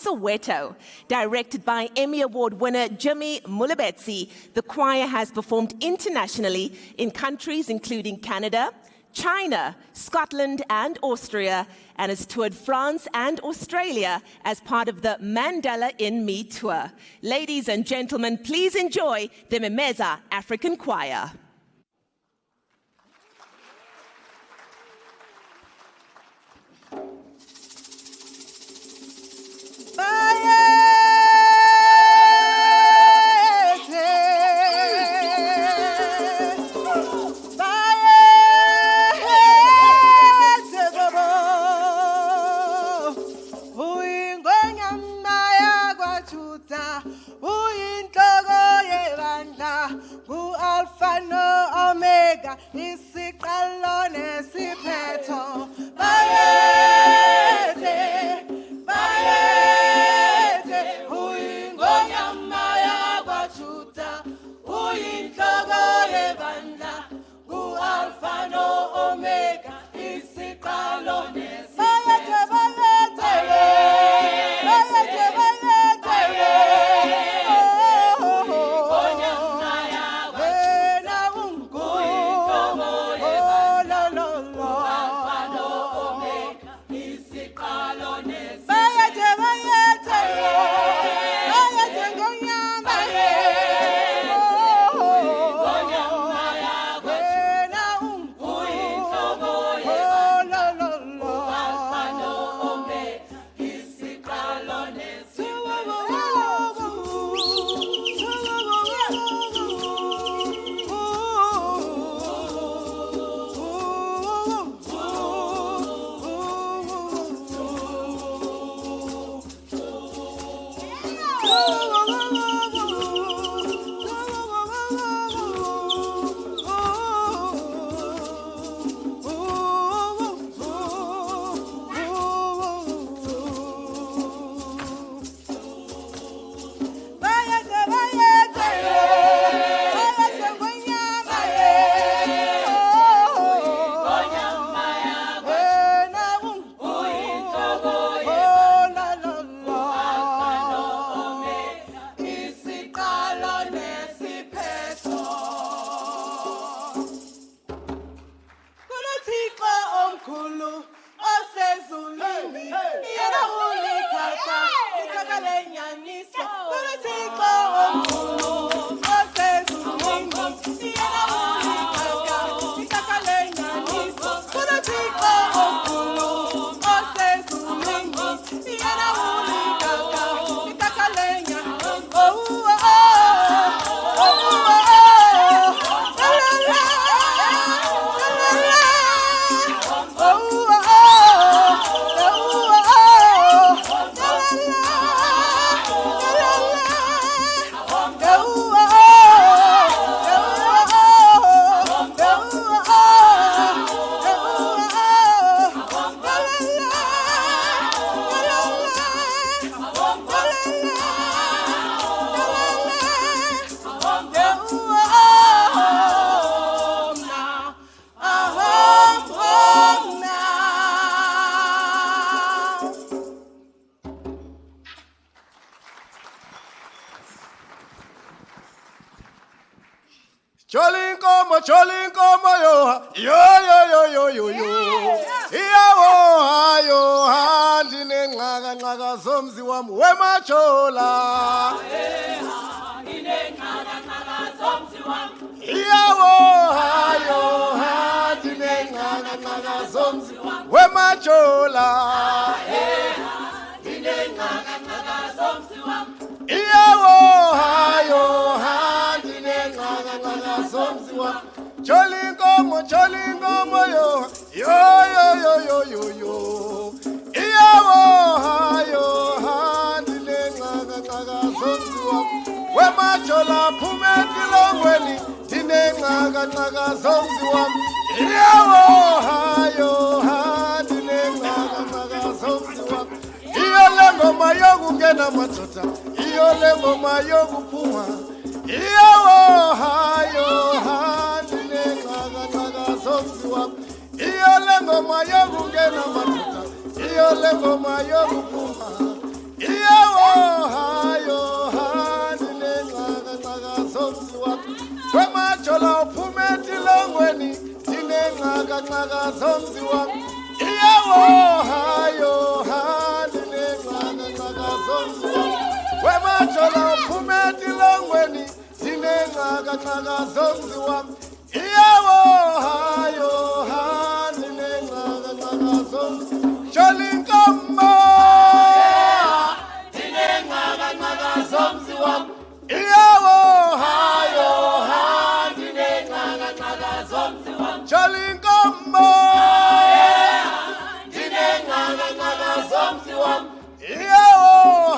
Soweto. Directed by Emmy Award winner Jimmy Mulabetsi, the choir has performed internationally in countries including Canada, China, Scotland and Austria, and has toured France and Australia as part of the Mandela in Me tour. Ladies and gentlemen, please enjoy the Memeza African Choir. Cholinkomo yo iyawo hayo handi nenqaka zomzi wami wemachola iyawo hayo handi nenqaka zomzi wemachola iyawo hayo handi nenqaka zomzi wami Cholinkomo yo iyawo hayo handi nenqaka zomzi wami wemachola phumetilongweni dinenqaka zomzi wami iyawo hayo handi nenqaka zomzi wami iyo le ngoma yokungena madoda iyo le ngoma yokuphuma iyawo hayo handi nenqaka zomzi wami iyo le ngoma yokungena madoda iyo le ngoma yokuphuma Iyawo hayo handile nxaka nxaka zomziwa wemajola uphume etilongweni dine nxaka nxaka zomziwa Iyawo hayo handile nxaka nxaka zomziwa wemajola uphume etilongweni dine nxaka nxaka zomziwa Iyawo hayo handile nxaka nxaka zomziwa Cholinkomo Iyawo hayo handile nxaka nxaka zomziwa Cholinkomo dine nxaka nxaka zomziwa Iyawo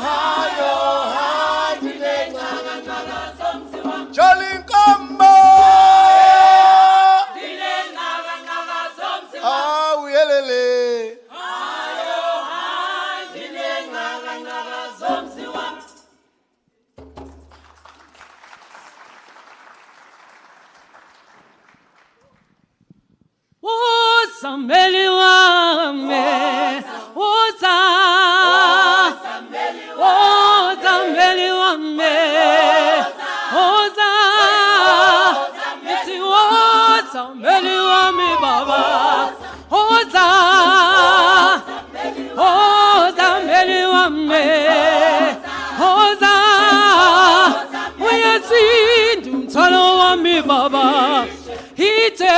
hayo handile nxaka nxaka zomziwa Cholinkomo dine nxaka nxaka zomziwa Uyelele hayo handile nxaka nxaka zomziwa Sambeli wame, oza, sambeli wame, oza, iti sambeli wame baba, oza, sambeli wame, oza, uyasindu mtalo wame baba, ite.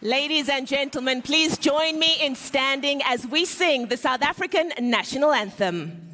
Ladies and gentlemen, please join me in standing as we sing the South African National Anthem.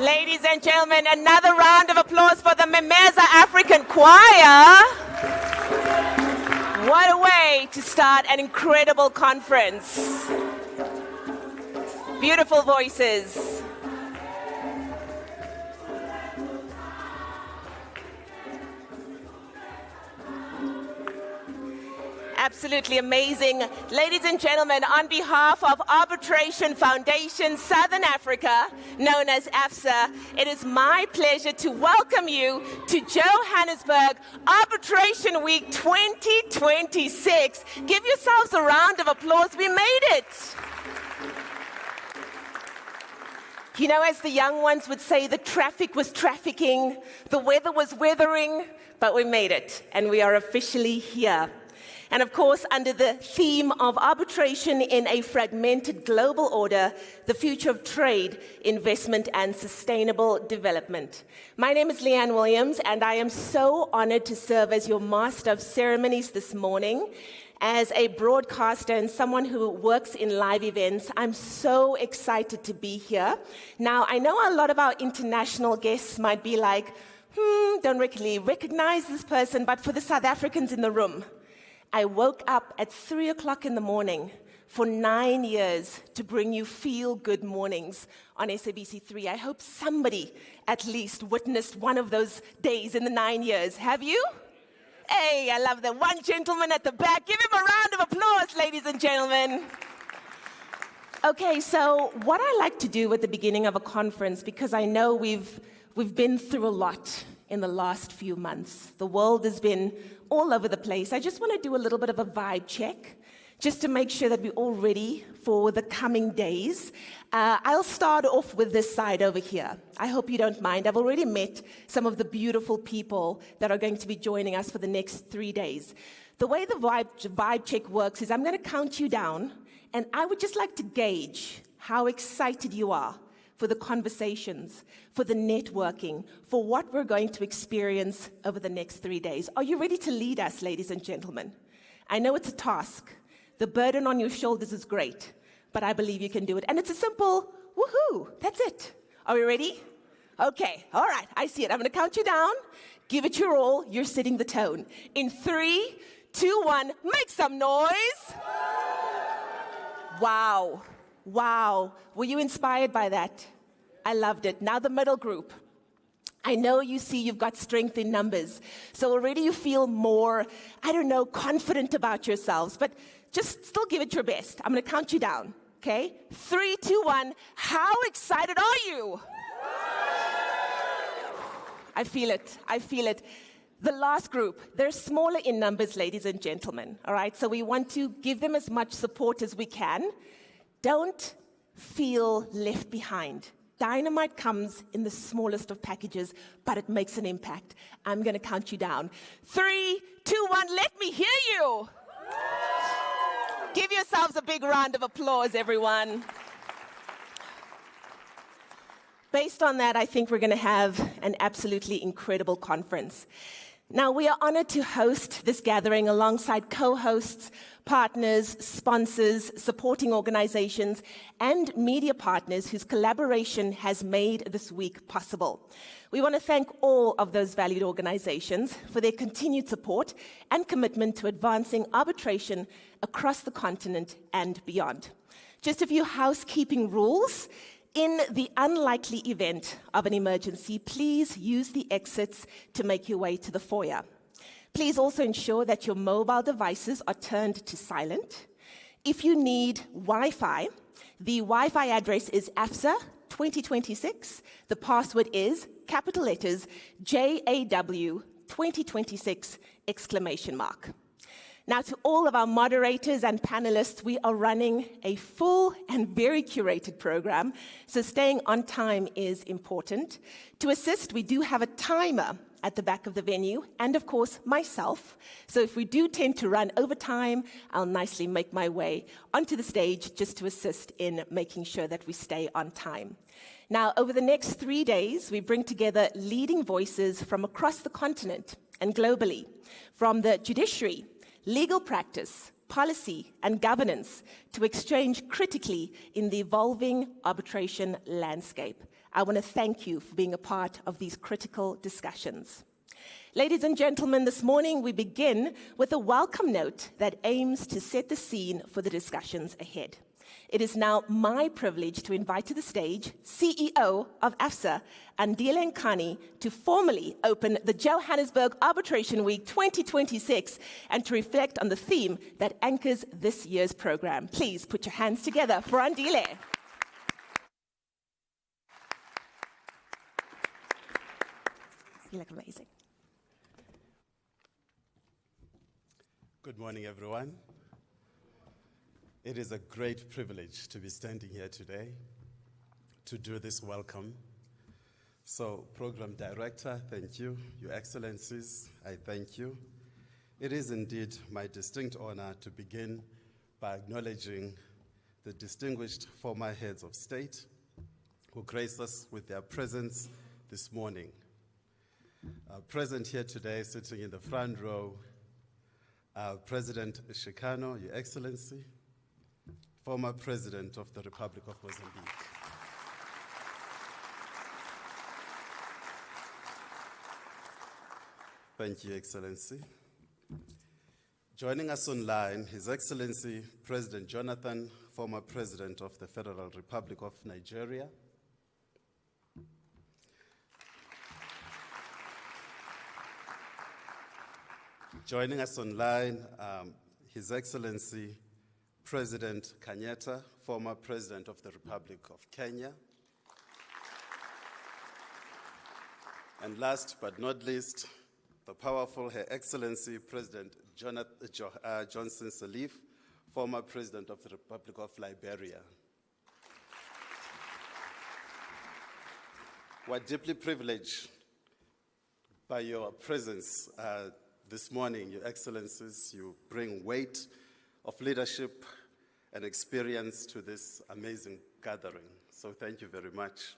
Ladies and gentlemen, another round of applause for the Memeza African Choir. What a way to start an incredible conference. Beautiful voices. Absolutely amazing. Ladies and gentlemen, on behalf of Arbitration Foundation Southern Africa, known as AFSA, it is my pleasure to welcome you to Johannesburg Arbitration Week 2026. Give yourselves a round of applause. We made it. You know, as the young ones would say, the traffic was trafficking, the weather was weathering, but we made it, and we are officially here. And of course, under the theme of arbitration in a fragmented global order, the future of trade, investment, and sustainable development. My name is Leanne Williams, and I am so honored to serve as your master of ceremonies this morning. As a broadcaster and someone who works in live events, I'm so excited to be here. Now, I know a lot of our international guests might be like, don't really recognize this person, but for the South Africans in the room, I woke up at 3 o'clock in the morning for 9 years to bring you feel-good mornings on SABC3. I hope somebody at least witnessed one of those days in the 9 years. Have you? Hey, I love that. One gentleman at the back. Give him a round of applause, ladies and gentlemen. Okay, so what I like to do at the beginning of a conference, because I know we've been through a lot in the last few months. The world has been all over the place. I just want to do a little bit of a vibe check, just to make sure that we're all ready for the coming days. I'll start off with this side over here. I hope you don't mind. I've already met some of the beautiful people that are going to be joining us for the next 3 days. The way the vibe check works is I'm going to count you down, and I would just like to gauge how excited you are for the conversations, for the networking, for what we're going to experience over the next 3 days. Are you ready to lead us, ladies and gentlemen? I know it's a task. The burden on your shoulders is great, but I believe you can do it. And it's a simple woohoo. That's it. Are we ready? Okay. All right. I see it. I'm going to count you down. Give it your all. You're setting the tone. In 3, 2, 1, make some noise. Wow. Wow. Were you inspired by that? I loved it. Now the middle group. I know you see you've got strength in numbers. So already you feel more, confident about yourselves. But just still give it your best. I'm going to count you down. Okay? 3, 2, 1. How excited are you? I feel it. I feel it. The last group, they're smaller in numbers, ladies and gentlemen. All right? So we want to give them as much support as we can. Don't feel left behind. Dynamite comes in the smallest of packages, but it makes an impact. I'm going to count you down. 3, 2, 1, let me hear you. Give yourselves a big round of applause, everyone. Based on that, I think we're going to have an absolutely incredible conference. Now, we are honored to host this gathering alongside co-hosts, partners, sponsors, supporting organizations, and media partners whose collaboration has made this week possible. We want to thank all of those valued organizations for their continued support and commitment to advancing arbitration across the continent and beyond. Just a few housekeeping rules. In the unlikely event of an emergency, please use the exits to make your way to the foyer. Please also ensure that your mobile devices are turned to silent. If you need Wi-Fi, the Wi-Fi address is AFSA 2026. The password is capital letters JAW 2026 ! Now, to all of our moderators and panelists, we are running a full and very curated program, so staying on time is important. To assist, we do have a timer at the back of the venue, and of course, myself. So if we do tend to run over time, I'll nicely make my way onto the stage just to assist in making sure that we stay on time. Now, over the next 3 days, we bring together leading voices from across the continent and globally, from the judiciary, legal practice, policy, and governance to exchange critically in the evolving arbitration landscape. I want to thank you for being a part of these critical discussions. Ladies and gentlemen, this morning we begin with a welcome note that aims to set the scene for the discussions ahead. It is now my privilege to invite to the stage CEO of AFSA, Andile Nkani, to formally open the Johannesburg Arbitration Week 2026 and to reflect on the theme that anchors this year's program. Please put your hands together for Andile. You look amazing. Good morning, everyone. It is a great privilege to be standing here today to do this welcome. So, Program Director, thank you. Your Excellencies, I thank you. It is indeed my distinct honor to begin by acknowledging the distinguished former heads of state who grace us with their presence this morning. Present here today, sitting in the front row, President Shikano, Your Excellency, former President of the Republic of Mozambique. Thank you, Excellency. Joining us online, His Excellency President Jonathan, former President of the Federal Republic of Nigeria. Joining us online, His Excellency President Kenyatta, former President of the Republic of Kenya. And last but not least, the powerful Her Excellency President Johnson Sirleaf, former President of the Republic of Liberia. We're deeply privileged by your presence this morning, Your Excellencies. You bring weight of leadership and experience to this amazing gathering. So thank you very much.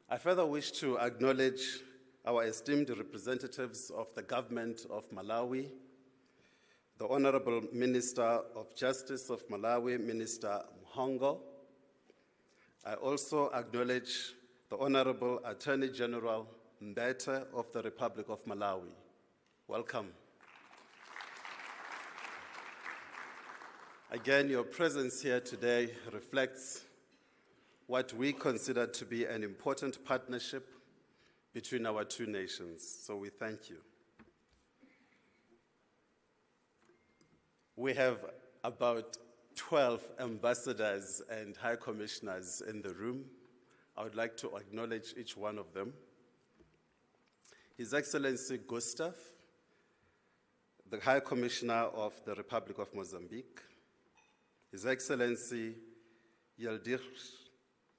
I further wish to acknowledge our esteemed representatives of the government of Malawi, the Honorable Minister of Justice of Malawi, Minister Mhongo. I also acknowledge the Honorable Attorney General Mbete of the Republic of Malawi. Welcome. Again, your presence here today reflects what we consider to be an important partnership between our two nations, so we thank you. We have about 12 ambassadors and high commissioners in the room. I would like to acknowledge each one of them. His Excellency Gustav, the High Commissioner of the Republic of Mozambique. His Excellency Yildiz,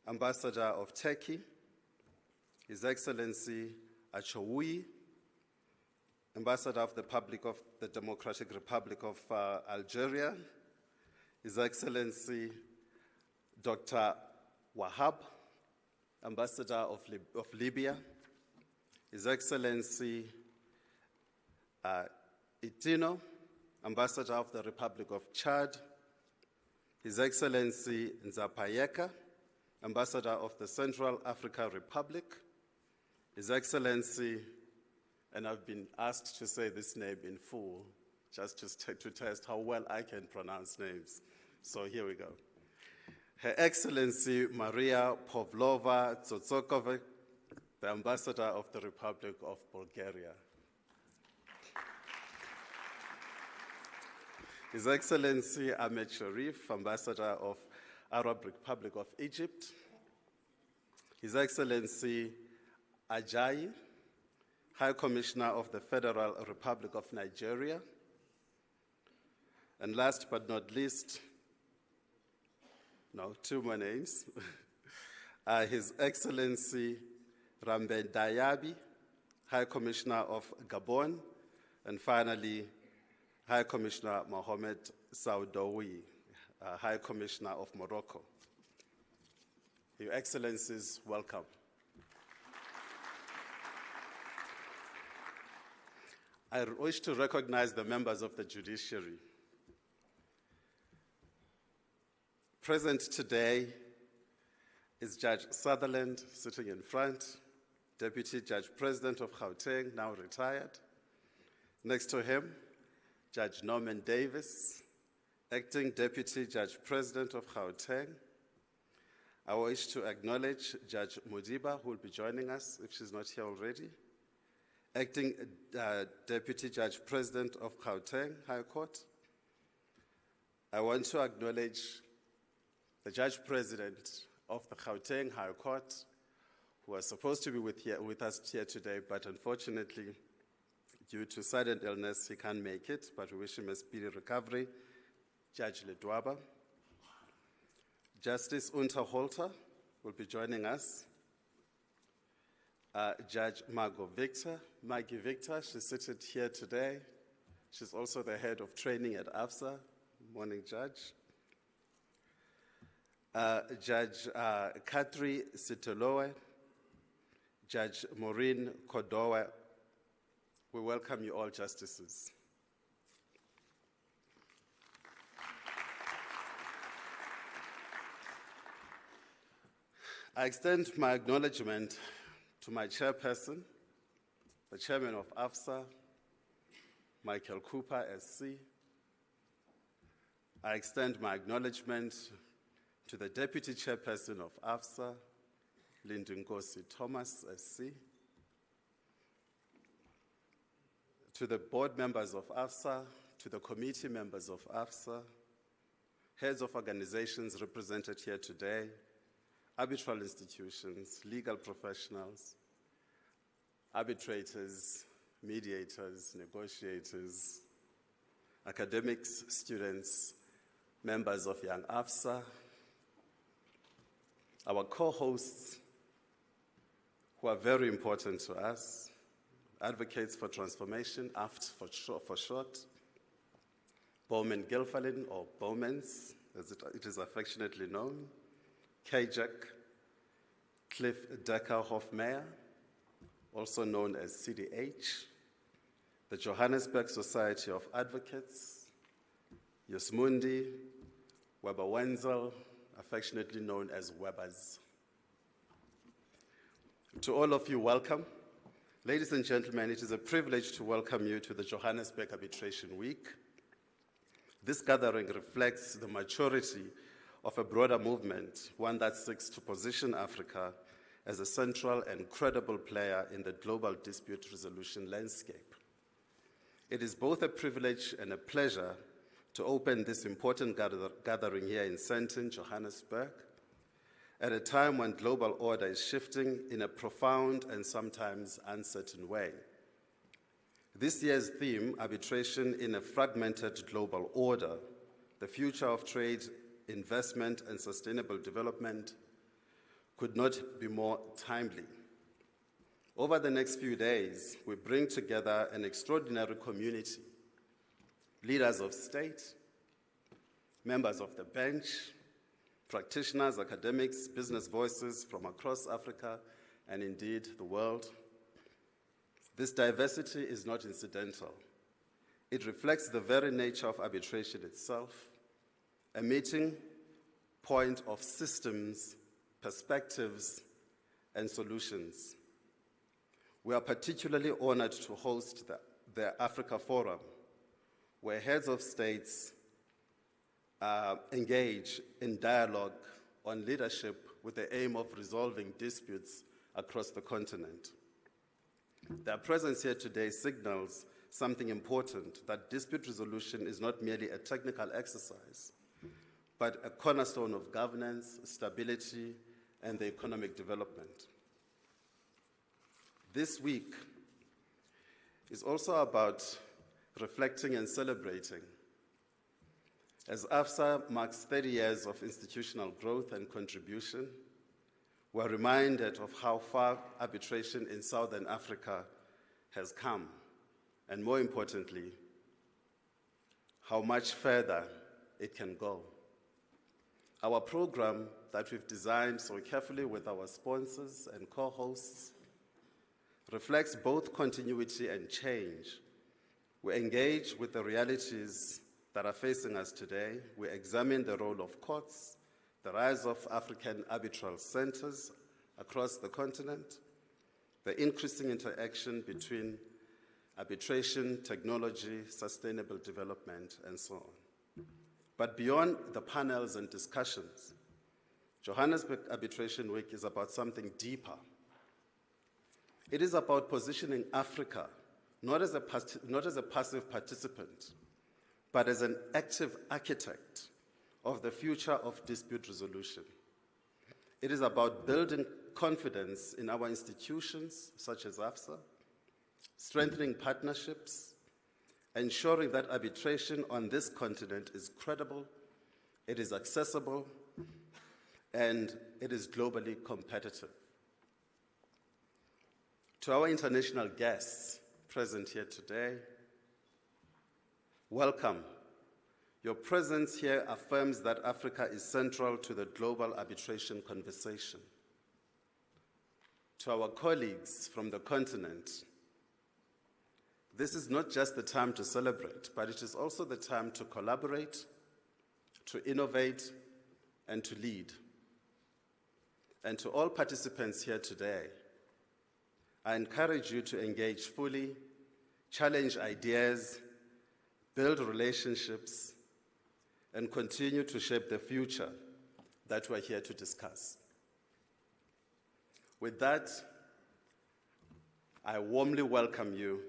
Ambassador of Turkey. His Excellency Achoui, Ambassador of the Democratic Republic of Algeria. His Excellency Dr. Wahab, Ambassador of Libya. His Excellency Itino, Ambassador of the Republic of Chad. His Excellency Nzapayeka, Ambassador of the Central African Republic. His Excellency, and I've been asked to say this name in full, just to test how well I can pronounce names. So here we go. Her Excellency Maria Pavlova Tsotsokova, the Ambassador of the Republic of Bulgaria. His Excellency Ahmed Sharif, Ambassador of Arab Republic of Egypt. His Excellency Ajayi, High Commissioner of the Federal Republic of Nigeria. And last but not least, no, two more names. His Excellency Ramben Dayabi, High Commissioner of Gabon. And finally, High Commissioner Mohamed Saoudoui, High Commissioner of Morocco. Your Excellencies, welcome. I wish to recognize the members of the judiciary. Present today is Judge Sutherland, sitting in front, Deputy Judge President of Gauteng, now retired. Next to him, Judge Norman Davis, Acting Deputy Judge President of Gauteng. I wish to acknowledge Judge Modiba, who will be joining us if she's not here already. Acting Deputy Judge President of Gauteng High Court. I want to acknowledge the Judge President of the Gauteng High Court, who was supposed to be with us here today, but unfortunately, due to sudden illness, he can't make it, but we wish him a speedy recovery. Judge Ledwaba. Justice Unterholter will be joining us. Judge Maggie Victor, she's seated here today. She's also the head of training at AFSA. Morning, Judge. Judge Katri Sitolowe, Judge Maureen Kodowe. We welcome you all, justices. I extend my acknowledgement to my chairperson, the chairman of AFSA, Michael Cooper, SC. I extend my acknowledgement to the deputy chairperson of AFSA, Lindunkosi Thomas, SC. To the board members of AFSA, to the committee members of AFSA, heads of organizations represented here today, arbitral institutions, legal professionals, arbitrators, mediators, negotiators, academics, students, members of Young AFSA, our co-hosts who are very important to us, Advocates for Transformation, AFT for short, Bowman Gilfalin, or Bowmans, as it is affectionately known, KJAC, Cliff Decker Hofmeyer, also known as CDH, the Johannesburg Society of Advocates, Yosmundi, Weber Wenzel, affectionately known as Webers. To all of you, welcome. Ladies and gentlemen, it is a privilege to welcome you to the Johannesburg Arbitration Week. This gathering reflects the maturity of a broader movement, one that seeks to position Africa as a central and credible player in the global dispute resolution landscape. It is both a privilege and a pleasure to open this important gathering here in Sandton, Johannesburg, at a time when global order is shifting in a profound and sometimes uncertain way. This year's theme, Arbitration in a Fragmented Global Order, the Future of Trade, Investment and Sustainable Development, could not be more timely. Over the next few days, we bring together an extraordinary community, leaders of state, members of the bench, practitioners, academics, business voices from across Africa and indeed the world. This diversity is not incidental. It reflects the very nature of arbitration itself, a meeting point of systems, perspectives, and solutions. We are particularly honored to host the Africa Forum, where heads of states engage in dialogue on leadership with the aim of resolving disputes across the continent. Their presence here today signals something important, that dispute resolution is not merely a technical exercise, but a cornerstone of governance, stability, and the economic development. This week is also about reflecting and celebrating. As AFSA marks 30 years of institutional growth and contribution, we're reminded of how far arbitration in Southern Africa has come, and more importantly, how much further it can go. Our program that we've designed so carefully with our sponsors and co-hosts reflects both continuity and change. We engage with the realities that are facing us today. We examine the role of courts, the rise of African arbitral centers across the continent, the increasing interaction between arbitration, technology, sustainable development, and so on. But beyond the panels and discussions, Johannesburg Arbitration Week is about something deeper. It is about positioning Africa not as a passive participant, but as an active architect of the future of dispute resolution. It is about building confidence in our institutions, such as AFSA, strengthening partnerships, ensuring that arbitration on this continent is credible, it is accessible, and it is globally competitive. To our international guests present here today, welcome. Your presence here affirms that Africa is central to the global arbitration conversation. To our colleagues from the continent, this is not just the time to celebrate, but it is also the time to collaborate, to innovate, and to lead. And to all participants here today, I encourage you to engage fully, challenge ideas, build relationships, and continue to shape the future that we're here to discuss. With that, I warmly welcome you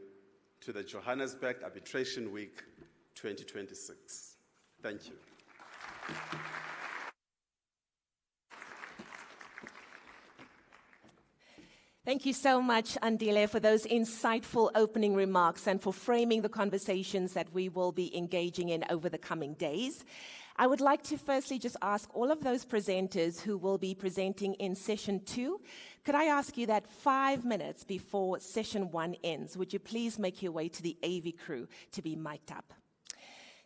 to the Johannesburg Arbitration Week 2026. Thank you. Thank you so much, Andile, for those insightful opening remarks and for framing the conversations that we will be engaging in over the coming days. I would like to firstly just ask all of those presenters who will be presenting in session 2, could I ask you that 5 minutes before session 1 ends, would you please make your way to the AV crew to be mic'd up?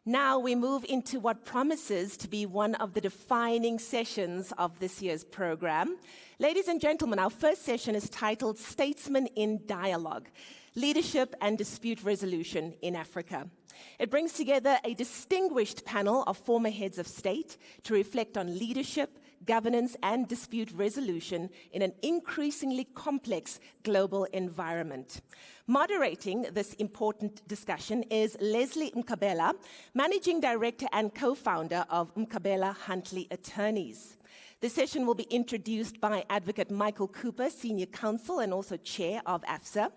Now we move into what promises to be one of the defining sessions of this year's program. Ladies and gentlemen, our first session is titled Statesmen in Dialogue, Leadership and Dispute Resolution in Africa. It brings together a distinguished panel of former heads of state to reflect on leadership, governance, and dispute resolution in an increasingly complex global environment. Moderating this important discussion is Leslie Mkabela, Managing Director and Co-founder of Mkabela Huntley Attorneys. The session will be introduced by Advocate Michael Cooper, Senior Counsel and also Chair of AFSA,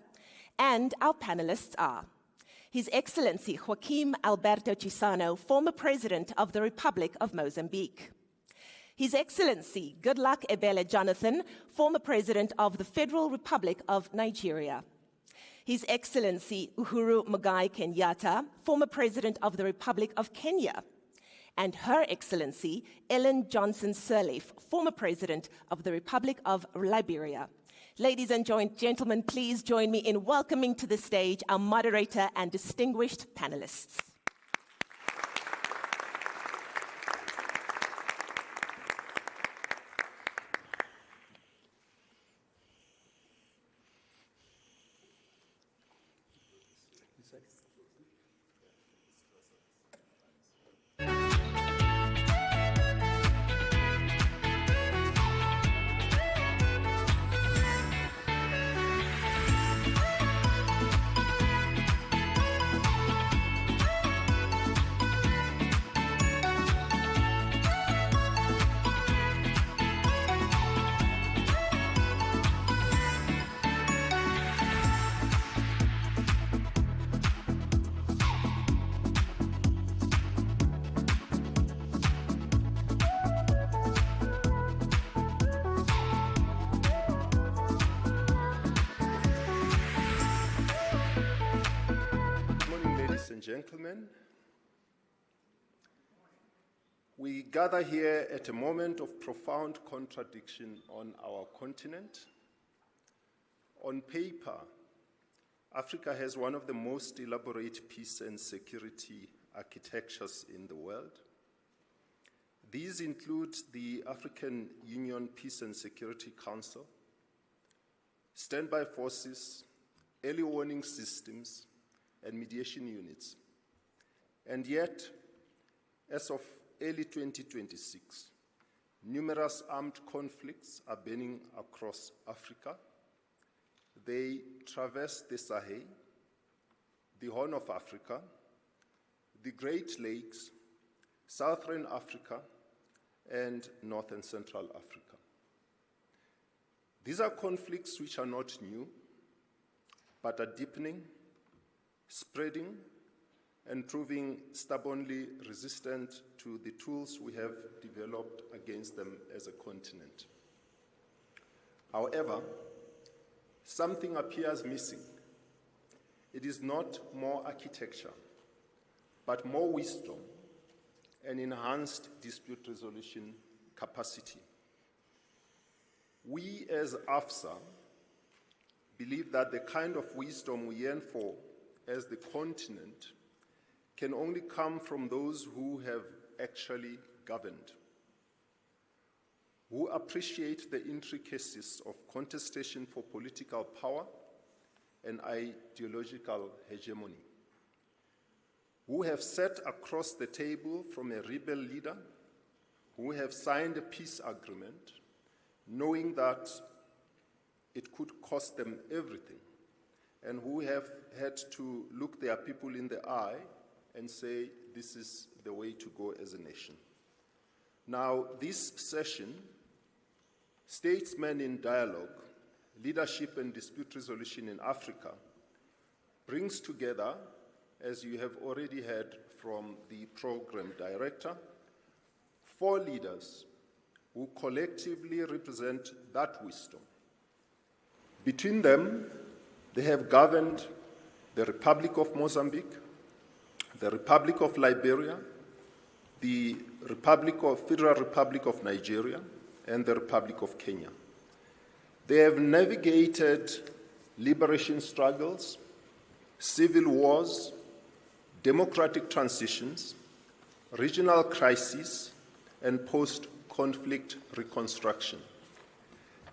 and our panelists are His Excellency Joaquim Alberto Chissano, former President of the Republic of Mozambique. His Excellency Goodluck Ebele Jonathan, former President of the Federal Republic of Nigeria. His Excellency Uhuru Muigai Kenyatta, former President of the Republic of Kenya. And Her Excellency Ellen Johnson Sirleaf, former President of the Republic of Liberia. Ladies and gentlemen, please join me in welcoming to the stage our moderator and distinguished panelists. Gentlemen, we gather here at a moment of profound contradiction on our continent. On paper, Africa has one of the most elaborate peace and security architectures in the world. These include the African Union Peace and Security Council, standby forces, early warning systems, and mediation units. And yet, as of early 2026, Numerous armed conflicts are burning across Africa. They traverse the Sahel, the Horn of Africa, the Great Lakes, Southern Africa, and North and Central Africa. These are conflicts which are not new, but are deepening, spreading, and proving stubbornly resistant to the tools we have developed against them as a continent. However, something appears missing. It is not more architecture, but more wisdom and enhanced dispute resolution capacity. We as AFSA believe that the kind of wisdom we yearn for as the continent can only come from those who have actually governed, who appreciate the intricacies of contestation for political power and ideological hegemony, who have sat across the table from a rebel leader, who have signed a peace agreement, knowing that it could cost them everything, and who have had to look their people in the eye and say, this is the way to go as a nation. Now, this session, Statesmen in Dialogue, Leadership and Dispute Resolution in Africa, brings together, as you have already heard from the program director, 4 leaders who collectively represent that wisdom. Between them, they have governed the Republic of Mozambique, the Republic of Liberia, the Federal Republic of Nigeria, and the Republic of Kenya. They have navigated liberation struggles, civil wars, democratic transitions, regional crises, and post-conflict reconstruction.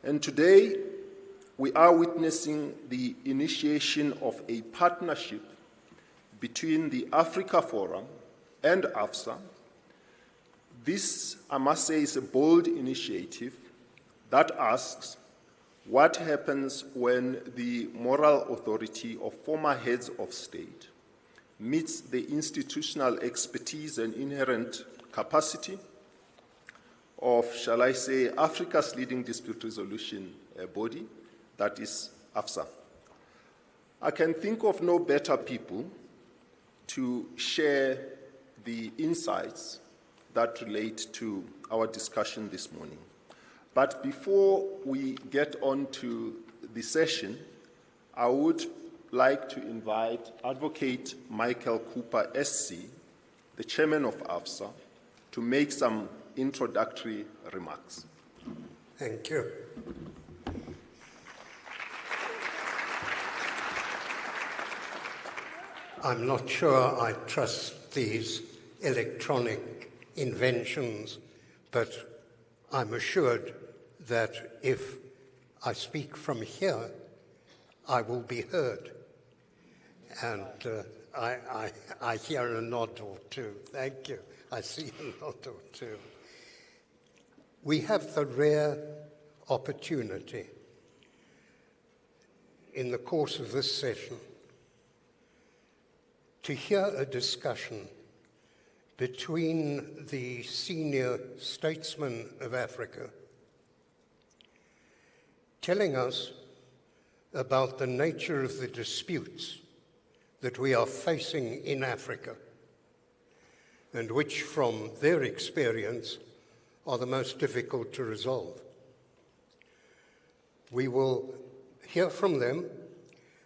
And today, we are witnessing the initiation of a partnership between the Africa Forum and AFSA. This, I must say, is a bold initiative that asks what happens when the moral authority of former heads of state meets the institutional expertise and inherent capacity of, shall I say, Africa's leading dispute resolution body, that is AFSA. I can think of no better people to share the insights that relate to our discussion this morning. But before we get on to the session, I would like to invite Advocate Michael Cooper, SC, the chairman of AFSA, to make some introductory remarks. Thank you. I'm not sure I trust these electronic inventions, but I'm assured that if I speak from here, I will be heard. And I hear a nod or two. Thank you. I see a nod or two. We have the rare opportunity in the course of this session to hear a discussion between the senior statesmen of Africa telling us about the nature of the disputes that we are facing in Africa and which, from their experience, are the most difficult to resolve. We will hear from them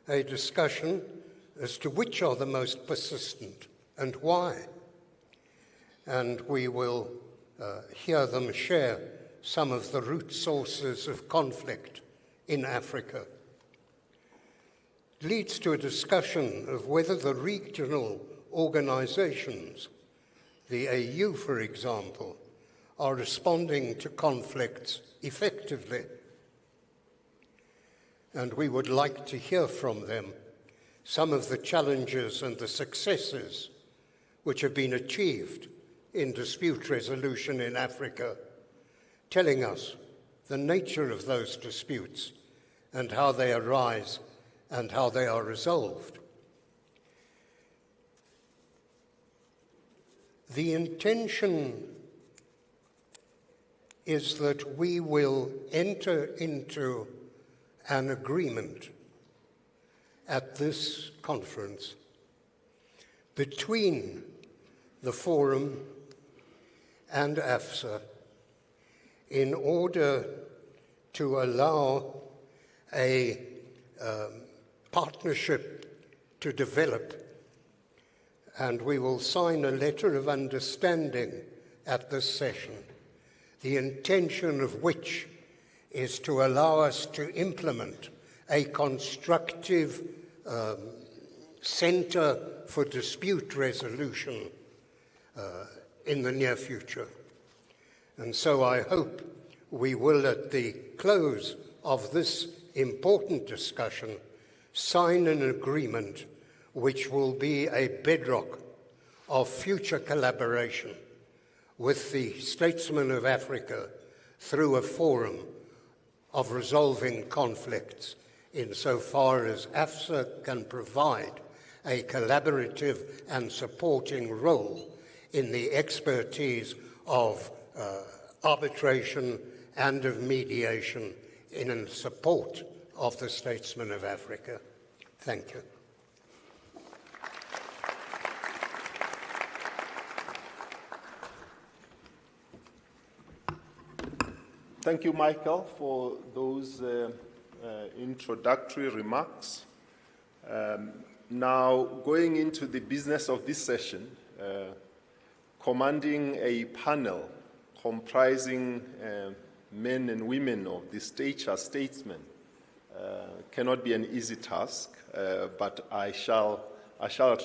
a discussion as to which are the most persistent and why. And we will hear them share some of the root sources of conflict in Africa. It leads to a discussion of whether the regional organizations, the AU, for example, are responding to conflicts effectively. And we would like to hear from them some of the challenges and the successes which have been achieved in dispute resolution in Africa, telling us the nature of those disputes and how they arise and how they are resolved. The intention is that we will enter into an agreement at this conference between the Forum and AFSA in order to allow a partnership to develop, and we will sign a letter of understanding at this session, the intention of which is to allow us to implement a constructive centre for dispute resolution in the near future. And so I hope we will, at the close of this important discussion, sign an agreement which will be a bedrock of future collaboration with the statesmen of Africa through a forum of resolving conflicts, insofar as AFSA can provide a collaborative and supporting role in the expertise of arbitration and of mediation in support of the statesmen of Africa. Thank you. Thank you, Michael, for those introductory remarks. Now, going into the business of this session, commanding a panel comprising men and women of the stature statesmen cannot be an easy task, but I shall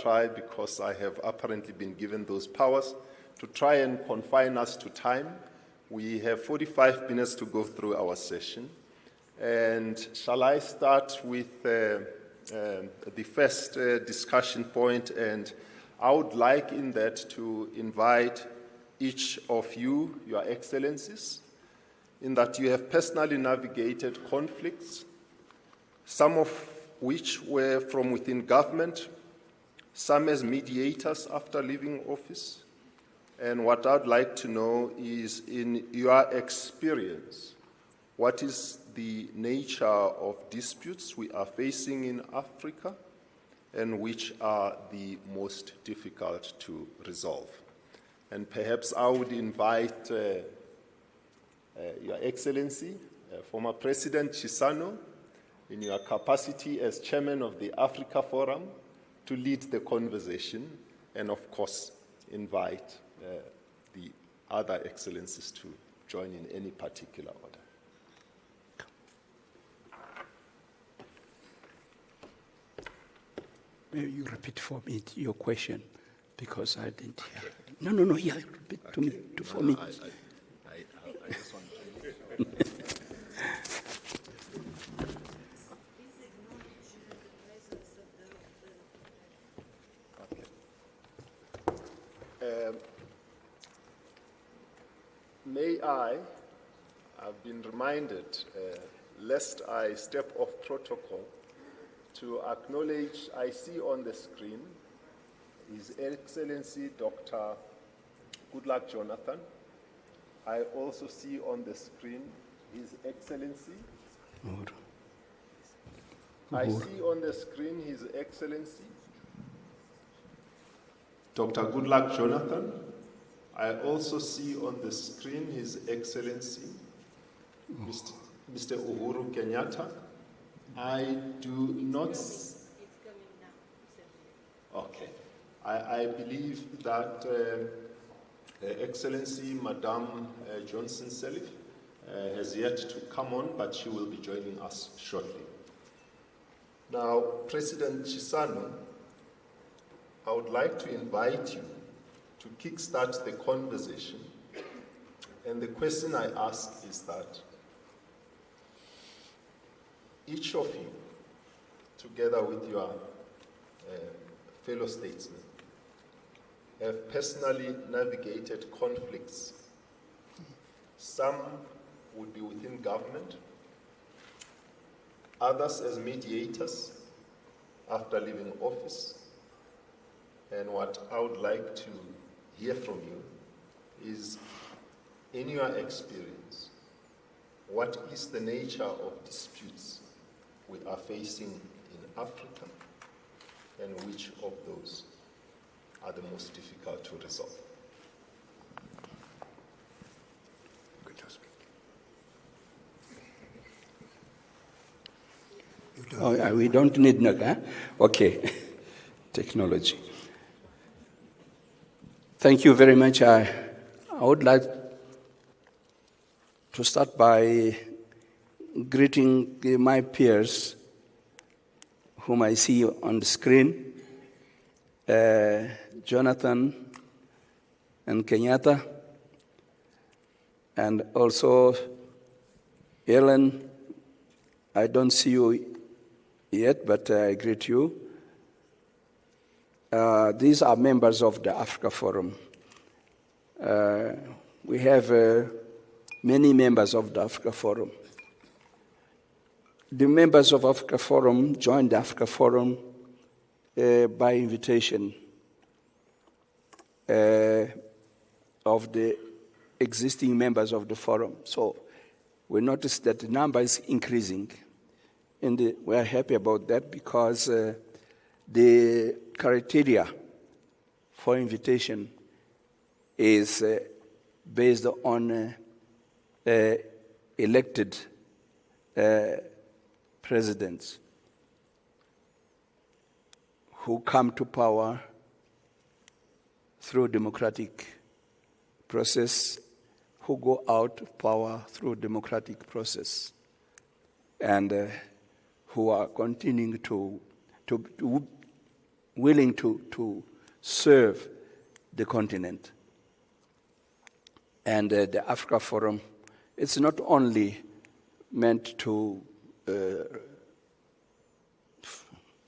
try, because I have apparently been given those powers, to try and confine us to time. We have 45 minutes to go through our session. And shall I start with the first discussion point? And I would like in that to invite each of you, Your Excellencies, in that you have personally navigated conflicts, some of which were from within government, some as mediators after leaving office. And what I'd like to know is, in your experience, what is the nature of disputes we are facing in Africa, and which are the most difficult to resolve? And perhaps I would invite Your Excellency, former President Chisano, in your capacity as chairman of the Africa Forum, to lead the conversation, and of course invite the other excellencies to join in any particular order. May you repeat for me your question, because I didn't hear. No, yeah, repeat to me, for me. I just want May I've been reminded, lest I step off protocol, to acknowledge, I see on the screen His Excellency Dr. Goodluck Jonathan. I also see on the screen His Excellency. I see on the screen His Excellency Dr. Goodluck Jonathan. I also see on the screen His Excellency Mr. Uhuru Kenyatta. I do not. It's coming now. Okay. I believe that Excellency Madame Johnson Sirleaf has yet to come on, but she will be joining us shortly. Now, President Chisano, I would like to invite you to kickstart the conversation. And the question I ask is that each of you, together with your fellow statesmen, have personally navigated conflicts, some would be within government, others as mediators after leaving office. And what I would like to hear from you is, in your experience, what is the nature of disputes we are facing in Africa, and which of those are the most difficult to resolve? Oh, we don't need no, huh? Okay. Technology. Thank you very much. I would like to start by greeting my peers whom I see on the screen, Jonathan and Kenyatta, and also Ellen. I don't see you yet, but I greet you. These are members of the Africa Forum. We have many members of the Africa Forum. The members of Africa Forum joined the Africa Forum by invitation of the existing members of the forum. So we noticed that the number is increasing. And we are happy about that because the criteria for invitation is based on elected presidents who come to power through democratic process, who go out of power through democratic process, and who are continuing to willing to serve the continent. And the Africa Forum, it's not only meant to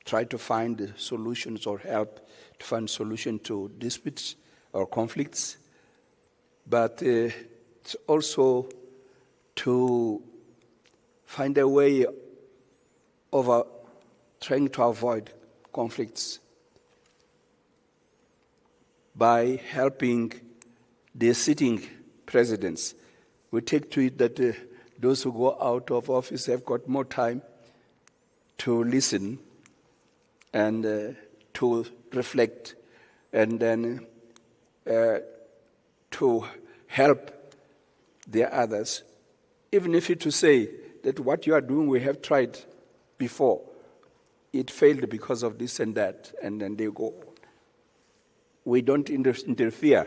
try to find solutions or help to find solutions to disputes or conflicts, but it's also to find a way of trying to avoid conflicts by helping the sitting presidents. We take to it that those who go out of office have got more time to listen and to reflect, and then to help the others. Even if it's to say that what you are doing we have tried before, it failed because of this and that, and then they go on. We don't interfere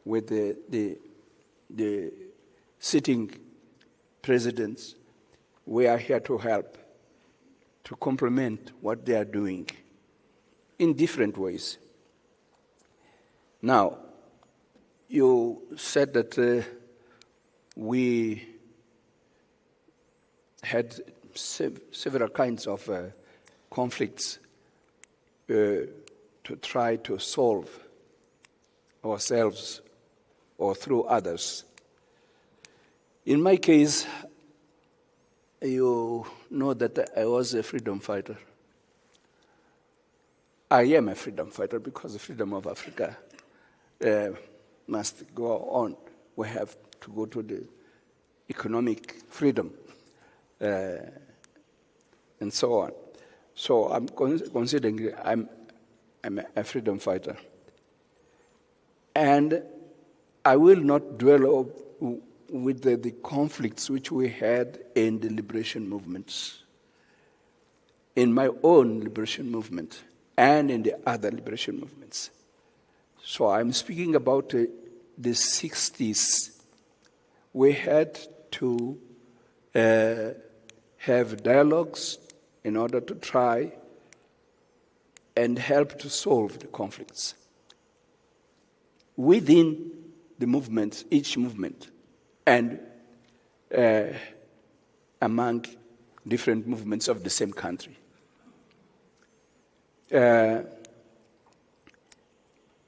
with the sitting presidents. We are here to help, to complement what they are doing in different ways. Now, you said that we had several kinds of conflicts to try to solve ourselves or through others. In my case, you know that I was a freedom fighter. I am a freedom fighter because the freedom of Africa must go on. We have to go to the economic freedom and so on. So I'm considering I'm a freedom fighter. And I will not dwell with the conflicts which we had in the liberation movements, in my own liberation movement and in the other liberation movements. So I'm speaking about the 60s. We had to have dialogues in order to try and help to solve the conflicts within the movements, each movement, and among different movements of the same country.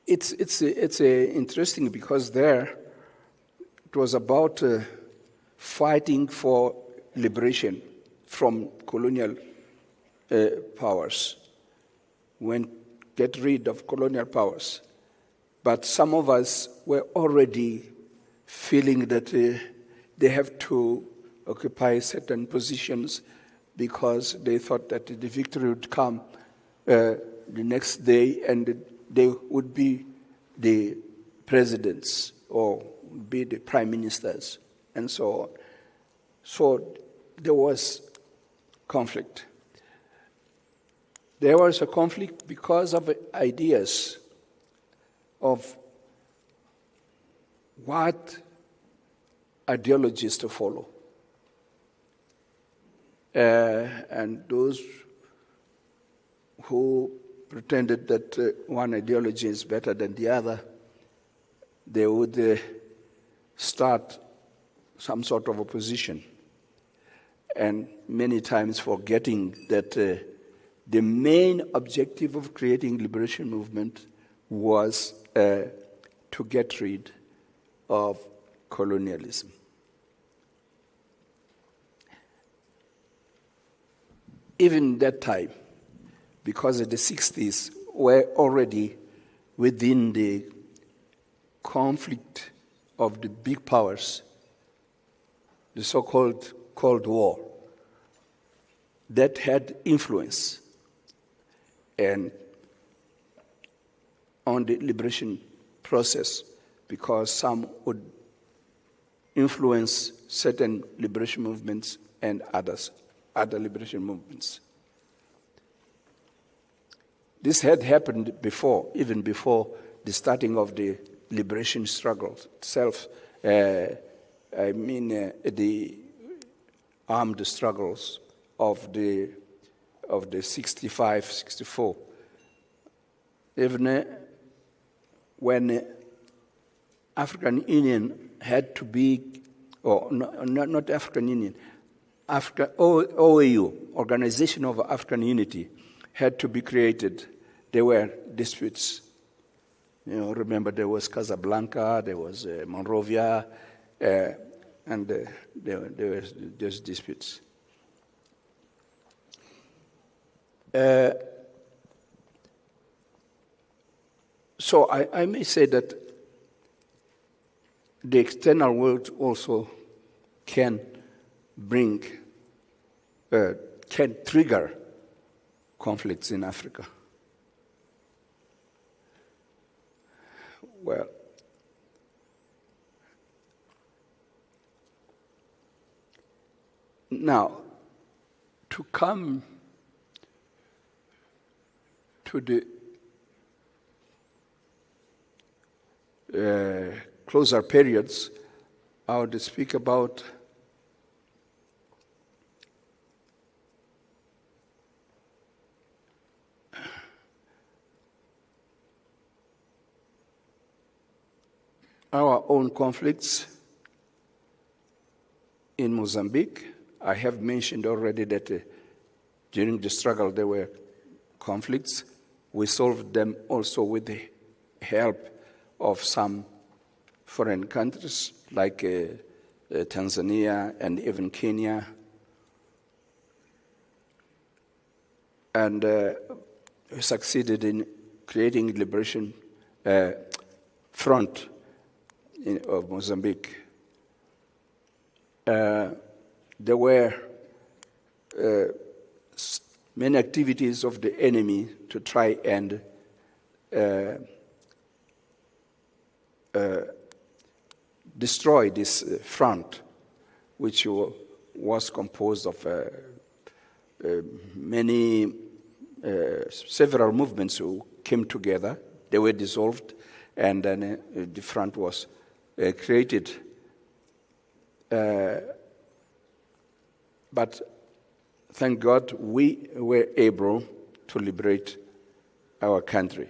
It's interesting because there it was about fighting for liberation from colonial powers, get rid of colonial powers. But some of us were already feeling that they have to occupy certain positions because they thought that the victory would come the next day and they would be the presidents or be the prime ministers and so on. So there was conflict. There was a conflict because of ideas of what ideologies to follow. And those who pretended that one ideology is better than the other, they would start some sort of opposition, and many times forgetting that the main objective of creating liberation movement was to get rid of colonialism. Even that time, because the 60s were already within the conflict of the big powers, the so-called Cold War, that had influence and on the liberation process, because some would influence certain liberation movements and other liberation movements. This had happened before, even before the starting of the liberation struggle itself. The armed struggles of the 65, 64. Even when African Union had to be, or not African Union, OAU, Organization of African Unity, had to be created, there were disputes. Remember there was Casablanca, there was Monrovia, and there were just disputes. So I may say that the external world also can trigger conflicts in Africa. Well, now, to come to the closer periods, I would speak about our own conflicts in Mozambique. I have mentioned already that during the struggle there were conflicts. We solved them also with the help of some foreign countries like Tanzania and even Kenya. And we succeeded in creating a liberation front of Mozambique. There were many activities of the enemy to try and destroy this front, which was composed of several movements who came together. They were dissolved, and then the front was created. But thank God we were able to liberate our country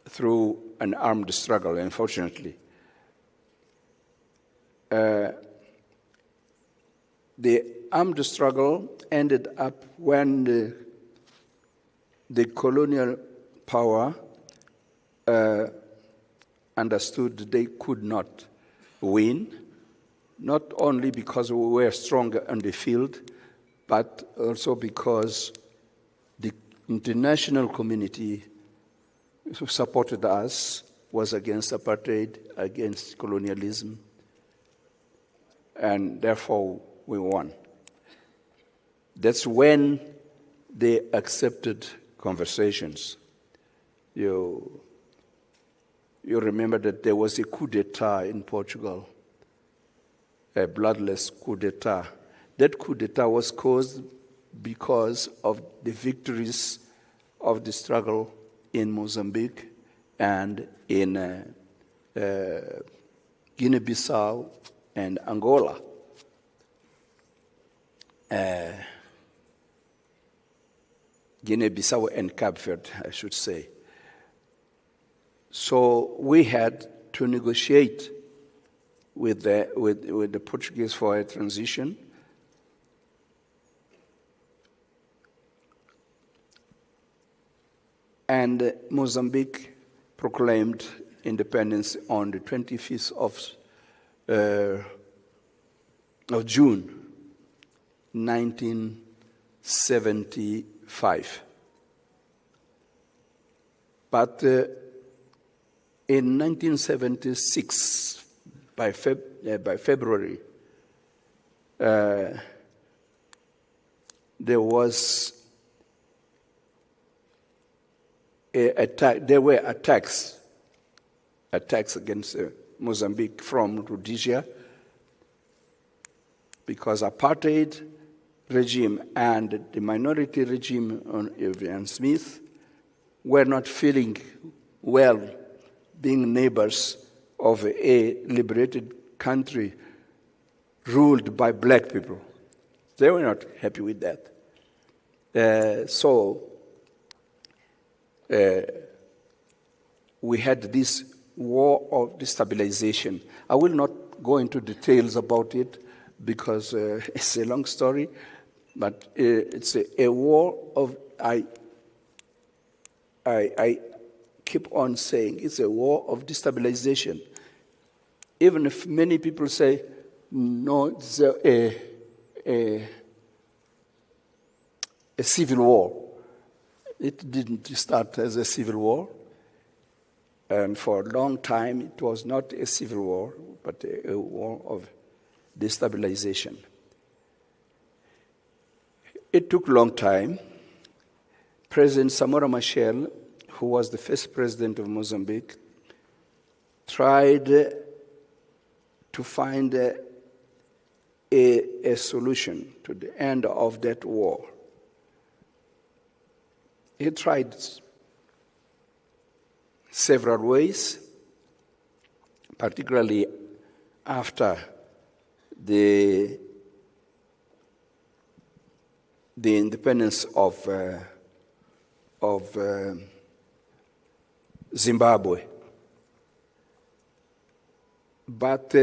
through an armed struggle, unfortunately. The armed struggle ended up when the colonial power understood they could not win, not only because we were stronger on the field, but also because the international community who supported us was against apartheid, against colonialism, and therefore we won. That's when they accepted conversations. You remember that there was a coup d'etat in Portugal, a bloodless coup d'etat. That coup d'etat was caused because of the victories of the struggle in Mozambique and in Guinea-Bissau and Angola. Guinea-Bissau and Cape Verde, I should say. So we had to negotiate with the Portuguese for a transition. And Mozambique proclaimed independence on the 25th of June, 1975. But in 1976, by February, there was there were attacks against Mozambique from Rhodesia, because apartheid regime and the minority regime on Evan Smith were not feeling well being neighbors of a liberated country ruled by black people. They were not happy with that. So we had this war of destabilization. I will not go into details about it because it's a long story, but it's a war of, I keep on saying, it's a war of destabilization. Even if many people say, no, it's a civil war. It didn't start as a civil war. And for a long time, it was not a civil war, but a war of destabilization. It took a long time. President Samora Machel, who was the first president of Mozambique, tried to find a solution to the end of that war. He tried several ways, particularly after the independence of Zimbabwe. But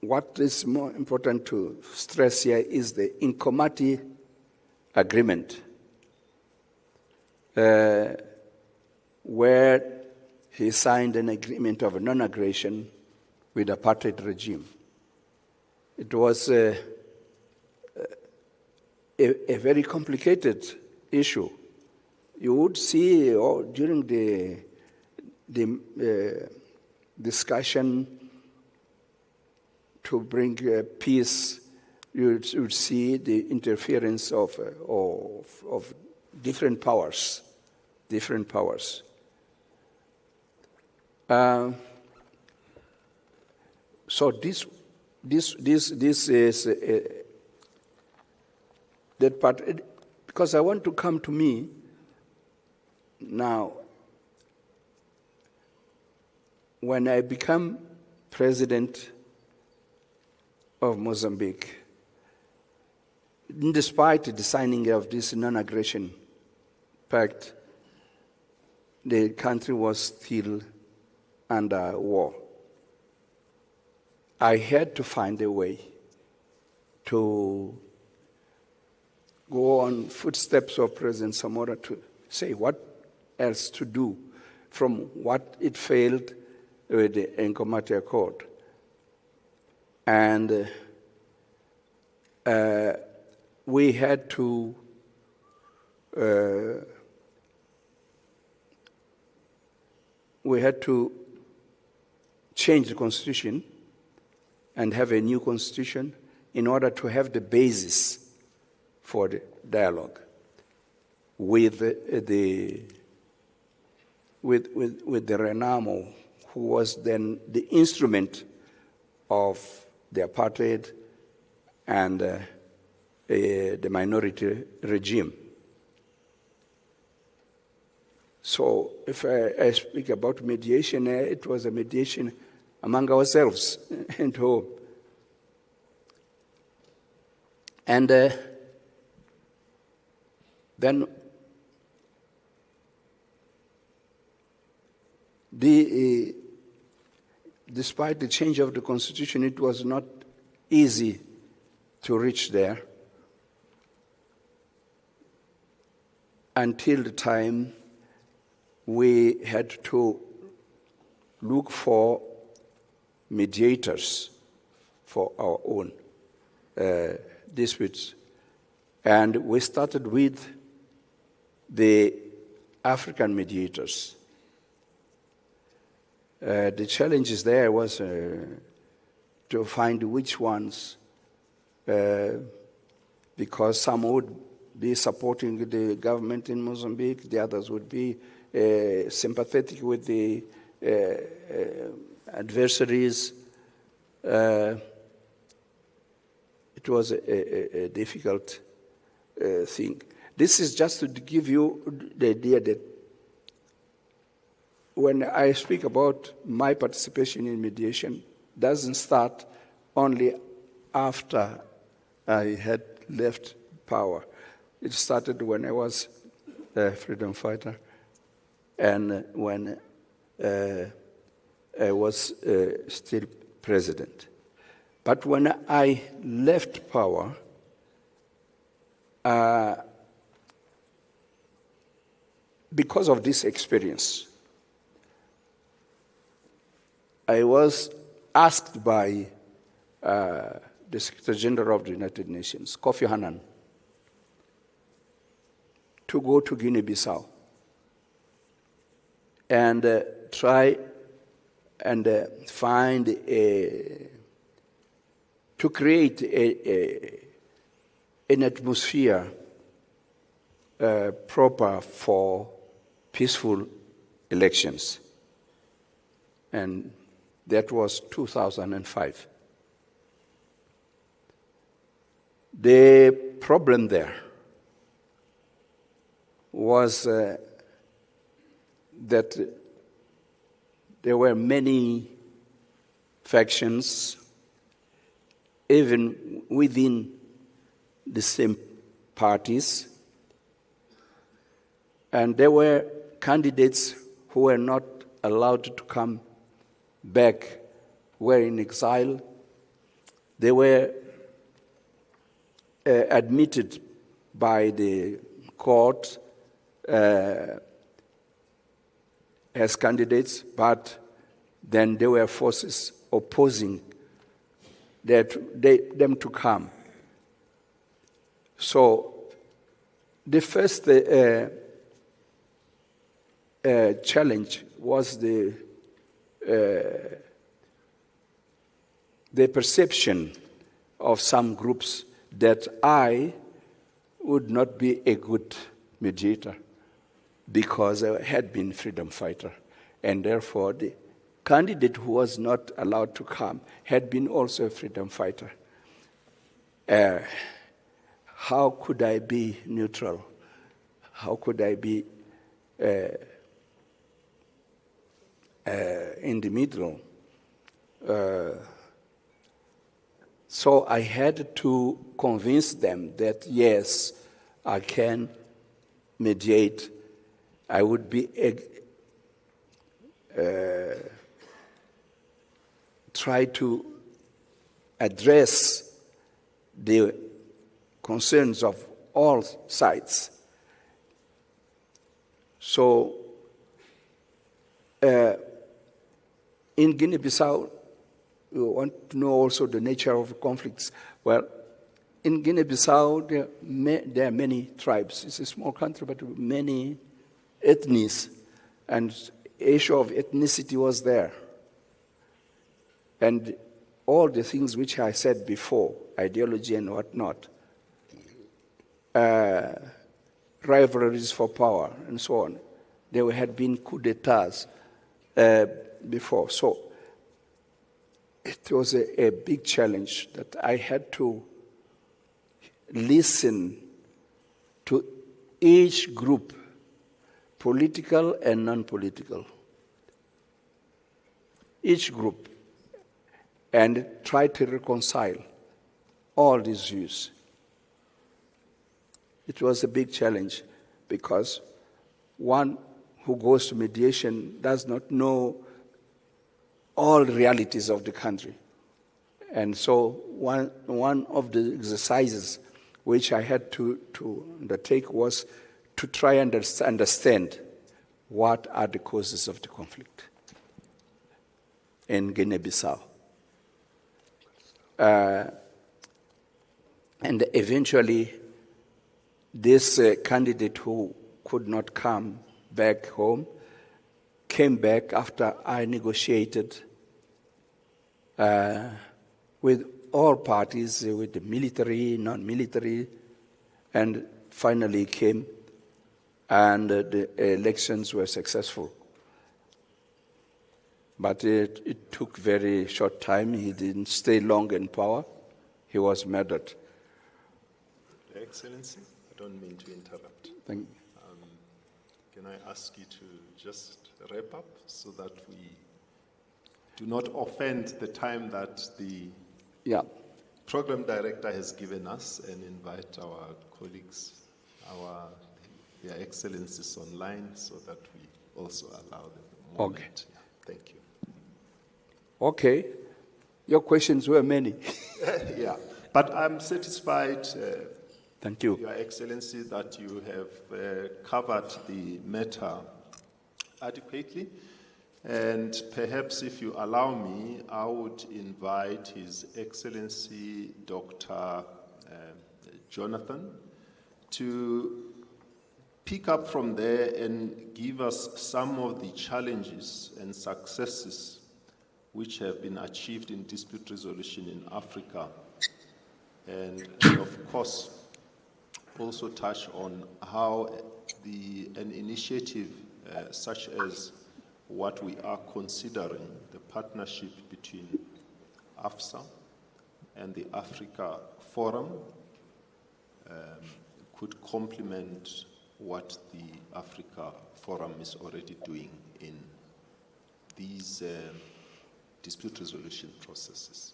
what is more important to stress here is the Nkomati Agreement, where he signed an agreement of non-aggression with the apartheid regime. It was a very complicated issue. You would see during the discussion to bring peace, you would see the interference of different powers. So this is that part, because I want to come to me now. When I become president of Mozambique, despite the signing of this non-aggression pact, the country was still under war. I had to find a way to go on footsteps of President Samora to say what else to do from what it failed with the Nkomati Accord. And we had to change the constitution and have a new constitution in order to have the basis for the dialogue with the Renamo, who was then the instrument of the apartheid and the minority regime. So if I speak about mediation, it was a mediation among ourselves and home. And then despite the change of the constitution, it was not easy to reach there until the time we had to look for mediators for our own disputes. And we started with the African mediators. The challenges there was to find which ones, because some would be supporting the government in Mozambique, the others would be sympathetic with the adversaries. It was a difficult thing. This is just to give you the idea that when I speak about my participation in mediation, doesn't start only after I had left power. It started when I was a freedom fighter and when I was still president. But when I left power, because of this experience, I was asked by the Secretary General of the United Nations, Kofi Annan, to go to Guinea-Bissau and try and find to create an atmosphere proper for peaceful elections. And that was 2005. The problem there was that there were many factions, even within the same parties, and there were candidates who were not allowed to come back, were in exile. They were admitted by the court as candidates, but then there were forces opposing them to come. So the first challenge was the perception of some groups that I would not be a good mediator because I had been a freedom fighter, and therefore the candidate who was not allowed to come had been also a freedom fighter. How could I be neutral? How could I be in the middle? So I had to convince them that, yes, I can mediate. I would be try to address the concerns of all sides. So In Guinea-Bissau, you want to know also the nature of conflicts. Well, in Guinea-Bissau, there are many tribes. It's a small country, but many ethnies. And issue of ethnicity was there. And all the things which I said before, ideology and whatnot, rivalries for power and so on, there had been coup d'etats before. So it was a big challenge that I had to listen to each group, political and non-political, each group, and try to reconcile all these views. It was a big challenge because one who goes to mediation does not know all realities of the country. And so one of the exercises which I had to undertake was to try and understand what are the causes of the conflict in Guinea-Bissau. And eventually, this candidate who could not come back home came back after I negotiated with all parties, with the military, non-military, and finally came, and the elections were successful. But it took very short time. He didn't stay long in power. He was murdered. Excellency, I don't mean to interrupt. Thank you. Can I ask you to just wrap up so that we do not offend the time that the program director has given us, and invite our colleagues, their excellencies online, so that we also allow them a moment. Okay. Yeah, thank you. Okay. Your questions were many. Yeah, but I'm satisfied, Thank you. Your Excellency, that you have covered the matter adequately. And perhaps if you allow me, I would invite His Excellency Dr. Jonathan to pick up from there and give us some of the challenges and successes which have been achieved in dispute resolution in Africa. And of course, also touch on how an initiative such as what we are considering, the partnership between AFSA and the Africa Forum, could complement what the Africa Forum is already doing in these dispute resolution processes.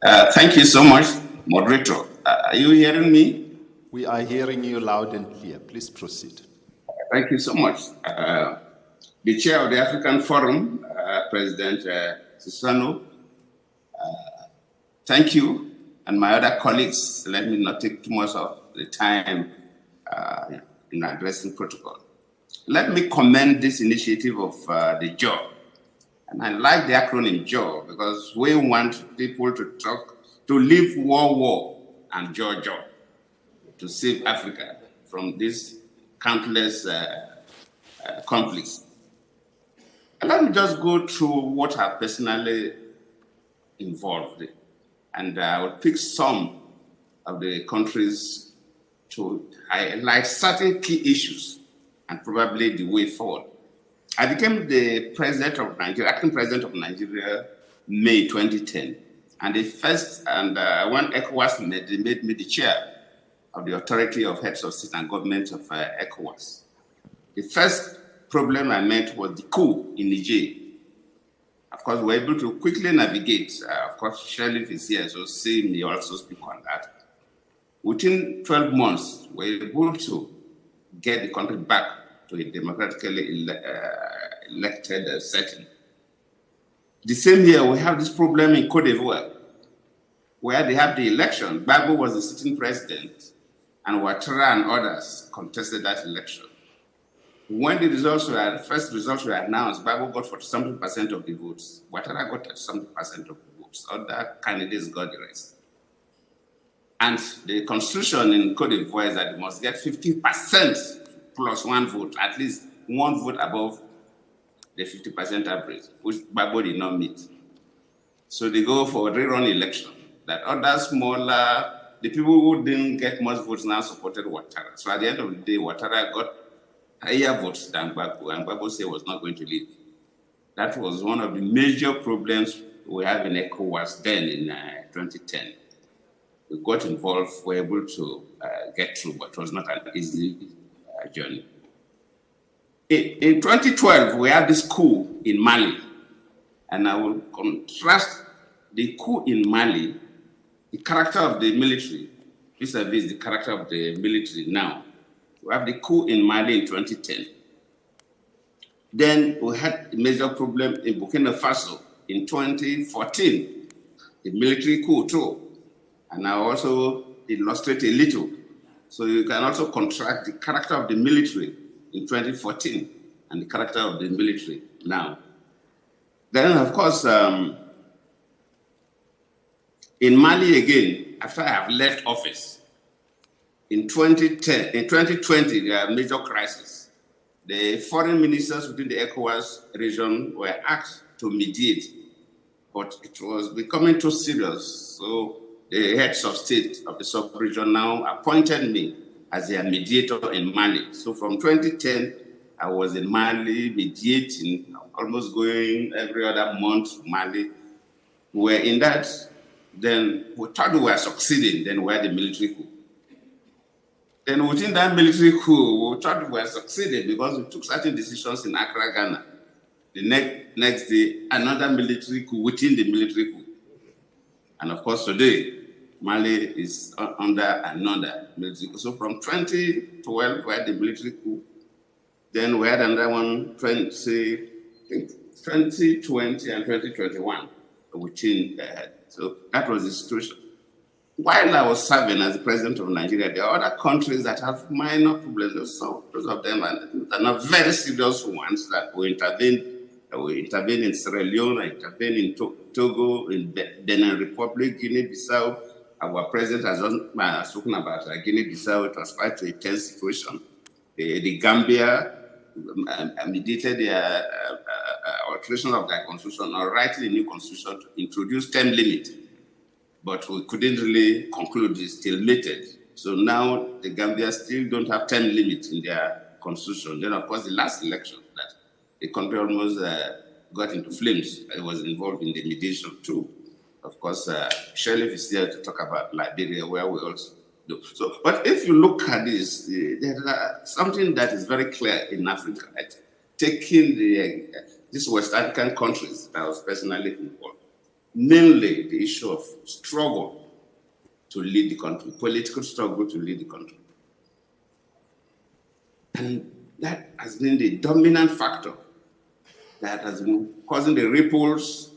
Thank you so much, moderator. Are you hearing me? We are hearing you loud and clear. Please proceed. Thank you so much. The chair of the African Forum, President Sisano, thank you, and my other colleagues. Let me not take too much of the time in addressing protocol. Let me commend this initiative of the JAW. And I like the acronym JAW because we want people to leave war, and JAW, to save Africa from these countless conflicts. And let me just go through what I personally involved in. And I will pick some of the countries to highlight certain key issues and probably the way forward. I became the president of Nigeria, acting president of Nigeria, May 2010. And when ECOWAS met, they made me the chair of the Authority of Heads of State and Government of ECOWAS. The first problem I met was the coup in Niger. Of course, we were able to quickly navigate. Of course, Sheriff is here, so see me also speak on that. Within 12 months, we were able to get the country back to a democratically elected setting. The same year, we have this problem in Cote d'Ivoire, where they have the election. Gbagbo was the sitting president, and Ouattara and others contested that election. When the first results were announced, Bible got 40-something% of the votes. Ouattara got 30-something% of the votes. Other candidates got the rest. And the constitution in Cote d'Ivoire is that you must get 50% plus one vote, at least one vote above the 50% average, which Bible did not meet. So they go for a rerun election. That other smaller, the people who didn't get much votes now supported Ouattara. So at the end of the day, Ouattara got higher votes than Gbagbo, and Gbagbo said was not going to leave. That was one of the major problems we have in ECOWAS then in 2010. We got involved, were able to get through, but it was not an easy journey. In 2012, we had this coup in Mali, and I will contrast the coup in Mali, the character of the military, vis-a-vis the character of the military now. We have the coup in Mali in 2010. Then we had a major problem in Burkina Faso in 2014, the military coup too. And I also illustrate a little. So you can also contrast the character of the military in 2014 and the character of the military now. Then, of course, in Mali again, after I have left office, in 2020, there are major crises. The foreign ministers within the ECOWAS region were asked to mediate, but it was becoming too serious. So the heads of state of the sub-region now appointed me as their mediator in Mali. So from 2010, I was in Mali mediating, almost going every other month to Mali. We were in that, then we thought we were succeeding, then we had the military coup. Then within that military coup, we thought we were succeeding because we took certain decisions in Accra, Ghana. The next day, another military coup within the military coup. And of course, today, Mali is under another military coup. So from 2012, we had the military coup. Then we had another one, 2020 and 2021 within. So that was the situation. While I was serving as the president of Nigeria, there are other countries that have minor problems. So those of them are not very serious ones that we intervened. We intervened in Sierra Leone, I intervened in Togo, in Benin Republic, Guinea-Bissau. Our president has just spoken about Guinea-Bissau. It was quite a tense situation. The Gambia mediated the alteration of their constitution, or writing a new constitution to introduce term limit. But we couldn't really conclude this till later. So now the Gambia still don't have term limit in their constitution. Then, of course, the last election that the country almost got into flames. I was involved in the mediation too. Of course, Sheriff is here to talk about Liberia, where we also do. So, but if you look at this, there's something that is very clear in Africa. Right? Taking these West African countries that I was personally involved, mainly the issue of struggle to lead the country, political struggle to lead the country. And that has been the dominant factor that has been causing the ripples,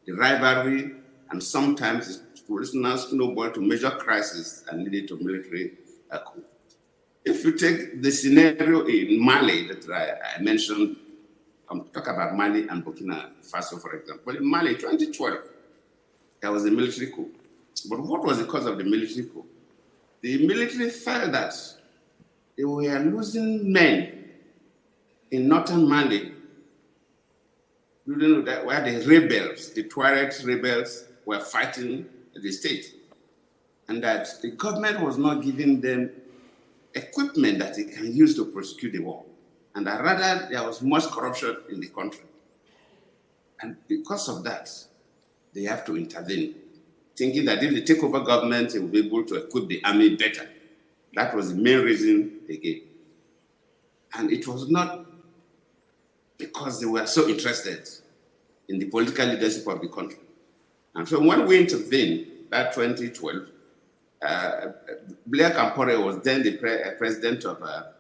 the rivalry, and sometimes it's now snowballed to major crisis and leading to military coup. If you take the scenario in Mali that I mentioned, talk about Mali and Burkina Faso, for example. In Mali, 2012, there was a military coup. But what was the cause of the military coup? The military felt that they were losing men in northern Mali, where the rebels, the Tuareg rebels, were fighting the state. And that the government was not giving them equipment that they can use to prosecute the war. And that rather there was much corruption in the country. And because of that, they have to intervene, thinking that if they take over government, they will be able to equip the army better. That was the main reason they gave. And it was not because they were so interested in the political leadership of the country. And so when we intervened, that 2012, Blair Campore was then the president of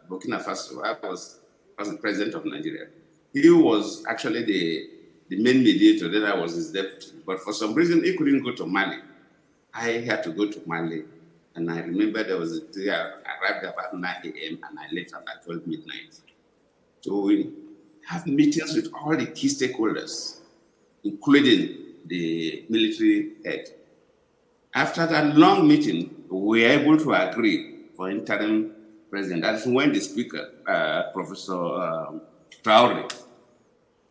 Burkina Faso. I was the president of Nigeria. He was actually the main mediator, then I was his deputy. But for some reason, he couldn't go to Mali. I had to go to Mali. And I remember there was a day I arrived about 9 a.m. and I left about 12 midnight. to have meetings with all the key stakeholders, including the military head. After that long meeting, we were able to agree for interim president. That's when the speaker, Professor Traore,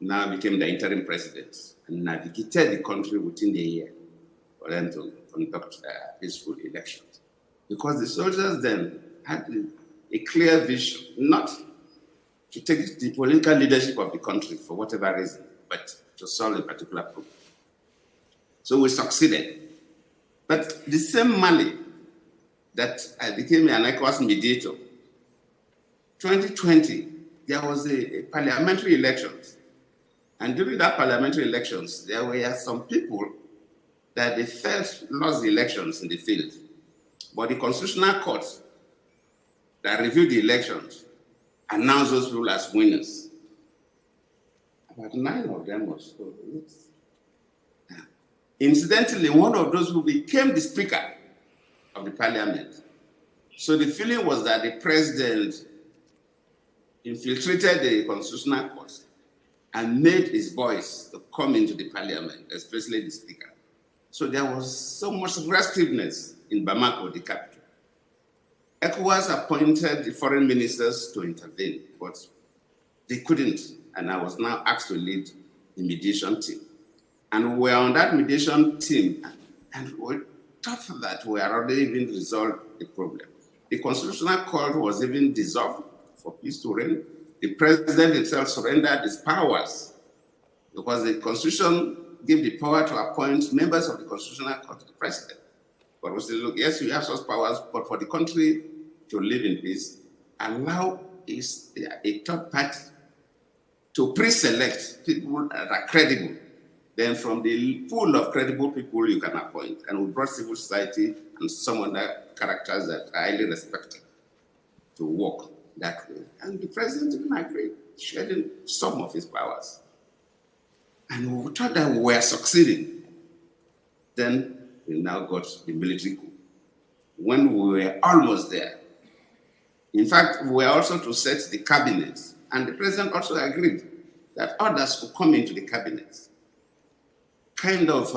now became the interim president and navigated the country within the year for them to conduct peaceful elections. Because the soldiers then had a clear vision, not to take the political leadership of the country for whatever reason, but to solve a particular problem. So we succeeded. But the same Mali that I became an ECOWAS mediator, 2020, there was a parliamentary elections. And during that parliamentary elections, there were some people that they felt lost the elections in the field. But the Constitutional Court that reviewed the elections announced those people as winners. About 9 of them or so. Incidentally, one of those who became the Speaker of the Parliament. So the feeling was that the President infiltrated the Constitutional Court and made his voice to come into the Parliament, especially the Speaker. So there was so much restiveness in Bamako, the capital. ECOWAS appointed the foreign ministers to intervene, but they couldn't, and I was now asked to lead the mediation team. And we were on that mediation team, and we thought that we had already even resolved the problem. The Constitutional Court was even dissolved for peace to reign. The president himself surrendered his powers because the Constitution gave the power to appoint members of the Constitutional Court to the president. But we said, look, yes, you have such powers, but for the country to live in peace, allow a third party to pre-select people that are credible. Then from the pool of credible people you can appoint. And we brought civil society and some other characters that are highly respected to work that way. And the president even agreed, shedding some of his powers. And we thought that we were succeeding. Then we now got the military coup. When we were almost there. In fact, we were also to set the cabinet. And the president also agreed that others would come into the cabinet. Kind of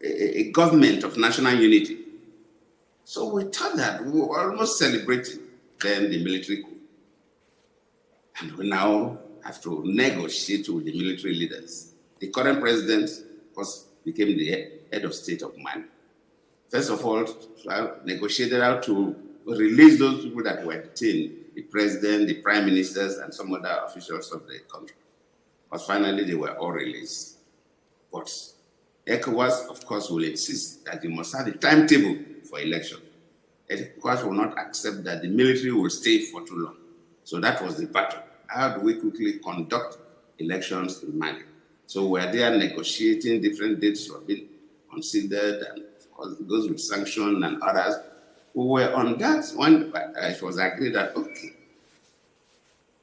a government of national unity. So we thought that we were almost celebrating then the military coup. And we now have to negotiate with the military leaders. The current president, of course, became the head of state of Mali. First of all, negotiated how to release those people that were detained, the president, the prime ministers, and some other officials of the country. But finally, they were all released. But ECOWAS, of course, will insist that you must have a timetable for election. ECOWAS will not accept that the military will stay for too long. So that was the battle. How do we quickly conduct elections in Mali? So we're there negotiating different dates were being considered, and of course, those with sanction and others. We were on that when it was agreed that, okay,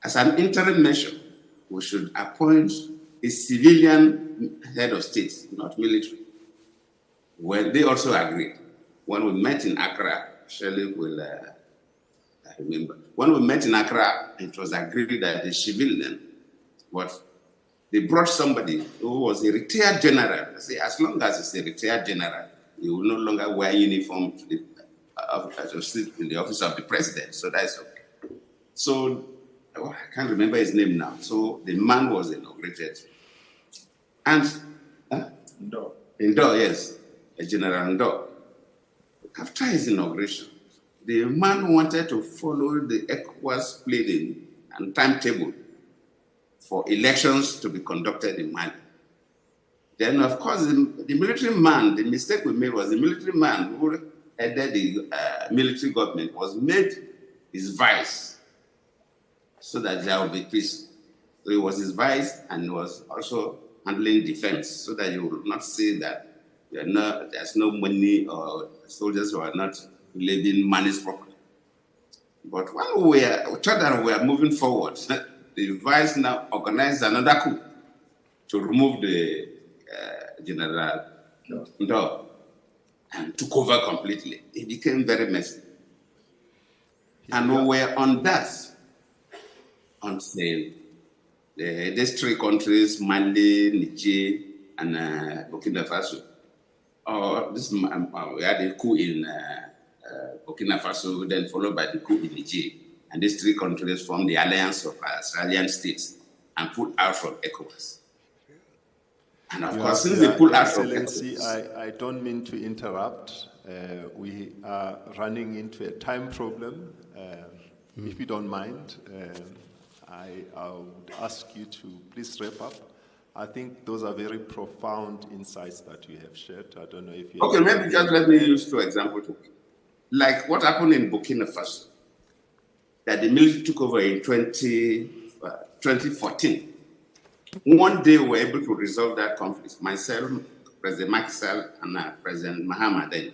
as an interim measure, we should appoint a civilian head of state, not military. Well, they also agreed. When we met in Accra, Shirley will remember. When we met in Accra, it was agreed that the civilian, they brought somebody who was a retired general. I say, as long as it's a retired general, you will no longer wear uniform to sit in the office of the president. So that's okay. So I can't remember his name now. So the man was inaugurated. And Ndo, yes, a General Ndo. After his inauguration, the man wanted to follow the ECOWAS pleading and timetable for elections to be conducted in Mali. Then, of course, the military man, the mistake we made was the military man who headed the military government was made his vice, so that there will be peace. So he was his vice and was also handling defense, so that you will not say that there's no money or soldiers who are not living Mali's property. But when we thought that we are moving forward, the vice now organized another coup to remove the General Ndo and took over completely. It became very messy. And we were on that on sale. These three countries, Mali, Niger, and Burkina Faso. We had a coup in Burkina Faso, then followed by the coup in Niger. And these three countries formed the alliance of Australian states and pulled out from ECOWAS. And of course, since they pulled out from Excellency, ECOWAS... I don't mean to interrupt. We are running into a time problem. If you don't mind, I would ask you to please wrap up. I think those are very profound insights that you have shared. I don't know if you... Okay, maybe just let me use two examples. Like what happened in Burkina Faso, that the military took over in 2014. One day we were able to resolve that conflict. Myself, President Macky Sall, and President Mahama then.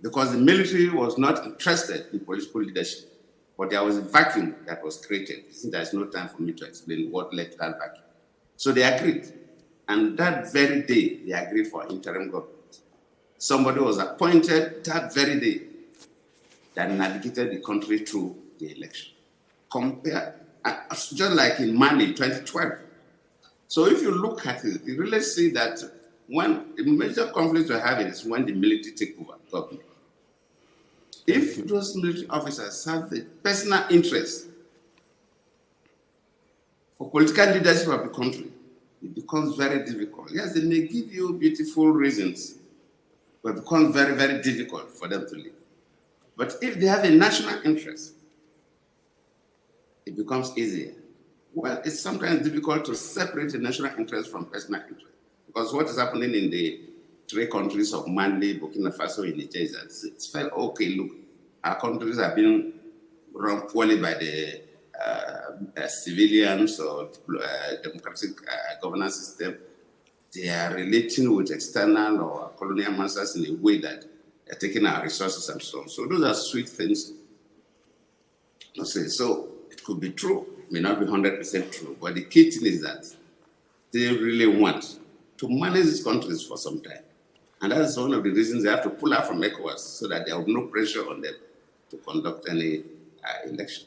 Because the military was not interested in political leadership, but there was a vacuum that was created. Since there's no time for me to explain what led to that vacuum. So they agreed. And that very day, they agreed for interim government. Somebody was appointed that very day that navigated the country through the election. Just like in Mali, 2012. So if you look at it, you really see that when the major conflicts we're having is when the military take over government. If those military officers have the personal interest for political leadership of the country, it becomes very difficult. Yes, they may give you beautiful reasons, but it becomes very, very difficult for them to live. But if they have a national interest, it becomes easier. Well, it's sometimes difficult to separate the national interest from personal interest. Because what is happening in the three countries of Mali, Burkina Faso, and Niger is that it's felt, okay, look, our countries are being run poorly by the civilians or democratic governance system. They are relating with external or colonial masters in a way that they're taking our resources and so on. So those are sweet things. So it could be true, it may not be 100% true, but the key thing is that they really want to manage these countries for some time. And that's one of the reasons they have to pull out from ECOWAS so that there will be no pressure on them to conduct any election.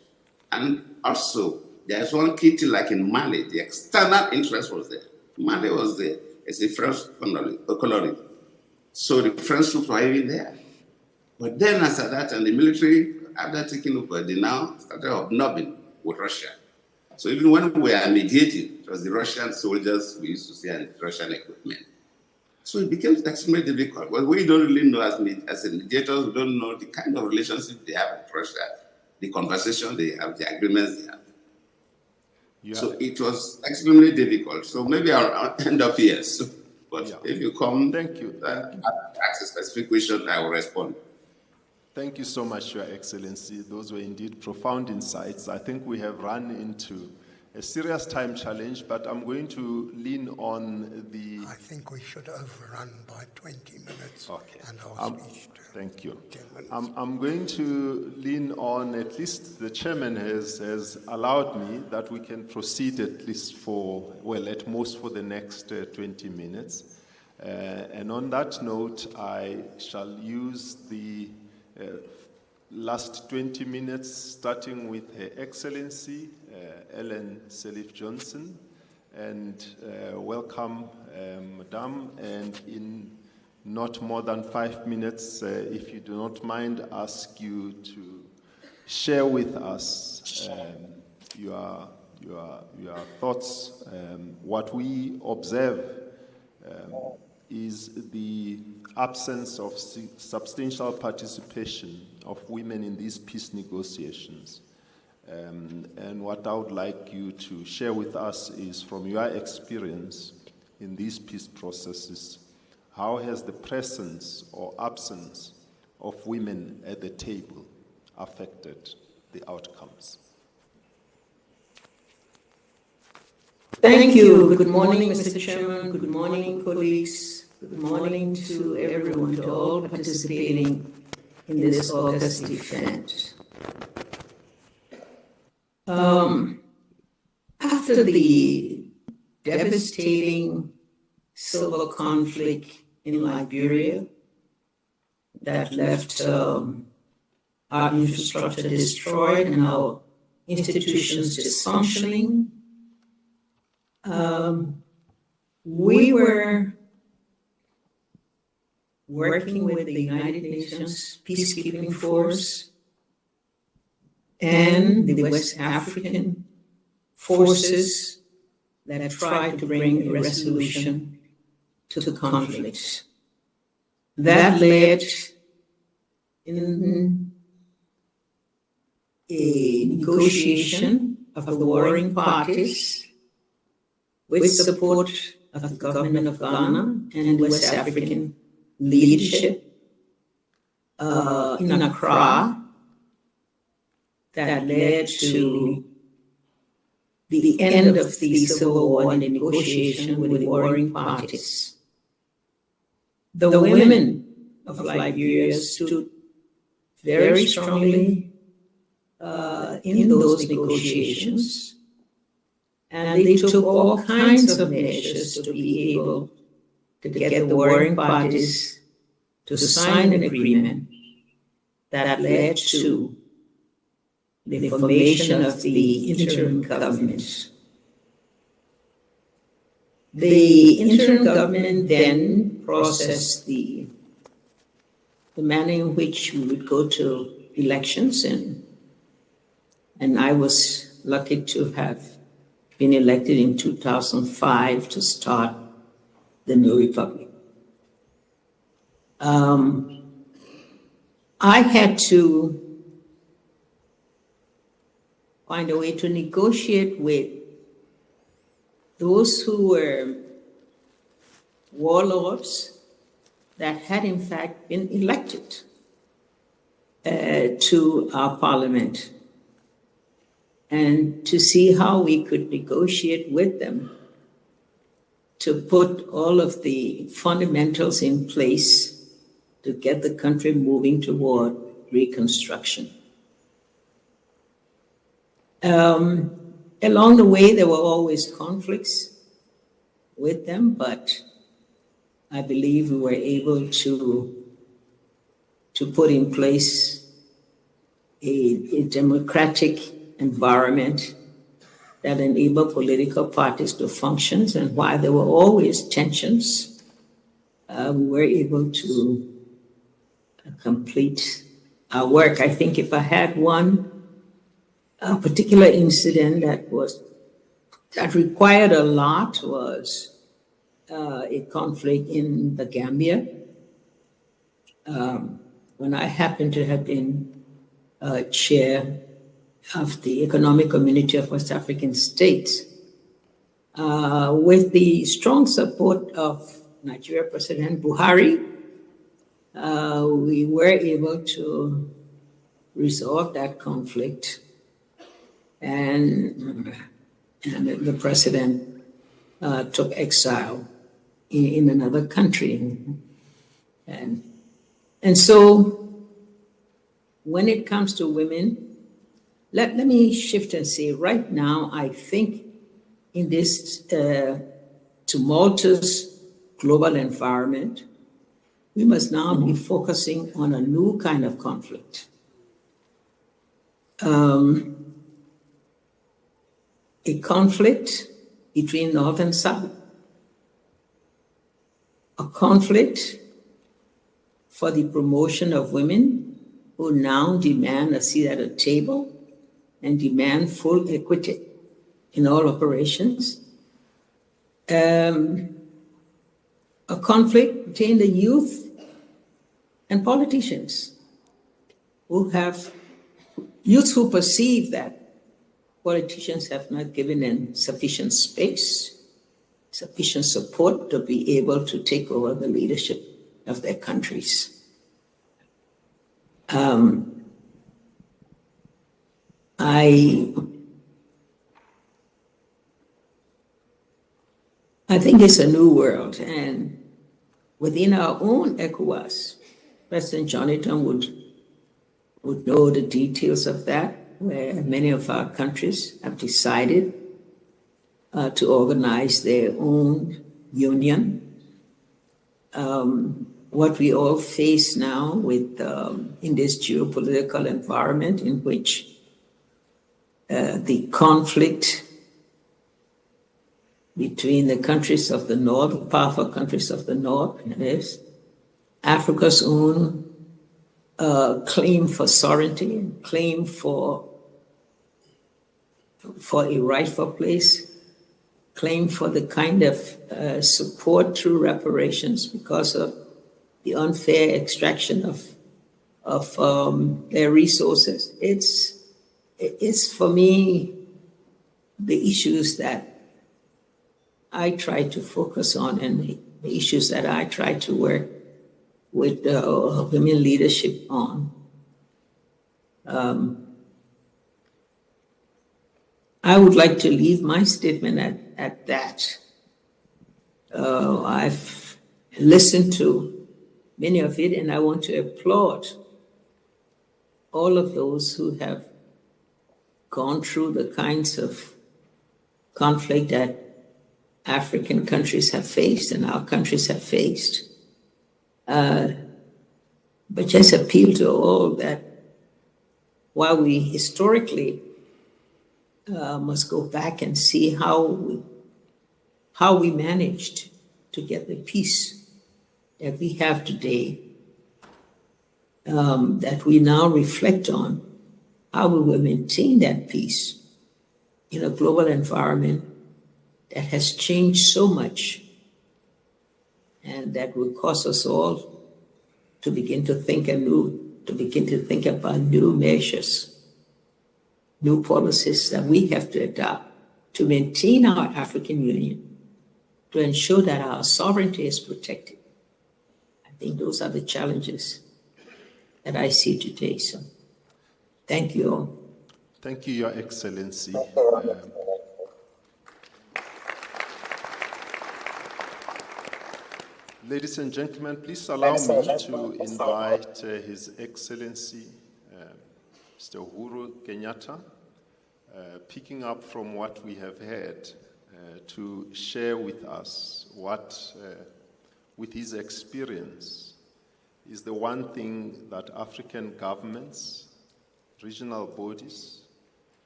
And also, there's one key thing like in Mali, the external interest was there. Mali was there. It's a French colony. So the French troops were even there. But then after that, and the military, after taking over, they now started hobnobbing with Russia. So even when we were mediating, it was the Russian soldiers we used to see and Russian equipment. So it became extremely difficult. But we don't really know as mediators, we don't know the kind of relationship they have with Russia, the conversation they have, the agreements they have. Yeah. So it was extremely difficult. So maybe I'll end up here. So, but if you come, thank you. Ask a specific question, I will respond. Thank you so much, Your Excellency. Those were indeed profound insights. I think we have run into a serious time challenge, but I'm going to lean on the... I think we should overrun by 20 minutes. Okay. And I'll speak to thank you. I'm going to lean on, at least the chairman has allowed me that we can proceed at least for, well, at most for the next 20 minutes. And on that note, I shall use the last 20 minutes, starting with Her Excellency, Ellen Sirleaf-Johnson, and welcome, Madam, and in not more than 5 minutes, if you do not mind, ask you to share with us your thoughts. What we observe is the absence of substantial participation of women in these peace negotiations. And what I would like you to share with us is, from your experience in these peace processes, how has the presence or absence of women at the table affected the outcomes? Thank you. Good morning, Mr. Chairman. Good morning, colleagues. Good morning to everyone, to all participating in this August event. After the devastating civil conflict in Liberia that left our infrastructure destroyed and our institutions dysfunctioning. We were working with the United Nations peacekeeping force and the West African forces that tried to bring a resolution to the conflict. That led in a negotiation of the warring parties with support of the government of Ghana and West African leadership in Accra that led to the end of the civil war and the negotiation with the warring parties. The women of Liberia stood very strongly in those negotiations, and they took all kinds of measures to be able to get the warring parties to sign an agreement that led to the formation of the interim government. The interim government then processed the manner in which we would go to elections, and I was lucky to have been elected in 2005 to start the new republic. I had to find a way to negotiate with those who were warlords that had in fact been elected to our parliament, and to see how we could negotiate with them to put all of the fundamentals in place to get the country moving toward reconstruction. Along the way, there were always conflicts with them, but I believe we were able to put in place a democratic environment that enabled political parties to function. And while there were always tensions, we were able to complete our work. I think if I had a particular incident that required a lot was a conflict in the Gambia. When I happened to have been chair of the Economic Community of West African States, with the strong support of Nigeria President Buhari, we were able to resolve that conflict, and the president took exile in another country. And so when it comes to women, let me shift and say right now, I think in this tumultuous global environment, we must now be focusing on a new kind of conflict. A conflict between North and South. A conflict for the promotion of women who now demand a seat at a table and demand full equity in all operations. A conflict between the youth and politicians youths who perceive that politicians have not given them sufficient space, sufficient support to be able to take over the leadership of their countries. I think it's a new world, and within our own ECOWAS, President Jonathan would know the details of that, where many of our countries have decided to organize their own union. What we all face now in this geopolitical environment in which the conflict between the countries of the North, the powerful countries of the North, and is Africa's own claim for sovereignty and claim for a rightful place, claim for the kind of support through reparations because of the unfair extraction of their resources. It's for me the issues that I try to focus on and the issues that I try to work with women leadership on. I would like to leave my statement at that. I've listened to many of it, and I want to applaud all of those who have gone through the kinds of conflict that African countries have faced and our countries have faced. But just appeal to all that while we historically must go back and see how we managed to get the peace that we have today, that we now reflect on how we will maintain that peace in a global environment that has changed so much and that will cause us all to begin to think anew, to begin to think about new measures, new policies that we have to adopt to maintain our African Union, to ensure that our sovereignty is protected. I think those are the challenges that I see today. So thank you all. Thank you, Your Excellency. Ladies and gentlemen, please allow me to invite His Excellency, Mr. Uhuru Kenyatta, picking up from what we have heard, to share with us what, with his experience, is the one thing that African governments, regional bodies,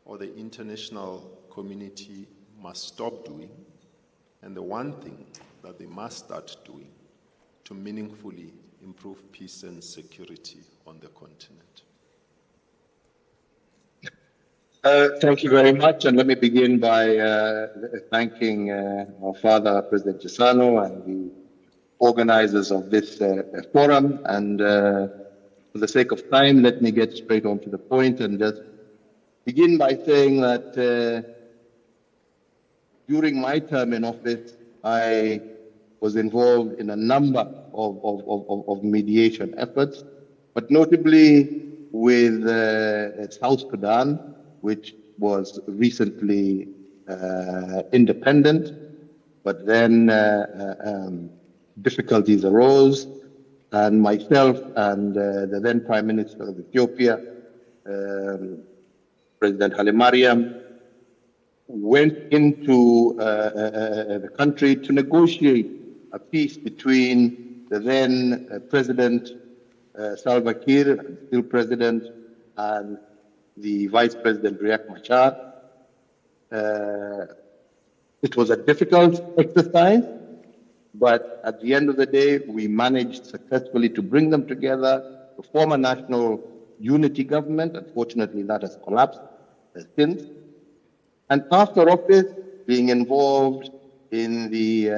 or the international community must stop doing, and the one thing that they must start doing to meaningfully improve peace and security on the continent. Thank you very much, and let me begin by thanking our father, President Chisano, and the organizers of this forum. And for the sake of time, let me get straight on to the point and just begin by saying that during my term in office, I was involved in a number of mediation efforts, but notably with South Sudan, which was recently independent, but then difficulties arose, and myself and the then Prime Minister of Ethiopia, President Haile Mariam, went into the country to negotiate a peace between the then President Salva Kiir, still President, and the Vice President Riek Machar. It was a difficult exercise, but at the end of the day, we managed successfully to bring them together to form a national unity government. Unfortunately, that has collapsed since. And after office, being involved in the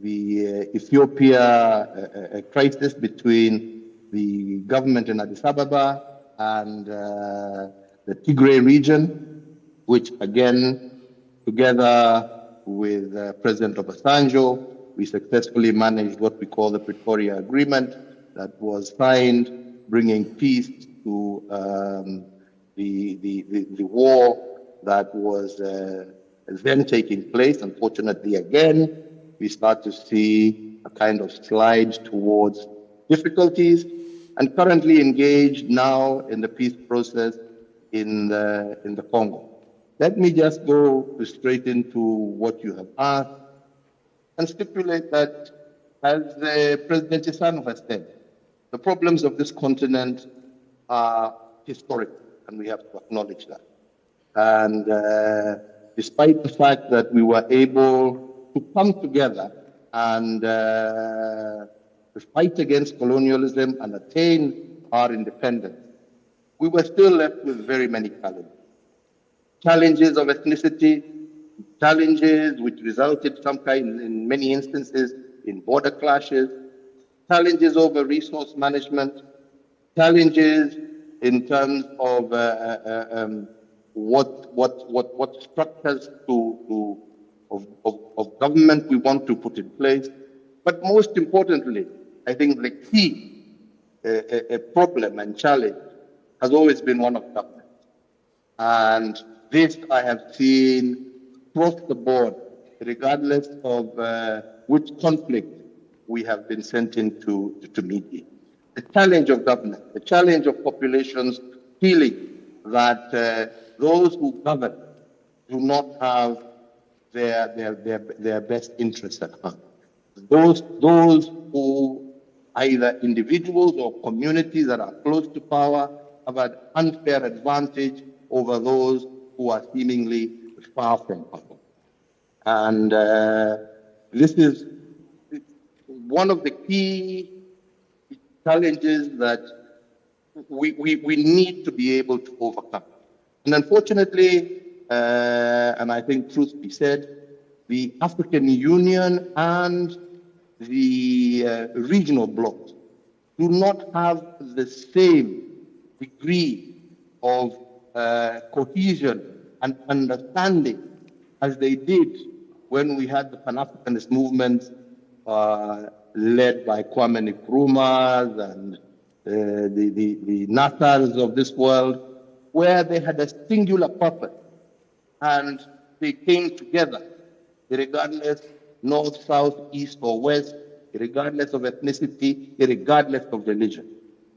Ethiopia crisis between the government in Addis Ababa and the Tigray region, which again, together with President Obasanjo, we successfully managed what we call the Pretoria Agreement that was signed, bringing peace to the war that was then taking place. Unfortunately, again, we start to see a kind of slide towards difficulties, and currently engaged now in the peace process in the Congo. Let me just go straight into what you have asked and stipulate that, as President Chisano has said, the problems of this continent are historic, and we have to acknowledge that. And despite the fact that we were able to come together and fight against colonialism and attain our independence, we were still left with very many challenges. Challenges of ethnicity, challenges which resulted in many instances in border clashes, challenges over resource management, challenges in terms of what structures of government we want to put in place. But most importantly, I think the key problem and challenge has always been one of government. And this I have seen across the board, regardless of which conflict we have been sent in to mediate. The challenge of government, the challenge of populations feeling that those who govern do not have their best interests at heart. Those who, either individuals or communities that are close to power, have an unfair advantage over those who are seemingly far from power. And this is one of the key challenges that we need to be able to overcome. And unfortunately, and I think truth be said, the African Union and the regional blocs do not have the same degree of cohesion and understanding as they did when we had the Pan-Africanist movement led by Kwame Nkrumah and the Nassars of this world, where they had a singular purpose and they came together, regardless north, south, east, or west, regardless of ethnicity, regardless of religion.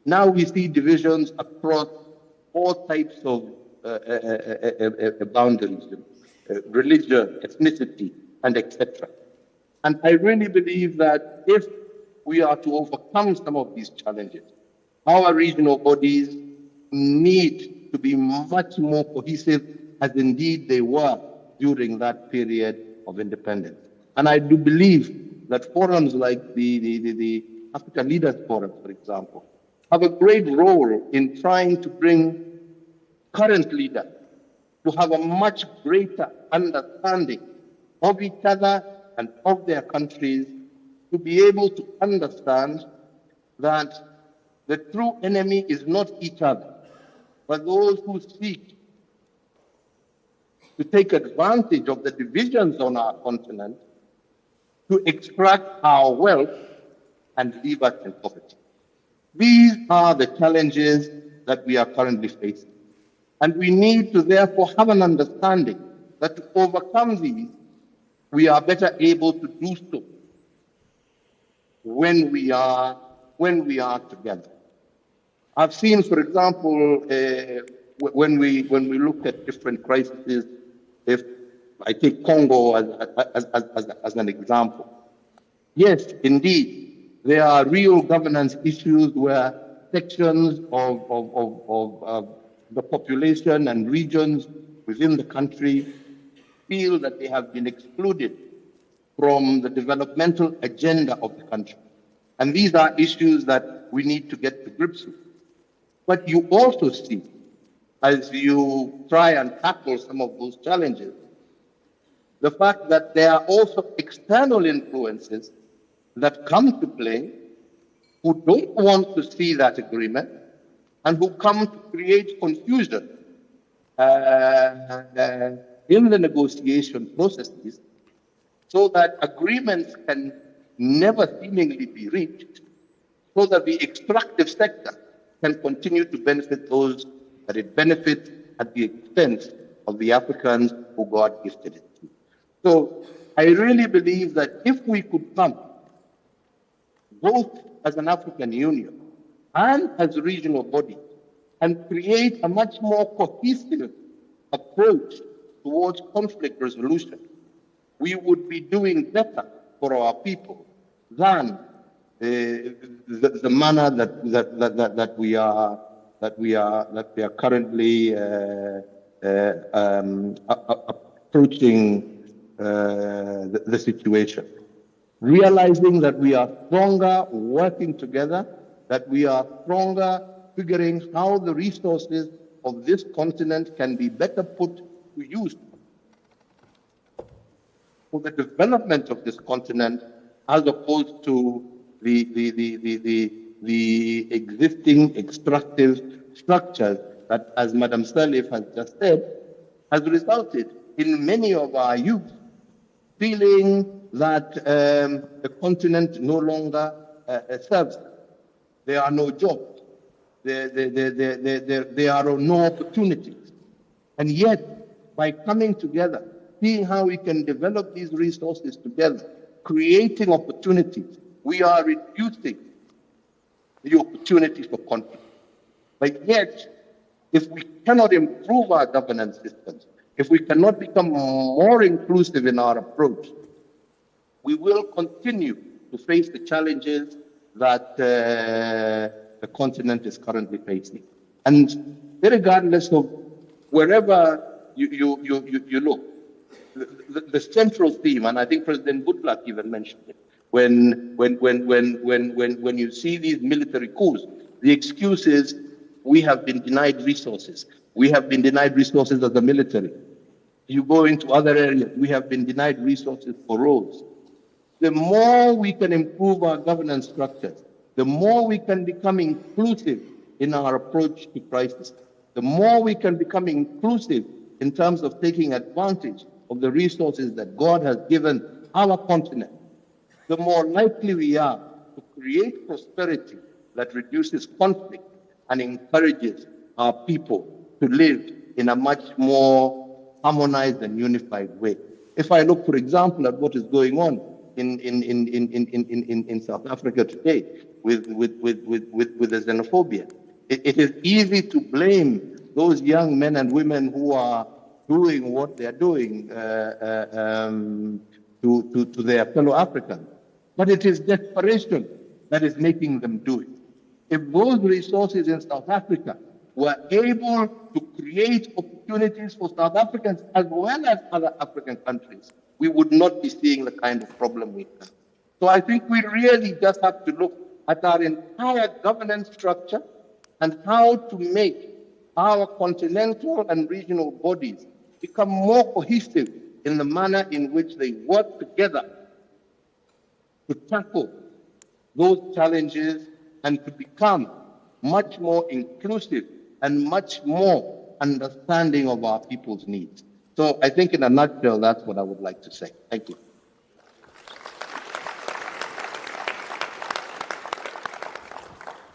Now we see divisions across all types of boundaries, religion, ethnicity, and etc. And I really believe that if we are to overcome some of these challenges, our regional bodies need to be much more cohesive, as indeed they were during that period of independence. And I do believe that forums like the African Leaders Forum, for example, have a great role in trying to bring current leaders to have a much greater understanding of each other and of their countries, to be able to understand that the true enemy is not each other, but those who seek to take advantage of the divisions on our continent to extract our wealth and leave us in poverty. These are the challenges that we are currently facing. And we need to therefore have an understanding that to overcome these, we are better able to do so when we are together. I've seen, for example, when we look at different crises, if I take Congo as an example, yes, indeed, there are real governance issues where sections of the population and regions within the country feel that they have been excluded from the developmental agenda of the country. And these are issues that we need to get to grips with. But you also see, as you try and tackle some of those challenges, the fact that there are also external influences that come to play who don't want to see that agreement and who come to create confusion in the negotiation processes, so that agreements can never seemingly be reached, so that the extractive sector can continue to benefit those that it benefits at the expense of the Africans who God gifted it to. So I really believe that if we could come, both as an African Union and as regional bodies, and create a much more cohesive approach towards conflict resolution, we would be doing better for our people than the manner that we are currently approaching the situation. Realizing that we are stronger working together, that we are stronger figuring how the resources of this continent can be better put to use for the development of this continent, as opposed to the existing extractive structures that, as Madam Salif has just said, has resulted in many of our youth feeling that the continent no longer serves them. There are no jobs. There are no opportunities. And yet, by coming together, seeing how we can develop these resources together, creating opportunities, we are reducing the opportunities for conflict. But yet, if we cannot improve our governance systems, if we cannot become more inclusive in our approach, we will continue to face the challenges that the continent is currently facing. And regardless of wherever you look, the central theme, and I think President Goodluck even mentioned it, when you see these military coups, the excuse is we have been denied resources. We have been denied resources as the military. You go into other areas, we have been denied resources for roads. The more we can improve our governance structures, the more we can become inclusive in our approach to crisis, the more we can become inclusive in terms of taking advantage of the resources that God has given our continent, the more likely we are to create prosperity that reduces conflict and encourages our people to live in a much more harmonized and unified way. If I look, for example, at what is going on in South Africa today with the xenophobia, it is easy to blame those young men and women who are doing what they're doing to their fellow Africans. But it is desperation that is making them do it. If those resources in South Africa were able to create opportunities for South Africans as well as other African countries, we would not be seeing the kind of problem we have. So I think we really just have to look at our entire governance structure and how to make our continental and regional bodies become more cohesive in the manner in which they work together to tackle those challenges and to become much more inclusive and much more understanding of our people's needs. So I think in a nutshell, that's what I would like to say. Thank you.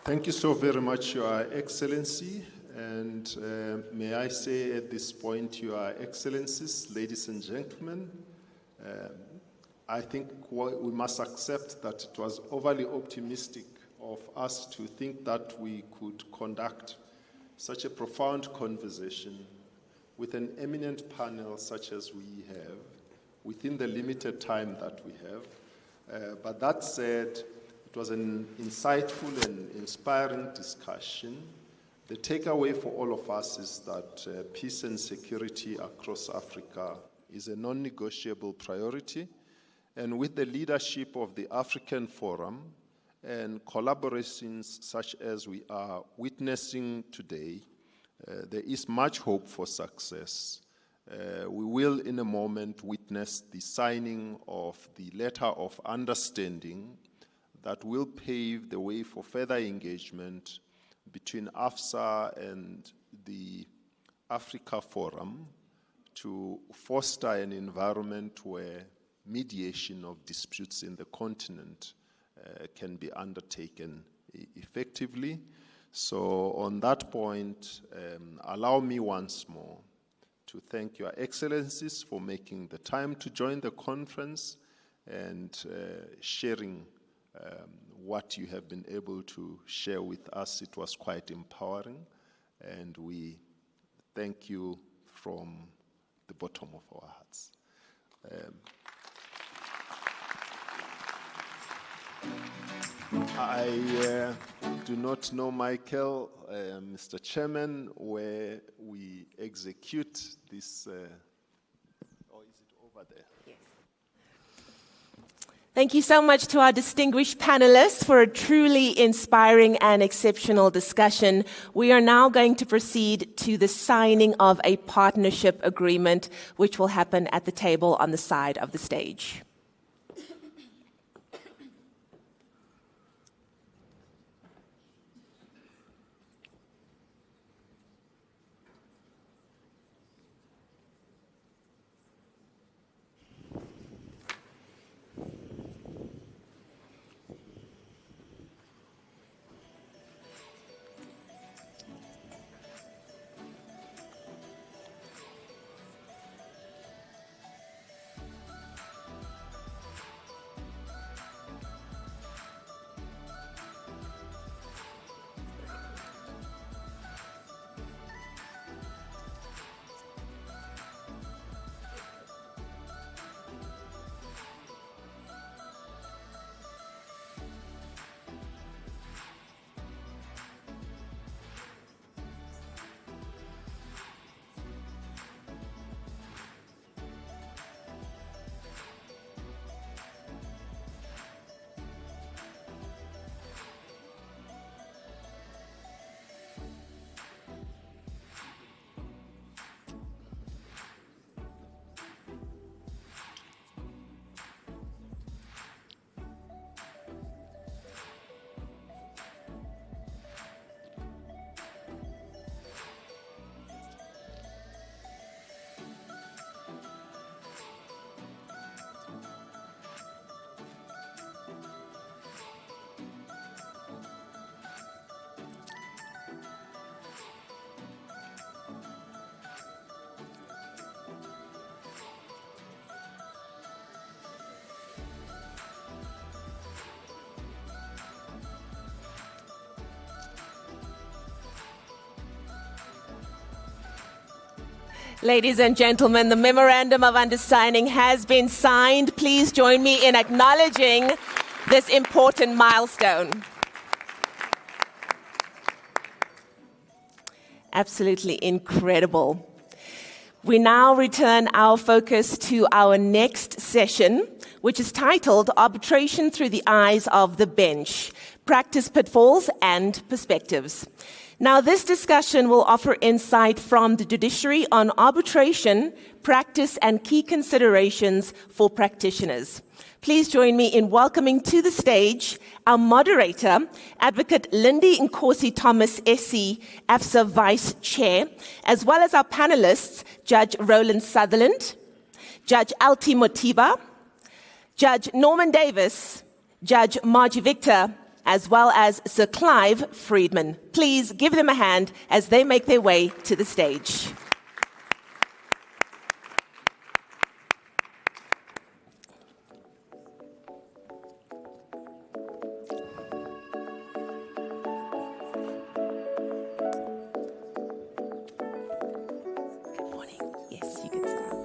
Thank you so very much, Your Excellency. And may I say at this point, Your Excellencies, ladies and gentlemen, I think we must accept that it was overly optimistic of us to think that we could conduct such a profound conversation with an eminent panel such as we have within the limited time that we have. But that said, it was an insightful and inspiring discussion. The takeaway for all of us is that peace and security across Africa is a non-negotiable priority. And with the leadership of the African Forum and collaborations such as we are witnessing today, there is much hope for success. We will in a moment witness the signing of the letter of understanding that will pave the way for further engagement between AFSA and the Africa Forum to foster an environment where mediation of disputes in the continent can be undertaken effectively. So on that point, allow me once more to thank Your Excellencies for making the time to join the conference and sharing what you have been able to share with us. It was quite empowering, and we thank you from the bottom of our hearts. do not know Michael, Mr. Chairman, where we execute this, or is it over there? Thank you so much to our distinguished panelists for a truly inspiring and exceptional discussion. We are now going to proceed to the signing of a partnership agreement, which will happen at the table on the side of the stage. Ladies and gentlemen, the Memorandum of Understanding has been signed. Please join me in acknowledging this important milestone. Absolutely incredible. We now return our focus to our next session, which is titled Arbitration Through the Eyes of the Bench, Practice Pitfalls and Perspectives. Now, this discussion will offer insight from the judiciary on arbitration, practice, and key considerations for practitioners. Please join me in welcoming to the stage our moderator, Advocate Lindy Nkosi Thomas, SC, AFSA Vice Chair, as well as our panelists, Judge Roland Sutherland, Judge Alti Motiba, Judge Norman Davis, Judge Margie Victor, as well as Sir Clive Friedman. Please give them a hand as they make their way to the stage. Good morning. Yes, you can sit down.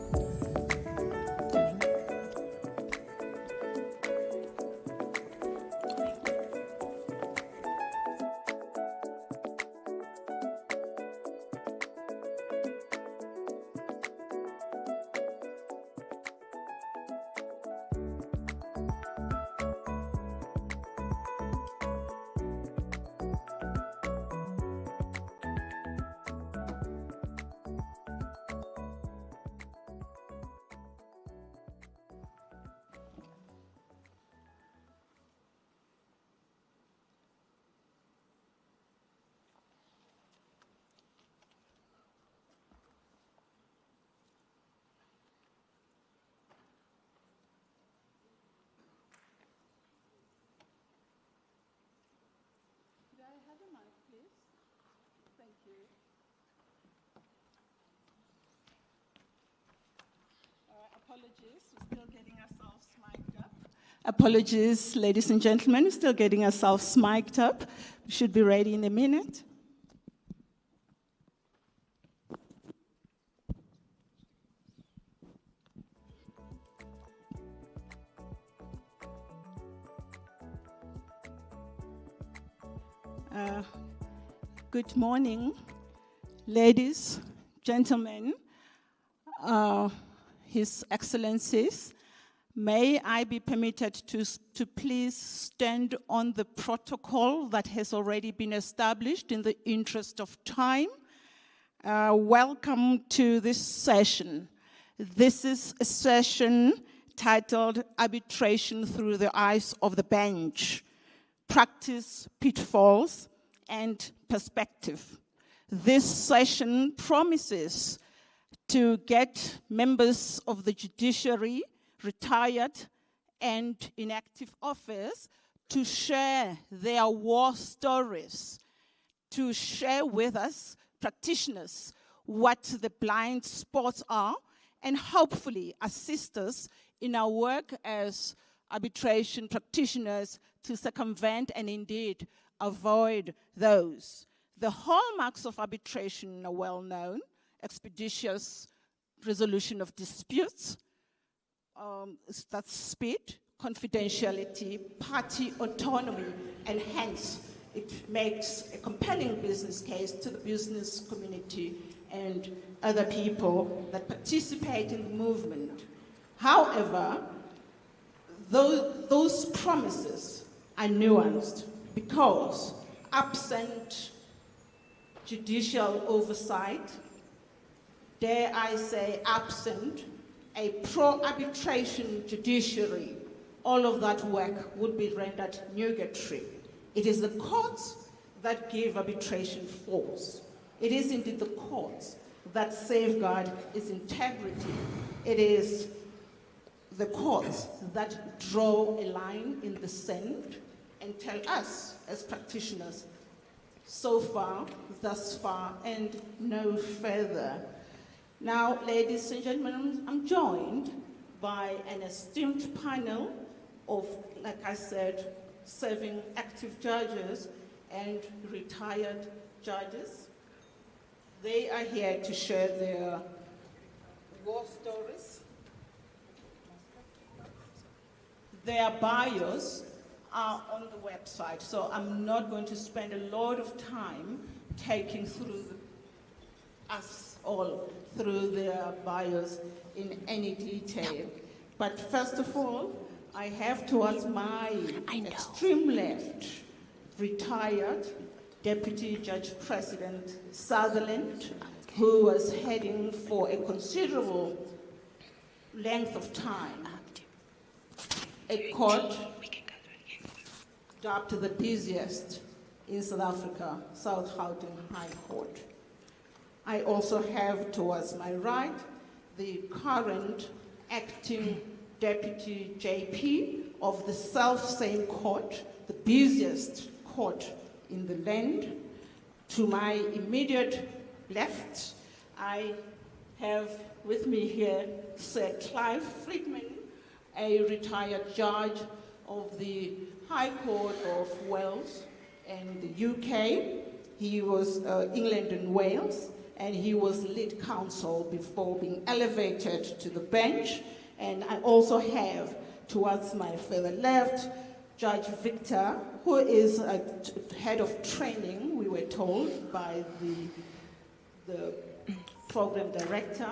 Apologies, ladies and gentlemen, we're still getting ourselves mic'd up. We should be ready in a minute. Good morning, ladies, gentlemen, His Excellencies. May I be permitted to please stand on the protocol that has already been established in the interest of time. Welcome to this session. This is a session titled Arbitration Through the Eyes of the Bench, Practice, Pitfalls, and Perspective. This session promises to get members of the judiciary, retired and in active office, to share their war stories, to share with us, practitioners, what the blind spots are, and hopefully assist us in our work as arbitration practitioners to circumvent and indeed avoid those. The hallmarks of arbitration are well known: expeditious resolution of disputes, that's speed, confidentiality, party autonomy, and hence it makes a compelling business case to the business community and other people that participate in the movement. However, those promises are nuanced because absent judicial oversight, dare I say absent a pro-arbitration judiciary, all of that work would be rendered nugatory. It is the courts that give arbitration force. It is indeed the courts that safeguard its integrity. It is the courts that draw a line in the sand and tell us as practitioners, so far, thus far, and no further. Now, ladies and gentlemen, I'm joined by an esteemed panel of, like I said, serving active judges and retired judges. They are here to share their war stories. Their bios are on the website, so I'm not going to spend a lot of time taking through us all through their bios in any detail. But first of all, I have towards my extreme left, retired Deputy Judge President Sutherland, who was heading for a considerable length of time a court dubbed the busiest in South Africa, South Gauteng High Court. I also have towards my right the current acting Deputy JP of the self-same court, the busiest court in the land. To my immediate left, I have with me here Sir Clive Friedman, a retired judge of the High Court of Wales and the UK. He was England and Wales, and he was lead counsel before being elevated to the bench. And I also have towards my further left, Judge Victor, who is a head of training, we were told by the program director.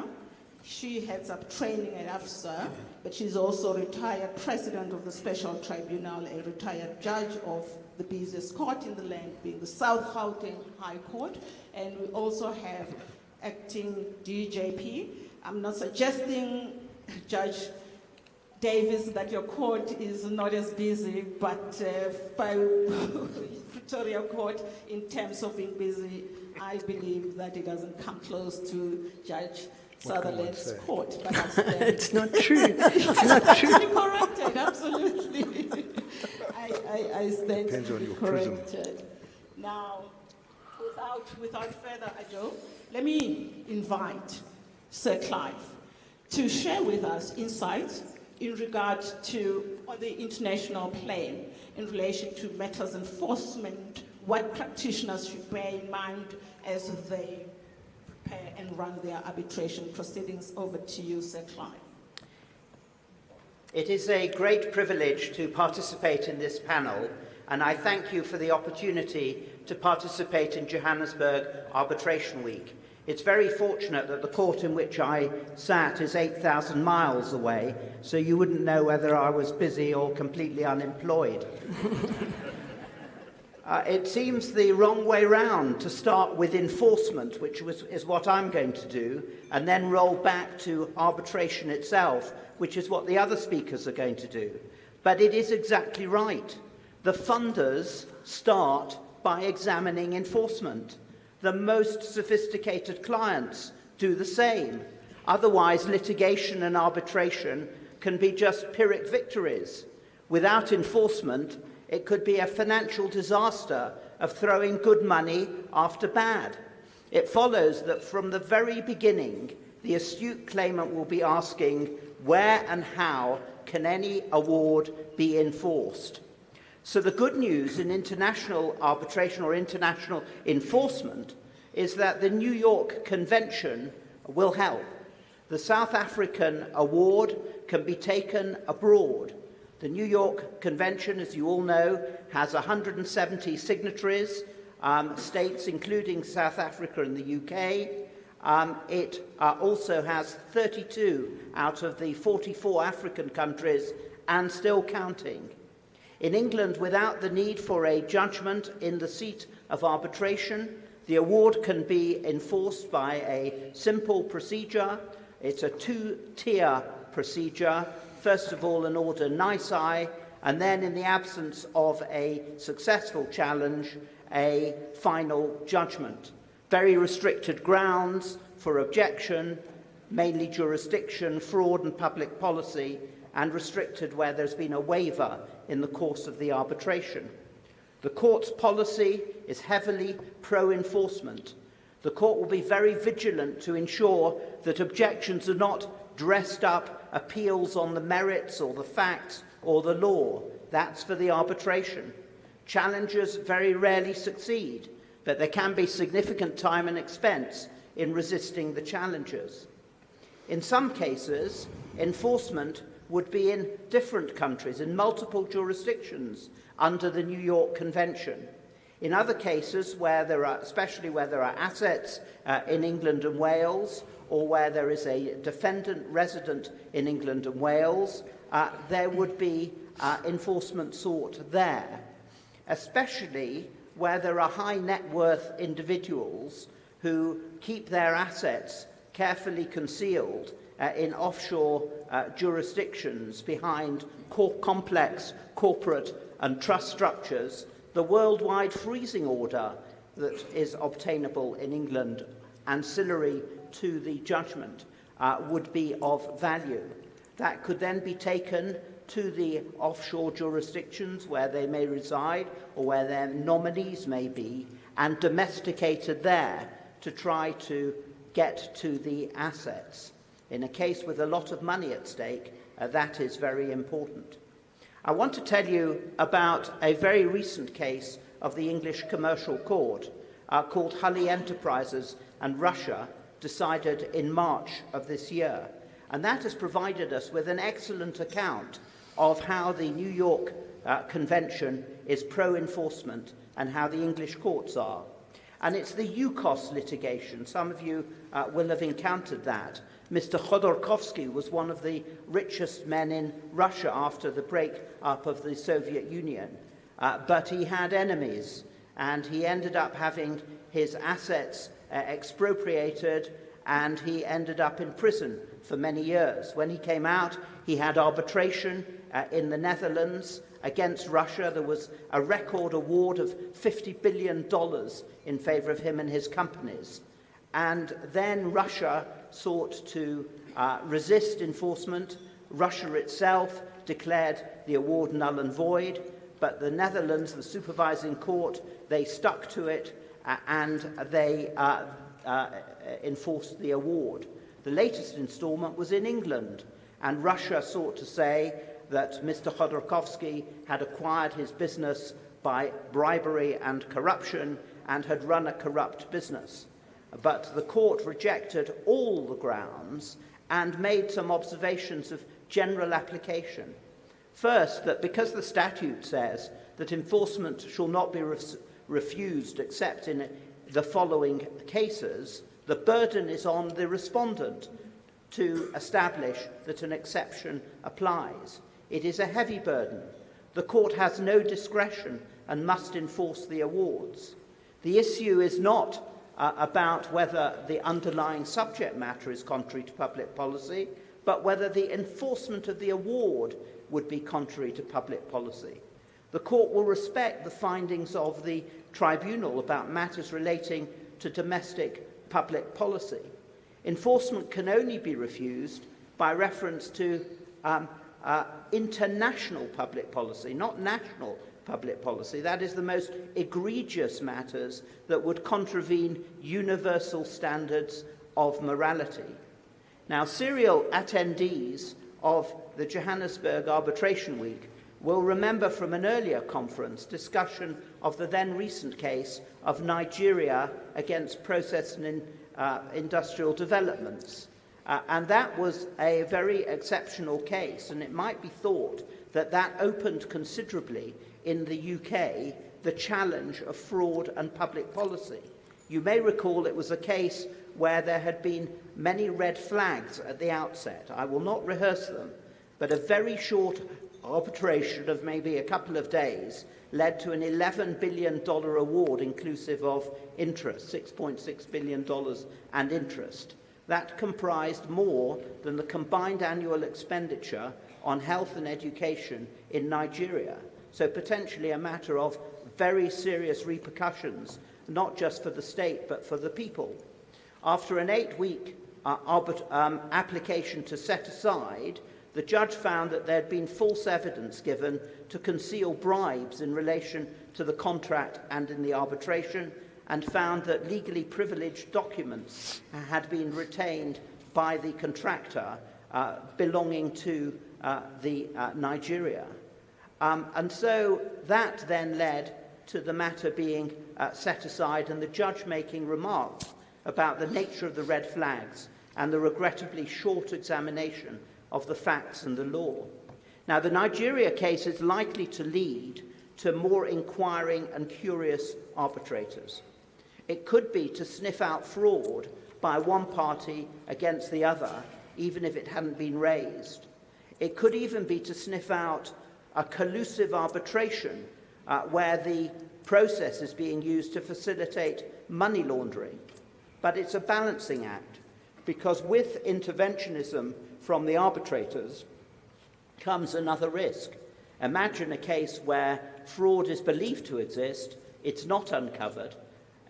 She heads up training at AFSA, but she's also retired president of the Special Tribunal, a retired judge of the busiest court in the land, being the South Gauteng High Court. And we also have acting DJP. I'm not suggesting, Judge Davis, that your court is not as busy, but by Pretoria Court, in terms of being busy, I believe that it doesn't come close to Judge Sutherland's court. But it's not true. It's not true. Corrected, absolutely. I stand Depends to on be your corrected. prism. Now, without further ado, let me invite Sir Clive to share with us insights in regard to, on the international plane, in relation to matters enforcement, what practitioners should bear in mind as they prepare and run their arbitration proceedings. Over to you, Sir Clive. It is a great privilege to participate in this panel and I thank you for the opportunity to participate in Johannesburg Arbitration Week. It's very fortunate that the court in which I sat is 8,000 miles away, so you wouldn't know whether I was busy or completely unemployed. It seems the wrong way round to start with enforcement, which is what I'm going to do, and then roll back to arbitration itself, which is what the other speakers are going to do. But it is exactly right. The funders start by examining enforcement. The most sophisticated clients do the same. Otherwise, litigation and arbitration can be just Pyrrhic victories. Without enforcement, it could be a financial disaster of throwing good money after bad. It follows that from the very beginning, the astute claimant will be asking, where and how can any award be enforced? So the good news in international arbitration or international enforcement is that the New York Convention will help. The South African award can be taken abroad. The New York Convention, as you all know, has 170 signatories, states including South Africa and the UK. It also has 32 out of the 44 African countries and still counting. In England, without the need for a judgment in the seat of arbitration, the award can be enforced by a simple procedure. It's a two-tier procedure. First of all, an order nisi, and then, in the absence of a successful challenge, a final judgment. Very restricted grounds for objection, mainly jurisdiction, fraud and public policy, and restricted where there's been a waiver in the course of the arbitration. The court's policy is heavily pro-enforcement. The court will be very vigilant to ensure that objections are not dressed up appeals on the merits or the facts or the law. That's for the arbitration. Challengers very rarely succeed, but there can be significant time and expense in resisting the challengers. In some cases, enforcement would be in different countries, in multiple jurisdictions under the New York Convention. In other cases, especially where there are assets in England and Wales, or where there is a defendant resident in England and Wales, there would be enforcement sought there, especially where there are high net worth individuals who keep their assets carefully concealed in offshore jurisdictions behind complex corporate and trust structures. The worldwide freezing order that is obtainable in England, ancillary to the judgment, would be of value. That could then be taken to the offshore jurisdictions where they may reside or where their nominees may be, and domesticated there to try to get to the assets. In a case with a lot of money at stake, that is very important. I want to tell you about a very recent case of the English Commercial Court called Hulley Enterprises and Russia, decided in March of this year. And that has provided us with an excellent account of how the New York Convention is pro-enforcement and how the English courts are. And it's the UCOS litigation. Some of you will have encountered that. Mr. Khodorkovsky was one of the richest men in Russia after the break-up of the Soviet Union. But he had enemies, and he ended up having his assets expropriated, and he ended up in prison for many years. When he came out, he had arbitration in the Netherlands against Russia. There was a record award of $50 billion in favor of him and his companies. And then Russia sought to resist enforcement. Russia itself declared the award null and void, but the Netherlands, the supervising court, they stuck to it and they enforced the award. The latest instalment was in England, and Russia sought to say that Mr. Khodorkovsky had acquired his business by bribery and corruption and had run a corrupt business. But the court rejected all the grounds and made some observations of general application. First, that because the statute says that enforcement shall not be refused except in the following cases, the burden is on the respondent to establish that an exception applies. It is a heavy burden. The court has no discretion and must enforce the awards. The issue is not about whether the underlying subject matter is contrary to public policy, but whether the enforcement of the award would be contrary to public policy. The court will respect the findings of the tribunal about matters relating to domestic public policy. Enforcement can only be refused by reference to international public policy, not national public policy. That is the most egregious matters that would contravene universal standards of morality. Now, serial attendees of the Johannesburg Arbitration Week will remember from an earlier conference discussion of the then recent case of Nigeria against process and industrial developments. And that was a very exceptional case, and it might be thought that that opened considerably in the UK the challenge of fraud and public policy. You may recall it was a case where there had been many red flags at the outset. I will not rehearse them, but a very short arbitration of maybe a couple of days led to an $11 billion award inclusive of interest, $6.6 billion and interest. That comprised more than the combined annual expenditure on health and education in Nigeria. So potentially a matter of very serious repercussions, not just for the state, but for the people. After an 8-week application to set aside, the judge found that there had been false evidence given to conceal bribes in relation to the contract and in the arbitration, and found that legally privileged documents had been retained by the contractor belonging to Nigeria. And so that then led to the matter being set aside and the judge making remarks about the nature of the red flags and the regrettably short examination of the facts and the law. Now, the Nigeria case is likely to lead to more inquiring and curious arbitrators. It could be to sniff out fraud by one party against the other, even if it hadn't been raised. It could even be to sniff out a collusive arbitration where the process is being used to facilitate money laundering. But it's a balancing act, because with interventionism from the arbitrators comes another risk. Imagine a case where fraud is believed to exist, it's not uncovered.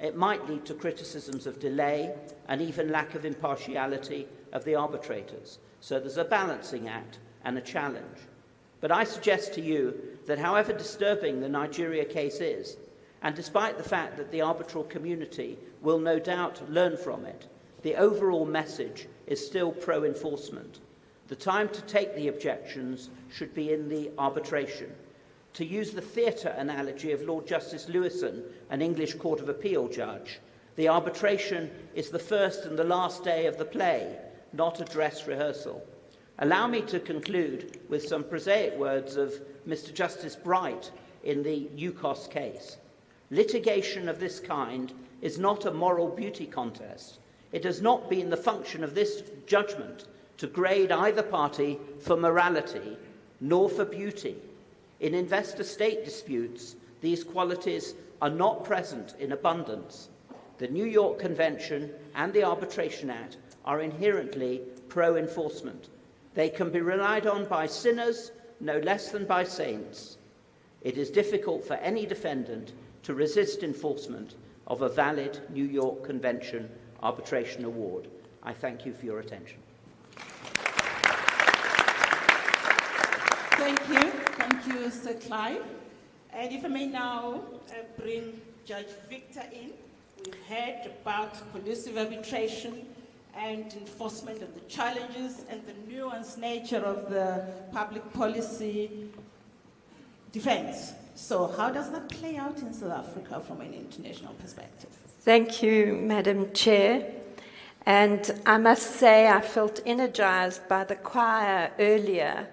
It might lead to criticisms of delay and even lack of impartiality of the arbitrators. So there's a balancing act and a challenge. But I suggest to you that however disturbing the Nigeria case is, and despite the fact that the arbitral community will no doubt learn from it, the overall message is still pro-enforcement. The time to take the objections should be in the arbitration. To use the theatre analogy of Lord Justice Lewison, an English Court of Appeal judge, the arbitration is the first and the last day of the play, not a dress rehearsal. Allow me to conclude with some prosaic words of Mr. Justice Bright in the UCOS case. Litigation of this kind is not a moral beauty contest. It has not been the function of this judgment to grade either party for morality nor for beauty. In investor-state disputes, these qualities are not present in abundance. The New York Convention and the Arbitration Act are inherently pro-enforcement. They can be relied on by sinners no less than by saints. It is difficult for any defendant to resist enforcement of a valid New York Convention arbitration award. I thank you for your attention. Thank you. Thank you, Sir Clive. And if I may now bring Judge Victor in. We've heard about collusive arbitration and enforcement and the challenges and the nuanced nature of the public policy defense. So how does that play out in South Africa from an international perspective? Thank you, Madam Chair. And I must say I felt energized by the choir earlier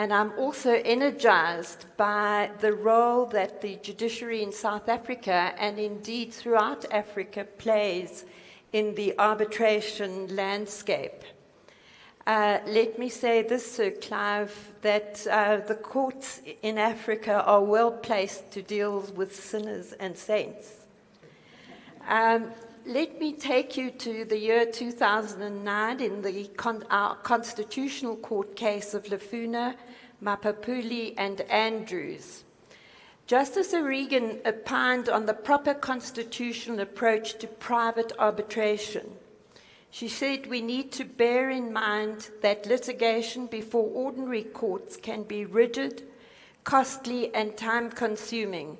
And I'm also energized by the role that the judiciary in South Africa, and indeed throughout Africa, plays in the arbitration landscape. Let me say this, Sir Clive, that the courts in Africa are well placed to deal with sinners and saints. Let me take you to the year 2009 in our Constitutional Court case of Lafuna, Mapapuli, and Andrews. Justice O'Regan opined on the proper constitutional approach to private arbitration. She said we need to bear in mind that litigation before ordinary courts can be rigid, costly, and time-consuming.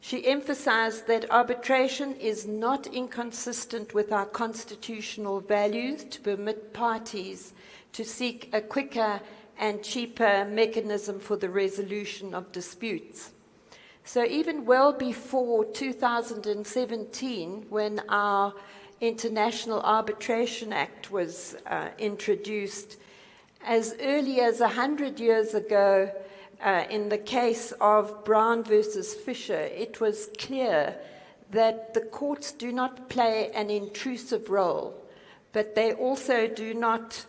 She emphasized that arbitration is not inconsistent with our constitutional values to permit parties to seek a quicker and cheaper mechanism for the resolution of disputes. So even well before 2017, when our International Arbitration Act was introduced, as early as 100 years ago, in the case of Brown versus Fisher, it was clear that the courts do not play an intrusive role, but they also do not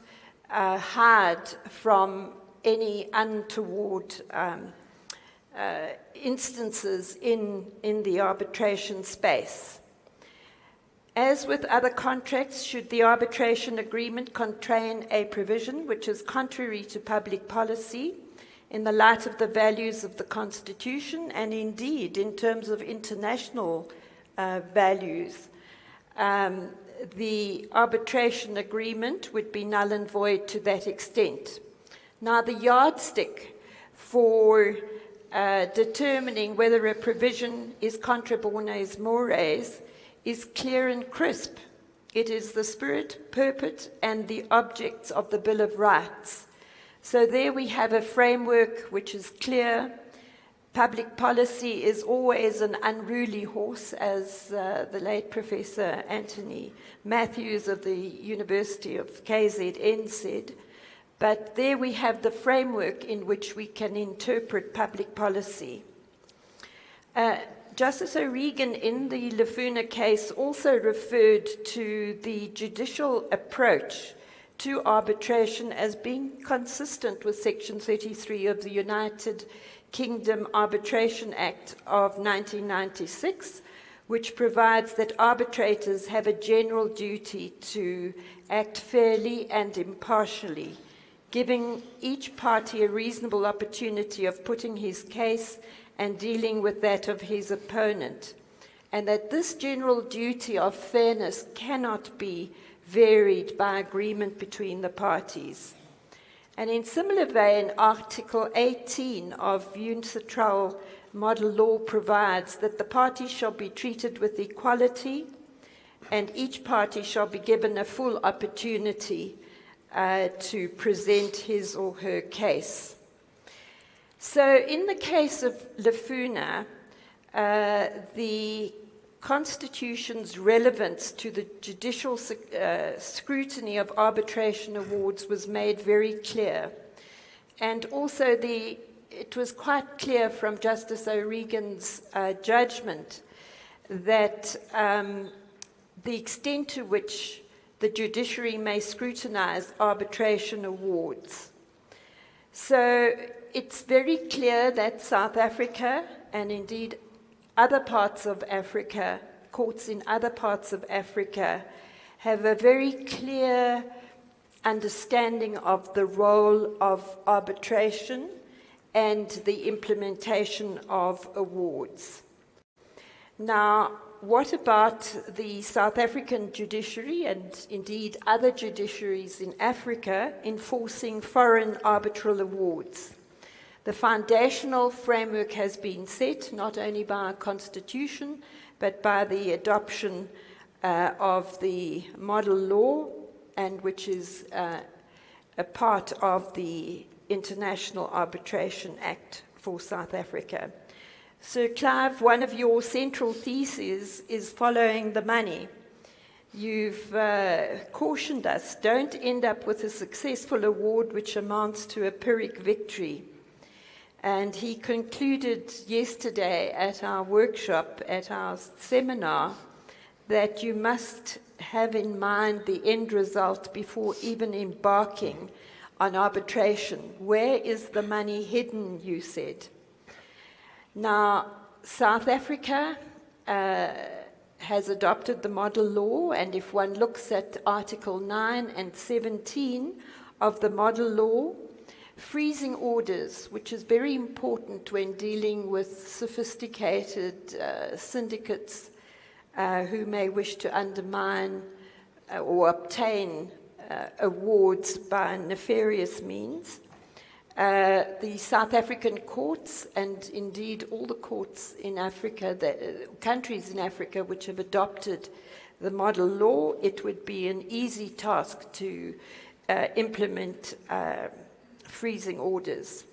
hide from any untoward instances in the arbitration space. As with other contracts, should the arbitration agreement contain a provision which is contrary to public policy in the light of the values of the Constitution and indeed in terms of international values, the arbitration agreement would be null and void to that extent. Now, the yardstick for determining whether a provision is contra bonos mores is clear and crisp. It is the spirit, purport, and the objects of the Bill of Rights. So there we have a framework which is clear. Public policy is always an unruly horse, as the late Professor Anthony Matthews of the University of KZN said. But there we have the framework in which we can interpret public policy. Justice O'Regan in the Lafuna case also referred to the judicial approach to arbitration as being consistent with Section 33 of the United Kingdom Arbitration Act of 1996, which provides that arbitrators have a general duty to act fairly and impartially, giving each party a reasonable opportunity of putting his case and dealing with that of his opponent, and that this general duty of fairness cannot be varied by agreement between the parties. And in similar vein, Article 18 of UNCITRAL model law provides that the parties shall be treated with equality and each party shall be given a full opportunity to present his or her case. So in the case of Lafuna, the Constitution's relevance to the judicial scrutiny of arbitration awards was made very clear. And also it was quite clear from Justice O'Regan's judgment that the extent to which the judiciary may scrutinize arbitration awards. So it's very clear that South Africa, and indeed other parts of Africa, courts in other parts of Africa, have a very clear understanding of the role of arbitration and the implementation of awards. Now, what about the South African judiciary and indeed other judiciaries in Africa enforcing foreign arbitral awards? The foundational framework has been set not only by our Constitution, but by the adoption of the model law, and which is a part of the International Arbitration Act for South Africa. Sir Clive, one of your central theses is following the money. You've cautioned us, don't end up with a successful award which amounts to a Pyrrhic victory. And he concluded yesterday at our workshop, at our seminar, that you must have in mind the end result before even embarking on arbitration. Where is the money hidden, you said? Now, South Africa has adopted the model law, and if one looks at Article 9 and 17 of the model law, freezing orders, which is very important when dealing with sophisticated syndicates who may wish to undermine or obtain awards by nefarious means. The South African courts, and indeed all the courts in Africa, countries in Africa which have adopted the model law, it would be an easy task to implement freezing orders.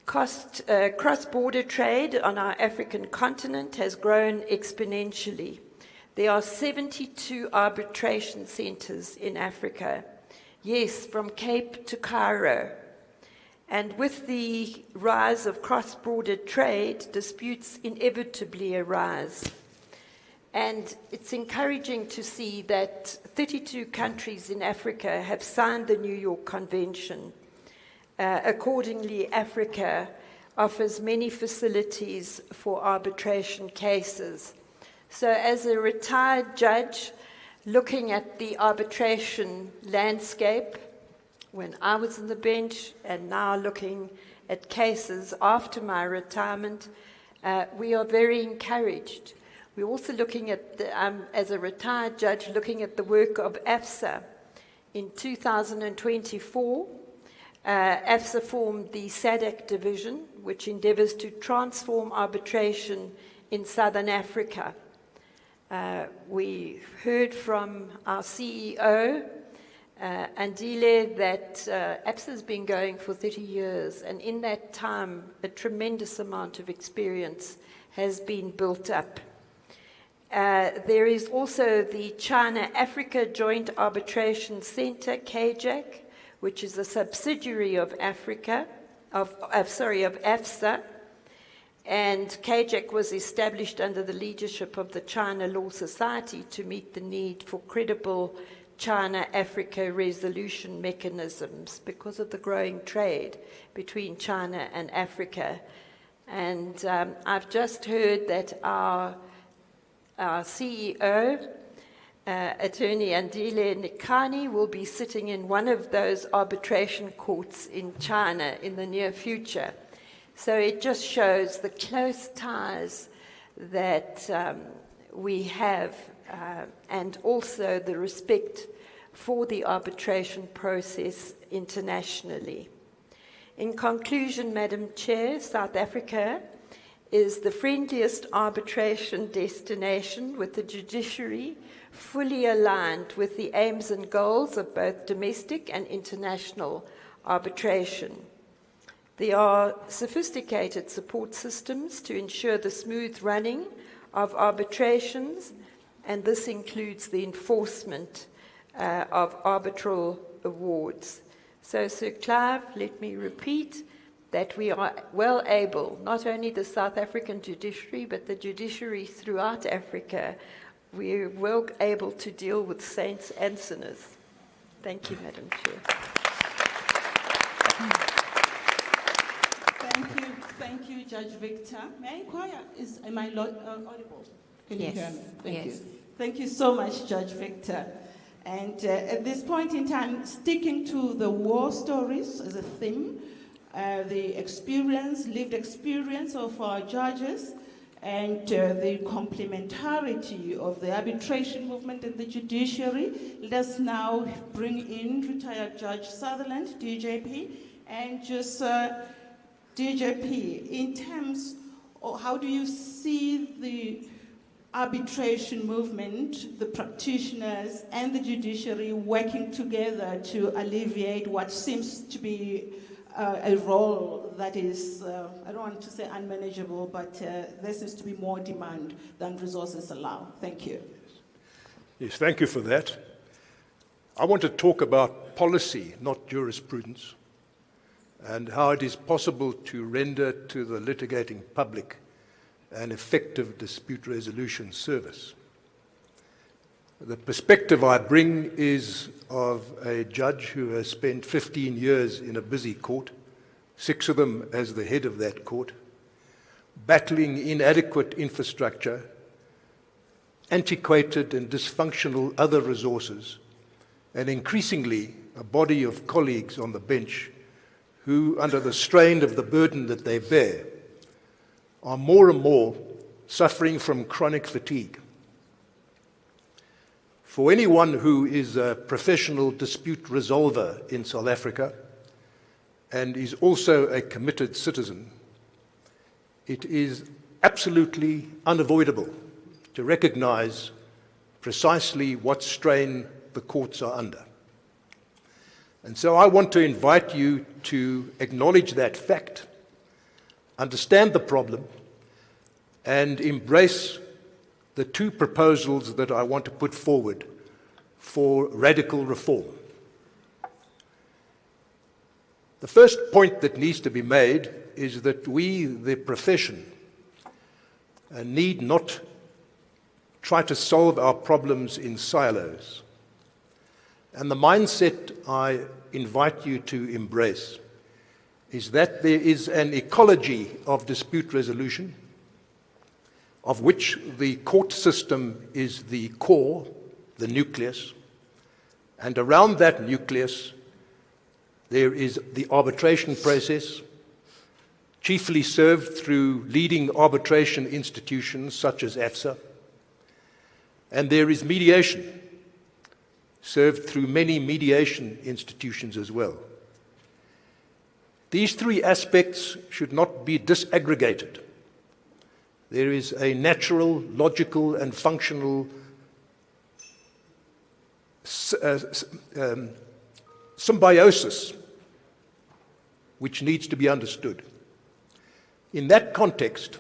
Cross-border trade on our African continent has grown exponentially. There are 72 arbitration centers in Africa. Yes, from Cape to Cairo. And with the rise of cross-border trade, disputes inevitably arise. And it's encouraging to see that 32 countries in Africa have signed the New York Convention. Accordingly, Africa offers many facilities for arbitration cases. So as a retired judge looking at the arbitration landscape, when I was on the bench and now looking at cases after my retirement, we are very encouraged. We're also looking at, as a retired judge, looking at the work of AFSA. In 2024, AFSA formed the SADC division, which endeavors to transform arbitration in Southern Africa. We heard from our CEO, Andile, that AFSA has been going for 30 years, and in that time, a tremendous amount of experience has been built up. There is also the China-Africa Joint Arbitration Center, KJAC, which is a subsidiary of AFSA, and KJAC was established under the leadership of the China Law Society to meet the need for credible China-Africa resolution mechanisms because of the growing trade between China and Africa. And I've just heard that our CEO, Attorney Andile Nikani, will be sitting in one of those arbitration courts in China in the near future. So it just shows the close ties that we have and also the respect for the arbitration process internationally. In conclusion, Madam Chair, South Africa is the friendliest arbitration destination with the judiciary fully aligned with the aims and goals of both domestic and international arbitration. There are sophisticated support systems to ensure the smooth running of arbitrations, and this includes the enforcement of arbitral awards. So, Sir Clive, let me repeat that we are well able, not only the South African judiciary, but the judiciary throughout Africa, we're well able to deal with saints and sinners. Thank you, Madam Chair. Thank you, Judge Victor. May I inquire, am I audible? Can you hear me? Thank you. Thank you so much, Judge Victor. And at this point in time, sticking to the war stories as a theme, the lived experience of our judges, and the complementarity of the arbitration movement and the judiciary. Let us now bring in retired Judge Sutherland, DJP, and just DJP, in terms of how do you see the arbitration movement, the practitioners, and the judiciary working together to alleviate what seems to be a role that is, I don't want to say unmanageable, but there seems to be more demand than resources allow. Thank you. Yes, thank you for that. I want to talk about policy, not jurisprudence, and how it is possible to render to the litigating public an effective dispute resolution service. The perspective I bring is of a judge who has spent 15 years in a busy court, 6 of them as the head of that court, battling inadequate infrastructure, antiquated and dysfunctional other resources, and increasingly a body of colleagues on the bench who, under the strain of the burden that they bear, are more and more suffering from chronic fatigue. For anyone who is a professional dispute resolver in South Africa and is also a committed citizen, it is absolutely unavoidable to recognize precisely what strain the courts are under. And so I want to invite you to acknowledge that fact, understand the problem, and embrace the 2 proposals that I want to put forward for radical reform. The first point that needs to be made is that we, the profession, need not try to solve our problems in silos. And the mindset I invite you to embrace is that there is an ecology of dispute resolution, of which the court system is the core, the nucleus, and around that nucleus there is the arbitration process, chiefly served through leading arbitration institutions such as AFSA, and there is mediation, served through many mediation institutions as well. These 3 aspects should not be disaggregated. There is a natural, logical, and functional symbiosis which needs to be understood. In that context,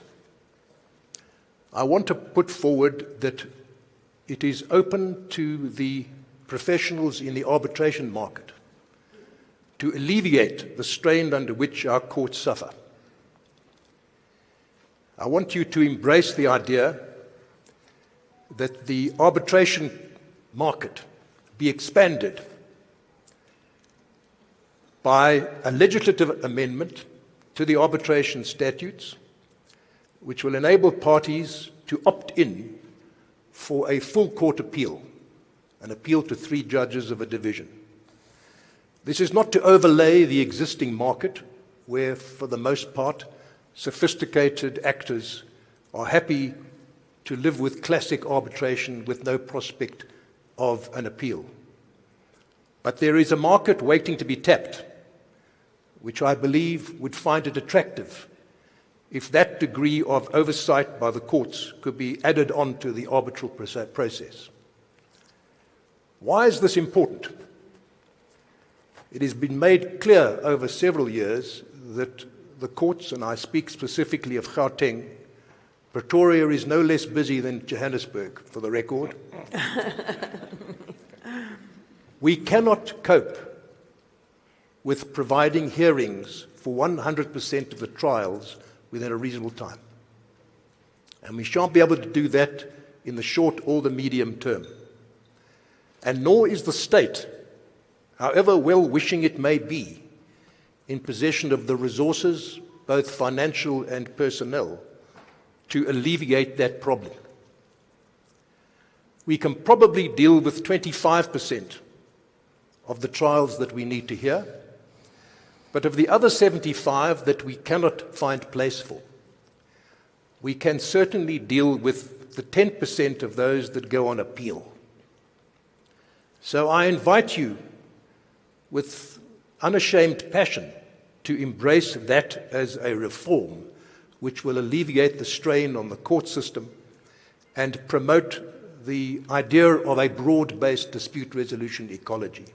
I want to put forward that it is open to the professionals in the arbitration market to alleviate the strain under which our courts suffer. I want you to embrace the idea that the arbitration market be expanded by a legislative amendment to the arbitration statutes, which will enable parties to opt in for a full court appeal, an appeal to 3 judges of a division. This is not to overlay the existing market, where, for the most part, sophisticated actors are happy to live with classic arbitration with no prospect of an appeal. But there is a market waiting to be tapped, which I believe would find it attractive if that degree of oversight by the courts could be added on to the arbitral process. Why is this important? It has been made clear over several years that the courts, and I speak specifically of Gauteng, Pretoria is no less busy than Johannesburg, for the record. We cannot cope with providing hearings for 100% of the trials within a reasonable time. And we shan't be able to do that in the short or the medium term. And nor is the state, however well-wishing it may be, in possession of the resources, both financial and personnel, to alleviate that problem. We can probably deal with 25% of the trials that we need to hear, but of the other 75 that we cannot find place for, we can certainly deal with the 10% of those that go on appeal. So I invite you with unashamed passion to embrace that as a reform which will alleviate the strain on the court system and promote the idea of a broad-based dispute resolution ecology.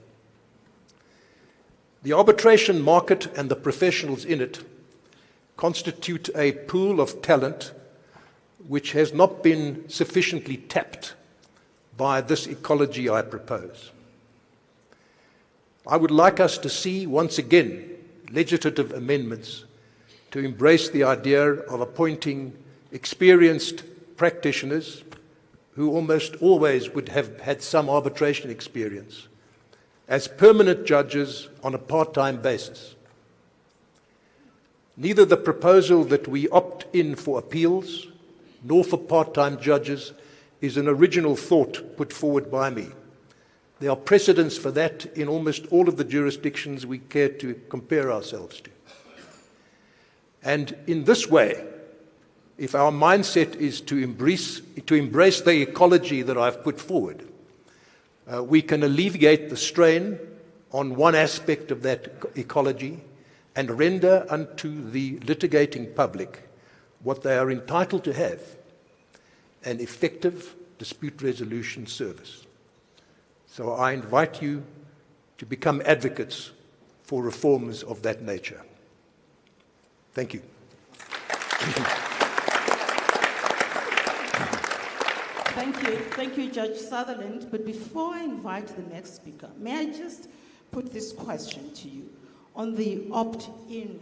The arbitration market and the professionals in it constitute a pool of talent which has not been sufficiently tapped by this ecology I propose. I would like us to see, once again, legislative amendments to embrace the idea of appointing experienced practitioners who almost always would have had some arbitration experience as permanent judges on a part-time basis. Neither the proposal that we opt in for appeals nor for part-time judges is an original thought put forward by me. There are precedents for that in almost all of the jurisdictions we care to compare ourselves to. And in this way, if our mindset is to embrace the ecology that I've put forward, we can alleviate the strain on one aspect of that ecology and render unto the litigating public what they are entitled to have, an effective dispute resolution service. So I invite you to become advocates for reforms of that nature. Thank you. Thank you, Judge Sutherland. But before I invite the next speaker, may I just put this question to you? On the opt-in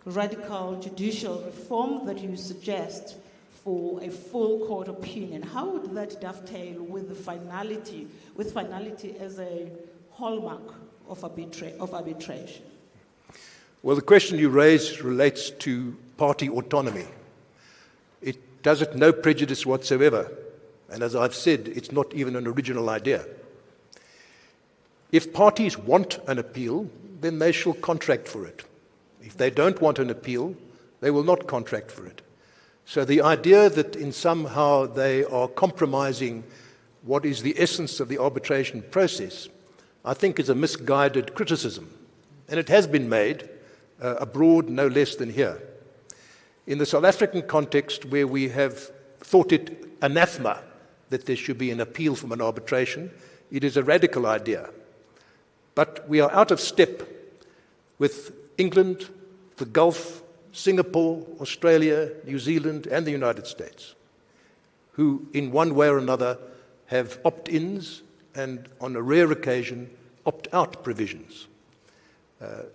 radical judicial reform that you suggest for a full court opinion, how would that dovetail with finality as a hallmark of arbitration? Well, the question you raise relates to party autonomy. It does it no prejudice whatsoever. And as I've said, it's not even an original idea. If parties want an appeal, then they shall contract for it. If they don't want an appeal, they will not contract for it. So the idea that in somehow they are compromising what is the essence of the arbitration process, I think is a misguided criticism. And it has been made abroad no less than here. In the South African context, where we have thought it anathema that there should be an appeal from an arbitration, it is a radical idea. But we are out of step with England, the Gulf, Singapore, Australia, New Zealand, and the United States, who in one way or another have opt-ins and on a rare occasion opt-out provisions.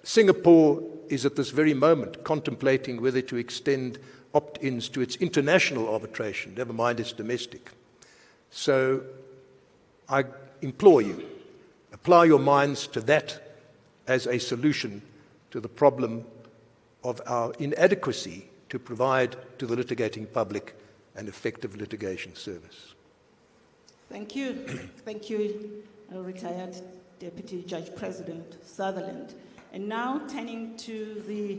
Singapore is at this very moment contemplating whether to extend opt-ins to its international arbitration, never mind its domestic. So I implore you, apply your minds to that as a solution to the problem of our inadequacy to provide to the litigating public an effective litigation service. Thank you. Thank you, retired Deputy Judge President Sutherland. And now turning to the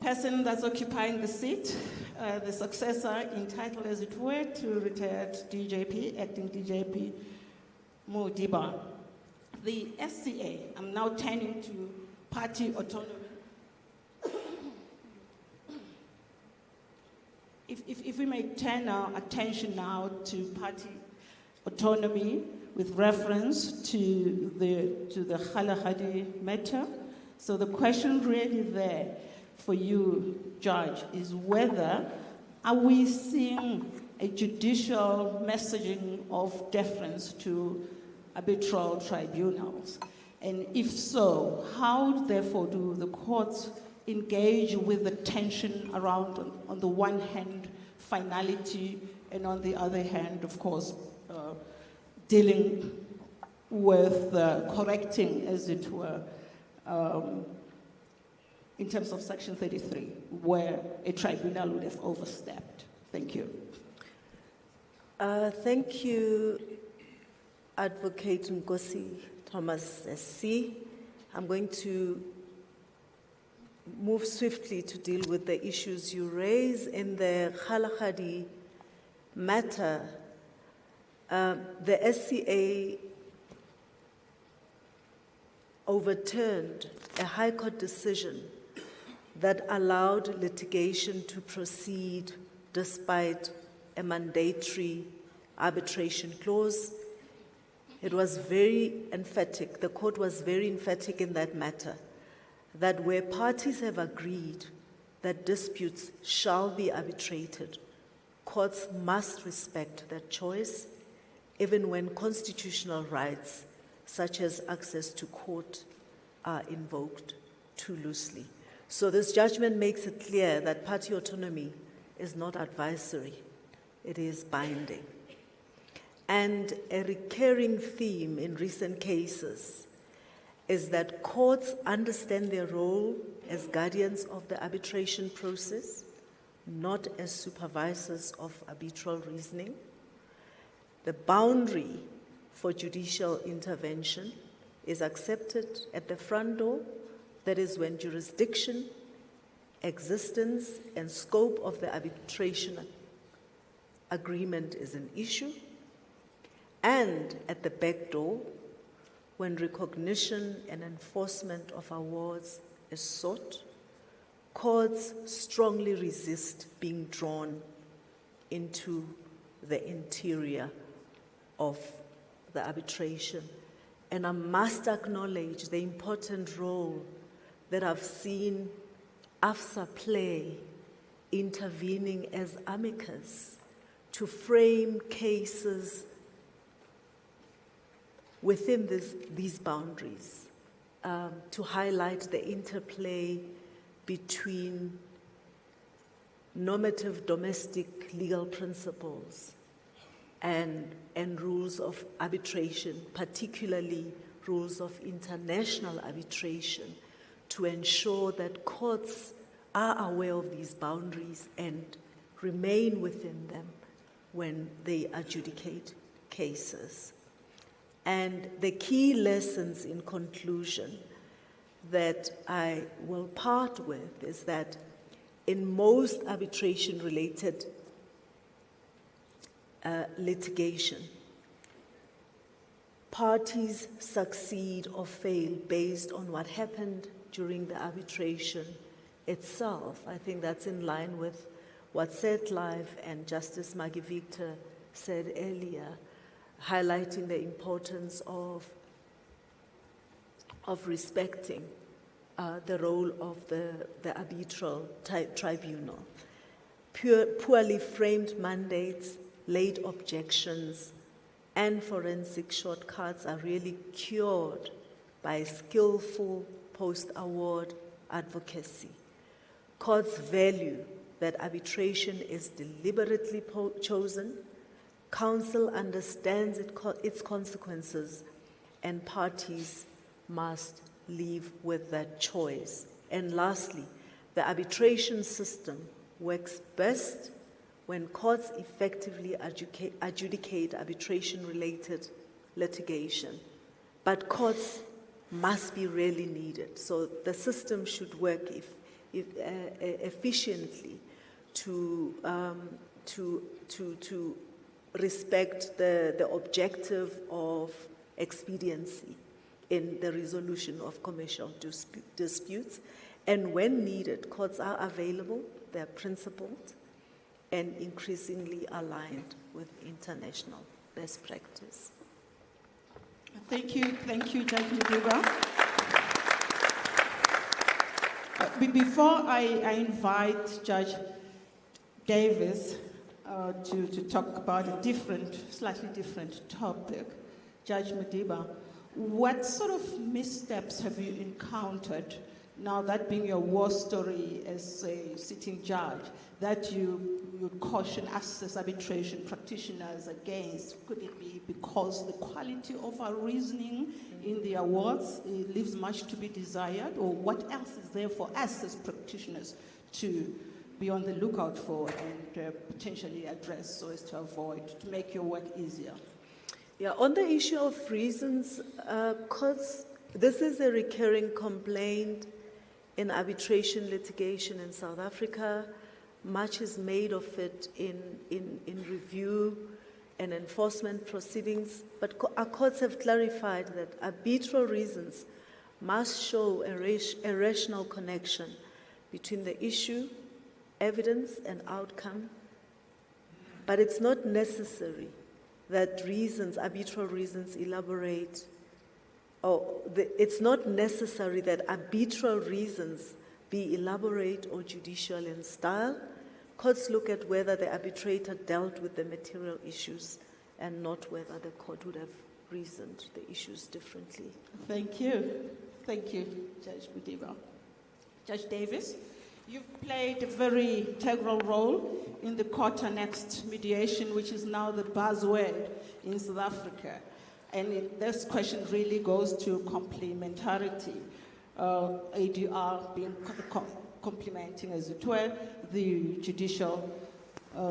person that's occupying the seat, the successor entitled, as it were, to retired DJP, acting DJP Modiba. The SCA, I'm now turning to party autonomy. If we may turn our attention now to party autonomy with reference to the Kgalagadi matter. So the question really there for you, Judge, is whether are we seeing a judicial messaging of deference to arbitral tribunals? And if so, how therefore do the courts engage with the tension around, on the one hand, finality, and on the other hand, of course, dealing with correcting, as it were, in terms of Section 33, where a tribunal would have overstepped? Thank you. Thank you, Advocate Nkosi Thomas SC. I'm going to move swiftly to deal with the issues you raise. In the Kgalagadi matter, the SCA overturned a High Court decision that allowed litigation to proceed despite a mandatory arbitration clause. It was very emphatic, the court was very emphatic in that matter, that where parties have agreed that disputes shall be arbitrated, courts must respect that choice even when constitutional rights, such as access to court, are invoked too loosely. So this judgment makes it clear that party autonomy is not advisory, it is binding. And a recurring theme in recent cases is that courts understand their role as guardians of the arbitration process, not as supervisors of arbitral reasoning. The boundary for judicial intervention is accepted at the front door. That is when jurisdiction, existence, and scope of the arbitration agreement is an issue. And at the back door, when recognition and enforcement of awards is sought, courts strongly resist being drawn into the interior of the arbitration. And I must acknowledge the important role that I've seen AFSA play, intervening as amicus to frame cases within these boundaries, to highlight the interplay between normative domestic legal principles and rules of arbitration, particularly rules of international arbitration, to ensure that courts are aware of these boundaries and remain within them when they adjudicate cases. And the key lessons in conclusion that I will part with is that in most arbitration-related litigation, parties succeed or fail based on what happened during the arbitration itself. I think that's in line with what Life and Justice Maggie Victor said earlier, highlighting the importance of respecting the role of the arbitral tribunal. Poorly framed mandates, late objections, and forensic shortcuts are really cured by skillful post-award advocacy. Courts value that arbitration is deliberately chosen, counsel understands its consequences, and parties must live with that choice. And lastly, the arbitration system works best when courts effectively adjudicate arbitration-related litigation. But courts must be really needed. So the system should work efficiently to respect the objective of expediency in the resolution of commercial disputes. And when needed, courts are available, they're principled, and increasingly aligned with international best practice. Thank you, Judge Madiba. Before I invite Judge Davis to talk about a slightly different topic, Judge Madiba, what sort of missteps have you encountered, now that being your war story as a sitting judge, that you would caution us as arbitration practitioners against? Could it be because the quality of our reasoning in the awards leaves much to be desired? Or what else is there for us as practitioners to be on the lookout for and potentially address so as to avoid, to make your work easier? Yeah, on the issue of reasons, because this is a recurring complaint in arbitration litigation in South Africa. Much is made of it in review and enforcement proceedings, but our courts have clarified that arbitral reasons must show a rational connection between the issue, evidence, and outcome, but it's not necessary that arbitral reasons elaborate, it's not necessary that arbitral reasons be elaborate or judicial in style. Courts look at whether the arbitrator dealt with the material issues and not whether the court would have reasoned the issues differently. Thank you. Thank you, Judge Budiba. Judge Davis, you've played a very integral role in the court-annexed mediation, which is now the buzzword in South Africa. And this question really goes to complementarity. ADR being complementing, as it were, the judicial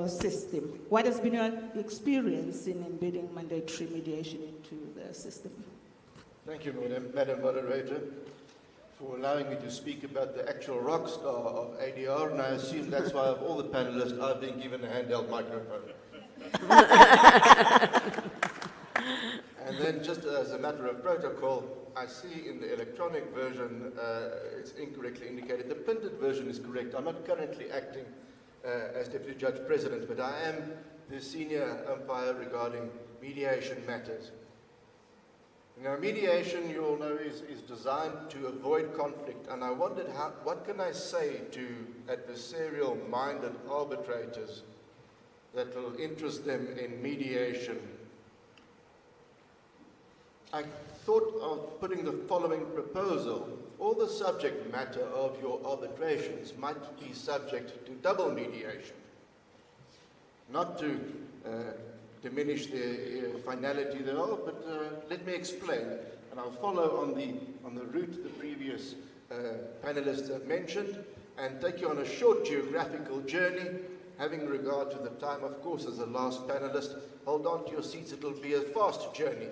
system. What has been your experience in embedding mandatory mediation into the system? Thank you, Madam Moderator, for allowing me to speak about the actual rock star of ADR, and I assume that's why of all the panelists I've been given a handheld microphone. And then just as a matter of protocol, I see in the electronic version it's incorrectly indicated. The printed version is correct. I'm not currently acting as Deputy Judge President, but I am the senior umpire regarding mediation matters. Now, mediation, you all know, is designed to avoid conflict, and I wondered what can I say to adversarial-minded arbitrators that will interest them in mediation. I thought of putting the following proposal. All the subject matter of your arbitrations might be subject to double mediation, not to diminish the finality thereof, but let me explain, and I'll follow on the route the previous panelists have mentioned, and take you on a short geographical journey, having regard to the time, of course, as the last panelist. Hold on to your seats, it'll be a fast journey.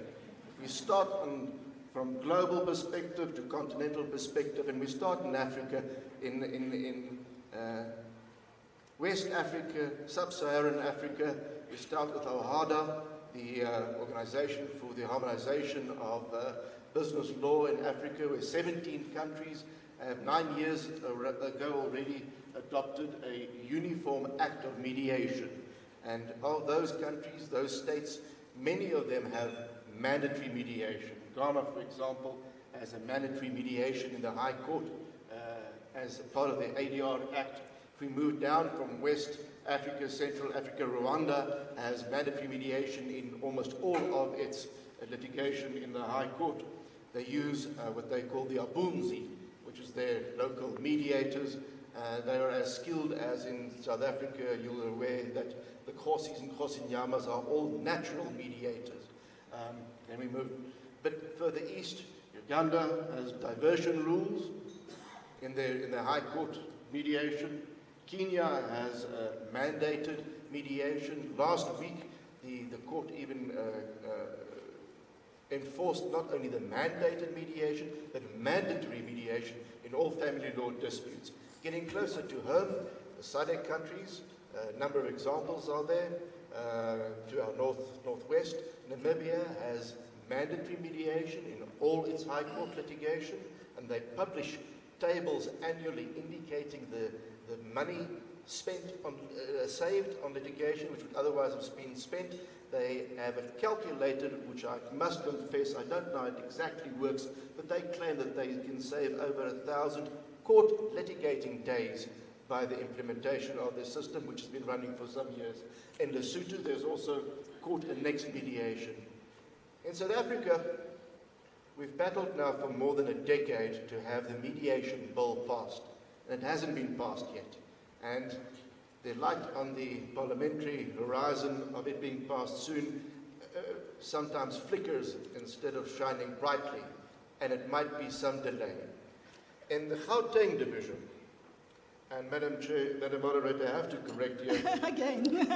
We start from global perspective to continental perspective, and we start in Africa, in West Africa, Sub-Saharan Africa. We start with OHADA, the Organization for the Harmonization of Business Law in Africa, where 17 countries have 9 years ago already adopted a uniform act of mediation. And of those countries, those states, many of them have mandatory mediation. Ghana, for example, has a mandatory mediation in the High Court as a part of the ADR Act. If we move down from West Africa, Central Africa, Rwanda has mandatory mediation in almost all of its litigation in the High Court. They use what they call the Abunzi, which is their local mediators. They are as skilled as in South Africa. You're aware that the Khosis and Khosinyamas are all natural mediators. And we move a bit further east. Uganda has diversion rules in their High Court mediation. Kenya has mandated mediation. Last week, the court even enforced not only the mandated mediation, but mandatory mediation in all family law disputes. Getting closer to home, the SADC countries, a number of examples are there. To our northwest, Namibia has mandatory mediation in all its High Court litigation, and they publish tables annually indicating the money spent on, saved on litigation, which would otherwise have been spent. They have it calculated, which I must confess, I don't know how it exactly works, but they claim that they can save over 1,000 court litigating days by the implementation of this system, which has been running for some years. In Lesotho, there's also court-annexed mediation. In South Africa, we've battled now for more than a decade to have the mediation bill passed, and it hasn't been passed yet. And the light on the parliamentary horizon of it being passed soon sometimes flickers instead of shining brightly, and it might be some delay. In the Gauteng division, and Madam Moderator, I have to correct you. Again.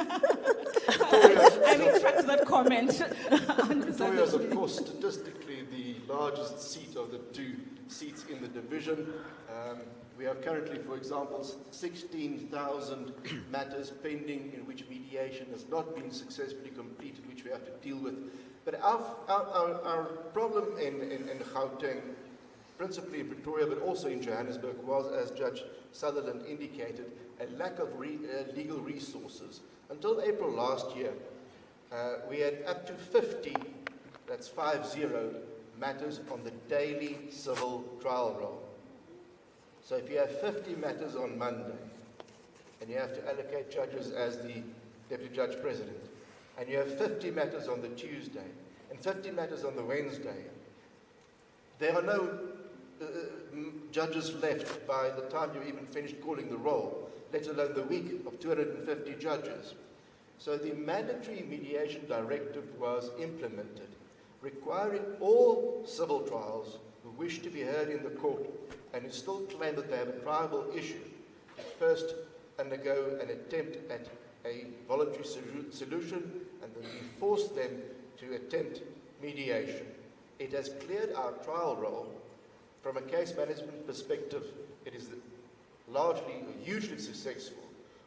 I retract that comment. Pretoria is, of course, statistically the largest seat of the two seats in the division. We have currently, for example, 16,000 matters pending in which mediation has not been successfully completed, which we have to deal with. But our problem in Gauteng, principally in Pretoria, but also in Johannesburg, was, as Judge Sutherland indicated, a lack of legal resources. Until April last year, we had up to 50, that's 50, matters on the daily civil trial roll. So if you have 50 matters on Monday, and you have to allocate judges as the Deputy Judge President, and you have 50 matters on the Tuesday and 50 matters on the Wednesday, there are no judges left by the time you even finished calling the roll, let alone the week of 250 judges. So the mandatory mediation directive was implemented, requiring all civil trials who wish to be heard in the court and who still claim that they have a triable issue to first undergo an attempt at a voluntary solution and then we force them to attempt mediation. It has cleared our trial roll. From a case management perspective, it is largely, hugely successful,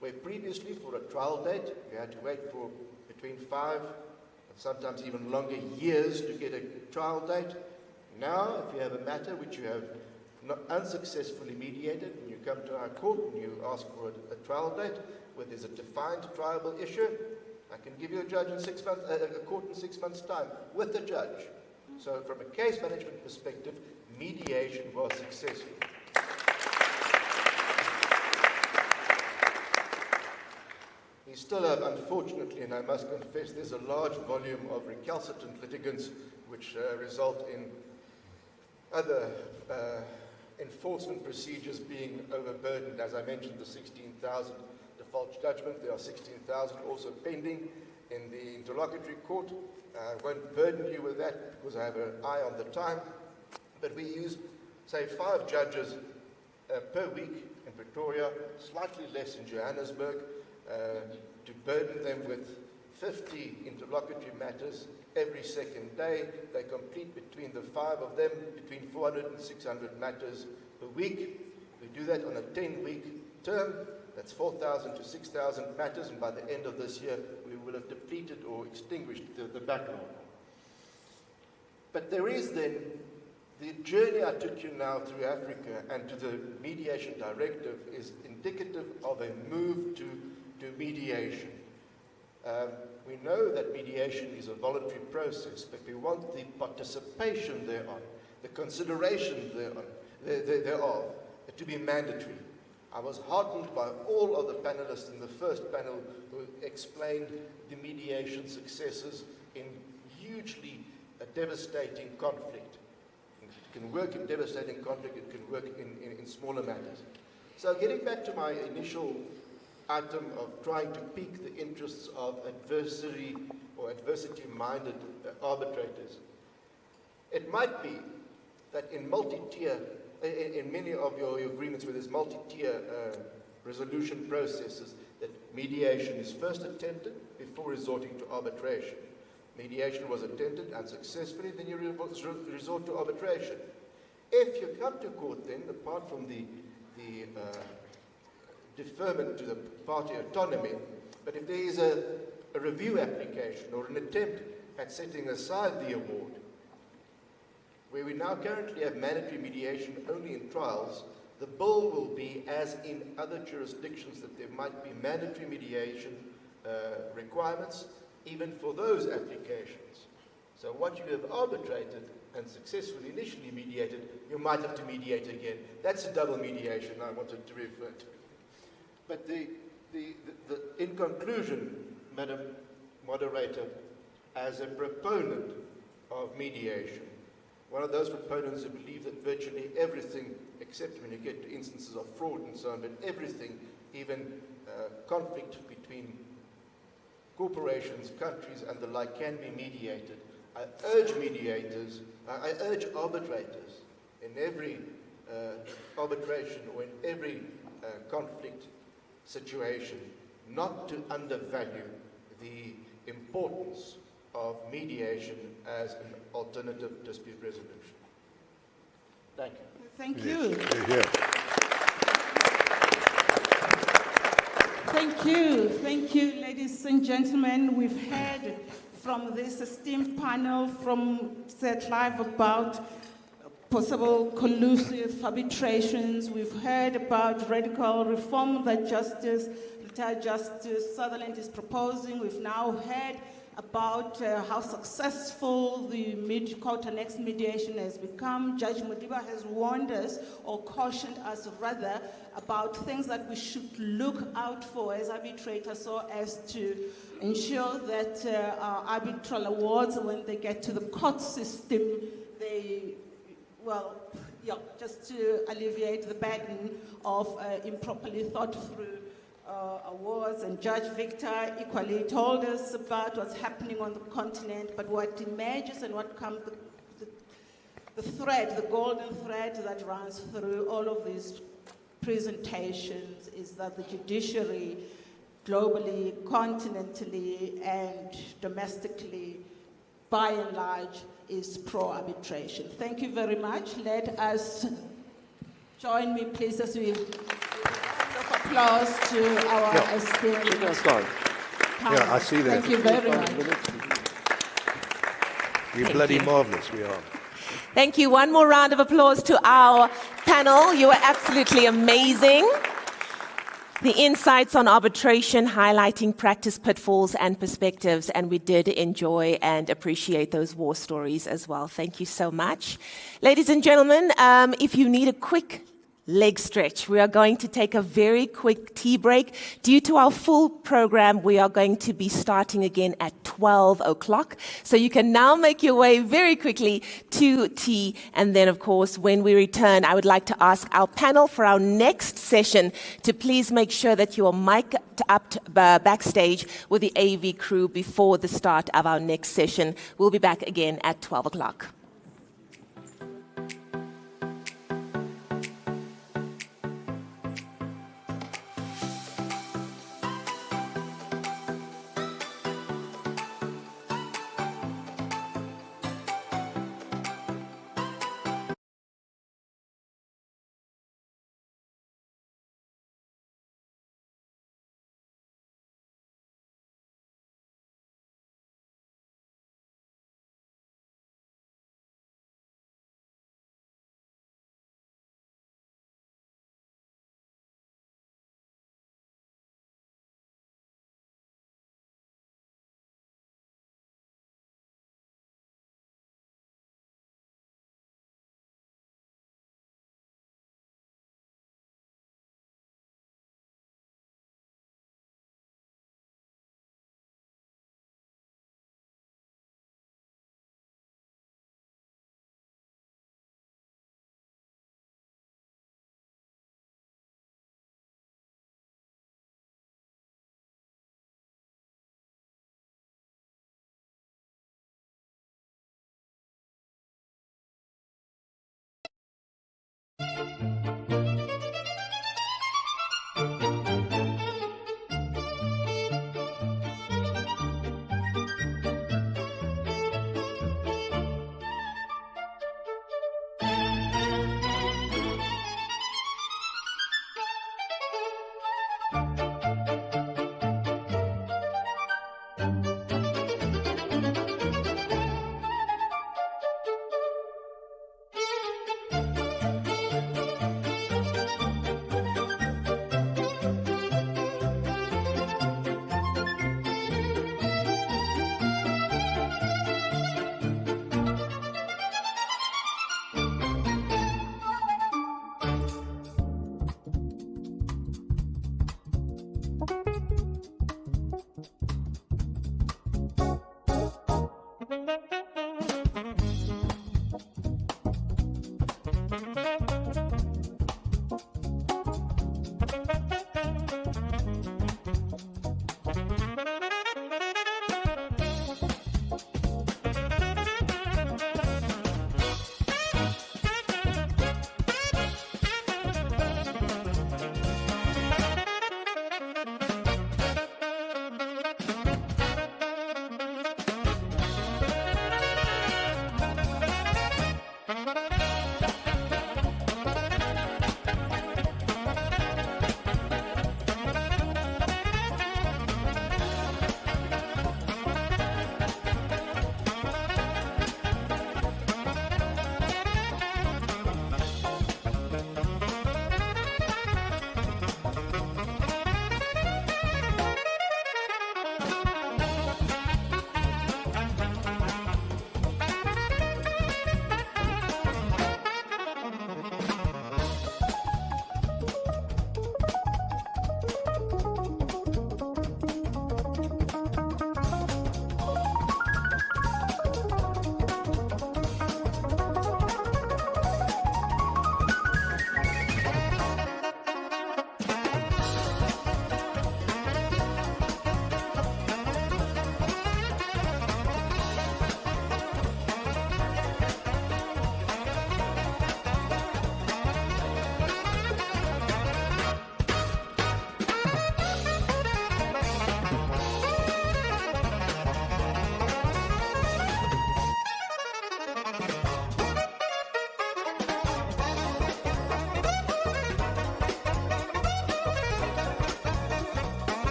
where previously for a trial date, you had to wait for between 5 and sometimes even longer years to get a trial date. Now, if you have a matter which you have not unsuccessfully mediated, and you come to our court and you ask for a trial date, where there's a defined triable issue, I can give you a judge in 6 months, a court in 6 months' time with the judge. So from a case management perspective, mediation was successful. We still have, unfortunately, and I must confess, there's a large volume of recalcitrant litigants which result in other enforcement procedures being overburdened. As I mentioned, the 16,000 default judgment, there are 16,000 also pending in the interlocutory court. I won't burden you with that because I have an eye on the time, but we use, say, 5 judges per week in Pretoria, slightly less in Johannesburg, to burden them with 50 interlocutory matters every second day. They complete between the 5 of them, between 400 and 600 matters per week. We do that on a 10-week term. That's 4,000 to 6,000 matters, and by the end of this year, we will have depleted or extinguished the backlog. But there is then the journey I took you now through Africa and to the mediation directive is indicative of a move to mediation. We know that mediation is a voluntary process, but we want the participation thereon, the consideration thereof, to be mandatory. I was heartened by all of the panelists in the first panel who explained the mediation successes in hugely devastating conflict. It can work in devastating conflict, it can work in smaller matters. So getting back to my initial item of trying to pique the interests of adversary or adversity-minded arbitrators, it might be that in multi-tier, in many of your agreements where there's multi-tier resolution processes, that mediation is first attempted before resorting to arbitration. Mediation was attempted unsuccessfully, then you resort to arbitration. If you come to court then, apart from the deferment to the party autonomy, but if there is a review application or an attempt at setting aside the award, where we now currently have mandatory mediation only in trials, the bill will be, as in other jurisdictions, that there might be mandatory mediation requirements even for those applications. So what you have arbitrated and successfully initially mediated, you might have to mediate again. That's a double mediation I wanted to refer to. But in conclusion, Madam Moderator, as a proponent of mediation, one of those proponents who believe that virtually everything, except when you get to instances of fraud and so on, but everything, even conflict between corporations, countries, and the like can be mediated. I urge mediators, I urge arbitrators in every arbitration or in every conflict situation not to undervalue the importance of mediation as an alternative dispute resolution. Thank you. Thank you. Thank you, ladies and gentlemen. We've heard from this esteemed panel from Sir Clive about possible collusive arbitrations. We've heard about radical reform that retired Justice Sutherland is proposing. We've now heard about how successful the next mediation has become. Judge Modiba has warned us, or cautioned us rather, about things that we should look out for as arbitrators, so as to ensure that our arbitral awards, when they get to the court system, they, just to alleviate the burden of improperly thought through awards. And Judge Victor equally told us about what's happening on the continent, but what emerges and what comes, the thread, the golden thread that runs through all of these presentations is that the judiciary, globally, continentally, and domestically, by and large, is pro-arbitration. Thank you very much. Let us join me, please, as we applause to our esteemed panel. Yeah, I see that. Thank you very much. We're bloody marvelous, we are. Thank you. One more round of applause to our panel. You were absolutely amazing. The insights on arbitration, highlighting practice pitfalls and perspectives, and we did enjoy and appreciate those war stories as well. Thank you so much. Ladies and gentlemen, if you need a quick leg stretch, we are going to take a very quick tea break. Due to our full program, we are going to be starting again at 12 o'clock. So you can now make your way very quickly to tea. And then, of course, when we return, I would like to ask our panel for our next session to please make sure that you are mic'd up backstage with the AV crew before the start of our next session. We'll be back again at 12 o'clock.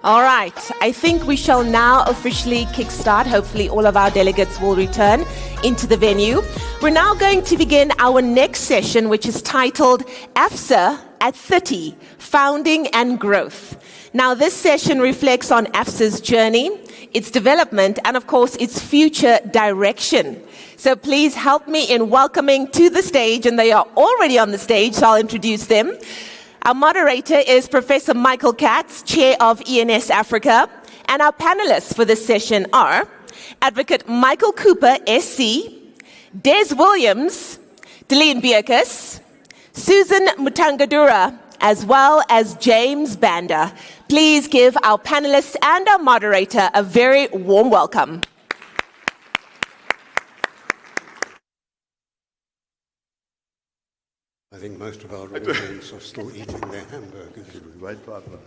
All right, I think we shall now officially kickstart. Hopefully all of our delegates will return into the venue. We're now going to begin our next session, which is titled AFSA at 30, Founding and Growth. Now, this session reflects on AFSA's journey, its development, and of course, its future direction. So please help me in welcoming to the stage, and they are already on the stage, so I'll introduce them. Our moderator is Professor Michael Katz, Chair of ENS Africa, and our panelists for this session are Advocate Michael Cooper, SC, Des Williams, Deline Bierkus, Susan Mutangadura, as well as James Banda. Please give our panelists and our moderator a very warm welcome. I think most of our audience are still eating their hamburgers. Right, Papa.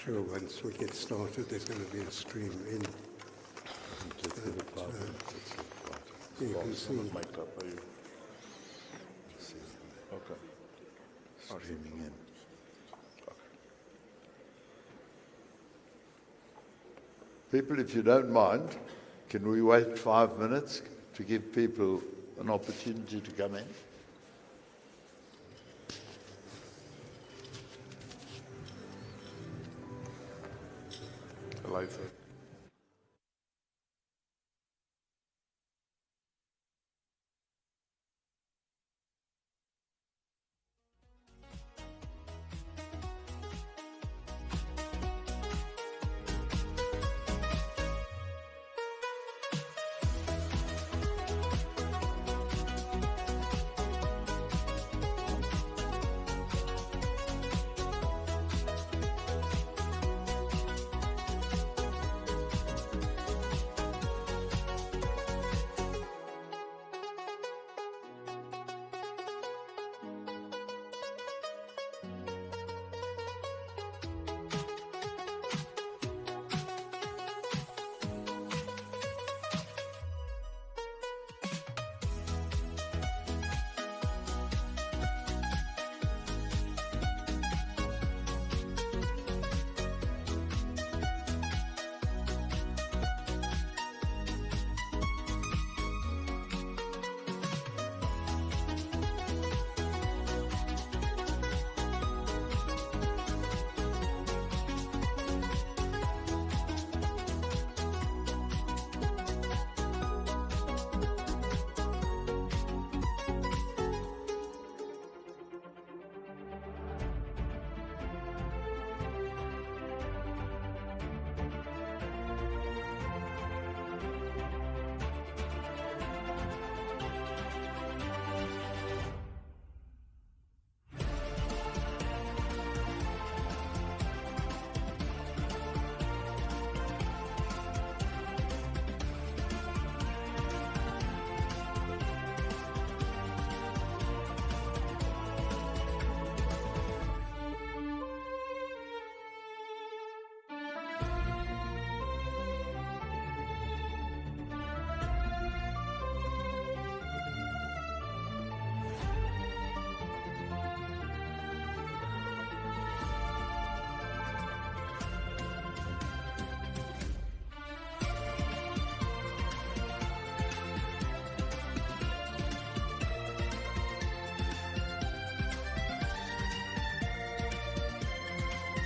Sure, once we get started, there's going to be a stream in. You can see. Okay. Streaming in. People, if you don't mind, can we wait 5 minutes to give people an opportunity to come in? Eliza.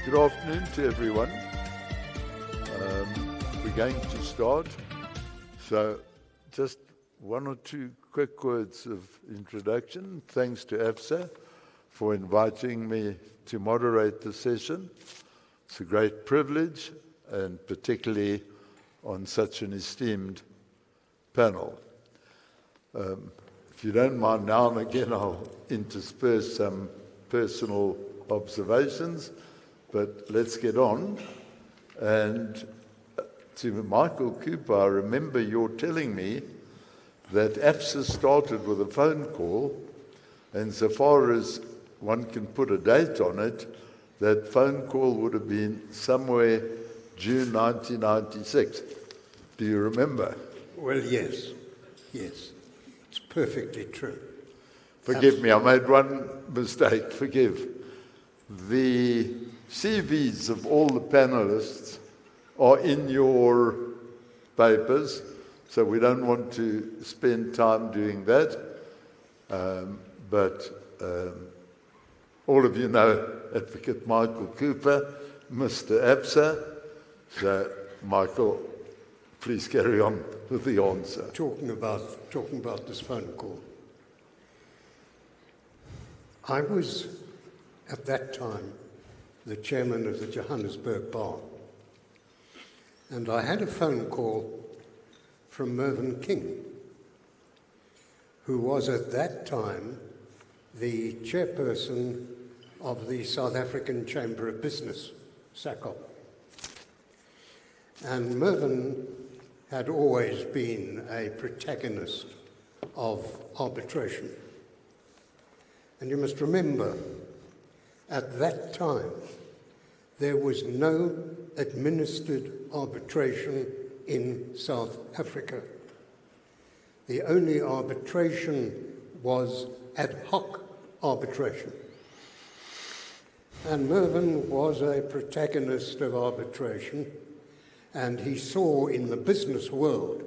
Good afternoon to everyone. We're going to start. So just one or two quick words of introduction. Thanks to AFSA for inviting me to moderate the session. It's a great privilege, and particularly on such an esteemed panel. If you don't mind, now and again I'll intersperse some personal observations, but let's get on. And to Michael Cooper, I remember your telling me that AFSA started with a phone call, and so far as one can put a date on it, that phone call would have been somewhere June 1996. Do you remember? Well, yes. Yes. It's perfectly true. Forgive me, I made one mistake. Forgive. The CVs of all the panelists are in your papers, so we don't want to spend time doing that. But all of you know Advocate Michael Cooper, Mr. AFSA. So, Michael, please carry on with the answer. Talking about this phone call. I was, at that time, the chairman of the Johannesburg Bar. And I had a phone call from Mervyn King, who was at that time the chairperson of the South African Chamber of Business, SACOP. And Mervyn had always been a protagonist of arbitration. And you must remember, at that time, there was no administered arbitration in South Africa. The only arbitration was ad hoc arbitration. And Mervyn was a protagonist of arbitration, and he saw in the business world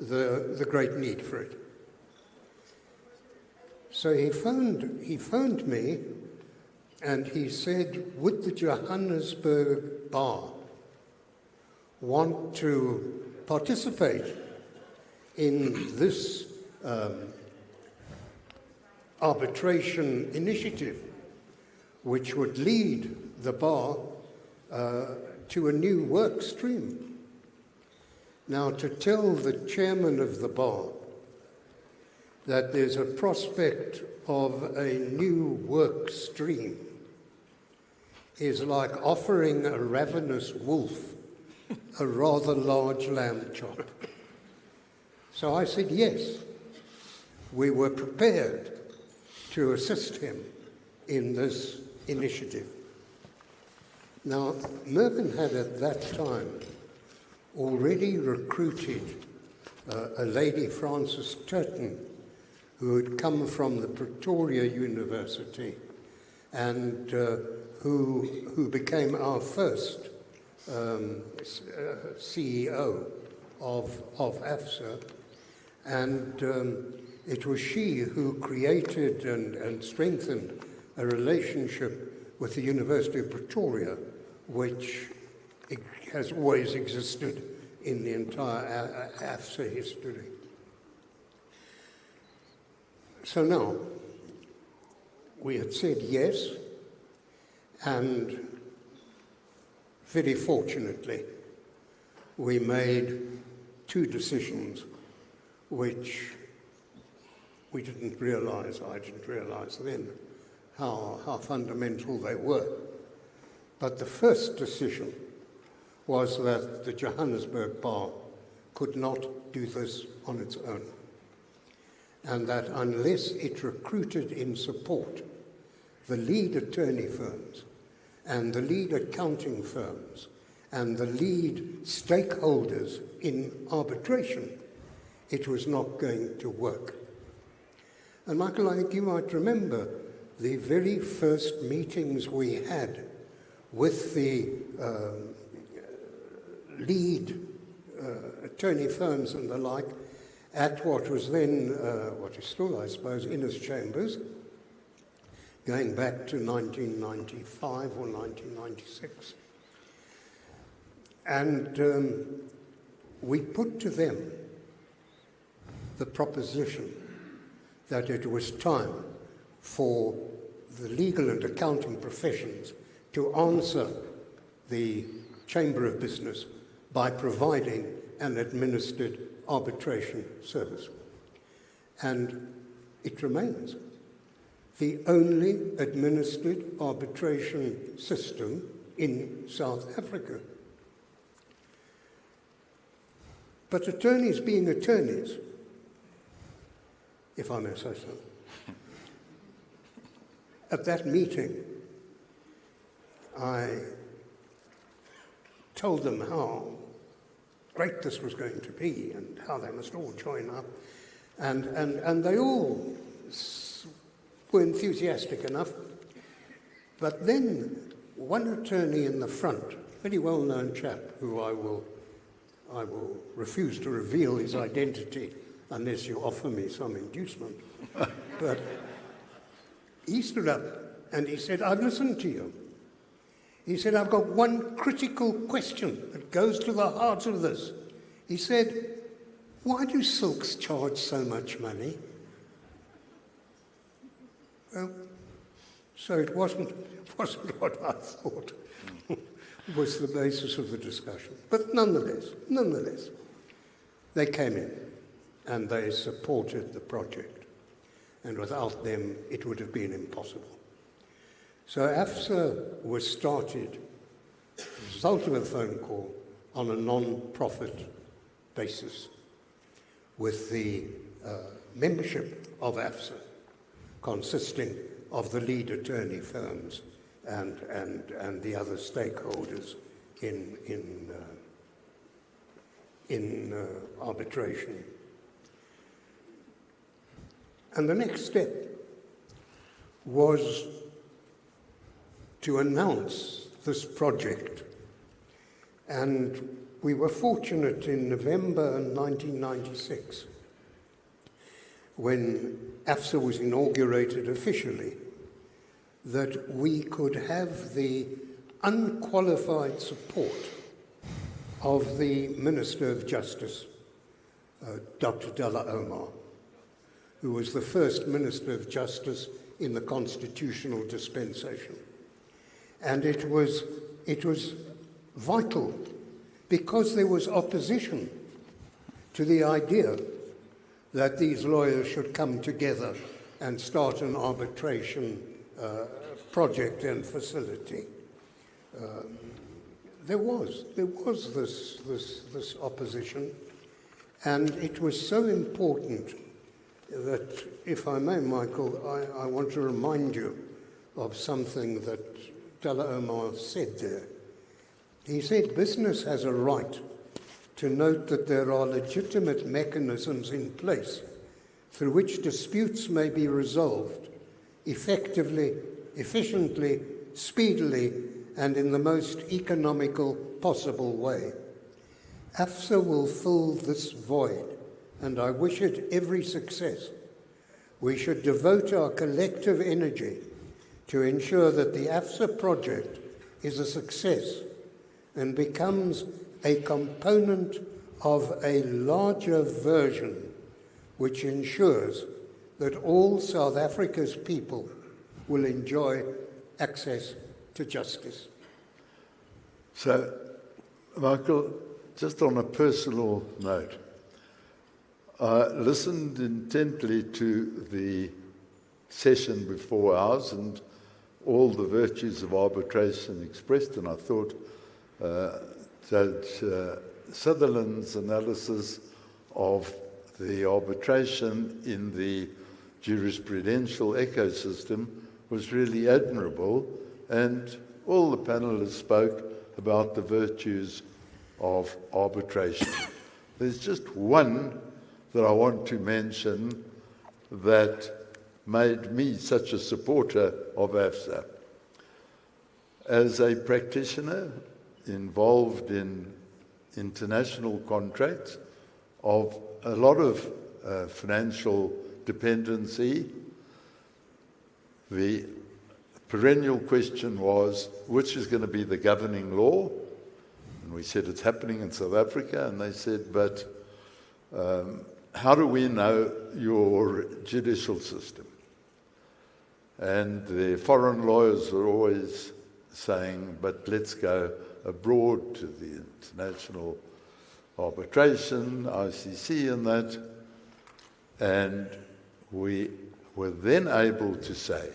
the great need for it. So he phoned me, and he said, would the Johannesburg Bar want to participate in this arbitration initiative, which would lead the bar to a new work stream. Now, to tell the chairman of the bar that there's a prospect of a new work stream is like offering a ravenous wolf a rather large lamb chop. So I said yes. We were prepared to assist him in this initiative. Now, Mervyn had at that time already recruited a lady, Frances Turton, who had come from the Pretoria University and who became our first CEO of AFSA. And it was she who created and strengthened a relationship with the University of Pretoria, which has always existed in the entire AFSA history. So now, we had said yes, and very fortunately, we made two decisions which we didn't realize, I didn't realize then, how fundamental they were. But the first decision was that the Johannesburg Bar could not do this on its own, and that unless it recruited in support the lead attorney firms and the lead accounting firms and the lead stakeholders in arbitration, it was not going to work. And Michael, I think you might remember the very first meetings we had with the lead attorney firms and the like at what was then, what is still, I suppose, Innes Chambers. going back to 1995 or 1996. And we put to them the proposition that it was time for the legal and accounting professions to answer the Chamber of Business by providing an administered arbitration service. And it remains the only administered arbitration system in South Africa. But attorneys being attorneys, if I may say so, at that meeting, I told them how great this was going to be and how they must all join up. And they all were enthusiastic enough. But then one attorney in the front, very well-known chap, who I will refuse to reveal his identity unless you offer me some inducement. But he stood up and he said, "I've listened to you." He said, "I've got one critical question that goes to the heart of this." He said, "Why do silks charge so much money?" Well, so it wasn't what I thought was the basis of the discussion. But nonetheless, they came in and they supported the project. And without them, it would have been impossible. So AFSA was started as a result of a phone call on a non-profit basis with the membership of AFSA consisting of the lead attorney firms and the other stakeholders in arbitration. And the next step was to announce this project. And we were fortunate in November 1996, when AFSA was inaugurated officially, that we could have the unqualified support of the Minister of Justice, Dr. Dalla Omar, who was the first Minister of Justice in the constitutional dispensation. And it was vital because there was opposition to the idea that these lawyers should come together and start an arbitration project and facility. There was this opposition, and it was so important that, if I may, Michael, I want to remind you of something that Dalla Omar said there. He said, "Business has a right to note that there are legitimate mechanisms in place through which disputes may be resolved effectively, efficiently, speedily, and in the most economical possible way. AFSA will fill this void, and I wish it every success. We should devote our collective energy to ensure that the AFSA project is a success and becomes a component of a larger version which ensures that all South Africa's people will enjoy access to justice." So, Michael, just on a personal note, I listened intently to the session before ours and all the virtues of arbitration expressed, and I thought Judge Sutherland's analysis of the arbitration in the jurisprudential ecosystem was really admirable, and all the panelists spoke about the virtues of arbitration. There's just one that I want to mention that made me such a supporter of AFSA. As a practitioner involved in international contracts of a lot of financial dependency, the perennial question was, which is going to be the governing law? And we said, it's happening in South Africa. And they said, but how do we know your judicial system? And the foreign lawyers were always saying, but let's go abroad to the international arbitration, ICC and that. And we were then able to say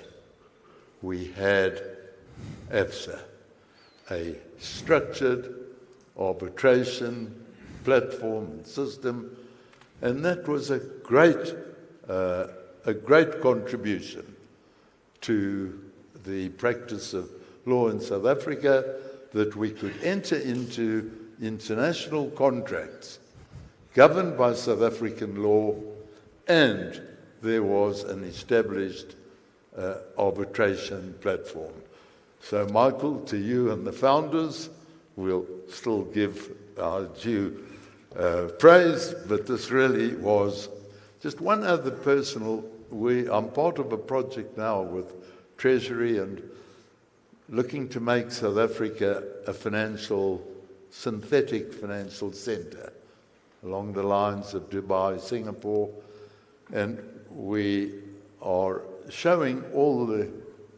we had AFSA, a structured arbitration platform and system, and that was a great contribution to the practice of law in South Africa, that we could enter into international contracts governed by South African law, and there was an established arbitration platform. So, Michael, to you and the founders, we'll still give our due praise, but this really was just one other personal. I'm part of a project now with Treasury and looking to make South Africa a synthetic financial centre along the lines of Dubai, Singapore, and we are showing all the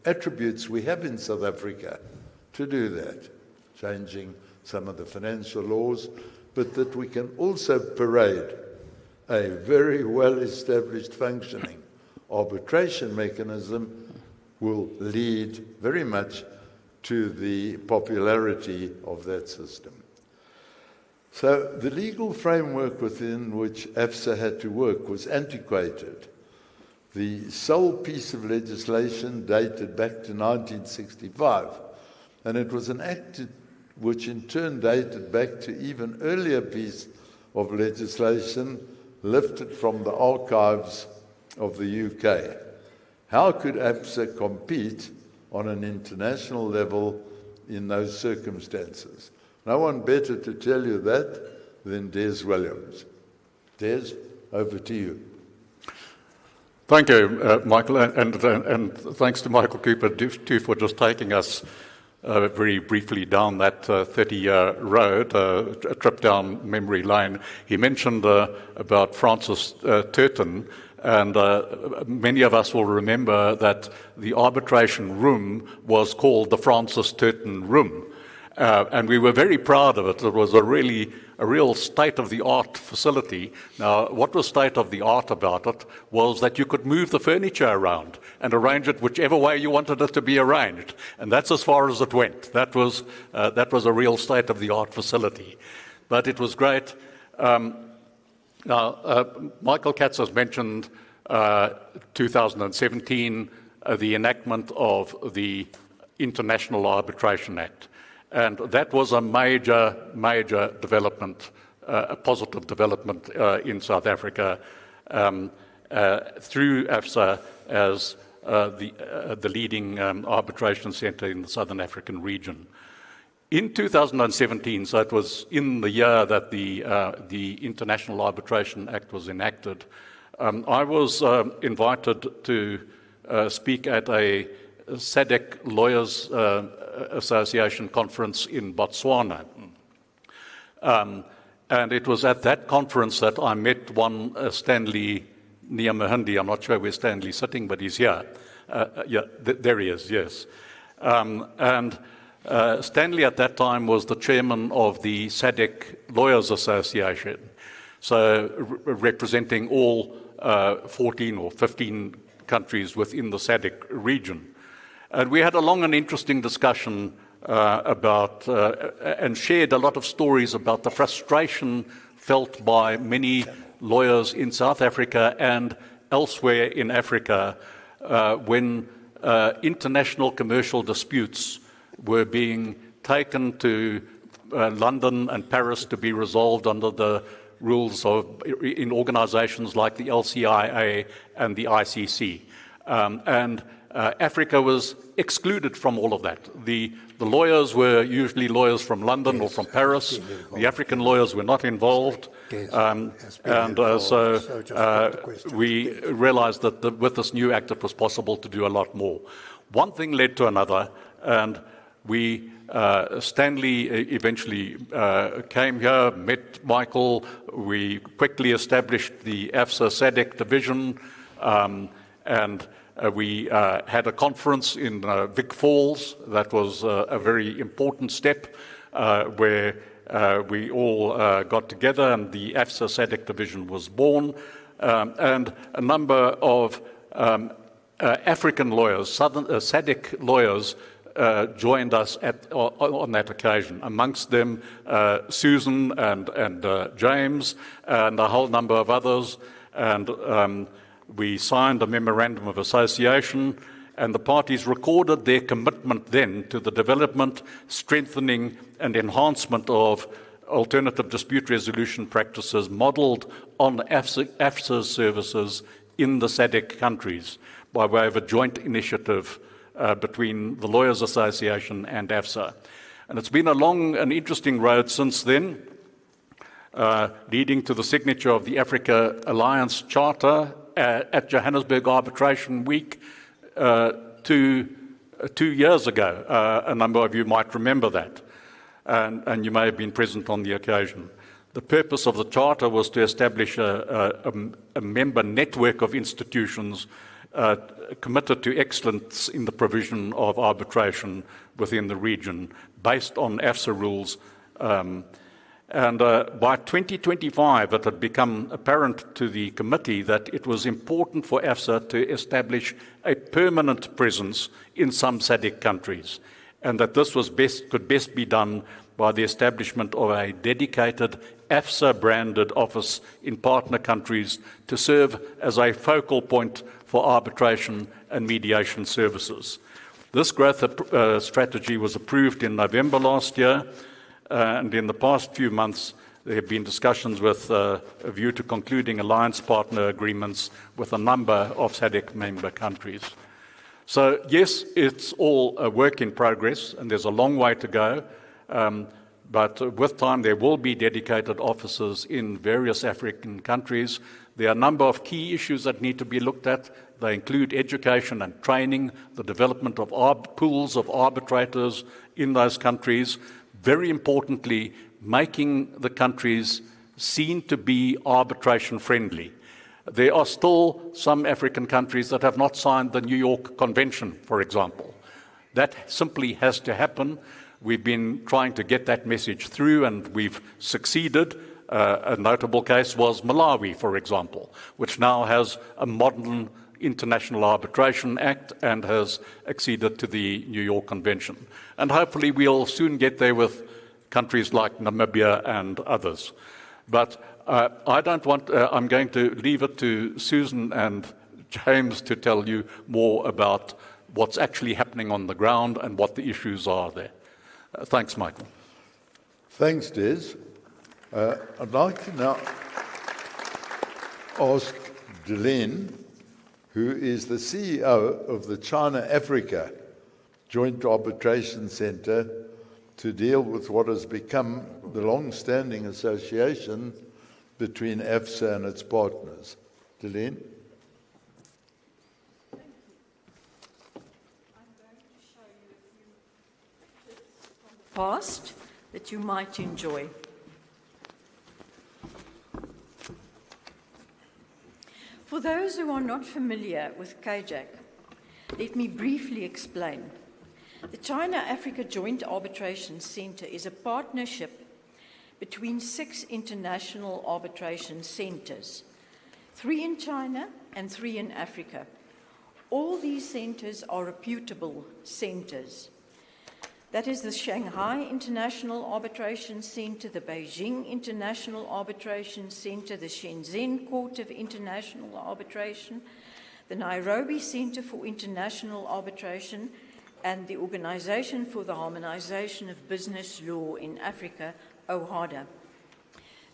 attributes we have in South Africa to do that, changing some of the financial laws, but that we can also parade a very well-established functioning arbitration mechanism will lead very much to the popularity of that system. So the legal framework within which AFSA had to work was antiquated. The sole piece of legislation dated back to 1965, and it was an act which in turn dated back to even earlier piece of legislation lifted from the archives of the UK. How could AFSA compete on an international level in those circumstances? No one better to tell you that than Des Williams. Des, over to you. Thank you, Michael, and thanks to Michael Cooper too for just taking us very briefly down that 30-year road, a trip down memory lane. He mentioned about Francis Turton, and many of us will remember that the arbitration room was called the Francis Turton Room. And we were very proud of it. It was a real state-of-the-art facility. Now, what was state-of-the-art about it was that you could move the furniture around and arrange it whichever way you wanted it to be arranged. And that's as far as it went. That was a real state-of-the-art facility. But it was great. Now, Michael Katz has mentioned 2017, the enactment of the International Arbitration Act. And that was a major development, a positive development in South Africa through AFSA as the leading arbitration centre in the Southern African region. In 2017, so it was in the year that the International Arbitration Act was enacted, I was invited to speak at a SADC Lawyers Association conference in Botswana. And it was at that conference that I met one Stanley Nyamahindi. I'm not sure where Stanley's sitting, but he's here. There he is, yes. And Stanley at that time was the chairman of the SADC Lawyers Association, so representing all 14 or 15 countries within the SADC region. And we had a long and interesting discussion about and shared a lot of stories about the frustration felt by many lawyers in South Africa and elsewhere in Africa when international commercial disputes were being taken to London and Paris to be resolved under the rules in organizations like the LCIA and the ICC. And Africa was excluded from all of that. The lawyers were usually lawyers from London or from Paris. The African lawyers were not involved. So we realized that with this new act it was possible to do a lot more. one thing led to another, and Stanley eventually came here, met Michael. We quickly established the AFSA SADC division, and we had a conference in Vic Falls. That was a very important step where we all got together, and the AFSA SADC division was born, and a number of African lawyers, SADC lawyers, joined us on that occasion. Amongst them, Susan and James and a whole number of others. And we signed a memorandum of association, and the parties recorded their commitment then to the development, strengthening, and enhancement of alternative dispute resolution practices modelled on AFSA's services in the SADC countries by way of a joint initiative between the Lawyers Association and AFSA. And it's been a long and interesting road since then, leading to the signature of the Africa Alliance Charter at Johannesburg Arbitration Week 2 years ago. A number of you might remember that, and you may have been present on the occasion. The purpose of the Charter was to establish a member network of institutions committed to excellence in the provision of arbitration within the region, based on AFSA rules. And by 2025, it had become apparent to the committee that it was important for AFSA to establish a permanent presence in some SADC countries, and that this was could best be done by the establishment of a dedicated AFSA-branded office in partner countries to serve as a focal point for arbitration and mediation services. This growth strategy was approved in November last year, and in the past few months there have been discussions with a view to concluding alliance partner agreements with a number of SADC member countries. So yes, it's all a work in progress, and there's a long way to go, but with time there will be dedicated offices in various African countries. There are a number of key issues that need to be looked at. They include education and training, the development of pools of arbitrators in those countries, very importantly, making the countries seen to be arbitration friendly. There are still some African countries that have not signed the New York Convention, for example. That simply has to happen. We've been trying to get that message through, and we've succeeded. A notable case was Malawi, for example, which now has a modern International Arbitration Act and has acceded to the New York Convention. And hopefully we'll soon get there with countries like Namibia and others. But I don't want, I'm going to leave it to Susan and James to tell you more about what's actually happening on the ground and what the issues are there. Thanks, Michael. Thanks, Des. I'd like to now ask Delene, who is the CEO of the China-Africa Joint Arbitration Centre, to deal with what has become the long-standing association between AFSA and its partners. Delene? Past that you might enjoy. For those who are not familiar with CAJAC, let me briefly explain. The China-Africa Joint Arbitration Centre is a partnership between 6 international arbitration centres, 3 in China and 3 in Africa. All these centres are reputable centres. That is the Shanghai International Arbitration Centre, the Beijing International Arbitration Centre, the Shenzhen Court of International Arbitration, the Nairobi Centre for International Arbitration, and the Organisation for the Harmonisation of Business Law in Africa, OHADA.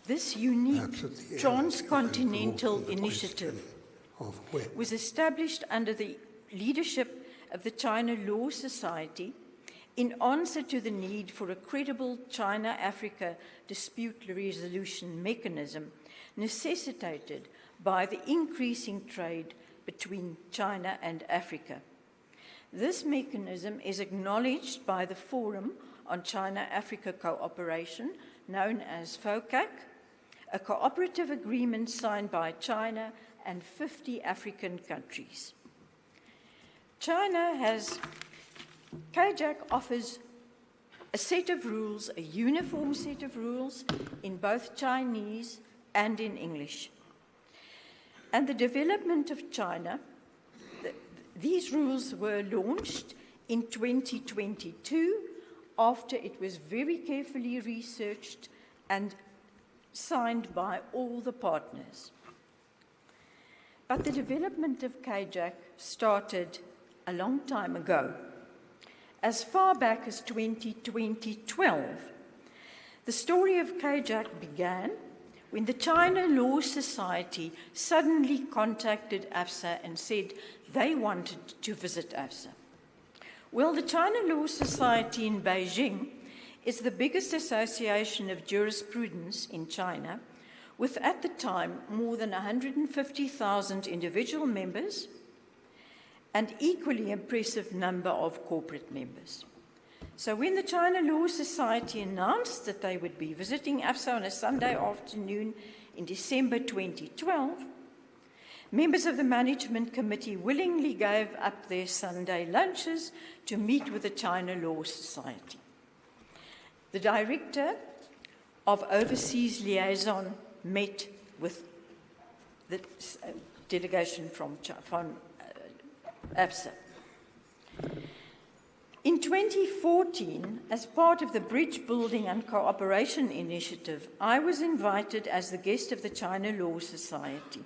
This unique transcontinental initiative was established under the leadership of the China Law Society in answer to the need for a credible China-Africa dispute resolution mechanism necessitated by the increasing trade between China and Africa. This mechanism is acknowledged by the Forum on China-Africa Cooperation, known as FOCAC, a cooperative agreement signed by China and 50 African countries. CAJAC offers a set of rules, a uniform set of rules in both Chinese and in English. And the development of China, these rules were launched in 2022 after it was very carefully researched and signed by all the partners. But the development of CAJAC started a long time ago. As far back as 2012, the story of CAJAC began when the China Law Society suddenly contacted AFSA and said they wanted to visit AFSA. Well, the China Law Society in Beijing is the biggest association of jurisprudence in China, with at the time more than 150,000 individual members and equally impressive number of corporate members. So when the China Law Society announced that they would be visiting AFSA on a Sunday afternoon in December 2012, members of the management committee willingly gave up their Sunday lunches to meet with the China Law Society. The director of Overseas Liaison met with the delegation from AFSA. In 2014, as part of the Bridge Building and Cooperation Initiative, I was invited as the guest of the China Law Society.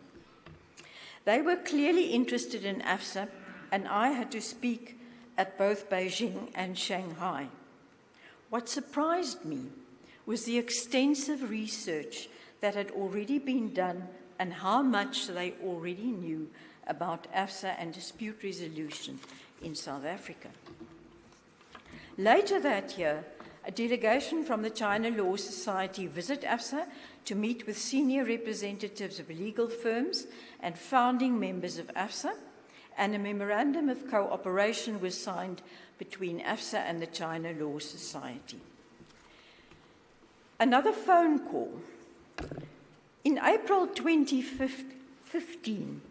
They were clearly interested in AFSA, and I had to speak at both Beijing and Shanghai. What surprised me was the extensive research that had already been done and how much they already knew about AFSA and dispute resolution in South Africa. Later that year, a delegation from the China Law Society visited AFSA to meet with senior representatives of legal firms and founding members of AFSA, and a memorandum of cooperation was signed between AFSA and the China Law Society. Another phone call. In April 2015,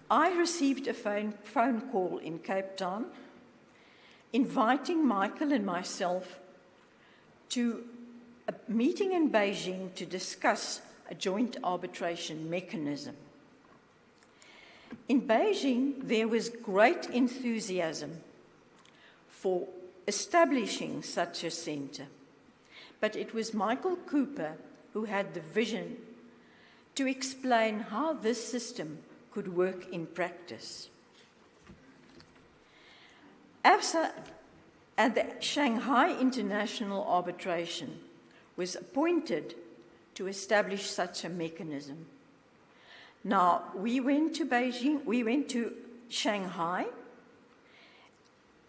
I received a phone call in Cape Town inviting Michael and myself to a meeting in Beijing to discuss a joint arbitration mechanism. In Beijing, there was great enthusiasm for establishing such a center, but it was Michael Cooper who had the vision to explain how this system could work in practice. AFSA and the Shanghai International Arbitration was appointed to establish such a mechanism. Now, we went to Beijing, we went to Shanghai,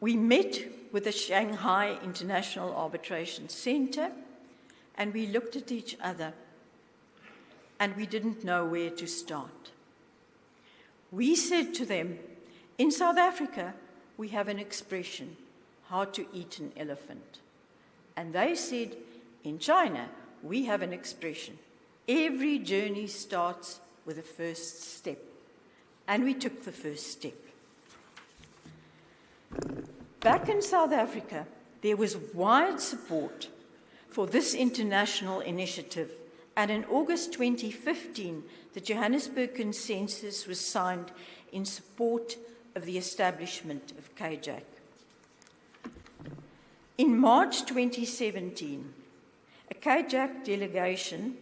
we met with the Shanghai International Arbitration Center, and we looked at each other, and we didn't know where to start. We said to them, in South Africa, we have an expression, how to eat an elephant. And they said, in China, we have an expression, every journey starts with a first step. And we took the first step. Back in South Africa, there was wide support for this international initiative, and in August 2015, the Johannesburg Consensus was signed in support of the establishment of CAJAC. In March 2017, a CAJAC delegation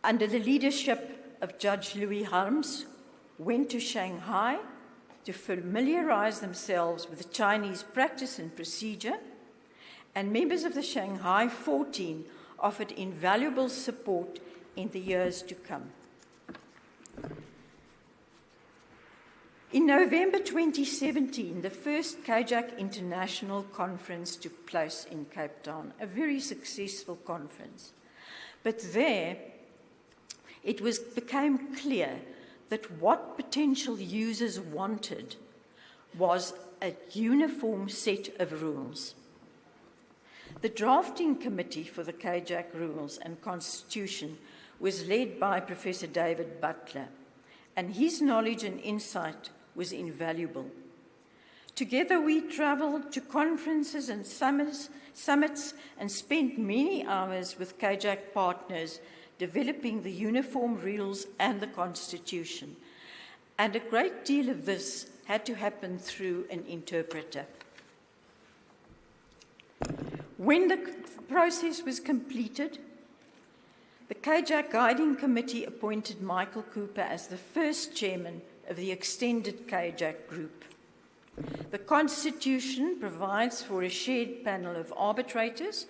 under the leadership of Judge Louis Harms went to Shanghai to familiarize themselves with the Chinese practice and procedure, and members of the Shanghai 14 offered invaluable support in the years to come. In November 2017, the first CAJAC International Conference took place in Cape Town, a very successful conference. But there, it became clear that what potential users wanted was a uniform set of rules. The drafting committee for the KJAC rules and constitution was led by Professor David Butler, and his knowledge and insight was invaluable. Together we travelled to conferences and summits and spent many hours with KJAC partners developing the uniform rules and the constitution. And a great deal of this had to happen through an interpreter. When the process was completed, the KJAC Guiding Committee appointed Michael Cooper as the first chairman of the extended KJAC group. The Constitution provides for a shared panel of arbitrators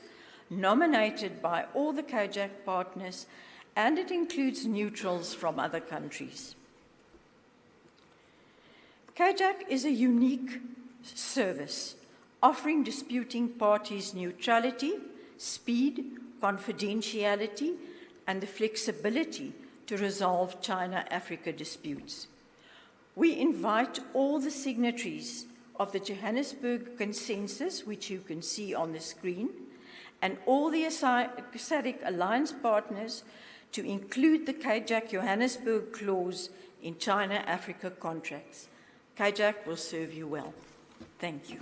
nominated by all the KJAC partners, and it includes neutrals from other countries. KJAC is a unique service, offering disputing parties neutrality, speed, confidentiality, and the flexibility to resolve China-Africa disputes. We invite all the signatories of the Johannesburg Consensus, which you can see on the screen, and all the SADC alliance partners to include the KJAC Johannesburg clause in China-Africa contracts. KJAC will serve you well. Thank you.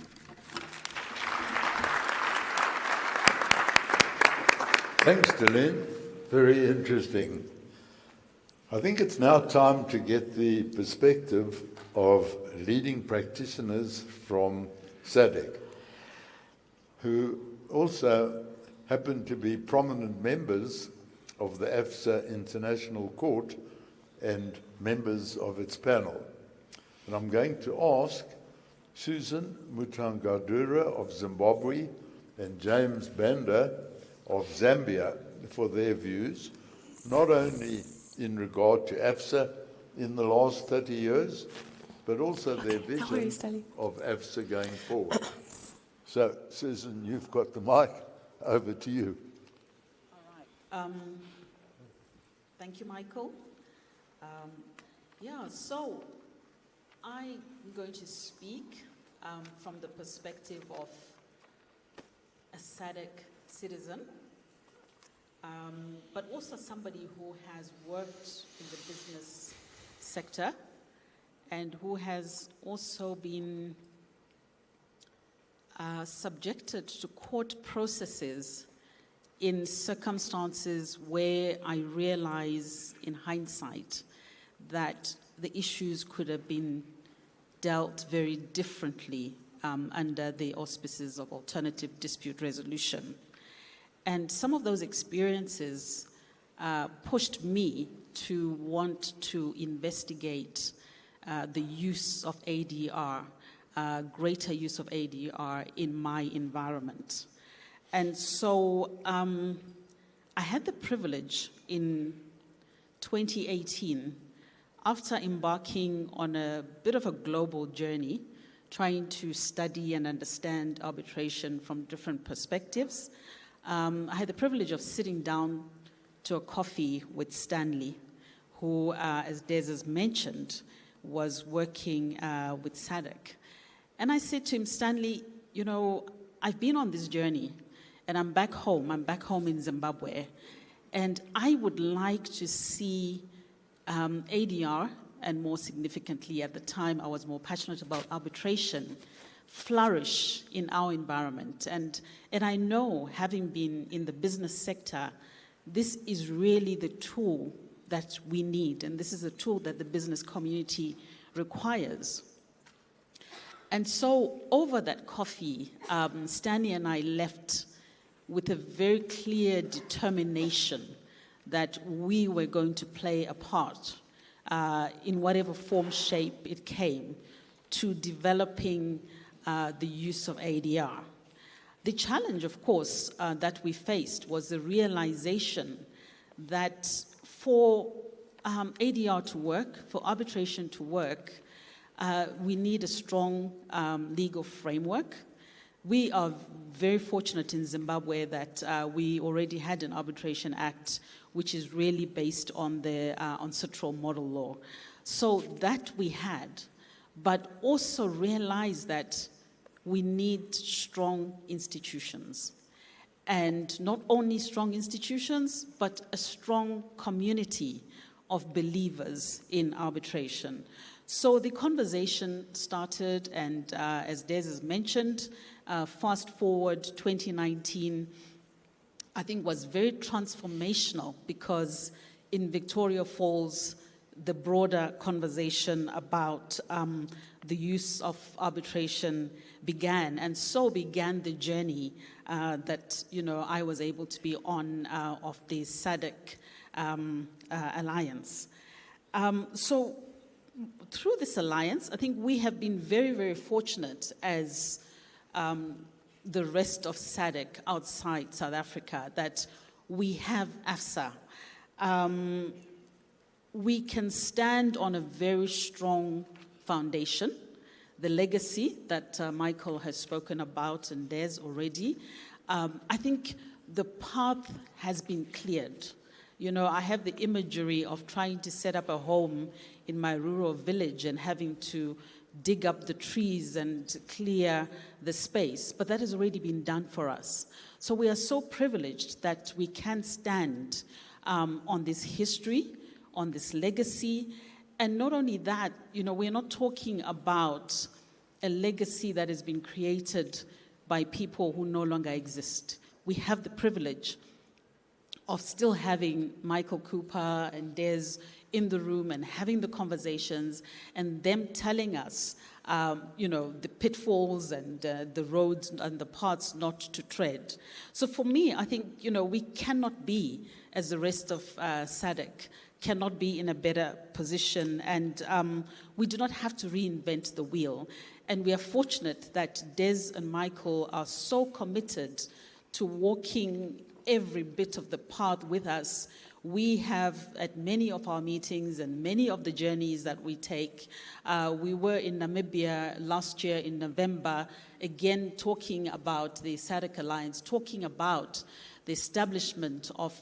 Thanks, Delene. Very interesting. I think it's now time to get the perspective of leading practitioners from SADC, who also happen to be prominent members of the AFSA International Court and members of its panel. And I'm going to ask Susan Mutangadura of Zimbabwe and James Banda of Zambia for their views, not only in regard to AFSA in the last 30 years, but also their vision of AFSA going forward. So, Susan, you've got the mic. Over to you. All right. Thank you, Michael. So I'm going to speak from the perspective of a SADC citizen, but also somebody who has worked in the business sector and who has also been subjected to court processes in circumstances where I realize in hindsight that the issues could have been dealt very differently under the auspices of alternative dispute resolution. And some of those experiences pushed me to want to investigate the use of ADR, greater use of ADR in my environment. And so I had the privilege in 2018, after embarking on a bit of a global journey, trying to study and understand arbitration from different perspectives, I had the privilege of sitting down to a coffee with Stanley, who, as Des has mentioned, was working with SADC. And I said to him, Stanley, you know, I've been on this journey, and I'm back home in Zimbabwe, and I would like to see ADR, and more significantly at the time I was more passionate about arbitration, flourish in our environment. And I know, having been in the business sector, this is really the tool that we need, and this is a tool that the business community requires. And so over that coffee, Stanley and I left with a very clear determination that we were going to play a part in whatever form, shape it came, to developing the use of ADR. The challenge, of course, that we faced was the realization that for ADR to work, for arbitration to work, we need a strong legal framework. We are very fortunate in Zimbabwe that we already had an Arbitration Act, which is really based on the on Citral model law. So that we had, but also realize that we need strong institutions. And not only strong institutions, but a strong community of believers in arbitration. So the conversation started, and as Des has mentioned, fast forward 2019, I think was very transformational, because in Victoria Falls, the broader conversation about the use of arbitration began, and so began the journey that I was able to be on of the SADC alliance. So through this alliance, I think we have been very, very fortunate as the rest of SADC outside South Africa that we have AFSA. We can stand on a very strong foundation. The legacy that Michael has spoken about, and Des already, I think the path has been cleared. I have the imagery of trying to set up a home in my rural village and having to dig up the trees and clear the space, but that has already been done for us. So we are so privileged that we can stand on this history, on this legacy, and not only that, we're not talking about a legacy that has been created by people who no longer exist. We have the privilege of still having Michael Cooper and Des in the room and having the conversations, and them telling us, the pitfalls and the roads and the paths not to tread. So for me, I think, we cannot be, as the rest of SADC, cannot be in a better position, and we do not have to reinvent the wheel. And we are fortunate that Des and Michael are so committed to walking every bit of the path with us. We have, at many of our meetings and many of the journeys that we take, we were in Namibia last year in November, again talking about the SADC Alliance, talking about the establishment of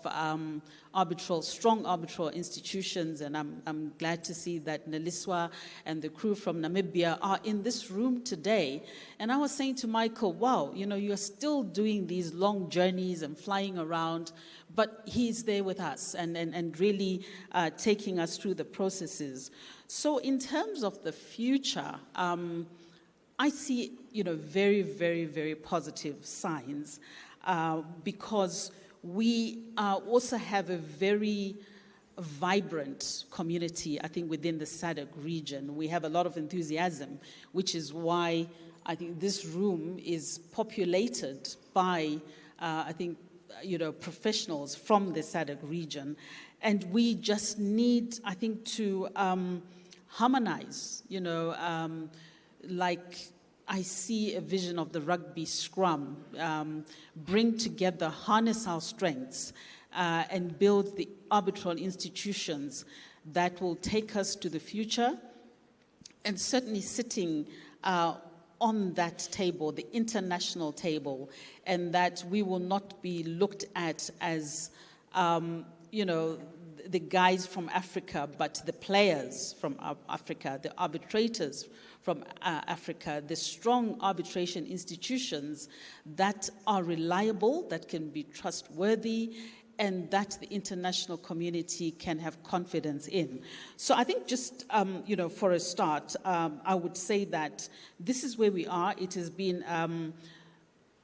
strong arbitral institutions, and I'm glad to see that Neliswa and the crew from Namibia are in this room today. And I was saying to Michael, wow, you're still doing these long journeys and flying around, but he's there with us and really taking us through the processes. So in terms of the future, I see, very, very, very positive signs. Because we also have a very vibrant community, I think, within the SADC region. We have a lot of enthusiasm, which is why I think this room is populated by, professionals from the SADC region. And we just need, I think, to harmonize, like I see a vision of the rugby scrum, bring together, harness our strengths, and build the arbitral institutions that will take us to the future. And certainly sitting on that table, the international table, and that we will not be looked at as, the guys from Africa, but the players from Africa, the arbitrators from Africa, the strong arbitration institutions that are reliable, that can be trustworthy, and that the international community can have confidence in. So I think just, for a start, I would say that this is where we are. It has been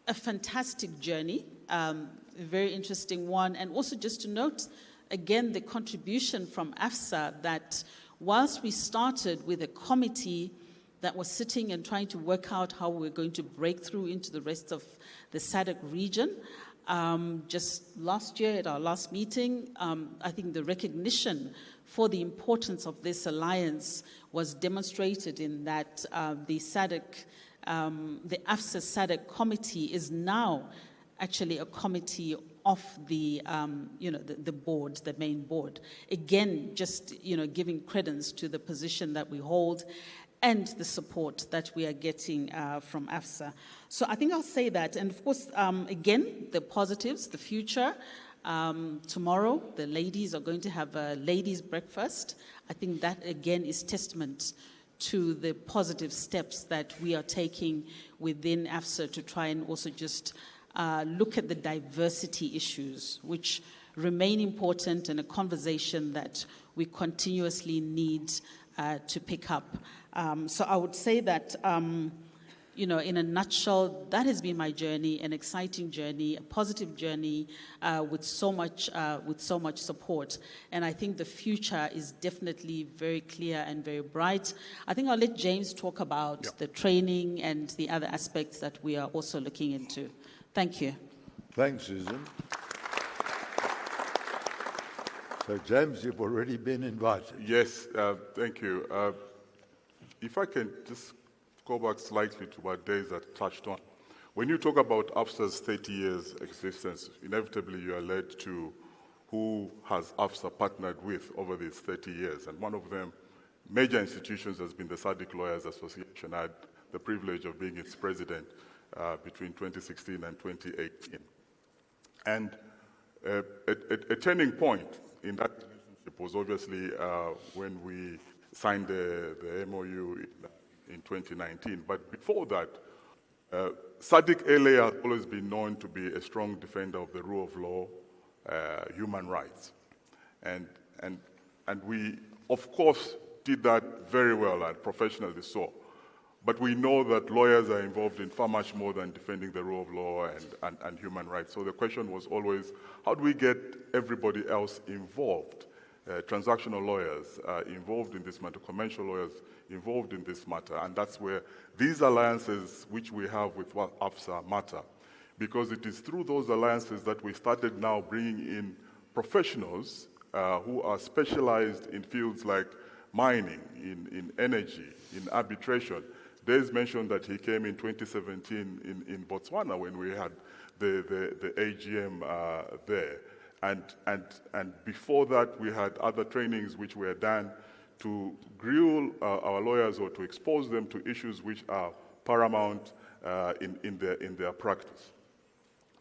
a fantastic journey, a very interesting one, and also just to note, again, the contribution from AFSA that whilst we started with a committee that was sitting and trying to work out how we're going to break through into the rest of the SADC region, just last year at our last meeting, I think the recognition for the importance of this alliance was demonstrated in that the SADC, the AFSA SADC committee is now actually a committee of the, the board, the main board. Again, just, giving credence to the position that we hold and the support that we are getting from AFSA. So I think I'll say that. And of course, again, the positives, the future. Tomorrow, the ladies are going to have a ladies' breakfast. I think that, again, is testament to the positive steps that we are taking within AFSA to try and also just look at the diversity issues, which remain important, and a conversation that we continuously need to pick up. So I would say that, in a nutshell, that has been my journey, an exciting journey, a positive journey with so much support. And I think the future is definitely very clear and very bright. I think I'll let James talk about the training and the other aspects that we are also looking into. Thank you. Thanks, Susan. So, James, you've already been invited. Yes, thank you. If I can just go back slightly to what Days had touched on. When you talk about AFSA's 30 years existence, inevitably you are led to who has AFSA partnered with over these 30 years. And one of them, major institutions, has been the SADC Lawyers Association. I had the privilege of being its president between 2016 and 2018. And a turning point in that relationship was obviously when we signed the MOU in 2019. But before that, SADC LA has always been known to be a strong defender of the rule of law, human rights. And we, of course, did that very well and professionally so. But we know that lawyers are involved in far much more than defending the rule of law and human rights. So the question was always, how do we get everybody else involved? Transactional lawyers involved in this matter, commercial lawyers involved in this matter, and that's where these alliances which we have with AFSA matter, because it is through those alliances that we started now bringing in professionals who are specialized in fields like mining, in energy, in arbitration. Des mentioned that he came in 2017 in Botswana when we had the AGM there. And before that, we had other trainings which were done to grill our lawyers or to expose them to issues which are paramount in their practice.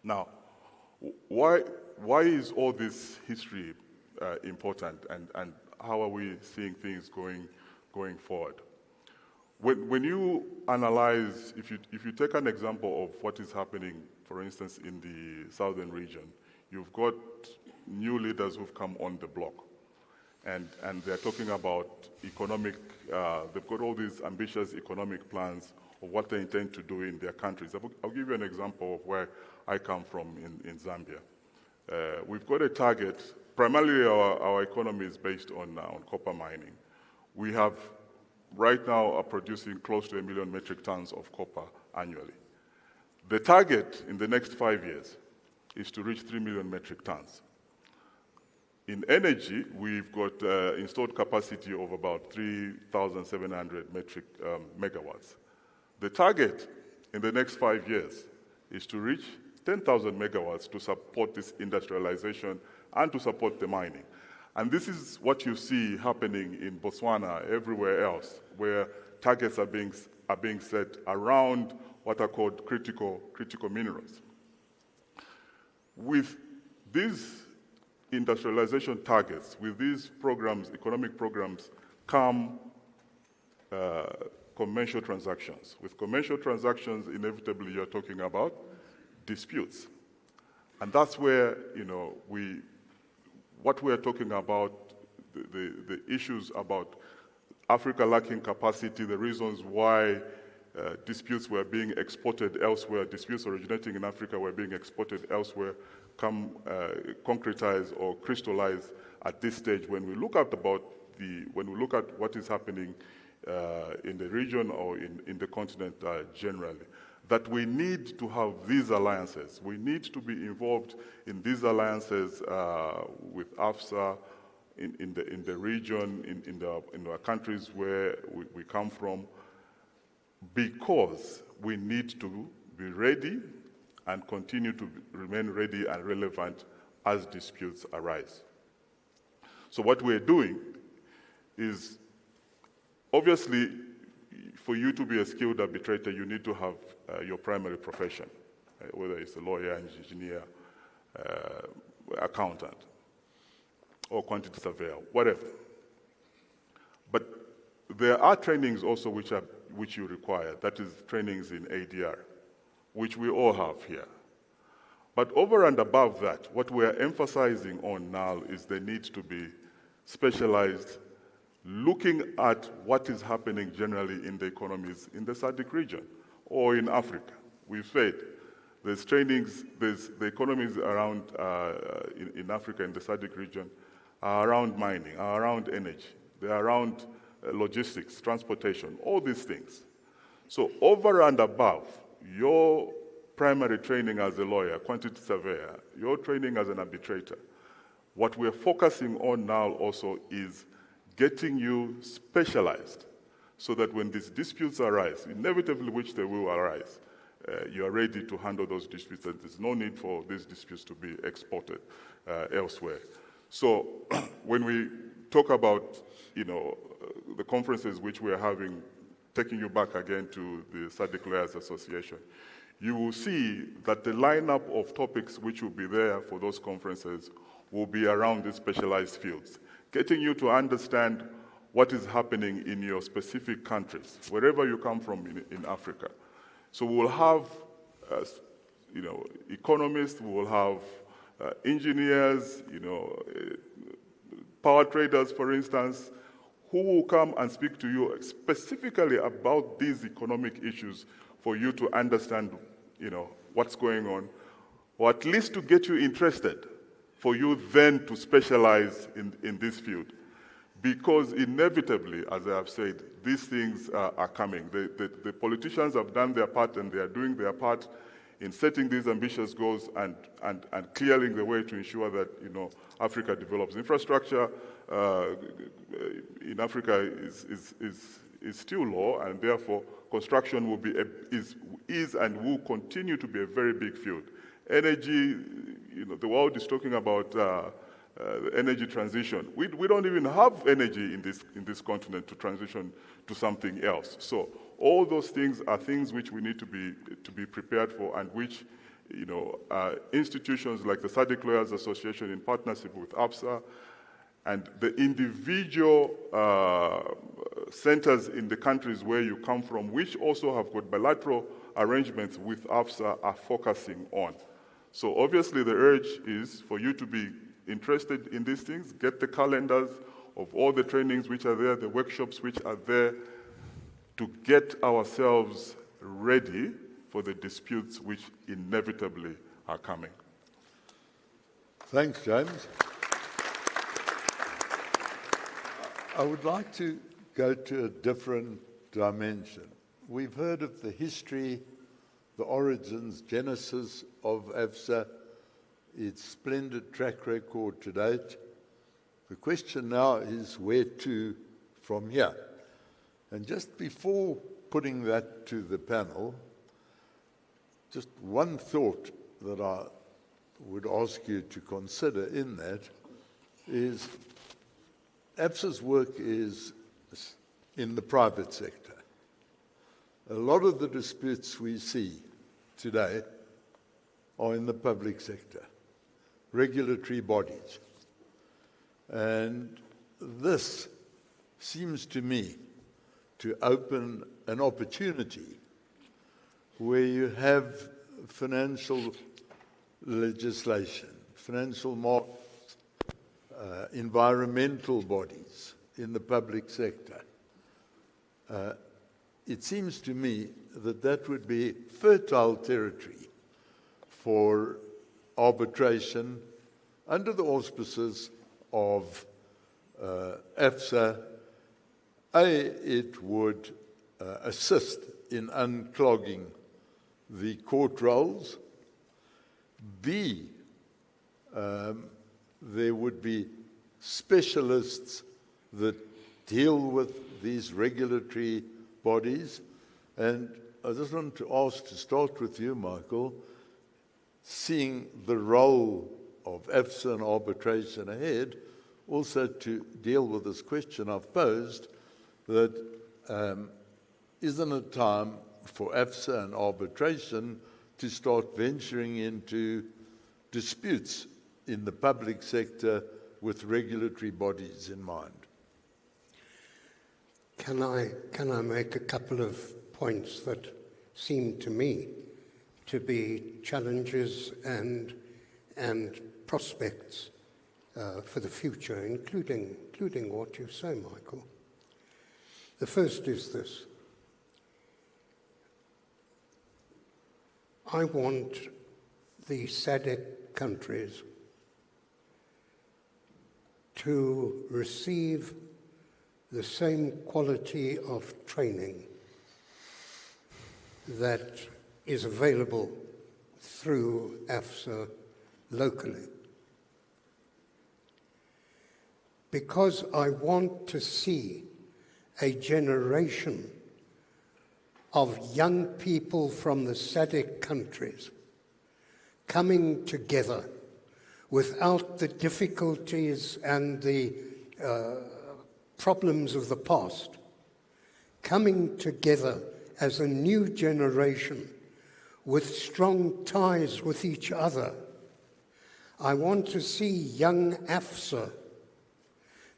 Now, why is all this history important, and how are we seeing things going forward? When you analyze, if you take an example of what is happening, for instance, in the southern region, you've got new leaders who've come on the block, and they're talking about economic, they've got all these ambitious economic plans of what they intend to do in their countries. I'll give you an example of where I come from in Zambia. We've got a target, primarily our economy is based on copper mining. We have, right now, are producing close to 1 million metric tons of copper annually. The target in the next 5 years is to reach 3 million metric tons. In energy, we've got installed capacity of about 3,700 megawatts. The target in the next 5 years is to reach 10,000 megawatts to support this industrialization and to support the mining. And this is what you see happening in Botswana, everywhere else, where targets are being set around what are called critical minerals. With these industrialization targets, with these programs, economic programs, come commercial transactions. With commercial transactions, inevitably you're talking about disputes. And that's where, what we're talking about, the issues about Africa lacking capacity, the reasons why disputes were being exported elsewhere, disputes originating in Africa were being exported elsewhere, come concretize or crystallize at this stage when we look at what is happening in the region or in the continent generally. That we need to have these alliances. We need to be involved in these alliances with AFSA in the region, in the countries where we come from, because we need to be ready and continue to remain ready and relevant as disputes arise. So what we're doing is, obviously, for you to be a skilled arbitrator, you need to have your primary profession, whether it's a lawyer, engineer, accountant, or quantity surveyor, whatever. But there are trainings also which you require, that is trainings in ADR, which we all have here. But over and above that, what we are emphasizing on now is the need to be specialized, looking at what is happening generally in the economies in the SADC region or in Africa. We've said there's trainings, there's the economies around in Africa, in the SADC region, are around mining, are around energy, they're around logistics, transportation, all these things. So over and above your primary training as a lawyer, quantity surveyor, your training as an arbitrator, what we're focusing on now also is getting you specialized so that when these disputes arise, inevitably which they will arise, you are ready to handle those disputes, and there's no need for these disputes to be exported elsewhere. So when we talk about, the conferences which we're having, taking you back again to the SADC Lawyers Association, you will see that the lineup of topics which will be there for those conferences will be around these specialized fields, getting you to understand what is happening in your specific countries, wherever you come from in Africa. So we'll have, economists, we will have engineers, power traders, for instance, who will come and speak to you specifically about these economic issues for you to understand, what's going on, or at least to get you interested, for you then to specialize in this field. Because inevitably, as I have said, these things are coming. The politicians have done their part, and they are doing their part in setting these ambitious goals and clearing the way to ensure that Africa develops. Infrastructure in Africa is still low, and therefore construction will be is and will continue to be a very big field. Energy, the world is talking about energy transition. We don't even have energy in this continent to transition to something else. So all those things are things which we need to be prepared for, and which institutions like the SADC Lawyers Association, in partnership with ABSA, and the individual centers in the countries where you come from, which also have got bilateral arrangements with ABSA, are focusing on. So obviously the urge is for you to be interested in these things, get the calendars of all the trainings which are there, the workshops which are there, to get ourselves ready for the disputes which inevitably are coming. Thanks, James. I would like to go to a different dimension. We've heard of the history, the origins, genesis of AFSA, its splendid track record to date. The question now is where to from here. And just before putting that to the panel, just one thought that I would ask you to consider in that is AFSA's work is in the private sector. A lot of the disputes we see today are in the public sector, regulatory bodies. And this seems to me to open an opportunity where you have financial legislation, financial markets, environmental bodies in the public sector. It seems to me that that would be fertile territory for arbitration under the auspices of AFSA. It would assist in unclogging the court rolls. B, there would be specialists that deal with these regulatory bodies. And I just want to ask, to start with you, Michael, seeing the role of AFSA and arbitration ahead, also to deal with this question I've posed, that isn't it time for AFSA and arbitration to start venturing into disputes in the public sector with regulatory bodies in mind? Can I make a couple of points that seem to me to be challenges and prospects for the future, including what you say, Michael? The first is this. I want the SADC countries to receive the same quality of training that is available through AFSA locally. Because I want to see a generation of young people from the SADC countries coming together without the difficulties and the problems of the past, coming together as a new generation with strong ties with each other. I want to see young AFSA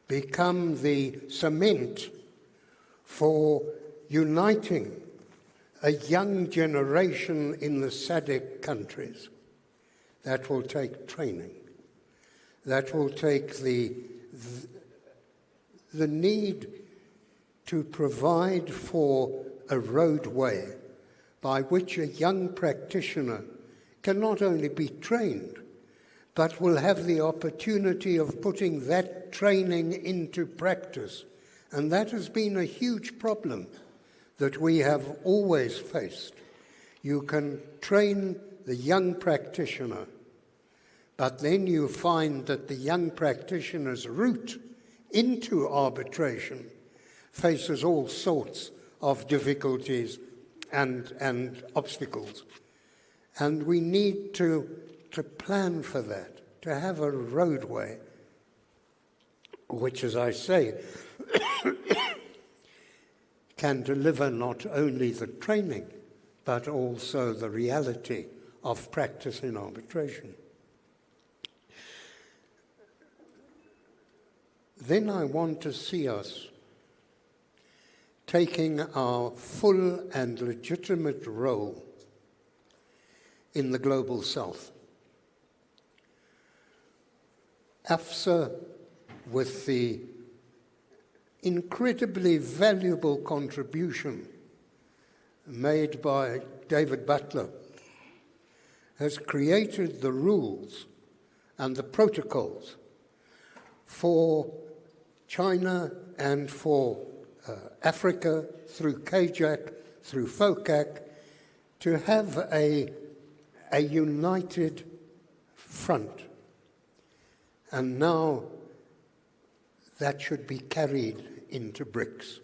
become the cement for uniting a young generation in the SADC countries. That will take training. That will take the need to provide for a roadway by which a young practitioner can not only be trained, but will have the opportunity of putting that training into practice. And that has been a huge problem that we have always faced. You can train the young practitioner, but then you find that the young practitioner's route into arbitration faces all sorts of difficulties and obstacles. And we need to plan for that, to have a roadway, which, as I say, can deliver not only the training, but also the reality of practice in arbitration. Then I want to see us taking our full and legitimate role in the global south. AFSA, with the incredibly valuable contribution made by David Butler, has created the rules and the protocols for China and for Africa through KJAC, through FOCAC, to have a united front. And now that should be carried into BRICS.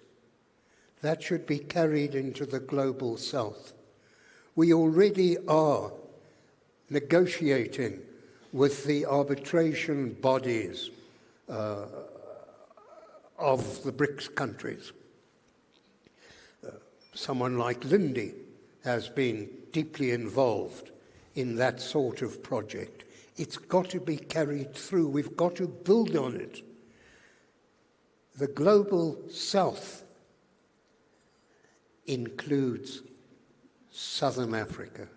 That should be carried into the global south. We already are negotiating with the arbitration bodies of the BRICS countries. Someone like Lindy has been deeply involved in that sort of project. It's got to be carried through. We've got to build on it. The global south includes Southern Africa.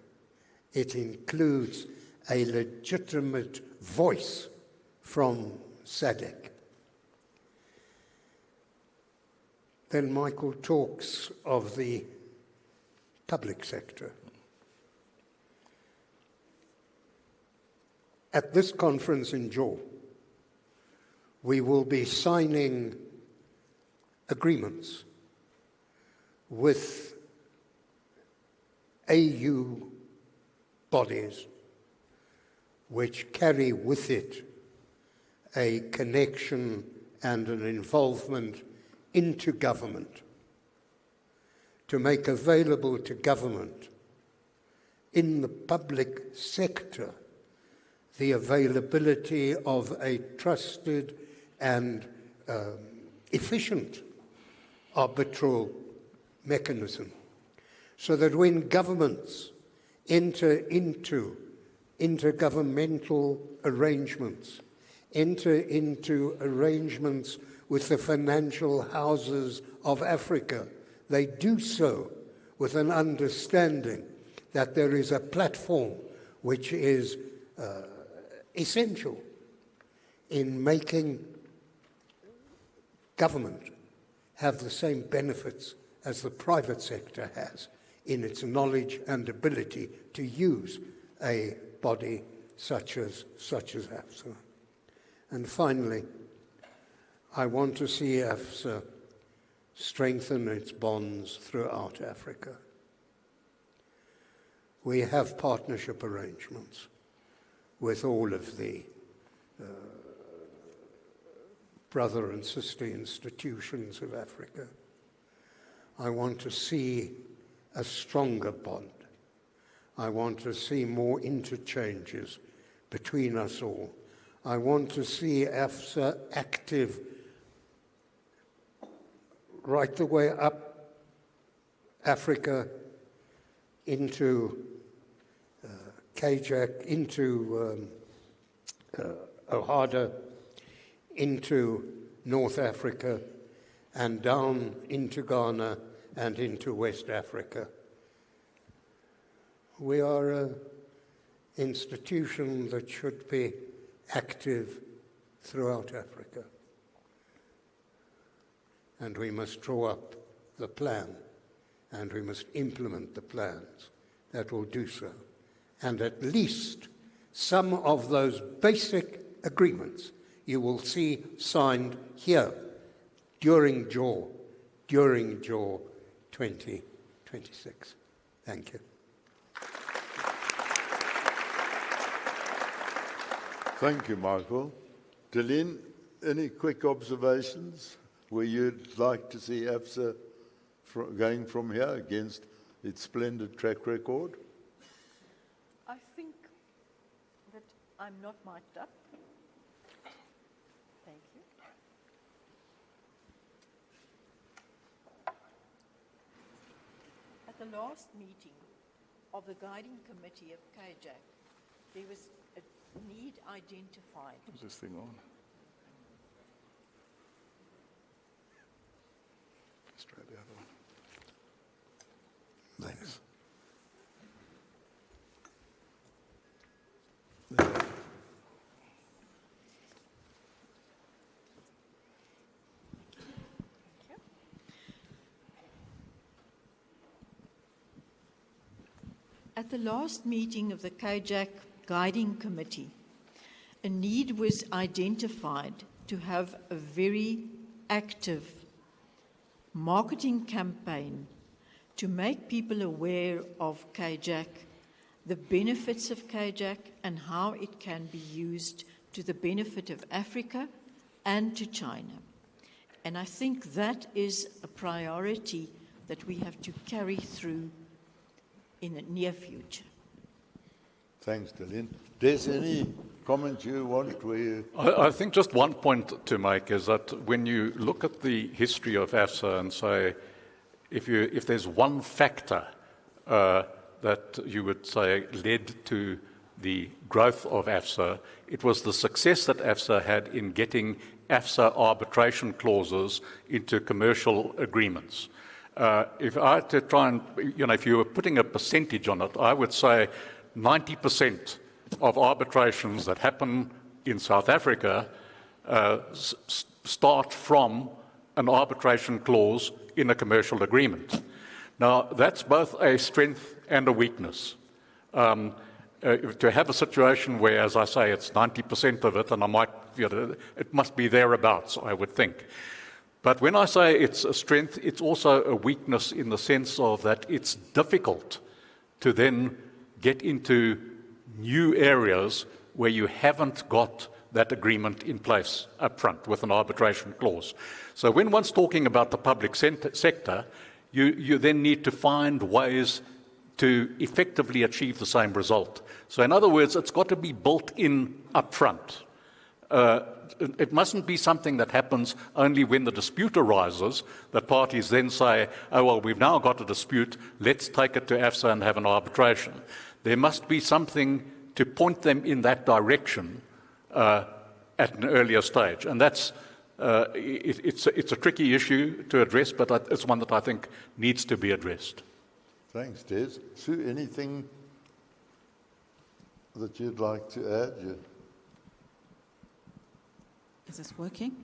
It includes a legitimate voice from SADC. Then Michael talks of the public sector. At this conference in Jaw, we will be signing agreements with AU bodies which carry with it a connection and an involvement into government, to make available to government in the public sector the availability of a trusted and efficient arbitral mechanism, so that when governments enter into intergovernmental arrangements, enter into arrangements with the financial houses of Africa. They do so with an understanding that there is a platform which is essential in making government have the same benefits as the private sector has in its knowledge and ability to use a body such as AFSA. And finally, I want to see AFSA strengthen its bonds throughout Africa. We have partnership arrangements with all of the brother and sister institutions of Africa. I want to see a stronger bond. I want to see more interchanges between us all. I want to see AFSA active right the way up Africa into KJAC, into OHADA, into North Africa, and down into Ghana and into West Africa. We are an institution that should be active throughout Africa. And we must draw up the plan, and we must implement the plans that will do so. And at least some of those basic agreements you will see signed here during JAW 2026. Thank you. Thank you, Michael. Delene, any quick observations where you'd like to see AFSA going from here against its splendid track record? I think that I'm not mic'd up. Thank you. At the last meeting of the guiding committee of KJAC, there was a need identified. Is this thing on? Let's try the other one. Thanks. At the last meeting of the KJAC Guiding Committee, a need was identified to have a very active marketing campaign to make people aware of KJAC, the benefits of KJAC, and how it can be used to the benefit of Africa and to China. And I think that is a priority that we have to carry through in the near future. Thanks, Delene. Des, any comment you want? I think just one point to make is that when you look at the history of AFSA and say, if there's one factor that you would say led to the growth of AFSA, it was the success that AFSA had in getting AFSA arbitration clauses into commercial agreements. If I had to try and, if you were putting a percentage on it, I would say 90% of arbitrations that happen in South Africa start from an arbitration clause in a commercial agreement. Now, that's both a strength and a weakness. To have a situation where, as I say, it's 90% of it, and I might, it must be thereabouts, I would think. But when I say it's a strength, it's also a weakness in the sense of that it's difficult to then get into new areas where you haven't got that agreement in place up front with an arbitration clause. So when one's talking about the public sector, you then need to find ways to effectively achieve the same result. So in other words, it's got to be built in up front. It mustn't be something that happens only when the dispute arises, that parties then say, oh, well, we've now got a dispute, let's take it to AFSA and have an arbitration. There must be something to point them in that direction at an earlier stage. And that's It's a tricky issue to address, but it's one that I think needs to be addressed. Thanks, Des. Sue, anything that you'd like to add? Is this working?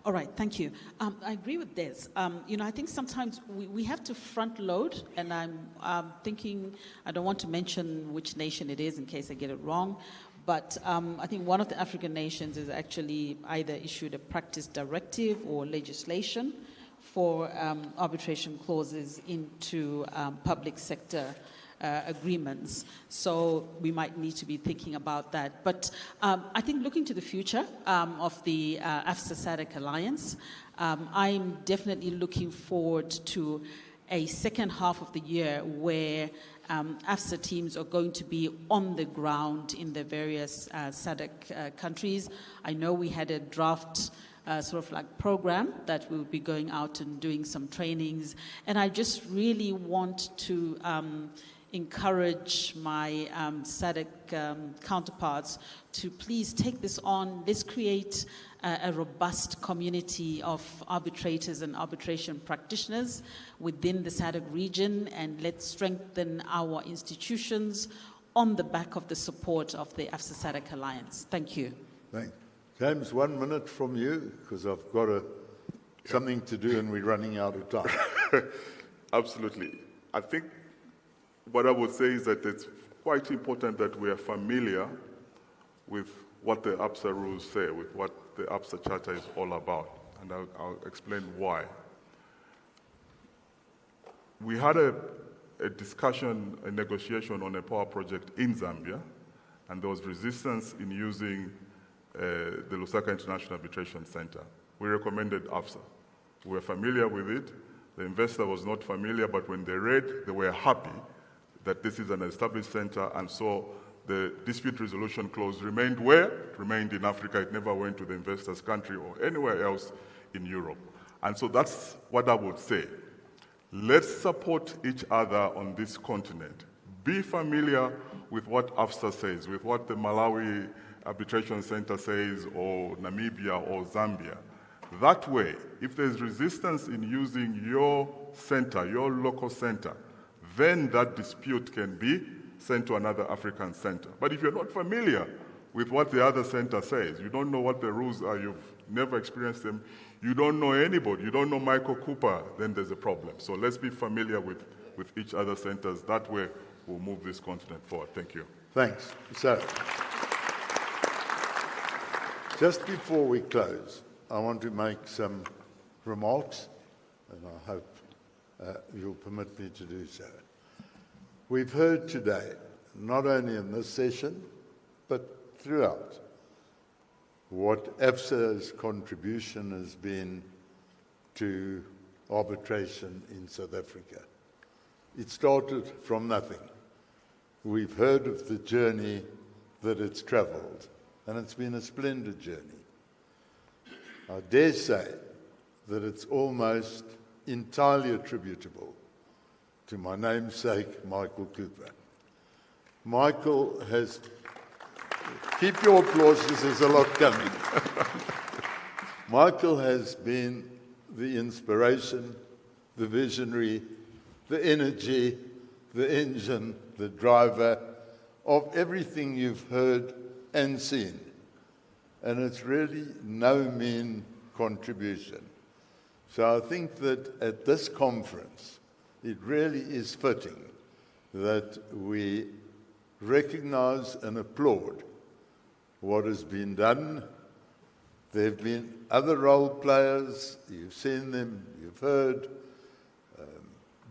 All right, thank you. I agree with Des. I think sometimes we have to front load, and I'm thinking, I don't want to mention which nation it is in case I get it wrong, but I think one of the African nations has actually either issued a practice directive or legislation for arbitration clauses into public sector agreements. So we might need to be thinking about that. But I think looking to the future of the AFSA-SADC alliance, I'm definitely looking forward to a second half of the year where AFSA teams are going to be on the ground in the various SADC countries. I know we had a draft sort of like program that we'll be going out and doing some trainings. And I just really want to encourage my SADC counterparts to please take this on. Let's create a robust community of arbitrators and arbitration practitioners within the SADC region, and let's strengthen our institutions on the back of the support of the AFSA-SADC Alliance. Thank you. Thanks. James, 1 minute from you, because I've got something to do and we're running out of time. Absolutely. I think what I would say is that it's quite important that we are familiar with what the ABSA rules say, with what the ABSA Charter is all about, and I'll explain why. We had a discussion, a negotiation on a power project in Zambia, and there was resistance in using the Lusaka International Arbitration Center. We recommended ABSA. We were familiar with it. The investor was not familiar, but when they read, they were happy that this is an established center, and so the dispute resolution clause remained where? It remained in Africa. It never went to the investor's country or anywhere else in Europe. And so that's what I would say. Let's support each other on this continent. Be familiar with what AFSA says, with what the Malawi Arbitration Center says, or Namibia or Zambia. That way, if there's resistance in using your center, your local center, then that dispute can be sent to another African center. But if you're not familiar with what the other center says, you don't know what the rules are, you've never experienced them, you don't know anybody, you don't know Michael Cooper, then there's a problem. So let's be familiar with each other's centers. That way, we'll move this continent forward. Thank you. Thanks. So, just before we close, I want to make some remarks, and I hope you'll permit me to do so. We've heard today, not only in this session, but throughout, what AFSA's contribution has been to arbitration in South Africa. It started from nothing. We've heard of the journey that it's traveled, and it's been a splendid journey. I dare say that it's almost entirely attributable to my namesake, Michael Cooper. Michael has, keep your applause, there's a lot coming. Michael has been the inspiration, the visionary, the energy, the engine, the driver of everything you've heard and seen. And it's really no mean contribution. So I think that at this conference, it really is fitting that we recognize and applaud what has been done. There have been other role players, you've seen them, you've heard,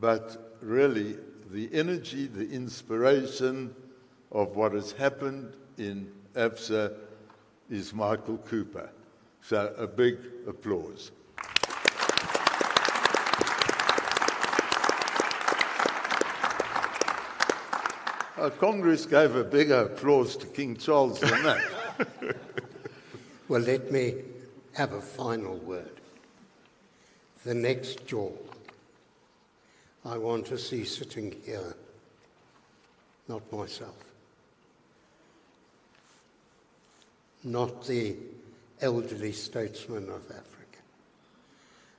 but really the energy, the inspiration of what has happened in AFSA is Michael Cooper. So a big applause. Congress gave a bigger applause to King Charles than that. Well, let me have a final word. The next jaw I want to see sitting here, not myself, not the elderly statesmen of Africa.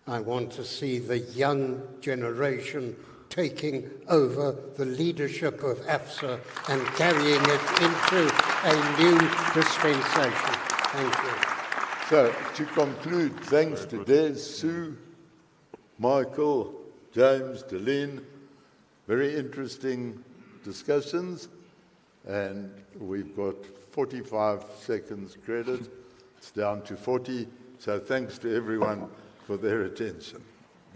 I want to see the young generation taking over the leadership of AFSA and carrying it into a new dispensation. Thank you. So, to conclude, thanks to Des, Sue, Michael, James, Delene, very interesting discussions, and we've got 45 seconds credit. It's down to 40, so thanks to everyone for their attention.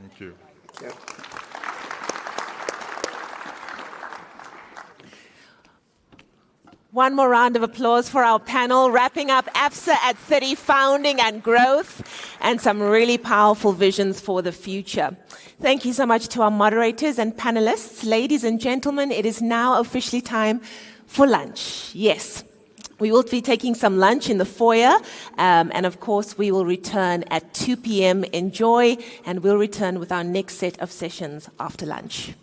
Thank you. Yeah. One more round of applause for our panel, wrapping up AFSA at 30, founding and growth, and some really powerful visions for the future. Thank you so much to our moderators and panelists. Ladies and gentlemen, it is now officially time for lunch. Yes, we will be taking some lunch in the foyer, and of course we will return at 2 p.m. Enjoy, and we'll return with our next set of sessions after lunch.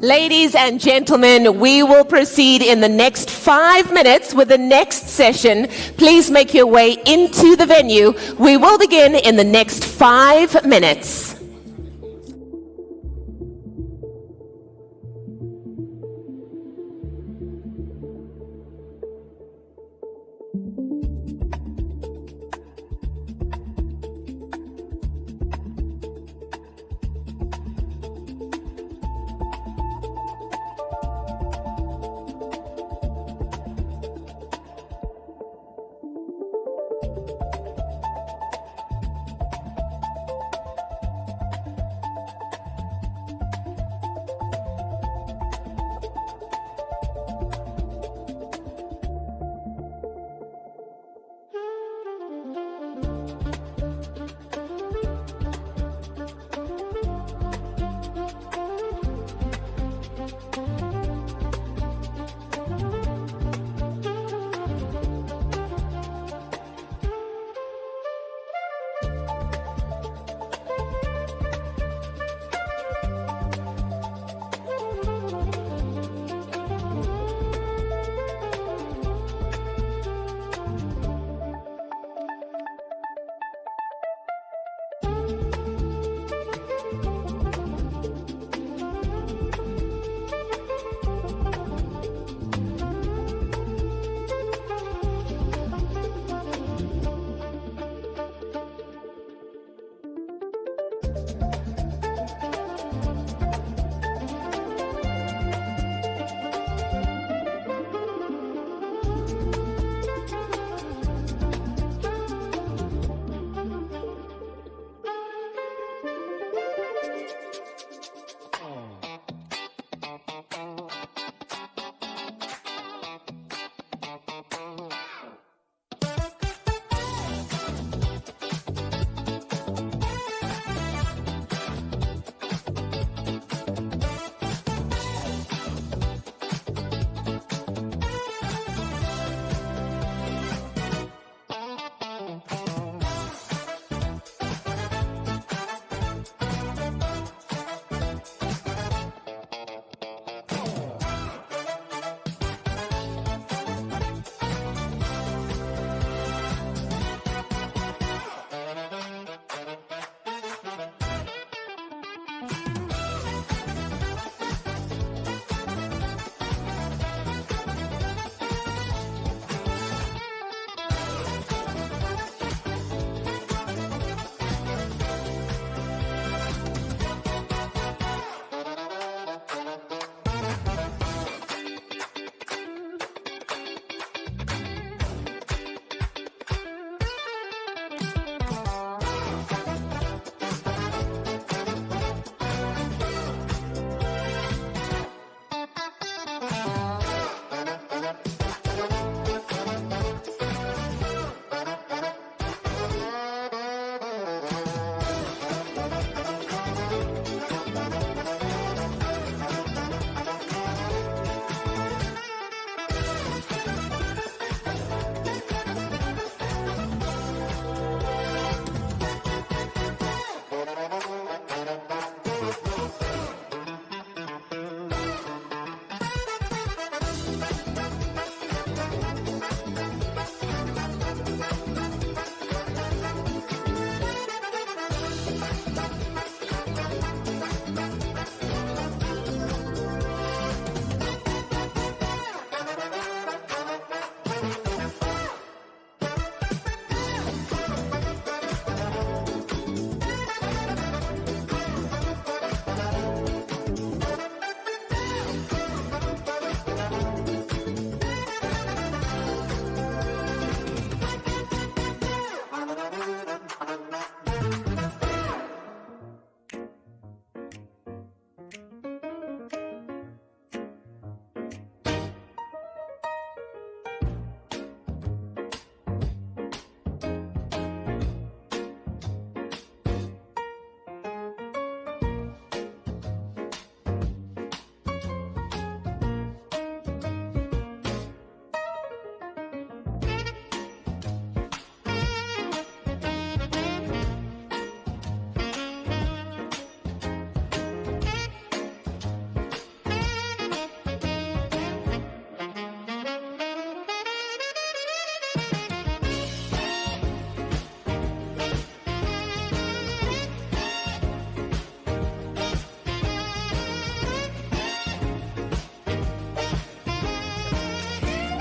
Ladies and gentlemen, we will proceed in the next 5 minutes with the next session. Please make your way into the venue. We will begin in the next 5 minutes.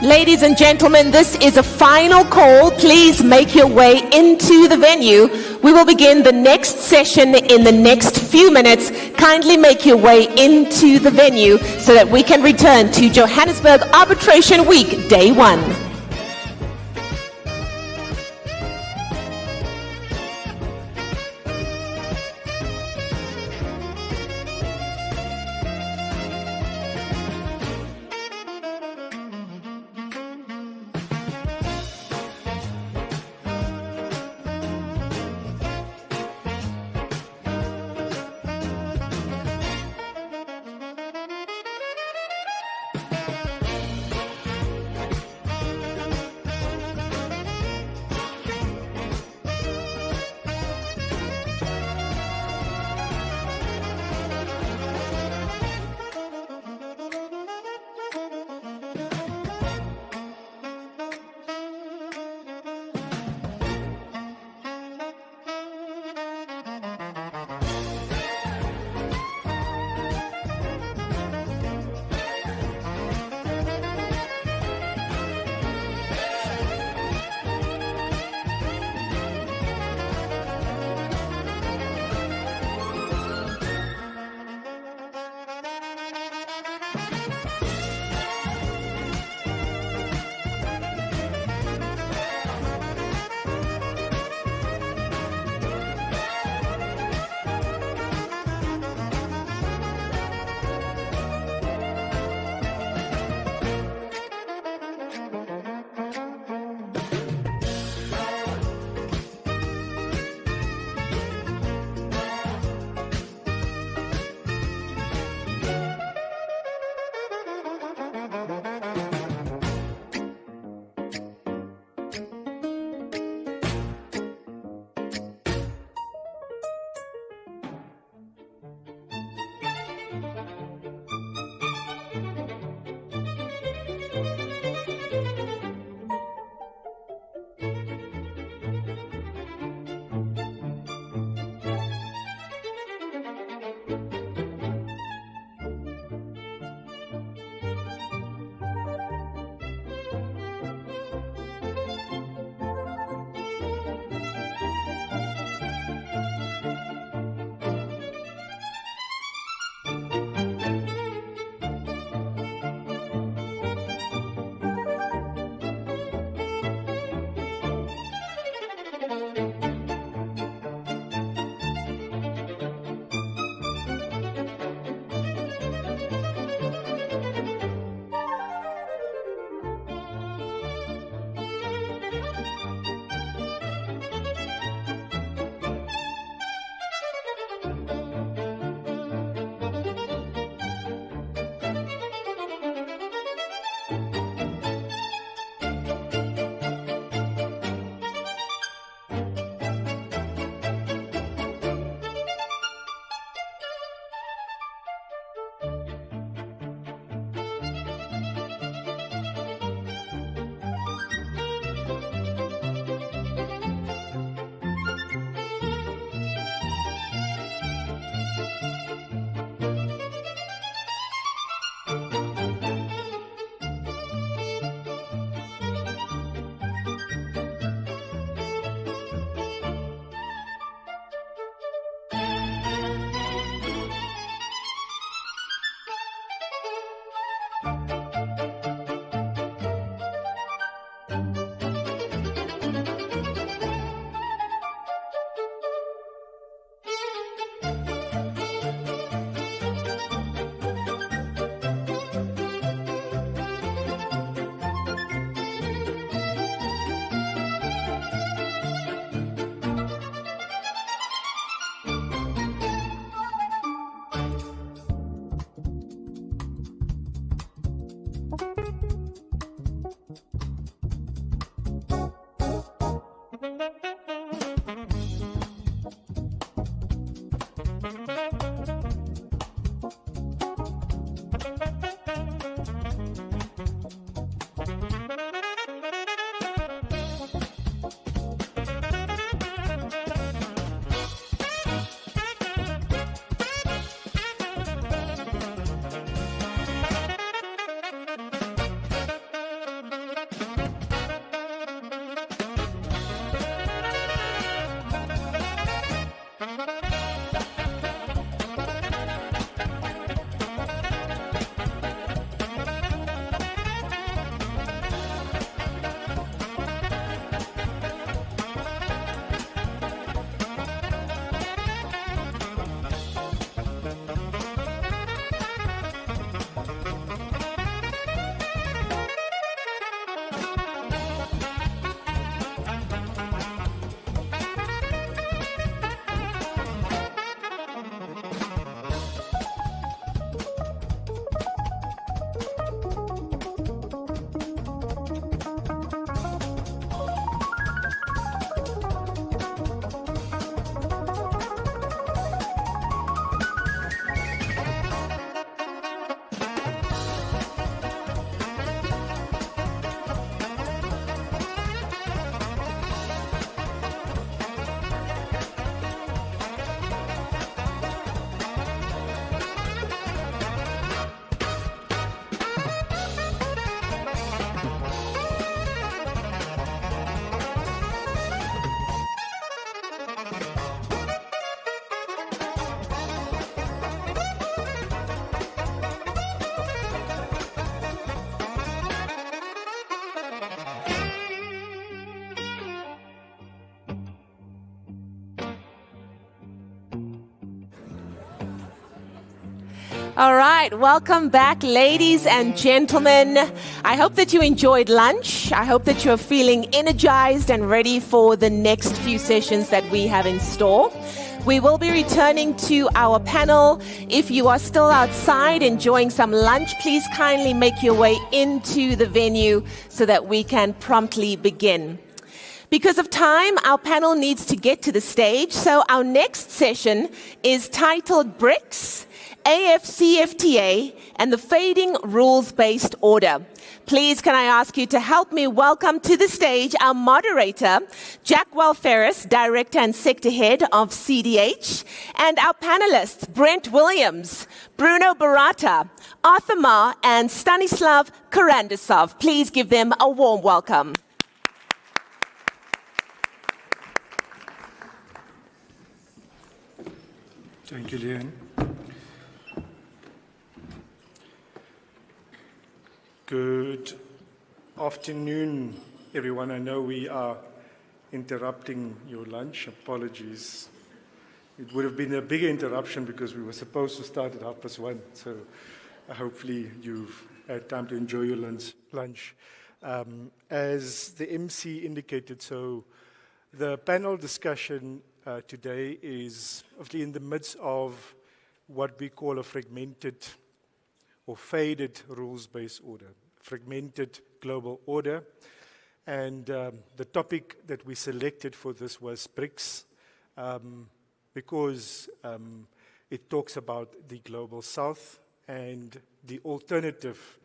Ladies and gentlemen, this is a final call. Please make your way into the venue. We will begin the next session in the next few minutes. Kindly make your way into the venue so that we can return to Johannesburg Arbitration Week, Day 1. All right, welcome back, ladies and gentlemen. I hope that you enjoyed lunch. I hope that you're feeling energized and ready for the next few sessions that we have in store. We will be returning to our panel. If you are still outside enjoying some lunch, please kindly make your way into the venue so that we can promptly begin. Because of time, our panel needs to get to the stage, so our next session is titled BRICS, AFCFTA, and the Fading Rules-Based Order. Please, can I ask you to help me welcome to the stage our moderator, Jackwell Ferris, Director and Sector Head of CDH, and our panelists, Brent Williams, Bruno Barata, Arthur Ma, and Stanislav Karandasov. Please give them a warm welcome. Thank you, Leanne. Good afternoon, everyone. I know we are interrupting your lunch. Apologies. It would have been a bigger interruption because we were supposed to start at 1:30. So hopefully you've had time to enjoy your lunch. As the MC indicated, so the panel discussion today is obviously in the midst of what we call a fragmented or faded rules-based order, fragmented global order. And the topic that we selected for this was BRICS, because it talks about the global south and the alternative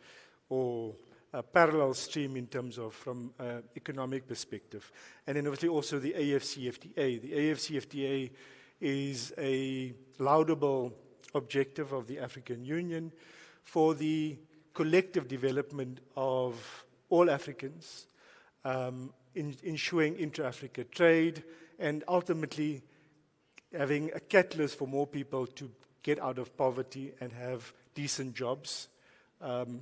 or a parallel stream in terms of from an economic perspective. And then obviously also the AFCFTA. The AFCFTA is a laudable objective of the African Union for the collective development of all Africans, ensuring intra-Africa trade, and ultimately having a catalyst for more people to get out of poverty and have decent jobs.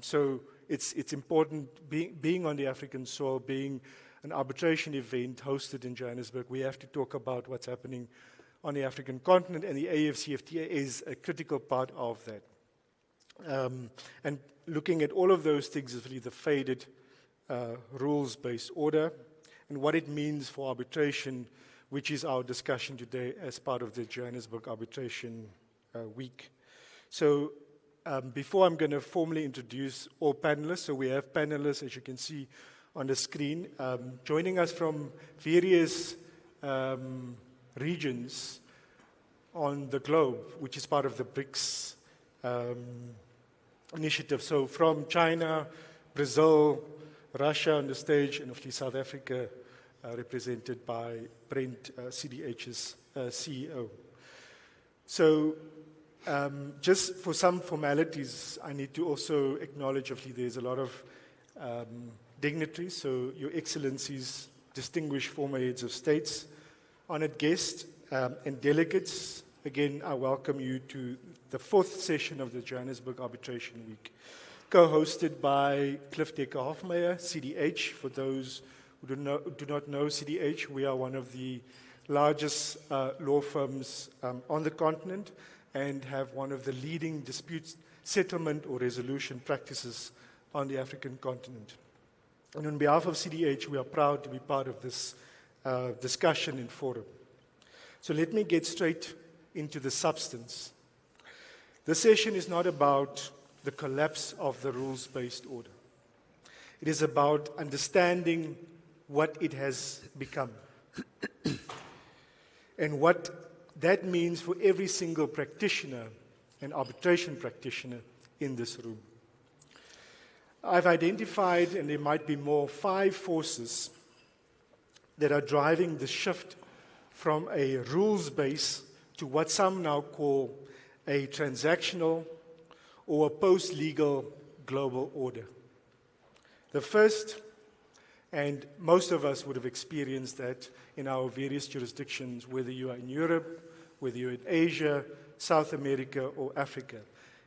So it's important, being on the African soil, being an arbitration event hosted in Johannesburg, we have to talk about what's happening on the African continent, and the AFCFTA is a critical part of that. And looking at all of those things is really the faded rules-based order and what it means for arbitration, which is our discussion today as part of the Johannesburg Arbitration Week. So before I'm going to formally introduce all panelists, so we have panelists, as you can see on the screen, joining us from various regions on the globe, which is part of the BRICS initiative. So from China, Brazil, Russia on the stage, and obviously South Africa, represented by Brent, CDH's CEO. So just for some formalities, I need to also acknowledge, obviously, there's a lot of dignitaries, so Your Excellencies, distinguished former heads of states, honored guests, and delegates. Again, I welcome you to the fourth session of the Johannesburg Arbitration Week, co-hosted by Cliff Decker-Hofmeyer, CDH. For those who do not know CDH, we are one of the largest law firms on the continent and have one of the leading dispute settlement or resolution practices on the African continent. And on behalf of CDH, we are proud to be part of this discussion and forum. So let me get straight into the substance. The session is not about the collapse of the rules-based order. It is about understanding what it has become and what that means for every single practitioner and arbitration practitioner in this room. I've identified, and there might be more, 5 forces that are driving the shift from a rules base to what some now call a transactional or a post-legal global order. The first, and most of us would have experienced that in our various jurisdictions, whether you are in Europe, whether you're in Asia, South America, or Africa,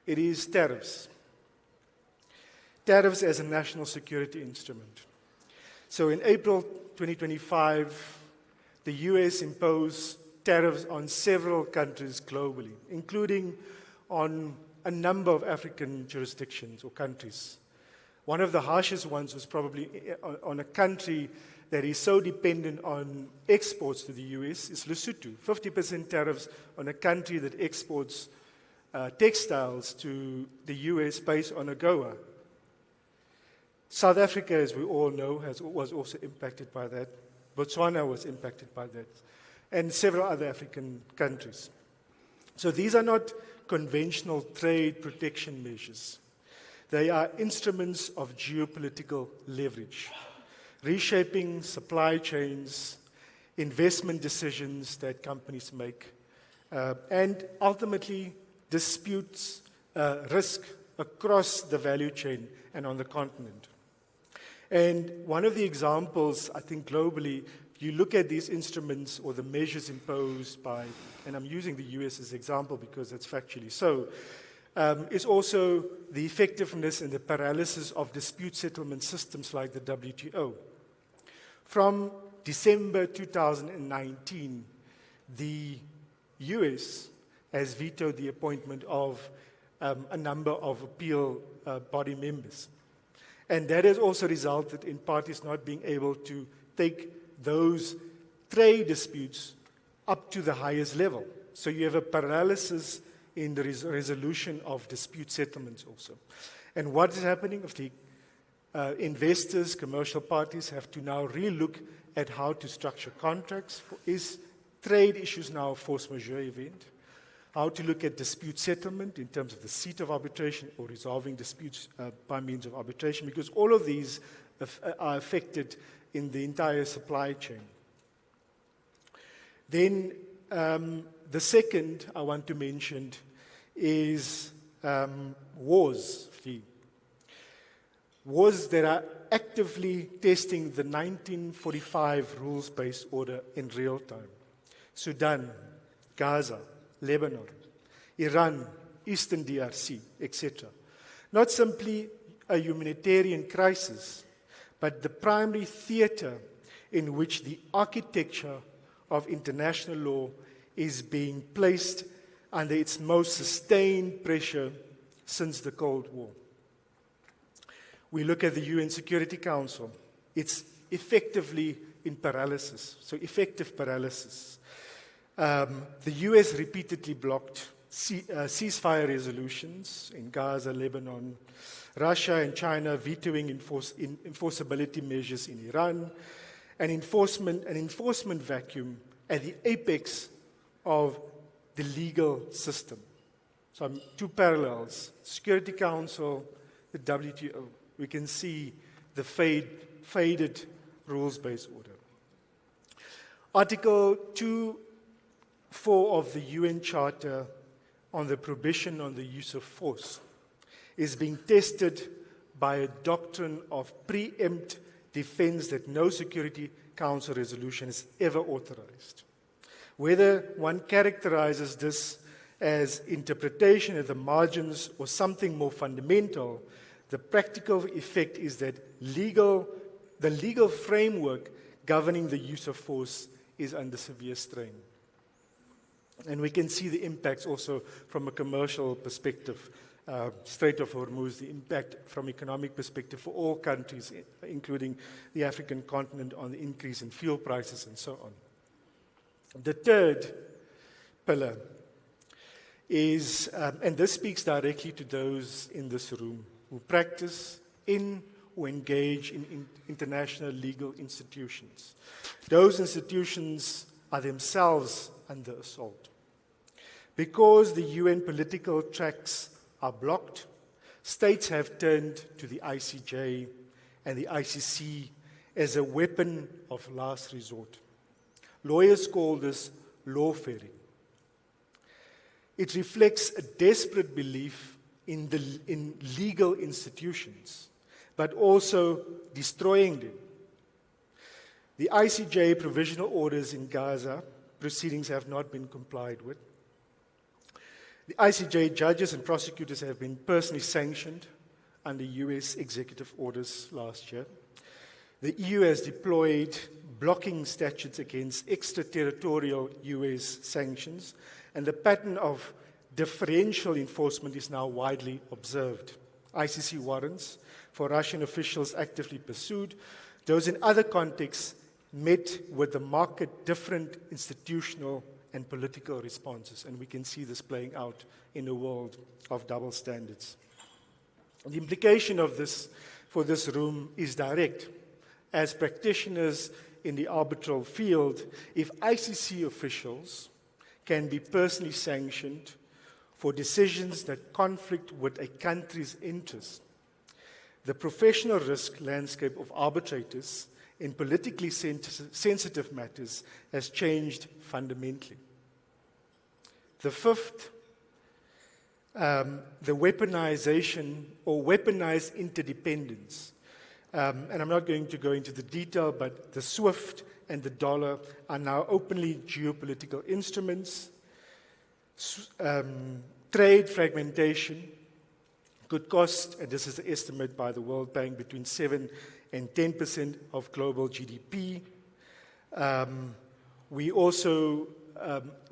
it is tariffs. Tariffs as a national security instrument. So in April 2025, the US imposed tariffs on several countries globally, including on a number of African jurisdictions or countries. One of the harshest ones was probably on a country that is so dependent on exports to the US is Lesotho. 50% tariffs on a country that exports textiles to the US based on AGOA. South Africa, as we all know, was also impacted by that. Botswana was impacted by that. And several other African countries. So these are not conventional trade protection measures. They are instruments of geopolitical leverage, reshaping supply chains, investment decisions that companies make, and ultimately disputes risk across the value chain and on the continent. And one of the examples, I think globally, you look at these instruments or the measures imposed by, and I'm using the US as an example because that's factually so, is also the effectiveness and the paralysis of dispute settlement systems like the WTO. From December 2019, the US has vetoed the appointment of a number of appeal body members. And that has also resulted in parties not being able to take those trade disputes up to the highest level. So you have a paralysis in the resolution of dispute settlements also. And what is happening? If the investors, commercial parties have to now re-look at how to structure contracts. Is trade issues now a force majeure event? How to look at dispute settlement in terms of the seat of arbitration or resolving disputes by means of arbitration, because all of these are affected in the entire supply chain. Then the second I want to mention is wars. Wars that are actively testing the 1945 rules-based order in real time. Sudan, Gaza, Lebanon, Iran, Eastern DRC, etc. Not simply a humanitarian crisis, but the primary theater in which the architecture of international law is being placed under its most sustained pressure since the Cold War. We look at the UN Security Council. It's effectively in paralysis, so effective paralysis. The US repeatedly blocked ceasefire resolutions in Gaza, Lebanon, Russia and China vetoing enforceability measures in Iran, an enforcement vacuum at the apex of the legal system. So two parallels, Security Council, the WTO. We can see the faded rules-based order. Article 2.4 of the UN Charter on the prohibition on the use of force is being tested by a doctrine of preempt defense that no Security Council resolution has ever authorized. Whether one characterizes this as interpretation at the margins or something more fundamental, the practical effect is that the legal framework governing the use of force is under severe strain. And we can see the impacts also from a commercial perspective. Strait of Hormuz, the impact from economic perspective for all countries, including the African continent, on the increase in fuel prices and so on. The third pillar is, and this speaks directly to those in this room who practice in or engage in international legal institutions. Those institutions are themselves under assault. Because the UN political tracks are blocked, states have turned to the ICJ and the ICC as a weapon of last resort. Lawyers call this lawfaring. It reflects a desperate belief in legal institutions, but also destroying them. The ICJ provisional orders in Gaza proceedings have not been complied with. The ICJ judges and prosecutors have been personally sanctioned under US executive orders last year. The EU has deployed blocking statutes against extraterritorial US sanctions, and the pattern of differential enforcement is now widely observed. ICC warrants for Russian officials actively pursued. Those in other contexts met with the market different institutional and political responses, and we can see this playing out in a world of double standards. The implication of this for this room is direct. As practitioners in the arbitral field, if ICC officials can be personally sanctioned for decisions that conflict with a country's interests, the professional risk landscape of arbitrators in politically sensitive matters has changed fundamentally. The fifth, the weaponization or weaponized interdependence. And I'm not going to go into the detail, but the SWIFT and the dollar are now openly geopolitical instruments. Trade fragmentation could cost, and this is the estimate by the World Bank, between 7 and 10% of global GDP. We also,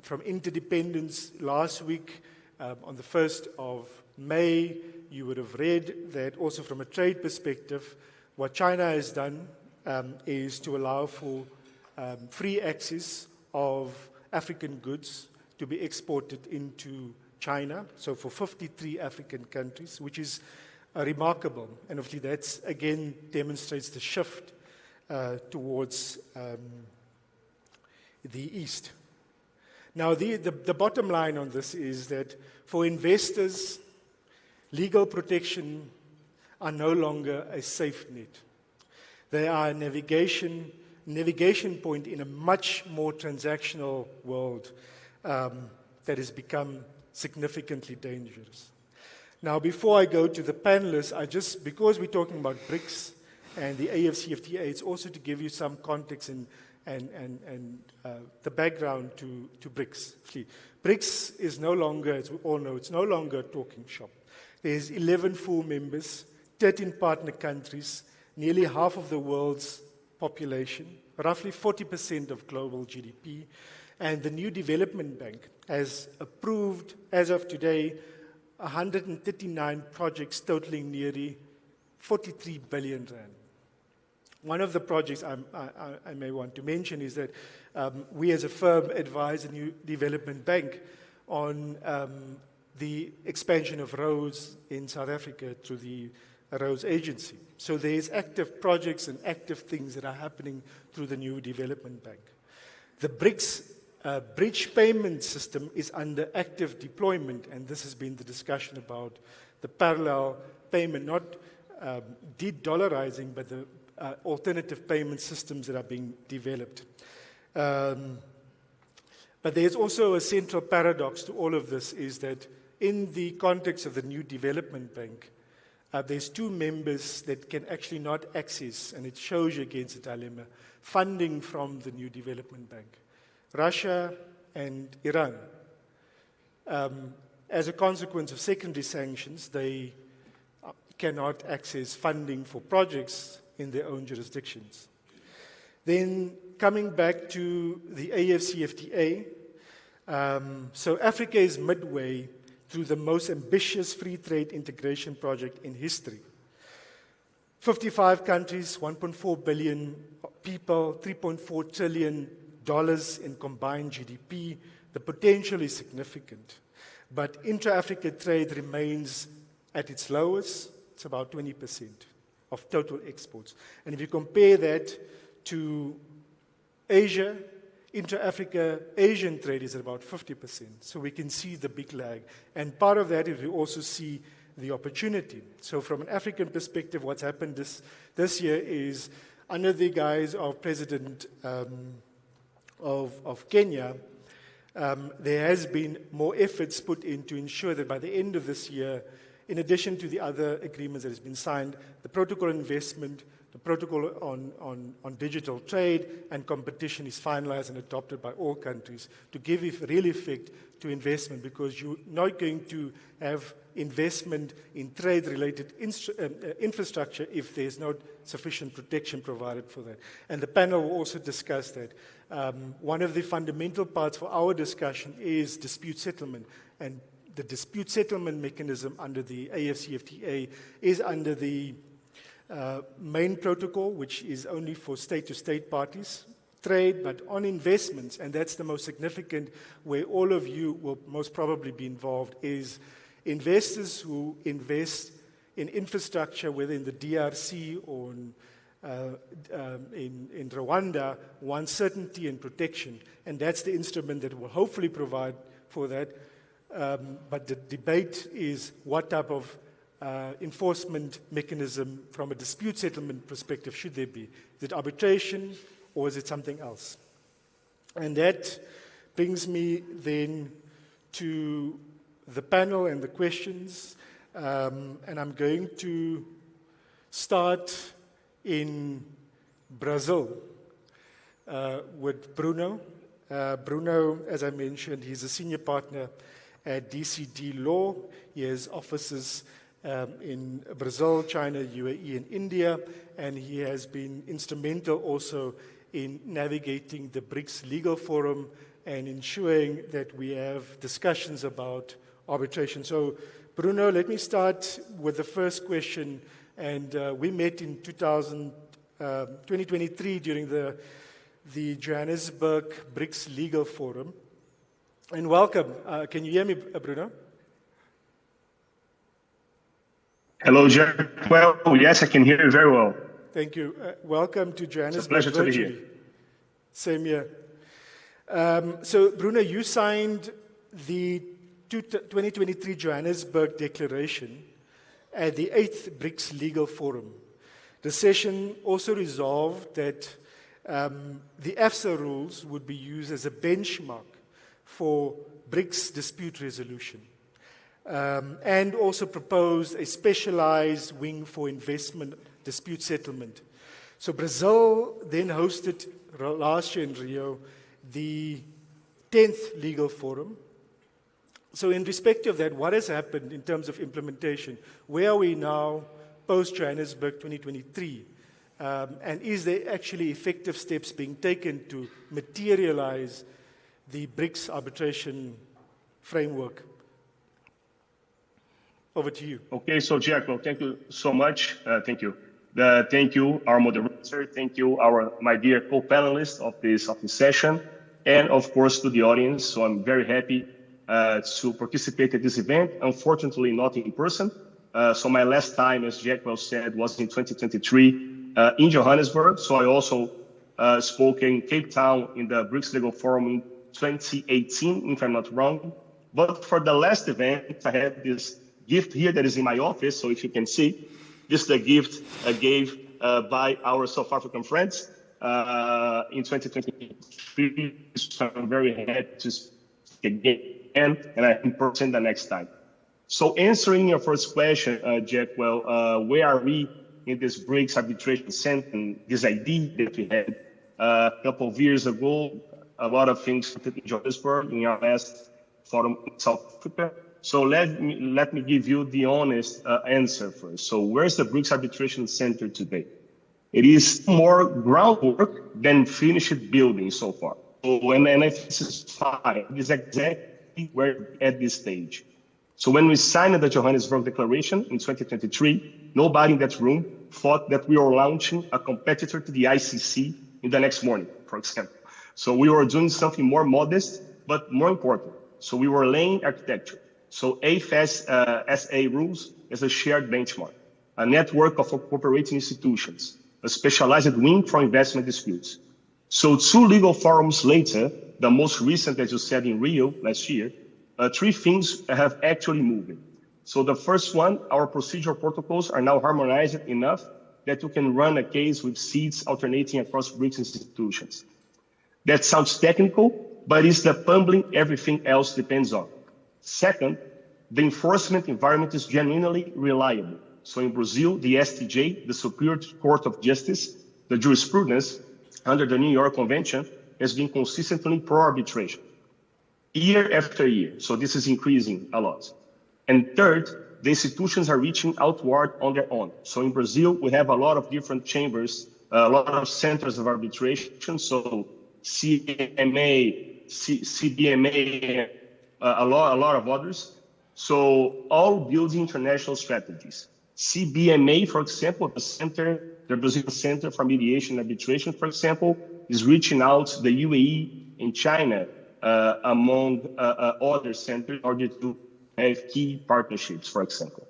from interdependence last week, on the 1st of May, you would have read that also from a trade perspective, what China has done is to allow for free access of African goods to be exported into China, so for 53 African countries, which is remarkable. And obviously that again demonstrates the shift towards the East. Now the bottom line on this is that for investors, legal protection are no longer a safe net. They are a navigation point in a much more transactional world that has become significantly dangerous. Now, before I go to the panelists, because we're talking about BRICS and the AFCFTA, it's also to give you some context and the background to BRICS. BRICS is no longer, as we all know, it's no longer a talking shop. There's 11 full members, 13 partner countries, nearly half of the world's population, roughly 40% of global GDP, and the new development bank has approved, as of today, 139 projects totaling nearly 43 billion rand. One of the projects I may want to mention is that we as a firm advise the new development bank on the expansion of roads in South Africa through the Roads Agency. So there's active projects and active things that are happening through the new development bank. The BRICS bridge payment system is under active deployment, and this has been the discussion about the parallel payment, not de-dollarizing, but the alternative payment systems that are being developed. But there's also a central paradox to all of this, is that in the context of the new development bank, there's two members that can actually not access, and it shows you against the dilemma, funding from the new development bank. Russia and Iran. As a consequence of secondary sanctions, they cannot access funding for projects in their own jurisdictions. Then coming back to the AFCFTA, so Africa is midway through the most ambitious free trade integration project in history. 55 countries, 1.4 billion people, $3.4 trillion in combined GDP. The potential is significant. But intra-Africa trade remains at its lowest. It's about 20% of total exports. And if you compare that to Asia, intra-Africa Asian trade is at about 50%. So we can see the big lag. And part of that is we also see the opportunity. So from an African perspective, what's happened this year is under the guise of President of Kenya, there has been more efforts put in to ensure that by the end of this year, in addition to the other agreements that has been signed, the protocol on investment, the protocol on digital trade and competition is finalized and adopted by all countries to give real effect to investment, because you're not going to have investment in trade-related infrastructure if there's not sufficient protection provided for that. And the panel will also discuss that. One of the fundamental parts for our discussion is dispute settlement, and the dispute settlement mechanism under the AFCFTA is under the main protocol, which is only for state-to-state parties, trade, but on investments, and that's the most significant, where all of you will most probably be involved, is investors who invest in infrastructure, whether in the DRC or in Rwanda, want certainty and protection, and that's the instrument that will hopefully provide for that. But the debate is what type of enforcement mechanism from a dispute settlement perspective should there be? Is it arbitration or is it something else? And that brings me then to the panel and the questions. And I'm going to start in Brazil with Bruno. Bruno, as I mentioned, he's a senior partner at DCD Law. He has offices in Brazil, China, UAE, and India, and he has been instrumental also in navigating the BRICS Legal Forum and ensuring that we have discussions about arbitration. So, Bruno, let me start with the first question. And we met in 2023 during the Johannesburg BRICS Legal Forum. And welcome. Can you hear me, Bruno? Hello, Jack. Well, yes, I can hear you very well. Thank you. Welcome to Johannesburg. It's a pleasure to be here. Same here. So, Bruno, you signed the 2023 Johannesburg Declaration at the 8th BRICS Legal Forum. The session also resolved that the AFSA rules would be used as a benchmark for BRICS dispute resolution, and also proposed a specialized wing for investment dispute settlement. So Brazil then hosted last year in Rio the 10th Legal Forum. So in respect of that, what has happened in terms of implementation? Where are we now post-Johannesburg 2023? And is there actually effective steps being taken to materialize the BRICS arbitration framework? Over to you. Okay, so Jack, well, thank you so much. Thank you. Thank you, our moderator. Thank you, my dear co-panelists of this session, and of course to the audience. So I'm very happy to participate at this event. Unfortunately, not in person. So my last time, as Jack well said, was in 2023 in Johannesburg. So I also spoke in Cape Town in the BRICS Legal Forum in 2018, if I'm not wrong. But for the last event, I had this gift here that is in my office. So if you can see, this is the gift I gave by our South African friends in 2023. So I'm very happy to speak again, and I'm in person the next time. So answering your first question, Jack, well, where are we in this BRICS arbitration center and this idea that we had a couple of years ago? A lot of things in Johannesburg in our last forum in South Africa. So let me give you the honest answer first. So where's the BRICS Arbitration Center today? It is more groundwork than finished building so far. So and if this is fine, it is exactly where at this stage. So when we signed the Johannesburg Declaration in 2023, nobody in that room thought that we were launching a competitor to the ICC in the next morning, for example. So we were doing something more modest, but more important. So we were laying architecture. So AFS-SA rules as a shared benchmark, a network of cooperating institutions, a specialized wing for investment disputes. So 2 legal forums later, the most recent, as you said, in Rio last year, 3 things have actually moved. So the first one, our procedural protocols are now harmonized enough that you can run a case with seats alternating across BRICS institutions. That sounds technical, but it's the puzzle everything else depends on. Second, the enforcement environment is genuinely reliable. So in Brazil, the STJ, the Superior Court of Justice, the jurisprudence under the New York Convention has been consistently pro-arbitration, year after year. So this is increasing a lot. And third, the institutions are reaching outward on their own. So in Brazil, we have a lot of different chambers, a lot of centers of arbitration. So CMA, CBMA, a lot of others. So all building international strategies. CBMA, for example, the Brazilian Center for Mediation and Arbitration, for example, is reaching out to the UAE and China among other centers in order to have key partnerships, for example.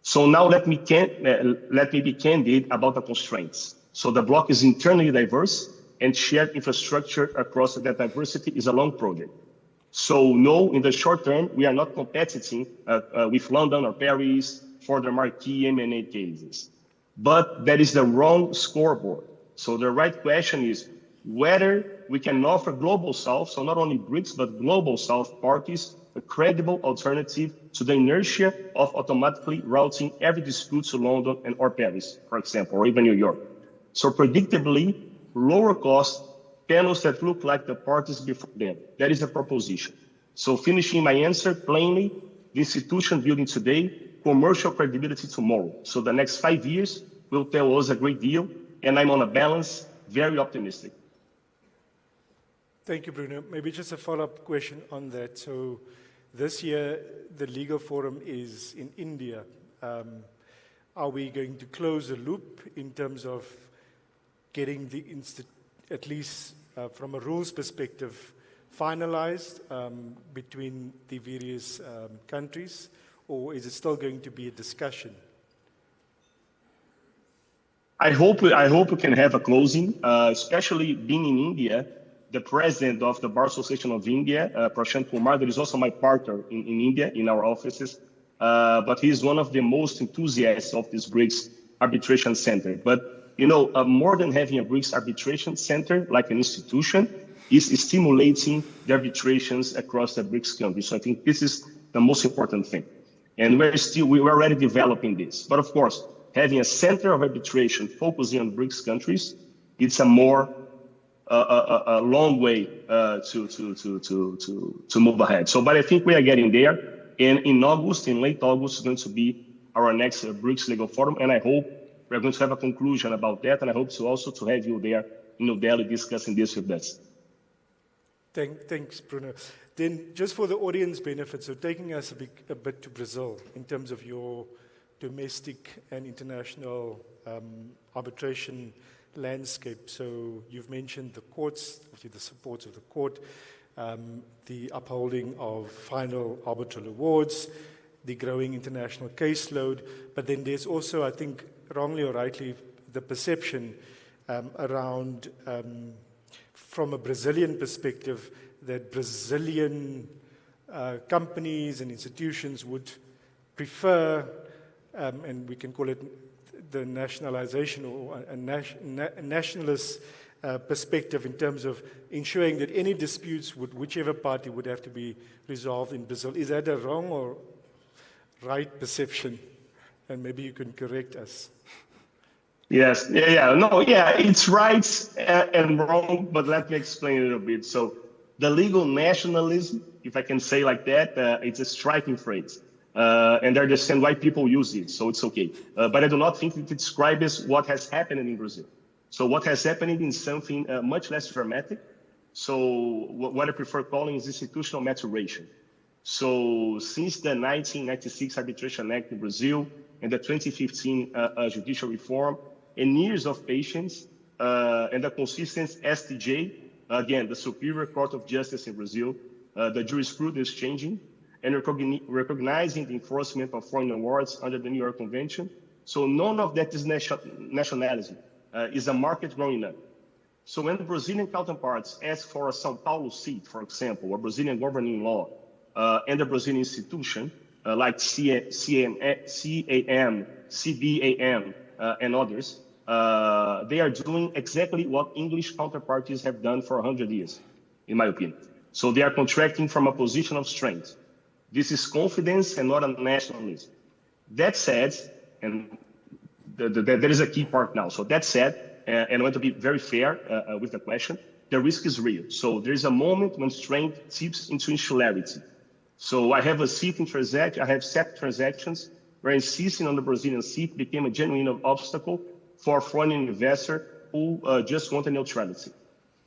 So now let me be candid about the constraints. So the bloc is internally diverse, and shared infrastructure across that diversity is a long project. So no, in the short term, we are not competing with London or Paris for the marquee M&A cases. But that is the wrong scoreboard. So the right question is whether we can offer Global South, so not only BRICS, but Global South parties, a credible alternative to the inertia of automatically routing every dispute to London and or Paris, for example, or even New York. So predictably, lower cost panels that look like the parties before them. That is a proposition. So finishing my answer, plainly, the institution building today, commercial credibility tomorrow. So the next 5 years will tell us a great deal, and I'm on a balance, very optimistic. Thank you, Bruno. Maybe just a follow-up question on that. So this year, the legal forum is in India. Are we going to close the loop in terms of getting the at least from a rules perspective, finalized between the various countries, or is it still going to be a discussion? I hope we can have a closing, especially being in India. The president of the Bar Association of India, Prashant Kumar, that is also my partner in India, in our offices, but he's one of the most enthusiasts of this BRICS arbitration center. But, you know, more than having a BRICS arbitration center, like an institution, is stimulating the arbitrations across the BRICS countries. So I think this is the most important thing. And we're already developing this. But of course, having a center of arbitration focusing on BRICS countries, it's a more a long way to move ahead. So, but I think we are getting there. And in late August, is going to be our next BRICS Legal Forum, and I hope we're going to have a conclusion about that. And I hope to also have you there in New Delhi discussing this with us. Thanks, Bruno. Then, just for the audience benefit, so taking us a bit to Brazil in terms of your domestic and international arbitration landscape. So you've mentioned the courts, obviously the support of the court, the upholding of final arbitral awards, the growing international caseload, but then there's also, I think, wrongly or rightly, the perception around, from a Brazilian perspective, that Brazilian companies and institutions would prefer, and we can call it the nationalization or a nationalist perspective in terms of ensuring that any disputes with whichever party would have to be resolved in Brazil. Is that a wrong or right perception? And maybe you can correct us. Yes, it's right and wrong, but let me explain a little bit. So the legal nationalism, if I can say like that, it's a striking phrase. And I understand why people use it, so it's okay. But I do not think it describes what has happened in Brazil. So what has happened is something much less dramatic. So what I prefer calling is institutional maturation. So since the 1996 Arbitration Act in Brazil and the 2015 judicial reform, and years of patience and a consistent STJ, again, the Superior Court of Justice in Brazil, the jurisprudence changing, and recognizing the enforcement of foreign awards under the New York Convention. So none of that is nationalism, is a market growing up. So when the Brazilian counterparts ask for a São Paulo seat, for example, a Brazilian governing law, and a Brazilian institution, like CAM, CBAM, and others, they are doing exactly what English counterparties have done for 100 years, in my opinion. So they are contracting from a position of strength. This is confidence and not a nationalism. That said, and there is a key part now. So that said, and I want to be very fair with the question, the risk is real. So there is a moment when strength tips into insularity. So I have set transactions where insisting on the Brazilian seat became a genuine obstacle for a foreign investor who just wanted neutrality.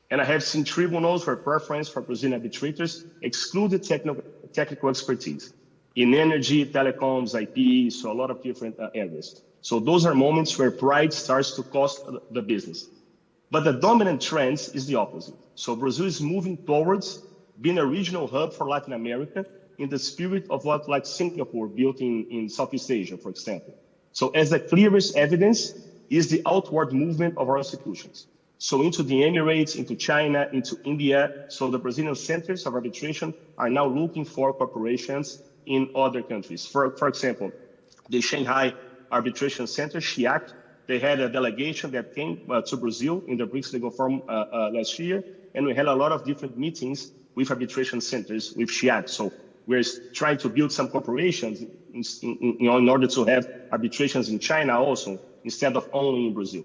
And I have seen tribunals where preference for Brazilian arbitrators excluded technical expertise. in energy, telecoms, IP, so a lot of different areas. So those are moments where pride starts to cost the business. But the dominant trend is the opposite. So Brazil is moving towards being a regional hub for Latin America in the spirit of what like Singapore built in Southeast Asia, for example. So as the clearest evidence is the outward movement of our institutions. So into the Emirates, into China, into India. So the Brazilian centers of arbitration are now looking for corporations in other countries. For example, the Shanghai Arbitration Center, SHIAC, they had a delegation that came to Brazil in the BRICS Legal Forum last year, and we had a lot of different meetings with arbitration centers, with SHIAC. So we're trying to build some corporations in order to have arbitrations in China also, instead of only in Brazil.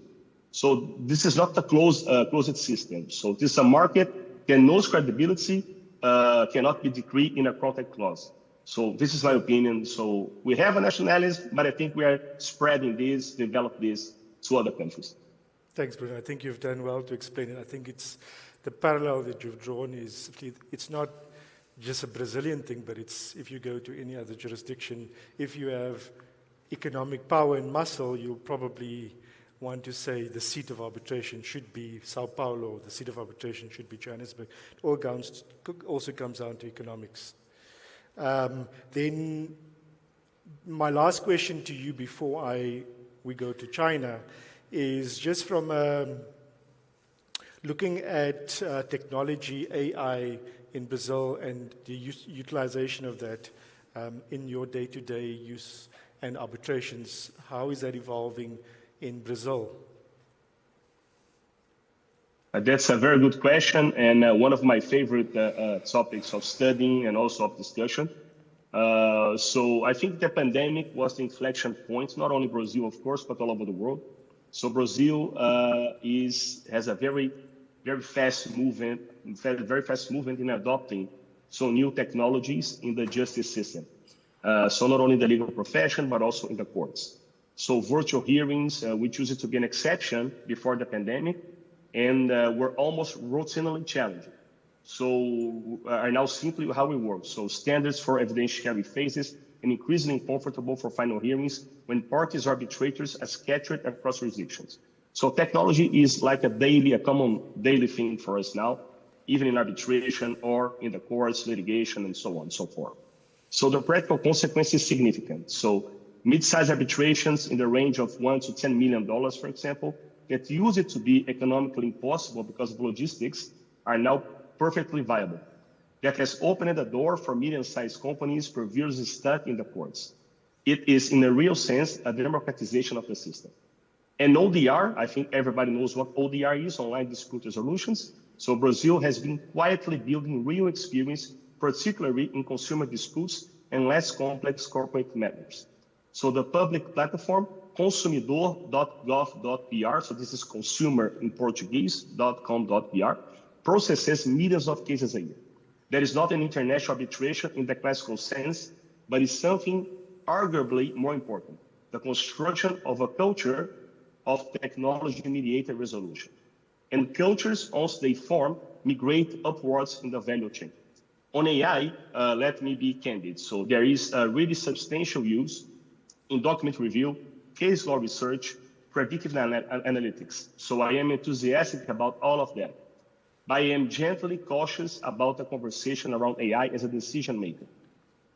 So this is not a closed system. So this is a market that knows credibility cannot be decreed in a contract clause. So this is my opinion. So we have a nationalism, but I think we are spreading this, develop this to other countries. Thanks, Bruno. I think you've done well to explain it. I think it's the parallel that you've drawn is it's not just a Brazilian thing, but it's if you go to any other jurisdiction, if you have economic power and muscle, you'll probably want to say the seat of arbitration should be Sao Paulo, the seat of arbitration should be Johannesburg. It also comes down to economics. Then my last question to you before we go to China is just from looking at technology, AI in Brazil and the utilization of that in your day-to-day use and arbitrations. How is that evolving in Brazil? That's a very good question, and one of my favorite topics of studying and also of discussion. So I think the pandemic was the inflection point, not only Brazil, of course, but all over the world. So Brazil has a very fast movement in adopting new technologies in the justice system. So not only in the legal profession, but also in the courts. So virtual hearings, which used to be an exception before the pandemic, and were almost routinely challenged. So are now simply how we work. So standards for evidentiary phases and increasingly comfortable for final hearings when parties or arbitrators are scattered across jurisdictions. So technology is like a common daily thing for us now, even in arbitration or in the courts, litigation, and so on and so forth. So the practical consequence is significant. So mid-sized arbitrations in the range of $1 to $10 million, for example, that used to be economically impossible because of logistics are now perfectly viable. That has opened the door for medium-sized companies previously stuck in the courts. It is, in a real sense, a democratization of the system. And ODR, I think everybody knows what ODR is, online dispute resolutions. So Brazil has been quietly building real experience, particularly in consumer disputes and less complex corporate matters. So the public platform, consumidor.gov.br, so this is consumer in Portuguese, .com.br, processes millions of cases a year. That is not an international arbitration in the classical sense, but is something arguably more important, the construction of a culture of technology-mediated resolution. And cultures, once they form, migrate upwards in the value chain. On AI, let me be candid. So there is a really substantial use in document review, case law research, predictive analytics. So I am enthusiastic about all of that. But I am gently cautious about the conversation around AI as a decision maker.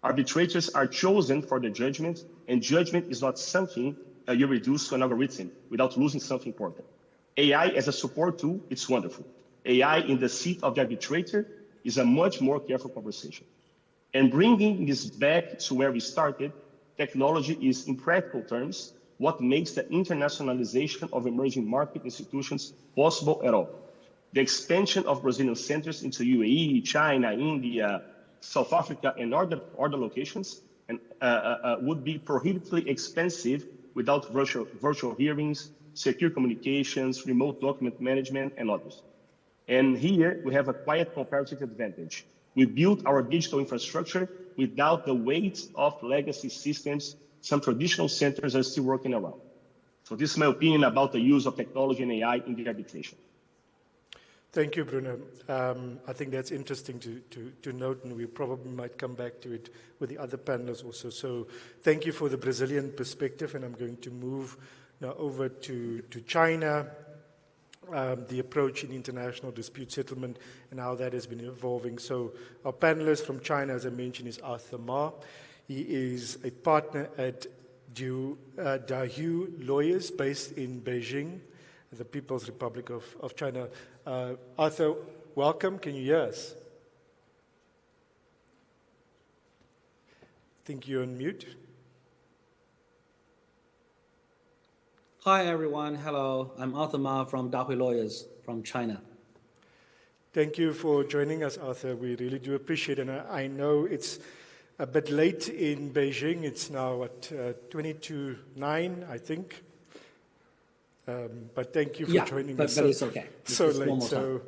Arbitrators are chosen for the judgment, and judgment is not something you reduce to an algorithm without losing something important. AI as a support tool, it's wonderful. AI in the seat of the arbitrator is a much more careful conversation. And bringing this back to where we started, technology is, in practical terms, what makes the internationalization of emerging market institutions possible at all. The expansion of Brazilian centers into UAE, China, India, South Africa, and other locations would be prohibitively expensive without virtual hearings, secure communications, remote document management, and others. And here we have a quiet comparative advantage. We built our digital infrastructure without the weight of legacy systems some traditional centers are still working around. So this is my opinion about the use of technology and AI in the arbitration. Thank you, Bruno. I think that's interesting to note, and we probably might come back to it with the other panelists also. So thank you for the Brazilian perspective, and I'm going to move now over to China, the approach in international dispute settlement and how that has been evolving. So our panelist from China, as I mentioned, is Arthur Ma. He is a partner at Dahu Lawyers based in Beijing, the People's Republic of China. Arthur, welcome. Can you hear us? I think you're on mute. Hi, everyone. Hello. I'm Arthur Ma from Dahui Lawyers from China. Thank you for joining us, Arthur. We really do appreciate it. And I know it's a bit late in Beijing. It's now at 22:09, I think. But thank you for joining us. But it's okay. So late. So,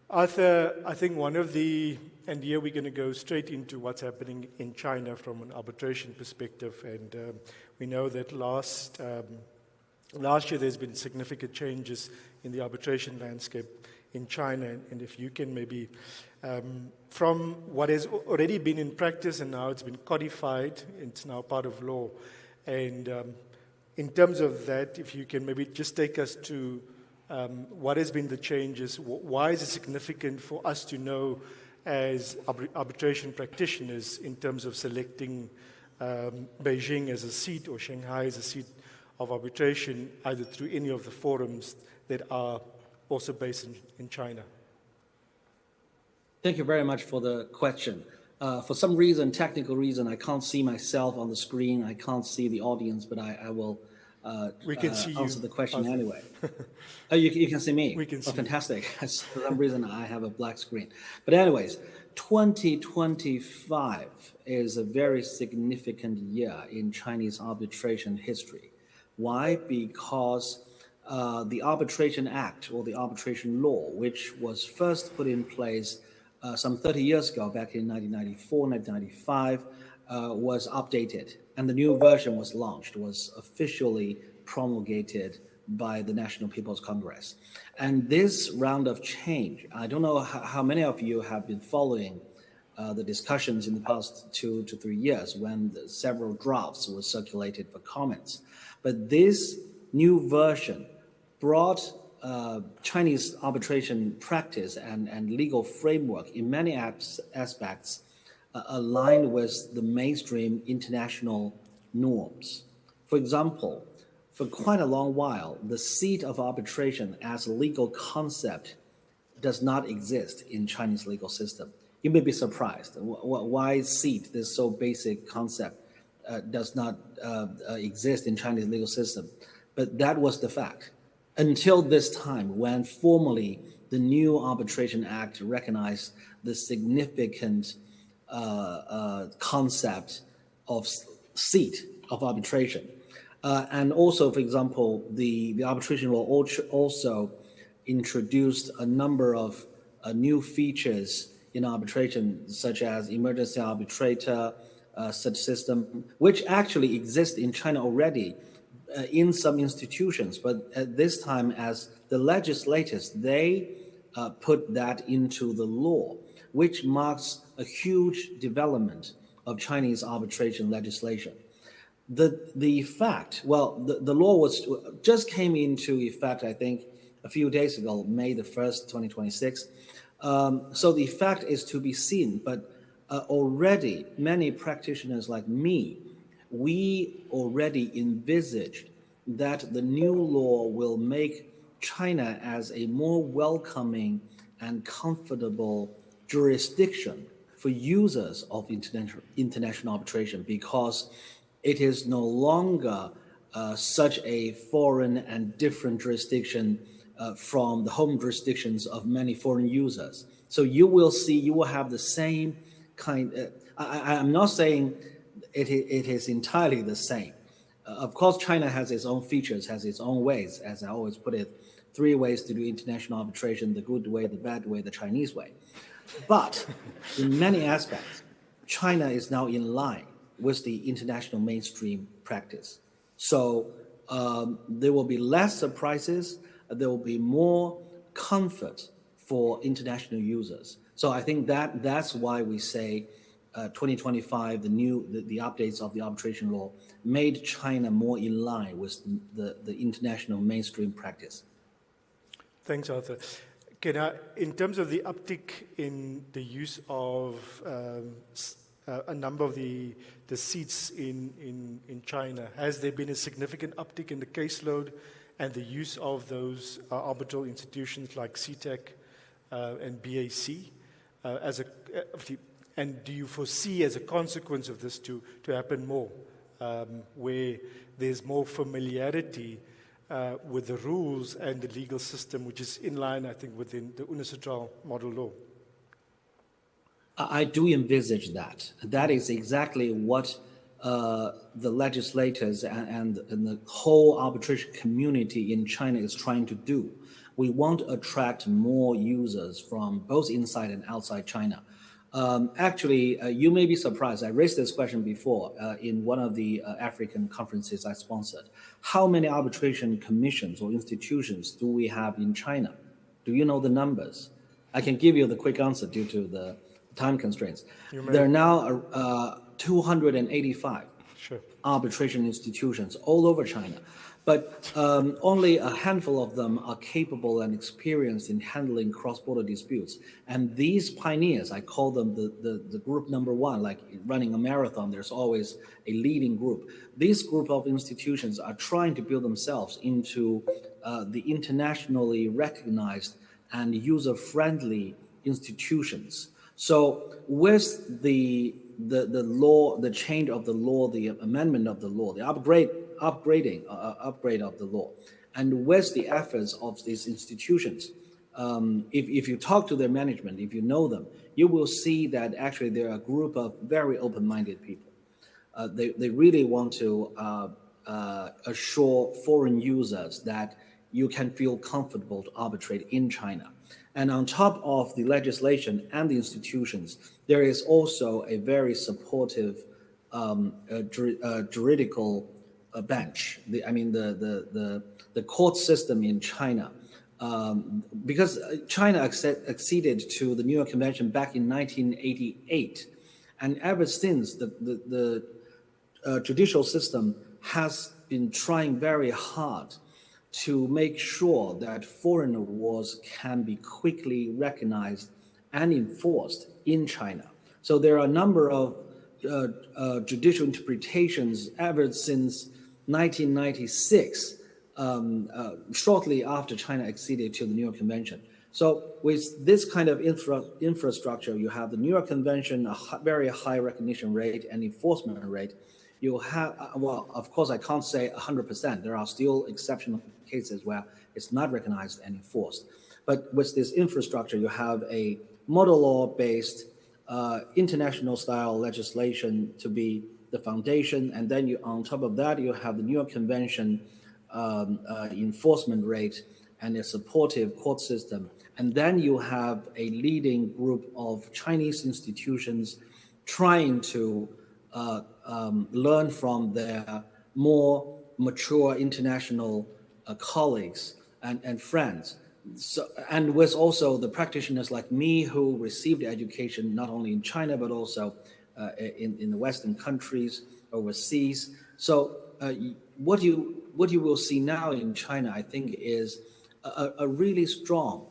Arthur, I think one of the, and here we're going to go straight into what's happening in China from an arbitration perspective. And we know that last year there's been significant changes in the arbitration landscape in China. And if you can maybe, from what has already been in practice and now it's been codified, it's now part of law. And in terms of that, if you can maybe just take us to what has been the changes, why is it significant for us to know as arbitration practitioners in terms of selecting Beijing as a seat or Shanghai as a seat of arbitration, either through any of the forums that are also based in China? Thank you very much for the question. For some reason, technical reason, I can't see myself on the screen. I can't see the audience, but I will we can see answer you, the question Arthur. anyway. Oh, you can see me? We can see fantastic. For some reason, I have a black screen. But anyways, 2025 is a very significant year in Chinese arbitration history. Why? Because the Arbitration Act, or the Arbitration Law, which was first put in place some 30 years ago, back in 1994, 1995, was updated, and the new version was launched, was officially promulgated by the National People's Congress. And this round of change, I don't know how many of you have been following the discussions in the past 2 to 3 years when several drafts were circulated for comments. But this new version brought Chinese arbitration practice and legal framework in many aspects aligned with the mainstream international norms. For example, for quite a long while, the seat of arbitration as a legal concept does not exist in Chinese legal system. You may be surprised. Why seat, this so basic concept, does not exist in Chinese legal system? But that was the fact. Until this time, when formally the new Arbitration Act recognized the significant concept of seat of arbitration. And also, for example, the arbitration law also introduced a number of new features in arbitration, such as emergency arbitrator, such system, which actually exist in China already in some institutions. But at this time, as the legislators, they put that into the law, which marks a huge development of Chinese arbitration legislation. The fact, well, the law was just came into effect, I think, a few days ago, May the 1st, 2026. So the effect is to be seen, but already many practitioners like me, we already envisaged that the new law will make China as a more welcoming and comfortable jurisdiction for users of international arbitration, because it is no longer such a foreign and different jurisdiction from the home jurisdictions of many foreign users. So you will see, you will have the same kind. I'm not saying it is entirely the same. Of course, China has its own features, has its own ways. As I always put it, 3 ways to do international arbitration: the good way, the bad way, the Chinese way. But in many aspects, China is now in line with the international mainstream practice. So there will be less surprises, there will be more comfort for international users. So I think that's why we say 2025, the updates of the arbitration law made China more in line with the international mainstream practice. Thanks, Arthur. In terms of the uptick in the use of a number of the seats in China, has there been a significant uptick in the caseload and the use of those arbitral institutions like CTEC and BAC? And do you foresee as a consequence of this to happen more, where there's more familiarity with the rules and the legal system, which is in line, I think, within the UNICETRAL model law? I do envisage that. That is exactly what the legislators and the whole arbitration community in China is trying to do. We want to attract more users from both inside and outside China. Actually, you may be surprised. I raised this question before in one of the African conferences I sponsored. How many arbitration commissions or institutions do we have in China? Do you know the numbers? I can give you the quick answer due to the time constraints. There are now 285 arbitration institutions all over China, but only a handful of them are capable and experienced in handling cross-border disputes. And these pioneers, I call them the group number one, like running a marathon, there's always a leading group. This group of institutions are trying to build themselves into the internationally recognized and user-friendly institutions. So with the law, the change of the law, the amendment of the law, the upgrade of the law, and with the efforts of these institutions, if you talk to their management, if you know them, you will see that actually they're a group of very open-minded people. They really want to assure foreign users that you can feel comfortable to arbitrate in China. And on top of the legislation and the institutions, there is also a very supportive juridical bench. The court system in China, because China acceded to the New York Convention back in 1988, and ever since the judicial system has been trying very hard to make sure that foreign awards can be quickly recognized and enforced in China. So there are a number of judicial interpretations ever since 1996, shortly after China acceded to the New York Convention. So with this kind of infrastructure, you have the New York Convention, a very high recognition rate and enforcement rate. You have, well, of course, I can't say 100%. There are still exceptional cases where it's not recognized and enforced. But with this infrastructure, you have a model law-based international style legislation to be the foundation. And then on top of that, you have the New York Convention enforcement rate and a supportive court system. And then you have a leading group of Chinese institutions trying to learn from their more mature international colleagues and friends. So, and with also the practitioners like me who received education not only in China but also in the Western countries overseas. So what you will see now in China, I think, is a really strong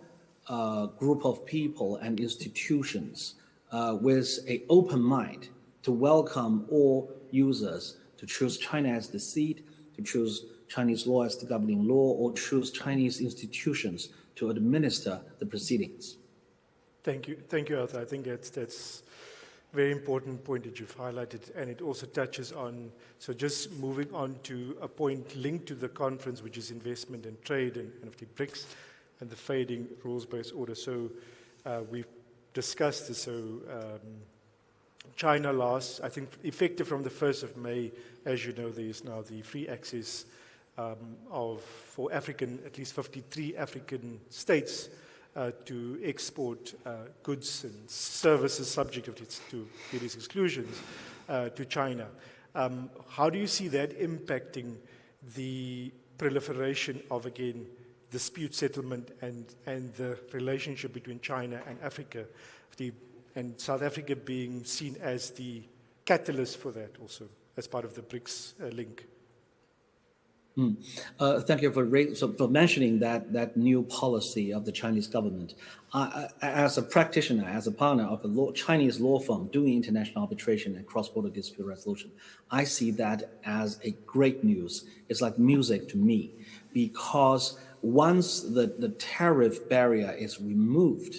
group of people and institutions with an open mind to welcome all users to choose China as the seat, to choose Chinese law as the governing law, or choose Chinese institutions to administer the proceedings. Thank you, Arthur. I think that's a very important point that you've highlighted, and it also touches on, so just moving on to a point linked to the conference, which is investment and trade and the BRICS and the fading rules-based order. So we've discussed this. So China last, I think, effective from the 1st of May, as you know, there is now the free access for African, at least 53 African states to export goods and services subject to various exclusions to China. How do you see that impacting the proliferation of, again, dispute settlement and the relationship between China and Africa, and South Africa being seen as the catalyst for that also, as part of the BRICS link. Thank you for mentioning that new policy of the Chinese government. As a practitioner, as a partner of a Chinese law firm doing international arbitration and cross-border dispute resolution, I see that as a great news. It's like music to me, because once the tariff barrier is removed,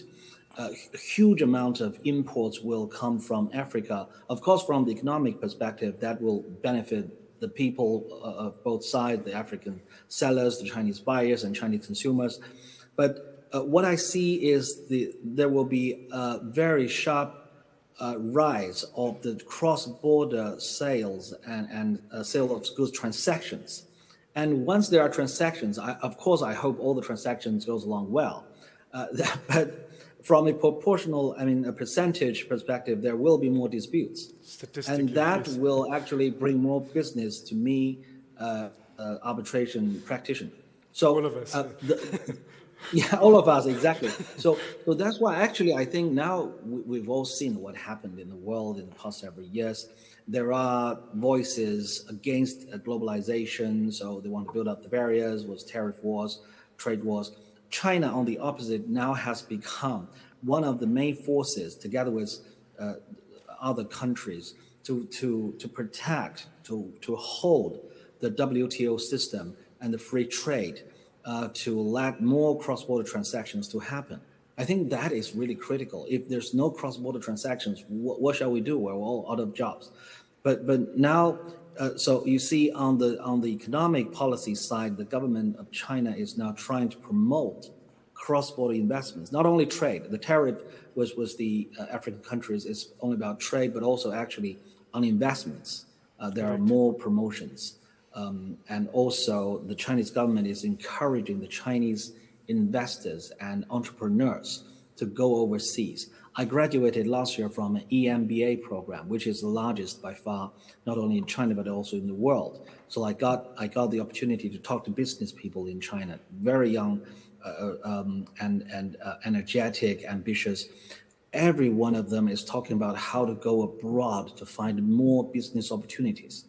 a huge amount of imports will come from Africa. Of course, from the economic perspective, that will benefit the people of both sides, the African sellers, the Chinese buyers, and Chinese consumers. But what I see is there will be a very sharp rise of the cross-border sales and sale of goods transactions. And once there are transactions, of course, I hope all the transactions goes along well. But from a proportional, a percentage perspective, there will be more disputes. And that will actually bring more business to me, arbitration practitioner. So all of us. Yeah, all of us, exactly. So that's why actually I think now we've all seen what happened in the world in the past several years. There are voices against globalization, so they want to build up the barriers, was tariff wars, trade wars. China, on the opposite, now has become one of the main forces, together with other countries, to protect, to hold the WTO system and the free trade, to let more cross-border transactions to happen. I think that is really critical. If there's no cross-border transactions, what shall we do? We're all out of jobs. But now, so you see on the economic policy side, the government of China is now trying to promote cross-border investments, not only trade. The tariff was the African countries is only about trade, but also actually on investments. There are more promotions. And also the Chinese government is encouraging the Chinese investors and entrepreneurs to go overseas. I graduated last year from an EMBA program, which is the largest by far, not only in China, but also in the world. So I got the opportunity to talk to business people in China, very young and energetic, ambitious. Every one of them is talking about how to go abroad to find more business opportunities.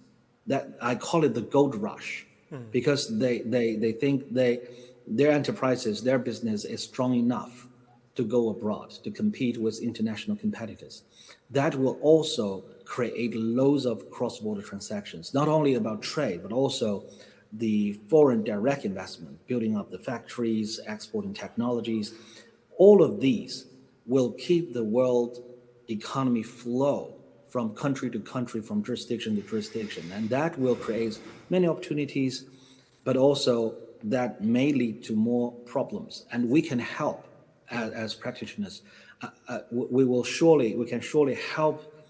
That I call it the gold rush, because they think their enterprises, their business is strong enough to go abroad, to compete with international competitors. That will also create loads of cross-border transactions, not only about trade, but also the foreign direct investment, building up the factories, exporting technologies. All of these will keep the world economy flow from country to country, from jurisdiction to jurisdiction. And that will create many opportunities, but also that may lead to more problems. And we can help as practitioners. We can surely help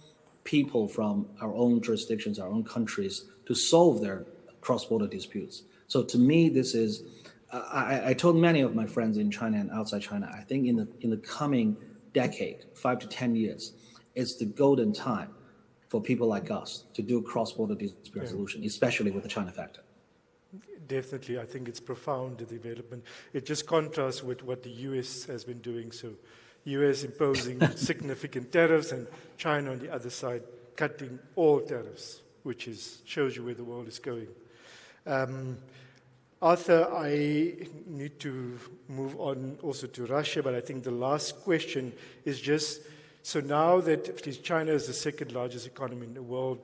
people from our own jurisdictions, our own countries, to solve their cross-border disputes. So to me, this is, I told many of my friends in China and outside China, I think in the coming decade, 5 to 10 years, it's the golden time for people like us to do cross-border dispute resolution, especially with the China factor. Definitely, I think it's profound, the development. It just contrasts with what the US has been doing. So US imposing significant tariffs and China on the other side cutting all tariffs, which shows you where the world is going. Arthur, I need to move on also to Russia, but I think the last question is just, so now that China is the second largest economy in the world,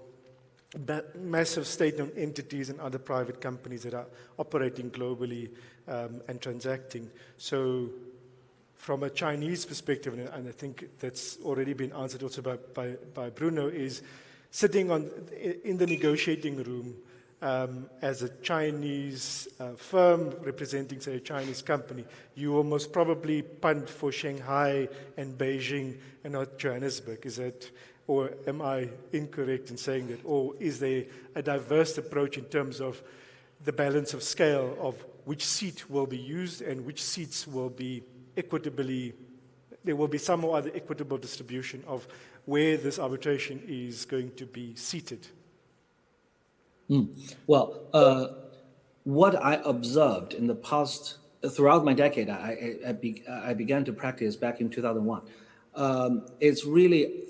massive state-owned entities and other private companies that are operating globally and transacting. So from a Chinese perspective, and I think that's already been answered also by Bruno, is sitting in the negotiating room as a Chinese firm representing, say, a Chinese company, you will most probably punt for Shanghai and Beijing and not Johannesburg. Is that, or am I incorrect in saying that? Or is there a diverse approach in terms of the balance of scale of which seat will be used and which seats will be equitably, there will be some or other equitable distribution of where this arbitration is going to be seated? Well, what I observed in the past throughout my decade, I began to practice back in 2001. It's really,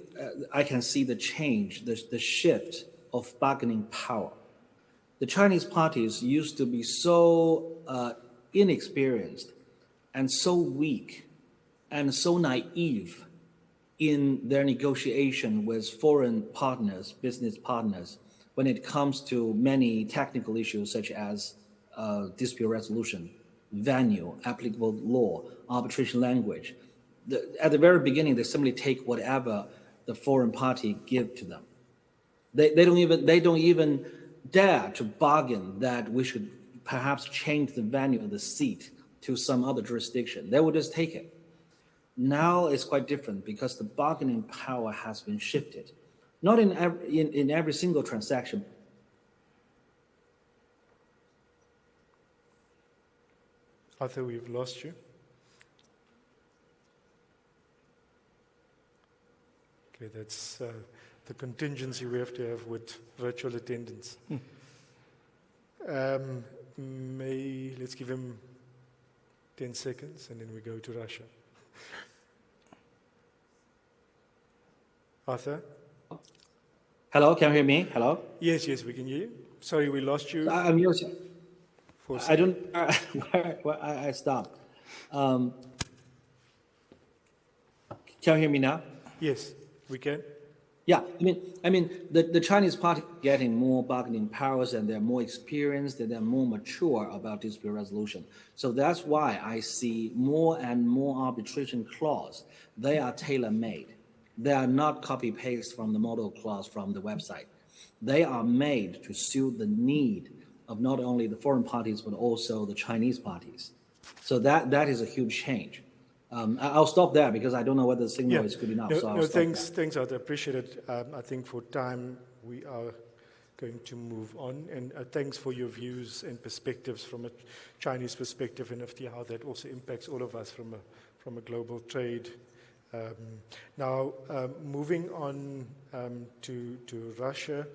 I can see the change, the shift of bargaining power. The Chinese parties used to be so inexperienced and so weak and so naive in their negotiation with foreign partners, business partners, when it comes to many technical issues such as dispute resolution, venue, applicable law, arbitration language. At the very beginning, they simply take whatever the foreign party give to them. They don't even dare to bargain that we should perhaps change the venue of the seat to some other jurisdiction. They will just take it. Now it's quite different because the bargaining power has been shifted. Not in every single transaction. Arthur, we've lost you. Okay, that's the contingency we have to have with virtual attendance. Let's give him 10 seconds and then we go to Russia. Arthur? Hello, can you hear me? Hello? Yes, we can hear you. Sorry, we lost you. I'm using. I don't. I stopped. Can you hear me now? Yes, we can. Yeah, I mean, the Chinese party getting more bargaining powers and they're more experienced and they're more mature about dispute resolution. So that's why I see more and more arbitration clause. They are tailor-made. They are not copy-paste from the model clause from the website. They are made to suit the need of not only the foreign parties, but also the Chinese parties. So that is a huge change. I'll stop there because I don't know whether the signal is good enough. Thanks, Arthur. Appreciate it. I think for time, we are going to move on. And thanks for your views and perspectives from a Chinese perspective and how that also impacts all of us from a global trade. Now, moving on to Russia,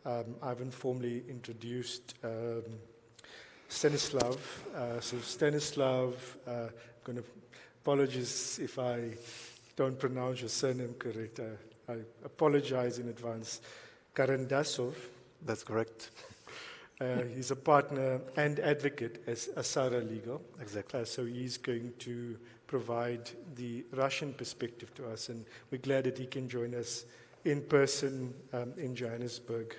I've informally introduced Stanislav. So Stanislav, I'm going to apologize if I don't pronounce your surname correct. I apologize in advance. Karandasov. That's correct. He's a partner and advocate at Asara Legal. Exactly. So he's going to provide the Russian perspective to us, and we're glad that he can join us in person in Johannesburg.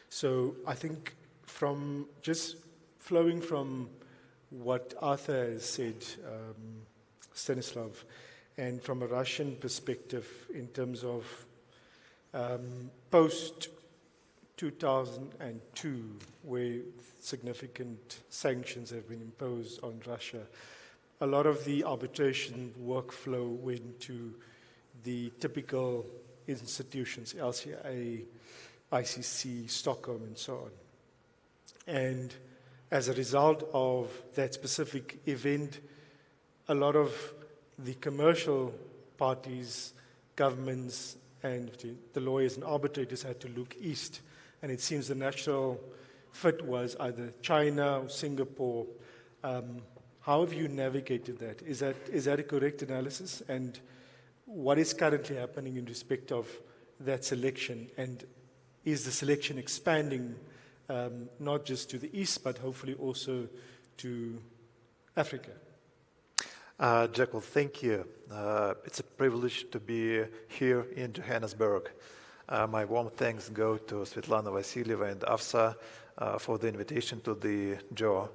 So I think from just flowing from what Arthur has said, Stanislav, and from a Russian perspective in terms of post-2002, where significant sanctions have been imposed on Russia, a lot of the arbitration workflow went to the typical institutions, LCA, ICC, Stockholm, and so on. And as a result of that specific event, a lot of the commercial parties, governments, and the lawyers and arbitrators had to look east. And it seems the natural fit was either China or Singapore. How have you navigated that? Is that a correct analysis? And what is currently happening in respect of that selection? And is the selection expanding not just to the east, but hopefully also to Africa? Jekyll, thank you. It's a privilege to be here in Johannesburg. My warm thanks go to Svetlana Vasilyeva and AFSA for the invitation to the JOA.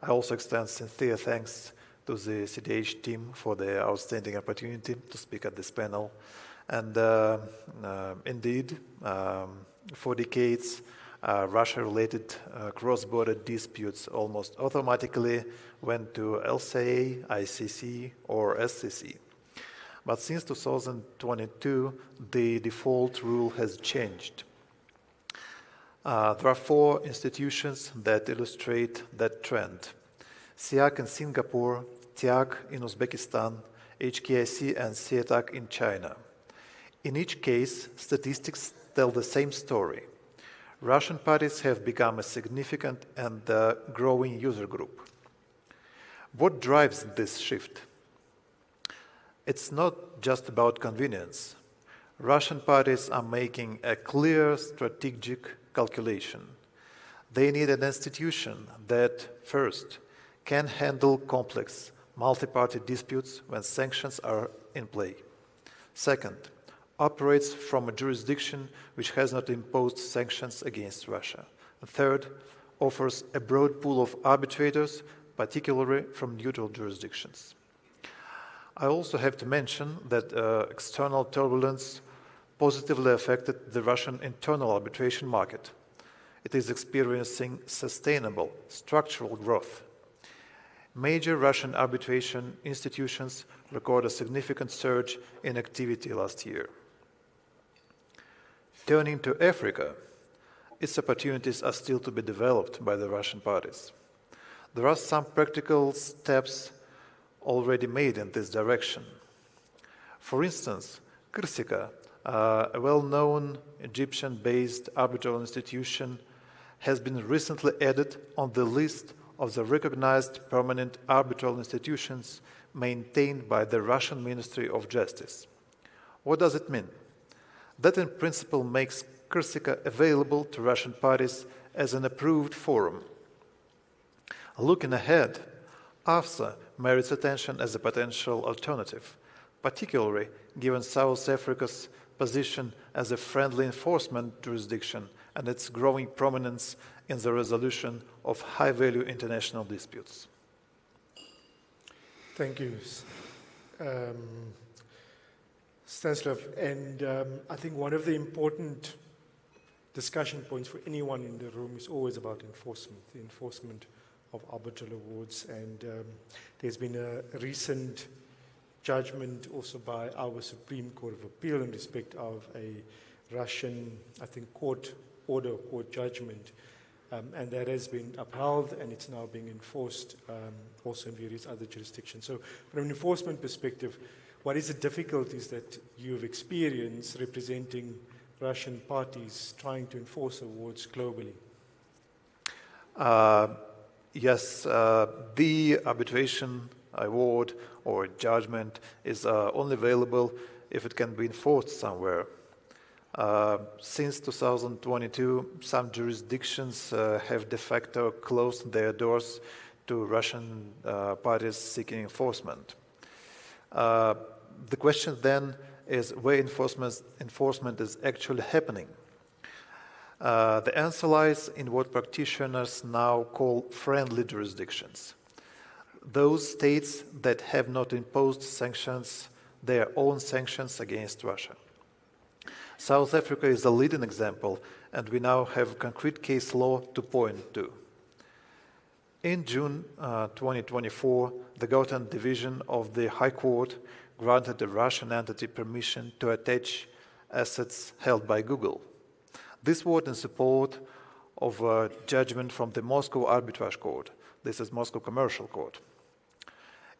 I also extend sincere thanks to the CDH team for the outstanding opportunity to speak at this panel. And indeed, for decades, Russia-related cross-border disputes almost automatically went to LCA, ICC, or SCC. But since 2022, the default rule has changed. There are 4 institutions that illustrate that trend: SIAC in Singapore, TIAC in Uzbekistan, HKIC and CETAC in China. In each case, statistics tell the same story. Russian parties have become a significant and growing user group. What drives this shift? It's not just about convenience. Russian parties are making a clear strategic calculation. They need an institution that, first, can handle complex multi-party disputes when sanctions are in play. Second, operates from a jurisdiction which has not imposed sanctions against Russia. And third, offers a broad pool of arbitrators, particularly from neutral jurisdictions. I also have to mention that external turbulence positively affected the Russian internal arbitration market. It is experiencing sustainable structural growth. Major Russian arbitration institutions record a significant surge in activity last year. Turning to Africa, its opportunities are still to be developed by the Russian parties. There are some practical steps already made in this direction. For instance, Kirsika, a well-known Egyptian-based arbitral institution, has been recently added on the list of the recognized permanent arbitral institutions maintained by the Russian Ministry of Justice. What does it mean? That in principle makes Kirsika available to Russian parties as an approved forum. Looking ahead, AFSA merits attention as a potential alternative, particularly given South Africa's position as a friendly enforcement jurisdiction and its growing prominence in the resolution of high-value international disputes. Thank you, Stanislav. And I think one of the important discussion points for anyone in the room is always about enforcement, the enforcement of arbitral awards. And there's been a recent judgment also by our Supreme Court of Appeal in respect of a Russian, I think, court order, court judgment. And that has been upheld, and it's now being enforced also in various other jurisdictions. So from an enforcement perspective, what is the difficulties that you've experienced representing Russian parties trying to enforce awards globally? Yes, the arbitration award or judgment is only available if it can be enforced somewhere. Since 2022, some jurisdictions have de facto closed their doors to Russian parties seeking enforcement. The question then is where enforcement is actually happening. The answer lies in what practitioners now call friendly jurisdictions. Those states that have not imposed sanctions, their own sanctions against Russia. South Africa is a leading example, and we now have concrete case law to point to. In June 2024, the Gauteng Division of the High Court granted a Russian entity permission to attach assets held by Google. This was in support of a judgment from the Moscow Arbitrage Court. This is Moscow Commercial Court.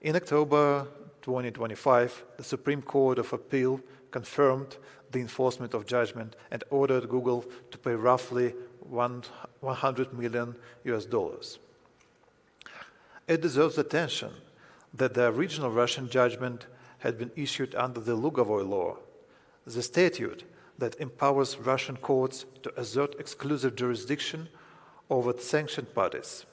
In October 2025, the Supreme Court of Appeal confirmed the enforcement of judgment and ordered Google to pay roughly $100 million. It deserves attention that the original Russian judgment had been issued under the Lugovoy law, the statute that empowers Russian courts to assert exclusive jurisdiction over sanctioned parties.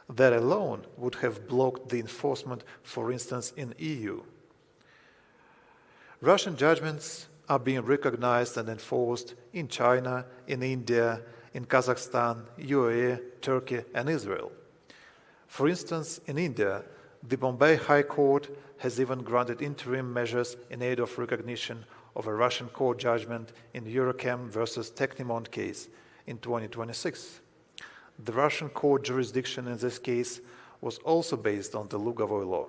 That alone would have blocked the enforcement, for instance, in EU. Russian judgments are being recognized and enforced in China, in India, in Kazakhstan, UAE, Turkey, and Israel. For instance, in India, the Bombay High Court has even granted interim measures in aid of recognition of a Russian court judgment in Eurochem versus Technimont case in 2026. The Russian court jurisdiction in this case was also based on the Lugovoy law.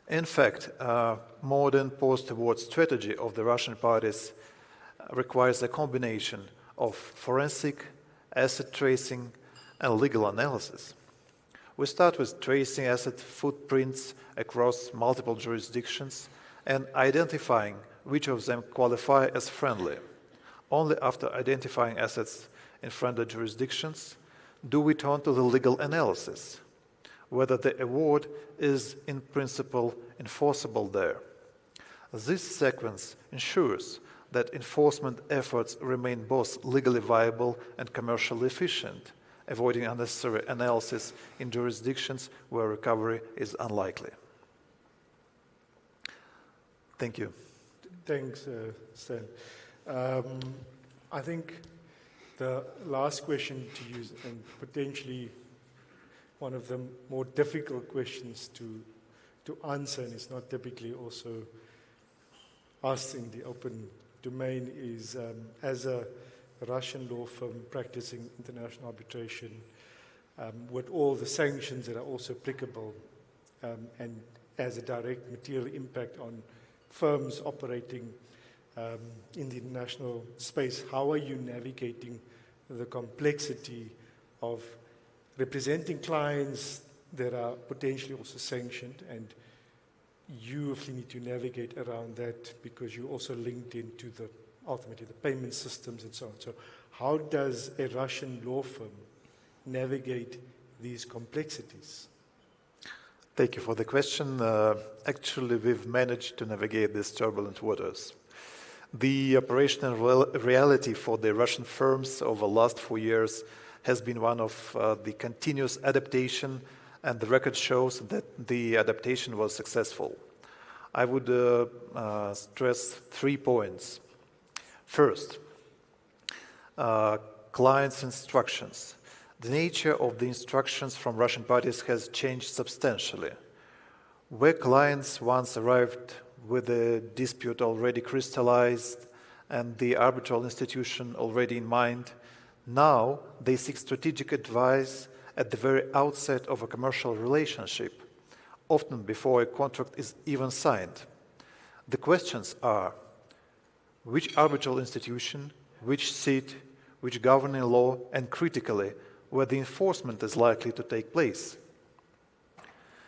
In fact, modern post-award strategy of the Russian parties requires a combination of forensic, asset tracing, and legal analysis. We start with tracing asset footprints across multiple jurisdictions and identifying which of them qualify as friendly. Only after identifying assets in friendly jurisdictions do we turn to the legal analysis, whether the award is in principle enforceable there. This sequence ensures that enforcement efforts remain both legally viable and commercially efficient, avoiding unnecessary analysis in jurisdictions where recovery is unlikely. Thank you. Thanks, Stan. I think the last question to use, and potentially one of the more difficult questions to answer, and it's not typically also asked in the open domain, is as a Russian law firm practicing international arbitration, with all the sanctions that are also applicable, and as a direct material impact on firms operating in the international space, how are you navigating the complexity of representing clients that are potentially also sanctioned, and you obviously need to navigate around that because you're also linked into the ultimately the payment systems and so on. So how does a Russian law firm navigate these complexities? Thank you for the question. Actually, we've managed to navigate these turbulent waters. The operational reality for the Russian firms over the last 4 years has been one of the continuous adaptation, and the record shows that the adaptation was successful. I would stress 3 points. First, clients' instructions. The nature of the instructions from Russian parties has changed substantially. Where clients once arrived with a dispute already crystallized and the arbitral institution already in mind, now they seek strategic advice at the very outset of a commercial relationship, often before a contract is even signed. The questions are: which arbitral institution, which seat, which governing law, and critically, where the enforcement is likely to take place.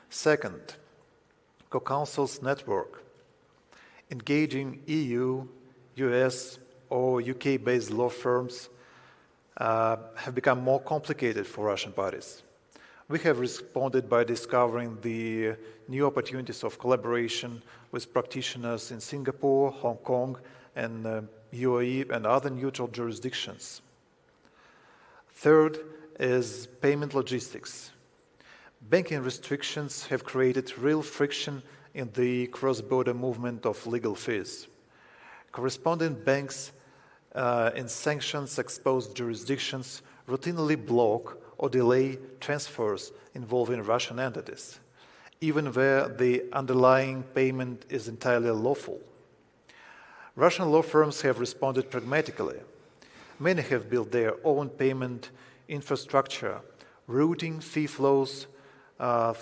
Second, co-counsels network. Engaging EU, US, or UK-based law firms have become more complicated for Russian parties. We have responded by discovering the new opportunities of collaboration with practitioners in Singapore, Hong Kong, and UAE and other neutral jurisdictions. Third is payment logistics. Banking restrictions have created real friction in the cross-border movement of legal fees. Corresponding banks in sanctions-exposed jurisdictions routinely block or delay transfers involving Russian entities, even where the underlying payment is entirely lawful. Russian law firms have responded pragmatically. Many have built their own payment infrastructure, routing fee flows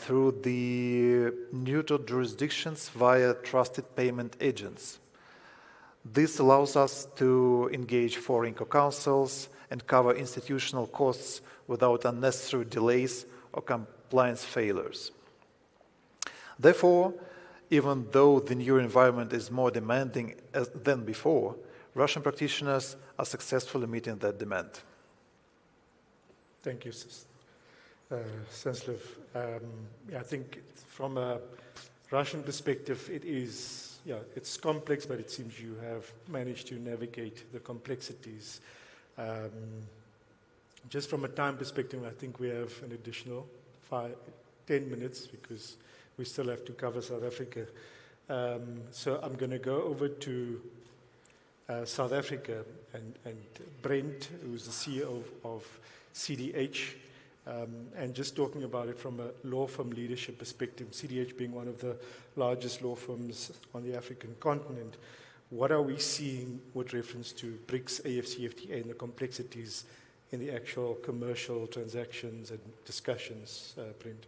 through the neutral jurisdictions via trusted payment agents. This allows us to engage foreign co-counsels and cover institutional costs without unnecessary delays or compliance failures. Therefore, even though the new environment is more demanding than before, Russian practitioners are successfully meeting that demand. Thank you, Stanislav. I think from a Russian perspective, it's complex, but it seems you have managed to navigate the complexities. Just from a time perspective, I think we have an additional 10 minutes because we still have to cover South Africa. So I'm going to go over to South Africa and Brent, who's the CEO of CDH, and just talking about it from a law firm leadership perspective, CDH being one of the largest law firms on the African continent. What are we seeing with reference to BRICS, AFCFTA, and the complexities in the actual commercial transactions and discussions, Brent?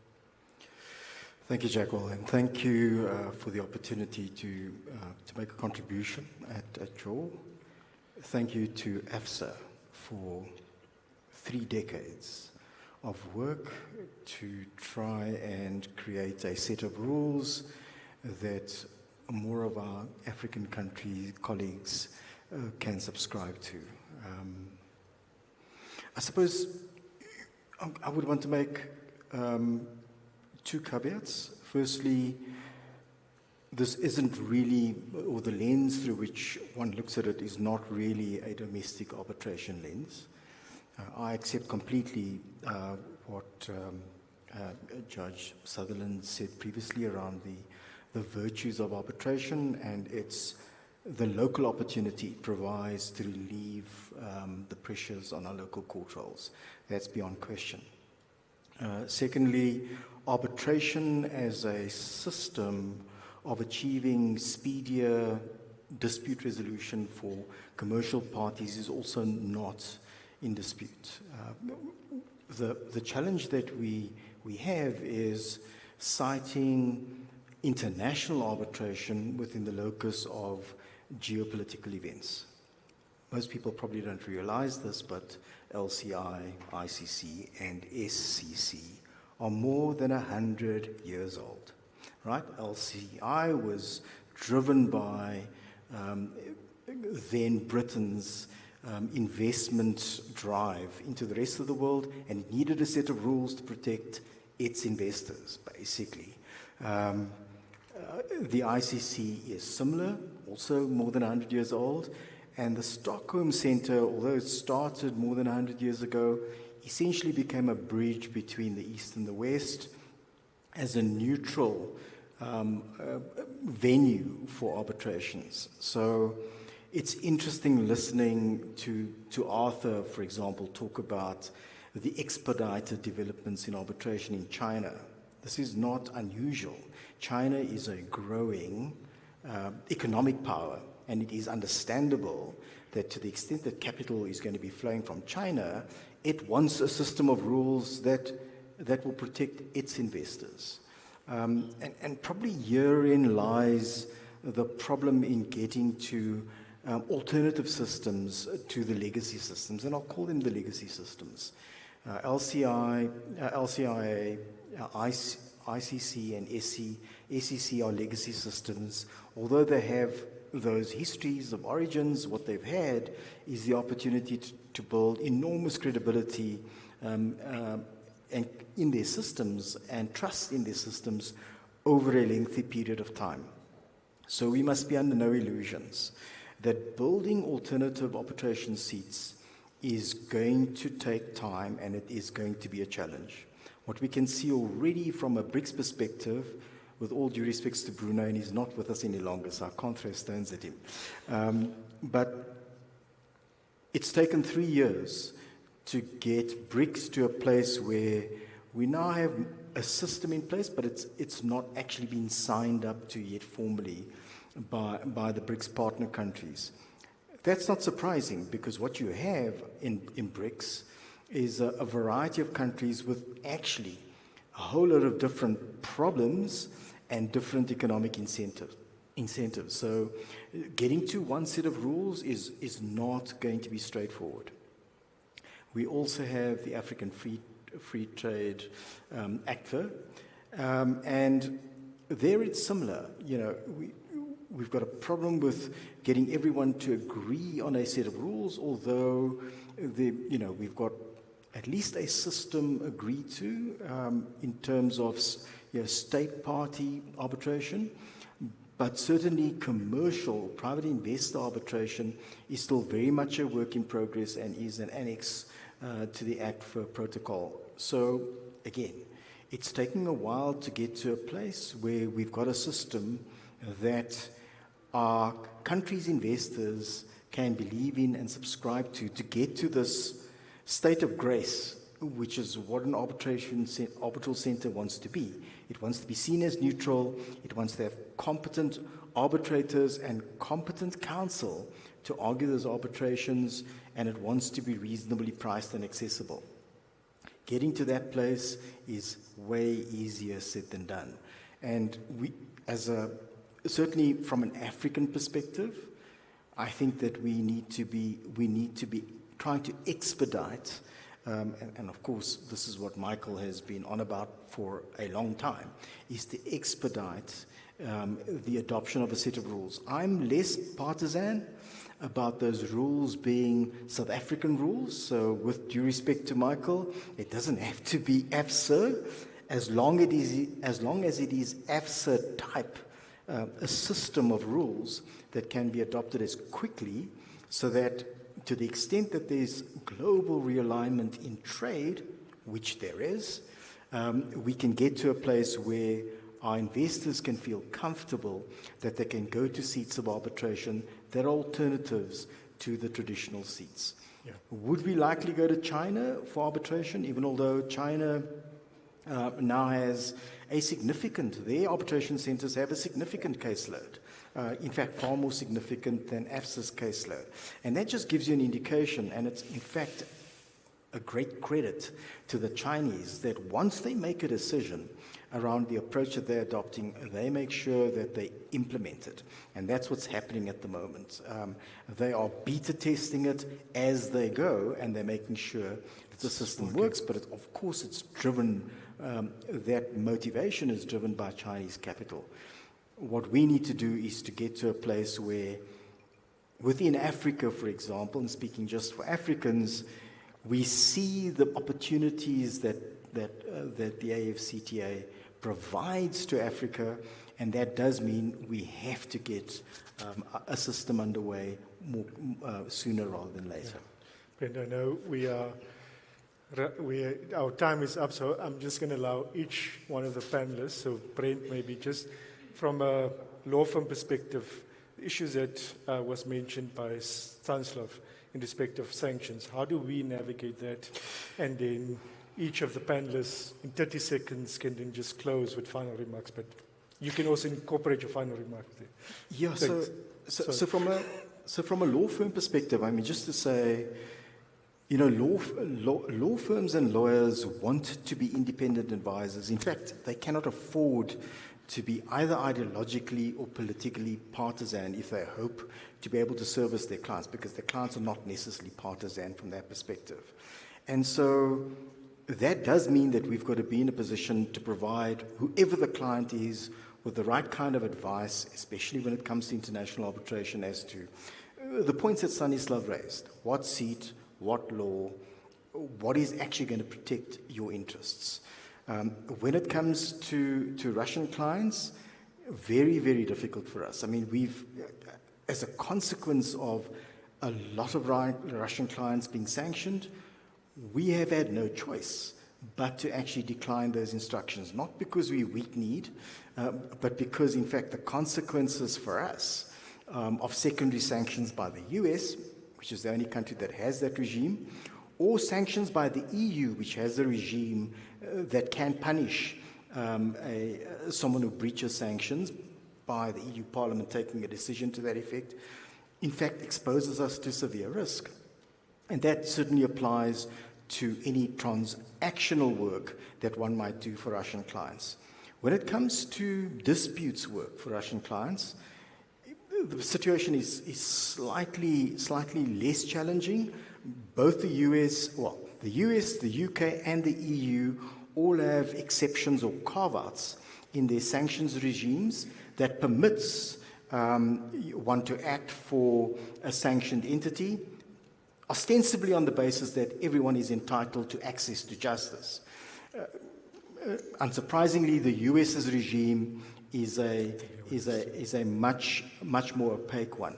Thank you, Jackal, and thank you for the opportunity to make a contribution at your. Thank you to AFSA for 3 decades of work to try and create a set of rules that more of our African country colleagues can subscribe to. I suppose I would want to make two caveats. Firstly, this isn't really, or the lens through which one looks at it is not really a domestic arbitration lens. I accept completely what Judge Sutherland said previously around the virtues of arbitration, and it's the local opportunity it provides to relieve the pressures on our local court rolls. That's beyond question. Secondly, arbitration as a system of achieving speedier dispute resolution for commercial parties is also not in dispute. The challenge that we have is citing international arbitration within the locus of geopolitical events. Most people probably don't realize this, but LCI, ICC, and SCC are more than 100 years old, right? LCI was driven by then Britain's investment drive into the rest of the world, and it needed a set of rules to protect its investors, basically. The ICC is similar, also more than 100 years old, and the Stockholm Centre, although it started more than 100 years ago, essentially became a bridge between the East and the West as a neutral venue for arbitrations. So it's interesting listening to Arthur, for example, talk about the expedited developments in arbitration in China. This is not unusual. China is a growing economic power, and it is understandable that to the extent that capital is going to be flowing from China, it wants a system of rules that will protect its investors. And probably herein lies the problem in getting to alternative systems to the legacy systems, and I'll call them the legacy systems. LCI, LCIA, ICC, and SCC are legacy systems. Although they have those histories of origins, what they've had is the opportunity to build enormous credibility and in their systems and trust in their systems over a lengthy period of time. So we must be under no illusions that building alternative arbitration seats is going to take time, and it is going to be a challenge. What we can see already from a BRICS perspective, with all due respects to Bruno, and he's not with us any longer, so I can't throw stones at him. But it's taken 3 years to get BRICS to a place where we now have a system in place, but it's not actually been signed up to yet formally by the BRICS partner countries. That's not surprising, because what you have in BRICS is a variety of countries with actually a whole lot of different problems and different economic incentives. So getting to one set of rules is not going to be straightforward. We also have the African Free Trade ACFA, and there it's similar. You know, we've got a problem with getting everyone to agree on a set of rules, although we've got at least a system agreed to in terms of state party arbitration, but certainly commercial private investor arbitration is still very much a work in progress and is an annex to the ACFA protocol. So again, it's taking a while to get to a place where we've got a system that our country's investors can believe in and subscribe to get to this state of grace, which is what an arbitral center wants to be. It wants to be seen as neutral. It wants to have competent arbitrators and competent counsel to argue those arbitrations, and it wants to be reasonably priced and accessible. Getting to that place is way easier said than done. And we, certainly from an African perspective, I think that we need to be trying to expedite and of course this is what Michael has been on about for a long time, is to expedite the adoption of a set of rules. I'm less partisan about those rules being South African rules, so with due respect to Michael, it doesn't have to be AFSA, as long as it is AFSA type, a system of rules that can be adopted as quickly, so that to the extent that there's global realignment in trade, which there is, we can get to a place where our investors can feel comfortable that they can go to seats of arbitration that are alternatives to the traditional seats. Yeah. Would we likely go to China for arbitration, even although China now has their arbitration centers have a significant caseload. In fact, far more significant than AFSA's caseload. And that just gives you an indication, and it's in fact a great credit to the Chinese, that once they make a decision around the approach that they're adopting, they make sure that they implement it. And that's what's happening at the moment. They are beta testing it as they go, and they're making sure that the system works, but of course it's driven, that motivation is driven by Chinese capital. What we need to do is to get to a place where, within Africa, for example, and speaking just for Africans, we see the opportunities that the AFCTA provides to Africa, and that does mean we have to get a system underway sooner rather than later. Brent, I know our time is up, so I'm just going to allow each one of the panelists, so Brent, maybe just from a law firm perspective, the issues that was mentioned by Stanislav in respect of sanctions, how do we navigate that? And then each of the panelists in 30 seconds can then just close with final remarks, but you can also incorporate your final remarks there. Yeah, so from a law firm perspective, I mean, just to say, you know, law firms and lawyers want to be independent advisors. In fact, they cannot afford to be either ideologically or politically partisan if they hope to be able to service their clients, because their clients are not necessarily partisan from that perspective. And so that does mean that we've got to be in a position to provide whoever the client is with the right kind of advice, especially when it comes to international arbitration, as to the points that Stanislav raised. What seat, what law, what is actually going to protect your interests. When it comes to Russian clients, very, very difficult for us. I mean, we've, as a consequence of a lot of Russian clients being sanctioned, we have had no choice but to actually decline those instructions, not because we're weak-kneed, but because, in fact, the consequences for us of secondary sanctions by the US, which is the only country that has that regime, or sanctions by the EU, which has a regime that can punish someone who breaches sanctions by the EU Parliament taking a decision to that effect, in fact exposes us to severe risk. And that certainly applies to any transactional work that one might do for Russian clients. When it comes to disputes work for Russian clients, the situation is slightly less challenging. Both the US, the UK, and the EU all have exceptions or carve-outs in their sanctions regimes that permits one to act for a sanctioned entity, ostensibly on the basis that everyone is entitled to access to justice. Unsurprisingly, the US's regime is a much more opaque one.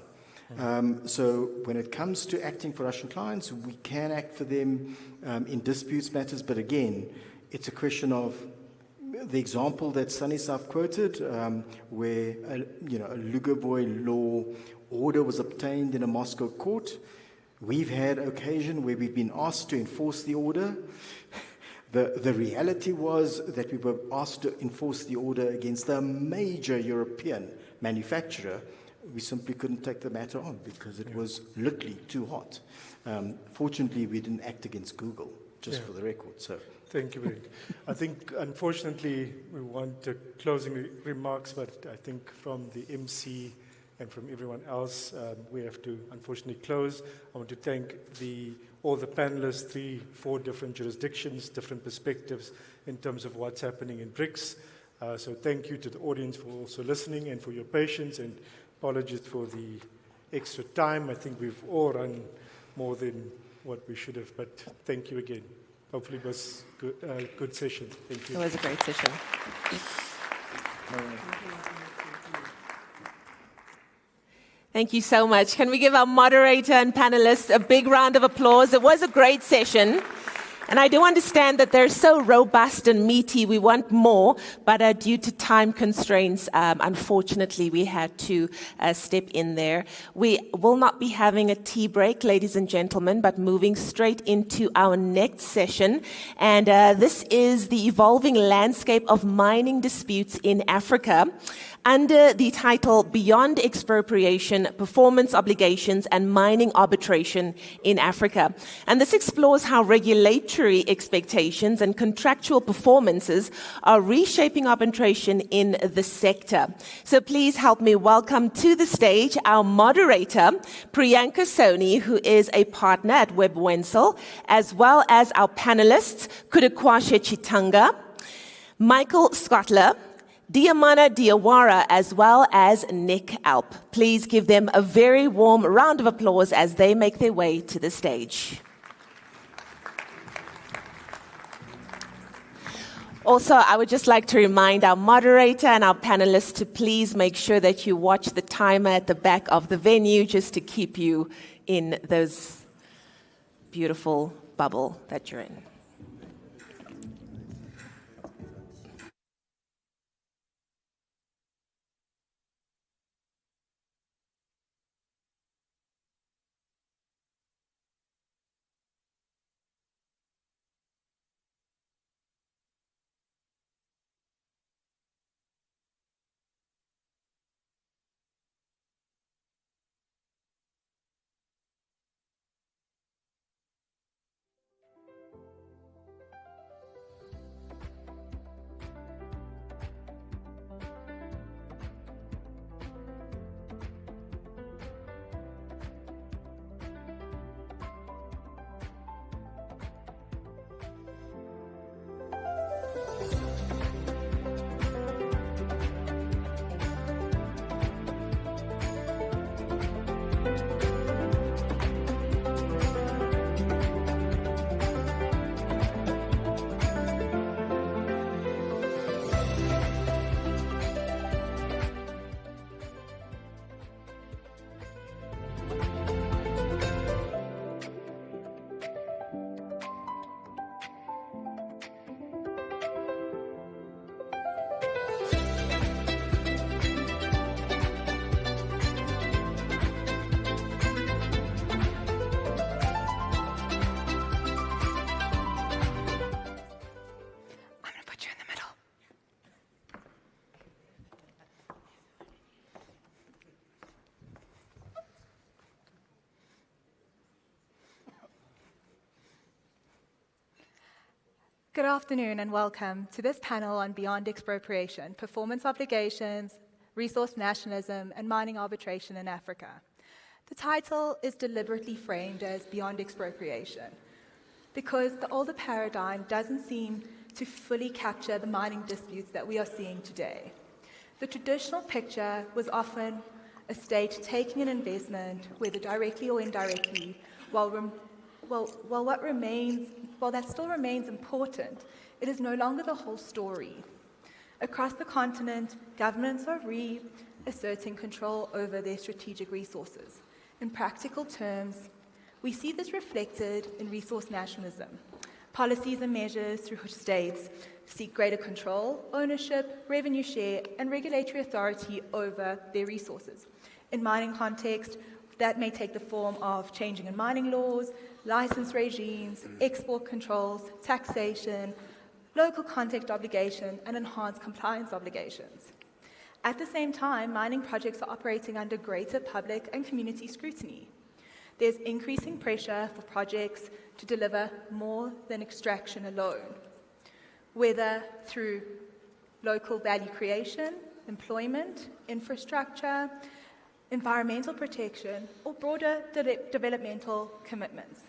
So when it comes to acting for Russian clients, we can act for them in disputes matters, but again, it's a question of the example that Stanislav quoted, where a Lugovoy law order was obtained in a Moscow court. We've had occasion where we've been asked to enforce the order. The reality was that we were asked to enforce the order against a major European manufacturer. We simply couldn't take the matter on because it was literally too hot. Fortunately, we didn't act against Google, just for the record. So, thank you, Brent. I think, unfortunately, we want closing remarks, but I think from the MC and from everyone else. We have to unfortunately close. I want to thank all the panelists, 4 different jurisdictions, different perspectives in terms of what's happening in BRICS. So thank you to the audience for also listening and for your patience, and apologies for the extra time. I think we've all run more than what we should have, but thank you again. Hopefully it was a good session. Thank you. It was a great session. Thank you so much. Can we give our moderator and panelists a big round of applause? It was a great session. And I do understand that they're so robust and meaty, we want more, but due to time constraints, unfortunately, we had to step in there. We will not be having a tea break, ladies and gentlemen, but moving straight into our next session. And this is the evolving landscape of mining disputes in Africa, under the title Beyond Expropriation, Performance Obligations and Mining Arbitration in Africa. And this explores how regulatory expectations and contractual performances are reshaping arbitration in the sector. So please help me welcome to the stage our moderator, Priyanka Soni, who is a partner at Webb Wenzel, as well as our panelists, Kudakwashe Chitanga, Michael Scottler, Diamana Diawara, as well as Nick Alp. Please give them a very warm round of applause as they make their way to the stage. Also, I would just like to remind our moderator and our panelists to please make sure that you watch the timer at the back of the venue just to keep you in those beautiful bubble that you're in. Good afternoon and welcome to this panel on Beyond Expropriation, Performance Obligations, Resource Nationalism, and Mining Arbitration in Africa. The title is deliberately framed as Beyond Expropriation because the older paradigm doesn't seem to fully capture the mining disputes that we are seeing today. The traditional picture was often a state taking an investment, whether directly or indirectly, while that still remains important, it is no longer the whole story. Across the continent, governments are reasserting control over their strategic resources. In practical terms, we see this reflected in resource nationalism, policies and measures through which states seek greater control, ownership, revenue share, and regulatory authority over their resources. In mining context, that may take the form of changing in mining laws, license regimes, export controls, taxation, local contact obligation, and enhanced compliance obligations. At the same time, mining projects are operating under greater public and community scrutiny. There's increasing pressure for projects to deliver more than extraction alone, whether through local value creation, employment, infrastructure, environmental protection, or broader developmental commitments.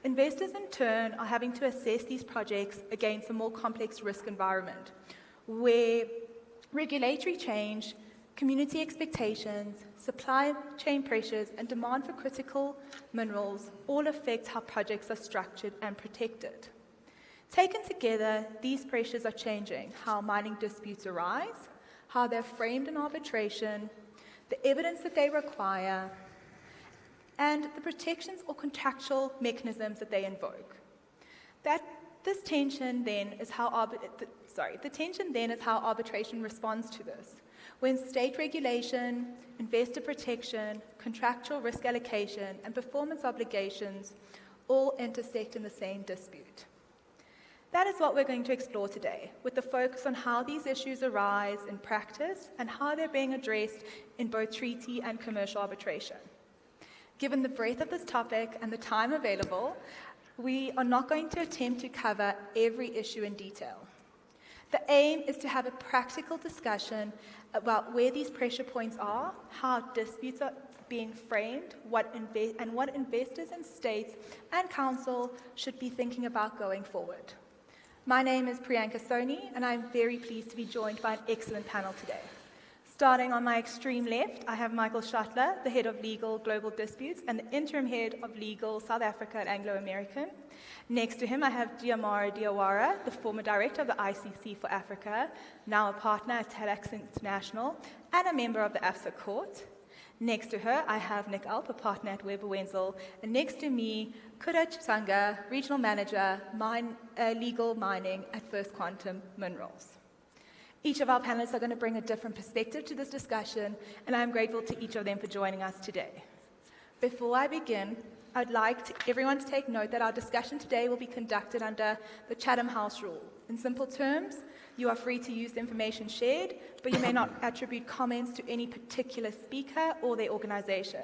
Investors, in turn, are having to assess these projects against a more complex risk environment, where regulatory change, community expectations, supply chain pressures, and demand for critical minerals all affect how projects are structured and protected. Taken together, these pressures are changing how mining disputes arise, how they're framed in arbitration, the evidence that they require, and the protections or contractual mechanisms that they invoke. The tension then is how arbitration responds to this. When state regulation, investor protection, contractual risk allocation, and performance obligations all intersect in the same dispute. That is what we're going to explore today, with the focus on how these issues arise in practice and how they're being addressed in both treaty and commercial arbitration. Given the breadth of this topic and the time available, we are not going to attempt to cover every issue in detail. The aim is to have a practical discussion about where these pressure points are, how disputes are being framed, what investors and states and council should be thinking about going forward. My name is Priyanka Soni, and I'm very pleased to be joined by an excellent panel today. Starting on my extreme left, I have Michael Schottler, the Head of Legal Global Disputes and the Interim Head of Legal South Africa and Anglo-American. Next to him, I have Diamara Diawara, the former Director of the ICC for Africa, now a partner at TEDx International, and a member of the AFSA Court. Next to her, I have Nick Alp, a partner at Weber Wenzel, and next to me, Kura Chitanga, Regional Manager, Legal Mining at First Quantum Minerals. Each of our panelists are going to bring a different perspective to this discussion, and I'm grateful to each of them for joining us today. Before I begin, I'd like everyone to take note that our discussion today will be conducted under the Chatham House rule. In simple terms, you are free to use the information shared, but you may not attribute comments to any particular speaker or their organization.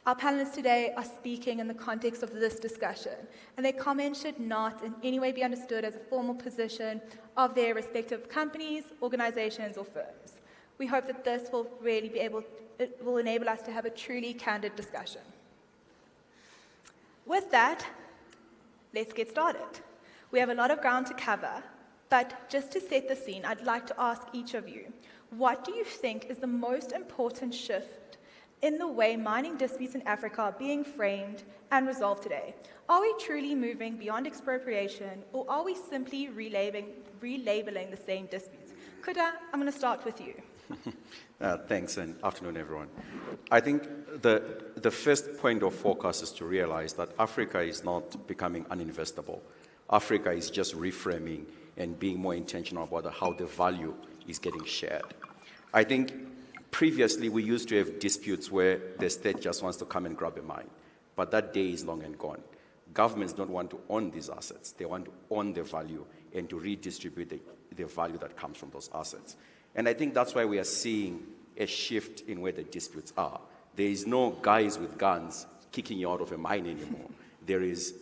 Our panelists today are speaking in the context of this discussion, and their comments should not in any way be understood as a formal position of their respective companies, organizations, or firms. We hope that this will will enable us to have a truly candid discussion. With that, let's get started. We have a lot of ground to cover, but just to set the scene, I'd like to ask each of you, what do you think is the most important shift in the way mining disputes in Africa are being framed and resolved today? Are we truly moving beyond expropriation, or are we simply relabeling the same disputes? Kuda, I'm going to start with you. Thanks, and afternoon, everyone. I think the first point of focus is to realize that Africa is not becoming uninvestable. Africa is just reframing and being more intentional about how the value is getting shared. I think previously, we used to have disputes where the state just wants to come and grab a mine, but that day is long and gone. Governments don't want to own these assets. They want to own the value and to redistribute the value that comes from those assets. And I think that's why we are seeing a shift in where the disputes are. There is no guys with guns kicking you out of a mine anymore. There is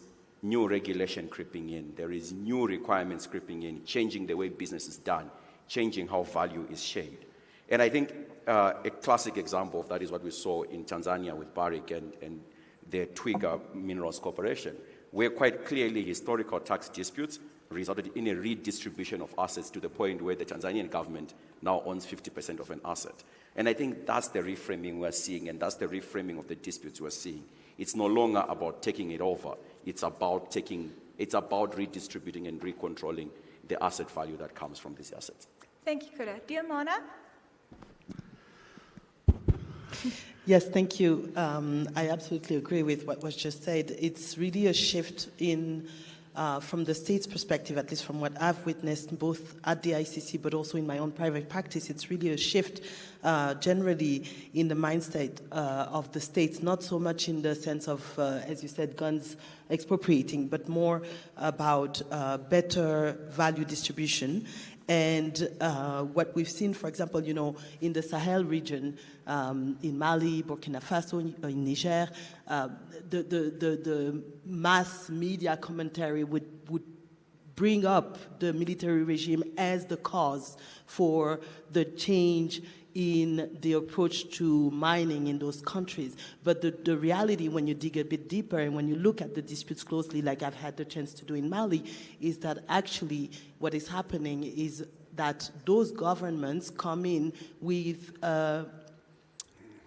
new regulation creeping in. There is new requirements creeping in, changing the way business is done, changing how value is shared. And I think a classic example of that is what we saw in Tanzania with Barrick and the Twiga Minerals Corporation, where quite clearly historical tax disputes resulted in a redistribution of assets to the point where the Tanzanian government now owns 50% of an asset. And I think that's the reframing we're seeing, and that's the reframing of the disputes we're seeing. It's no longer about taking it over. It's about redistributing and recontrolling the asset value that comes from these assets. Thank you, Kuda. Diamana? Yes, thank you. I absolutely agree with what was just said. It's really a shift in, from the state's perspective, at least from what I've witnessed, both at the ICC but also in my own private practice. It's really a shift generally in the mindset of the states, not so much in the sense of, as you said, guns expropriating, but more about better value distribution. And what we've seen, for example, in the Sahel region, in Mali, Burkina Faso, in Niger, the mass media commentary would bring up the military regime as the cause for the change in the approach to mining in those countries. But the reality, when you dig a bit deeper and when you look at the disputes closely, like I've had the chance to do in Mali, is that actually what is happening is that those governments come in with an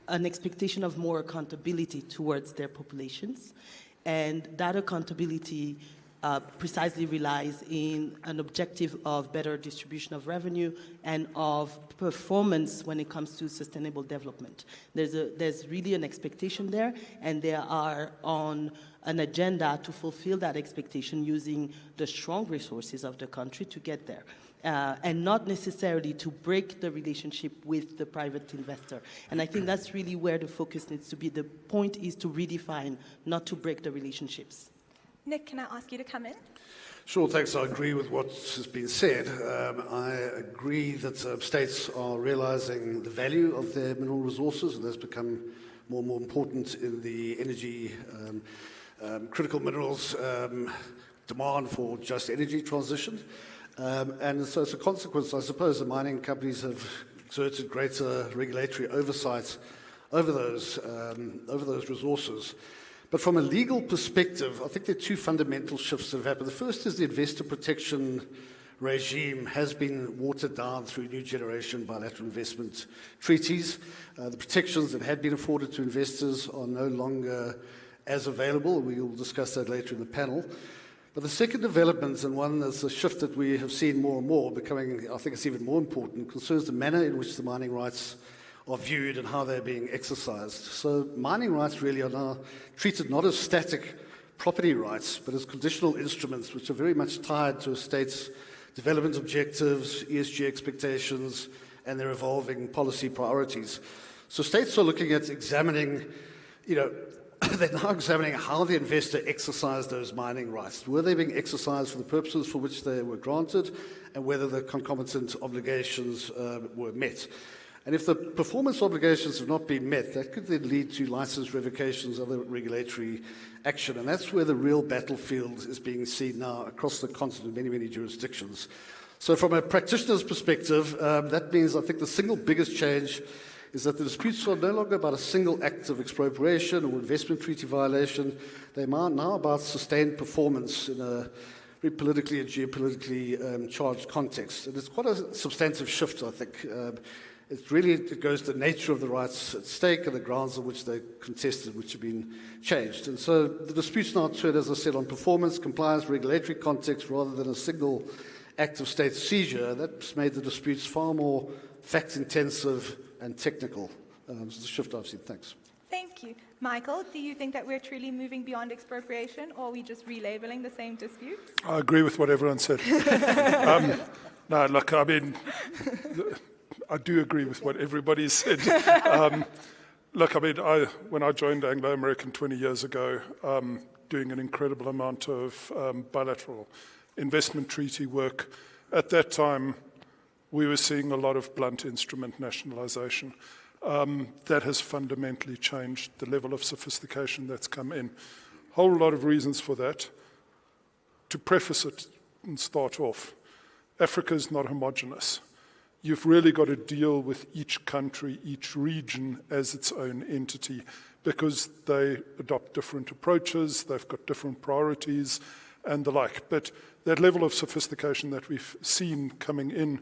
expectation of more accountability towards their populations. And that accountability precisely relies in an objective of better distribution of revenue and of performance when it comes to sustainable development. There's really an expectation there, and they are on an agenda to fulfill that expectation using the strong resources of the country to get there. And not necessarily to break the relationship with the private investor. And I think that's really where the focus needs to be. The point is to redefine, not to break the relationships. Nick, can I ask you to come in? Sure, thanks. I agree with what has been said. I agree that states are realizing the value of their mineral resources, and that's become more and more important in the energy, critical minerals demand for just energy transition. And so as a consequence, I suppose the mining companies have exerted greater regulatory oversight over those resources. But from a legal perspective, I think there are two fundamental shifts that have happened. The first is the investor protection regime has been watered down through new generation bilateral investment treaties. The protections that had been afforded to investors are no longer as available. We will discuss that later in the panel. But the second development, and one that's a shift that we have seen more and more becoming, I think it's even more important, concerns the manner in which the mining rights are viewed and how they're being exercised. So mining rights really are now treated not as static property rights, but as conditional instruments which are very much tied to a state's development objectives, ESG expectations, and their evolving policy priorities. So states are looking at examining, they're now examining how the investor exercised those mining rights. Were they being exercised for the purposes for which they were granted, and whether the concomitant obligations were met. And if the performance obligations have not been met, that could then lead to license revocations, other regulatory action. And that's where the real battlefield is being seen now across the continent in many, many jurisdictions. So from a practitioner's perspective, that means I think the single biggest change is that the disputes are no longer about a single act of expropriation or investment treaty violation. They're now about sustained performance in a very politically and geopolitically charged context. And it's quite a substantive shift, I think. It goes to the nature of the rights at stake and the grounds on which they're contested, which have been changed. And so the disputes now turn, as I said, on performance, compliance, regulatory context, rather than a single act of state seizure. That's made the disputes far more fact-intensive and technical. It's the shift I've seen. Thanks. Thank you. Michael, do you think that we're truly moving beyond expropriation, or are we just relabeling the same disputes? I agree with what everyone said. No, look, I mean, I do agree with what everybody said. Look, I mean, when I joined Anglo American 20 years ago, doing an incredible amount of bilateral investment treaty work, at that time, we were seeing a lot of blunt instrument nationalization. That has fundamentally changed the level of sophistication that's come in. Whole lot of reasons for that. To preface it and start off, Africa is not homogeneous. You've really got to deal with each country, each region as its own entity, because they adopt different approaches, they've got different priorities and the like. But that level of sophistication that we've seen coming in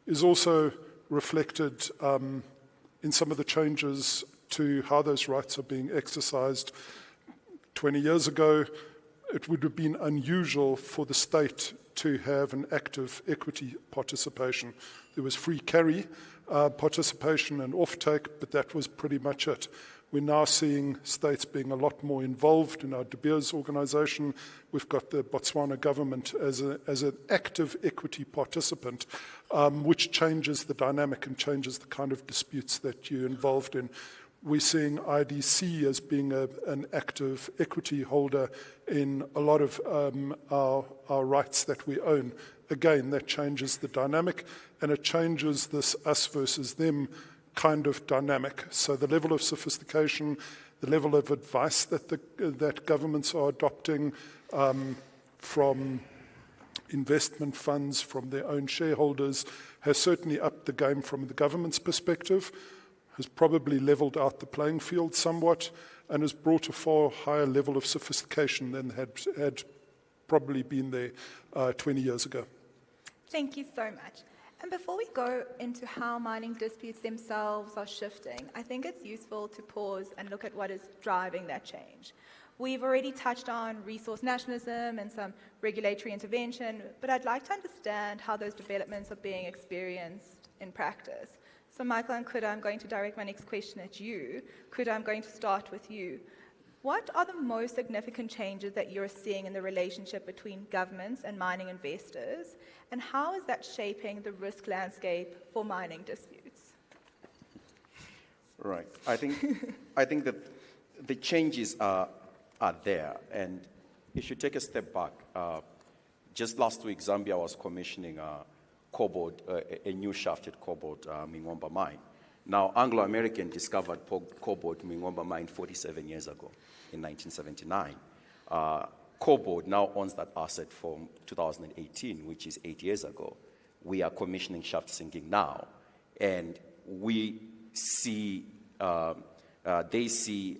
is also reflected in some of the changes to how those rights are being exercised. 20 years ago, it would have been unusual for the state to have an active equity participation. There was free carry participation and offtake, but that was pretty much it. We're now seeing states being a lot more involved in our De Beers organization. We've got the Botswana government as an active equity participant, which changes the dynamic and changes the kind of disputes that you're involved in. We're seeing IDC as being an active equity holder in a lot of our rights that we own. Again, that changes the dynamic, and it changes this us versus them kind of dynamic. So the level of sophistication, the level of advice that governments are adopting from investment funds, from their own shareholders, has certainly upped the game from the government's perspective, has probably leveled out the playing field somewhat, and has brought a far higher level of sophistication than had probably been there 20 years ago. Thank you so much. And before we go into how mining disputes themselves are shifting, I think it's useful to pause and look at what is driving that change. We've already touched on resource nationalism and some regulatory intervention, but I'd like to understand how those developments are being experienced in practice. So Michael and Kuda, I'm going to direct my next question at you. Kuda, I'm going to start with you. What are the most significant changes that you're seeing in the relationship between governments and mining investors, and how is that shaping the risk landscape for mining disputes? Right. I think that the changes are there, and if you take a step back, just last week Zambia was commissioning cobalt, a new shafted cobalt Mingomba mine. Now, Anglo-American discovered cobalt Mingomba mine 47 years ago, in 1979. Cobalt now owns that asset from 2018, which is 8 years ago. We are commissioning shaft sinking now, and we see, they see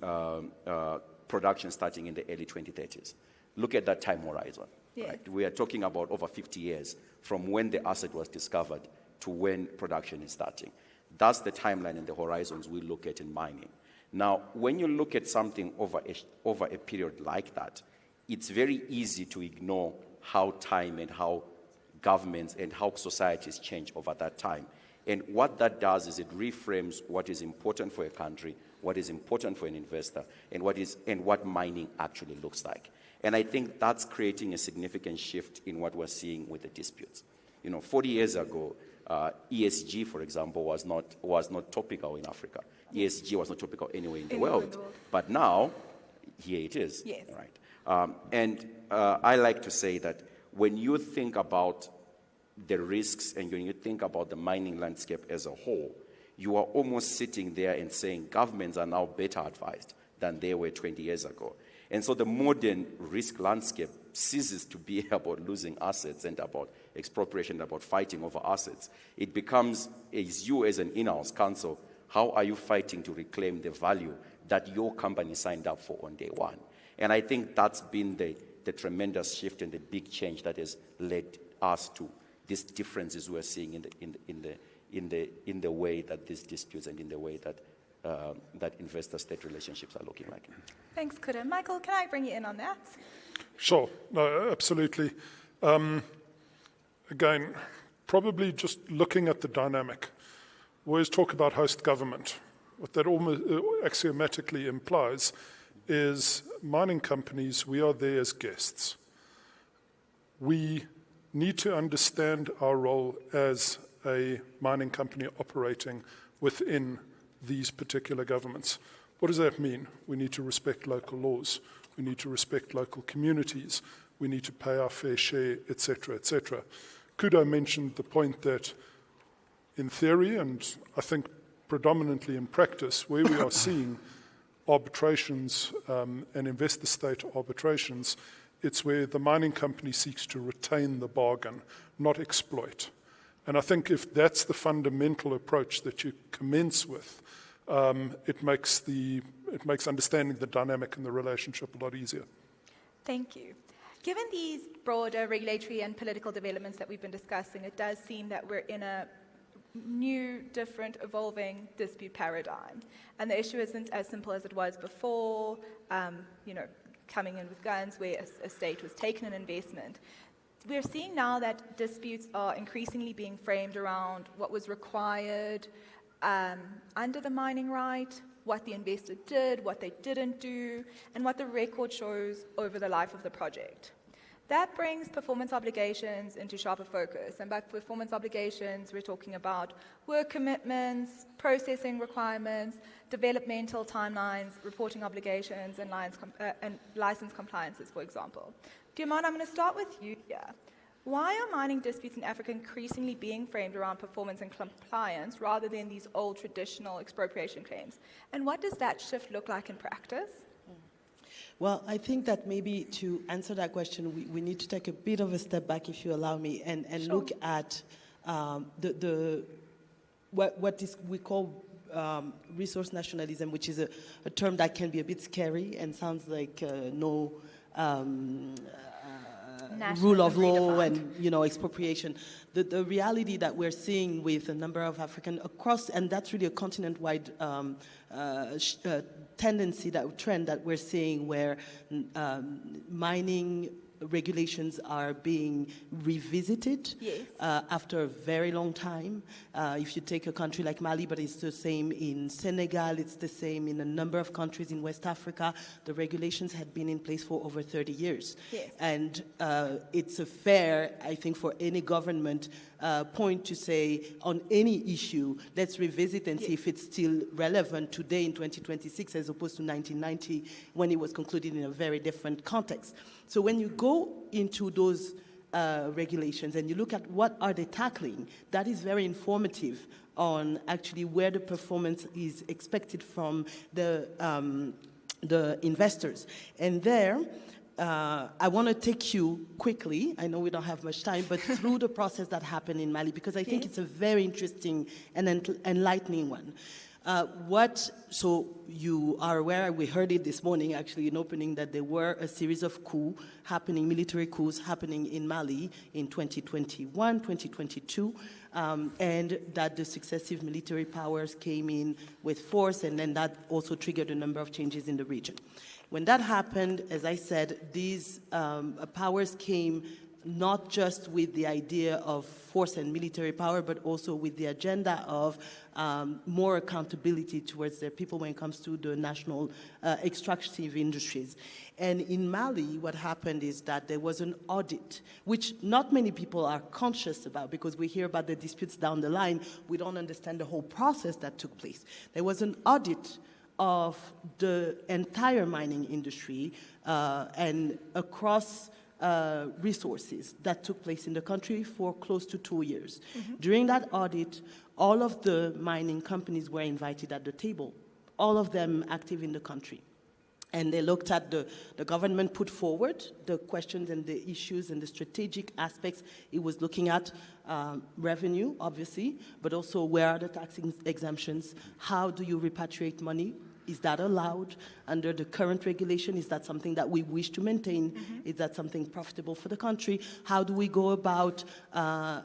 production starting in the early 2030s. Look at that time horizon. Yes. Right? We are talking about over 50 years from when the asset was discovered to when production is starting. That's the timeline and the horizons we look at in mining. Now, when you look at something over a period like that, it's very easy to ignore how time and how governments and how societies change over that time. And what that does is it reframes what is important for a country, what is important for an investor, and what mining actually looks like. And I think that's creating a significant shift in what we're seeing with the disputes. 40 years ago, ESG, for example, was not topical in Africa. ESG was not topical anywhere in the world. But now, here it is. Yes. Right? I like to say that when you think about the risks and when you think about the mining landscape as a whole, you are almost sitting there and saying governments are now better advised than they were 20 years ago. And so the modern risk landscape ceases to be about losing assets and about expropriation, about fighting over assets. It becomes, as you as an in-house counsel, how are you fighting to reclaim the value that your company signed up for on day one? And I think that's been the tremendous shift and the big change that has led us to these differences we're seeing in the way that these disputes and in the way that that investor-state relationships are looking like. Thanks, Kuda. Michael, can I bring you in on that? Sure, no, absolutely. Again, probably just looking at the dynamic. We always talk about host government. What that almost axiomatically implies is mining companies, we are there as guests. We need to understand our role as a mining company operating within these particular governments. What does that mean? We need to respect local laws. We need to respect local communities. We need to pay our fair share, etc., etc. Kudo mentioned the point that in theory, and I think predominantly in practice, where we are seeing arbitrations and investor-state arbitrations, it's where the mining company seeks to retain the bargain, not exploit. And I think if that's the fundamental approach that you commence with, it makes understanding the dynamic and the relationship a lot easier. Thank you. Given these broader regulatory and political developments that we've been discussing, it does seem that we're in a new, different, evolving dispute paradigm. And the issue isn't as simple as it was before, coming in with guns where a state was taking an investment. We're seeing now that disputes are increasingly being framed around what was required under the mining right, what the investor did, what they didn't do, and what the record shows over the life of the project. That brings performance obligations into sharper focus. And by performance obligations, we're talking about work commitments, processing requirements, developmental timelines, reporting obligations, and license compliances, for example. Diamond, I'm going to start with you here. Why are mining disputes in Africa increasingly being framed around performance and compliance rather than these old traditional expropriation claims? And what does that shift look like in practice? Well, I think that maybe to answer that question, we need to take a bit of a step back, if you allow me, and look at what we call resource nationalism, which is a term that can be a bit scary and sounds like no rule of law and expropriation. The reality that we're seeing with a number of African across, and that's really a continent-wide tendency, that trend that we're seeing, where mining regulations are being revisited after a very long time. If you take a country like Mali, but it's the same in Senegal, it's the same in a number of countries in West Africa, the regulations had been in place for over 30 years. Yes. And it's a fair, I think, for any government point to say, on any issue, let's revisit and see if it's still relevant today in 2026 as opposed to 1990, when it was concluded in a very different context. So when you go into those regulations and you look at what are they tackling, that is very informative on actually where the performance is expected from the investors. And there, I want to take you quickly, I know we don't have much time, but through the process that happened in Mali, because I think it's a very interesting and enlightening one. So you are aware, we heard it this morning actually in opening, that there were a series of military coups happening in Mali in 2021, 2022, and that the successive military powers came in with force, and then that also triggered a number of changes in the region. When that happened, as I said, these powers came not just with the idea of force and military power, but also with the agenda of more accountability towards their people when it comes to the national extractive industries. And in Mali, what happened is that there was an audit, which not many people are conscious about, because we hear about the disputes down the line. We don't understand the whole process that took place. There was an audit of the entire mining industry and across resources that took place in the country for close to 2 years. During that audit, all of the mining companies were invited at the table, all of them active in the country. And they looked at the government put forward the questions and the issues and the strategic aspects. It was looking at revenue, obviously, but also where are the tax exemptions? How do you repatriate money? Is that allowed under the current regulation? Is that something that we wish to maintain? Is that something profitable for the country? How do we go about, the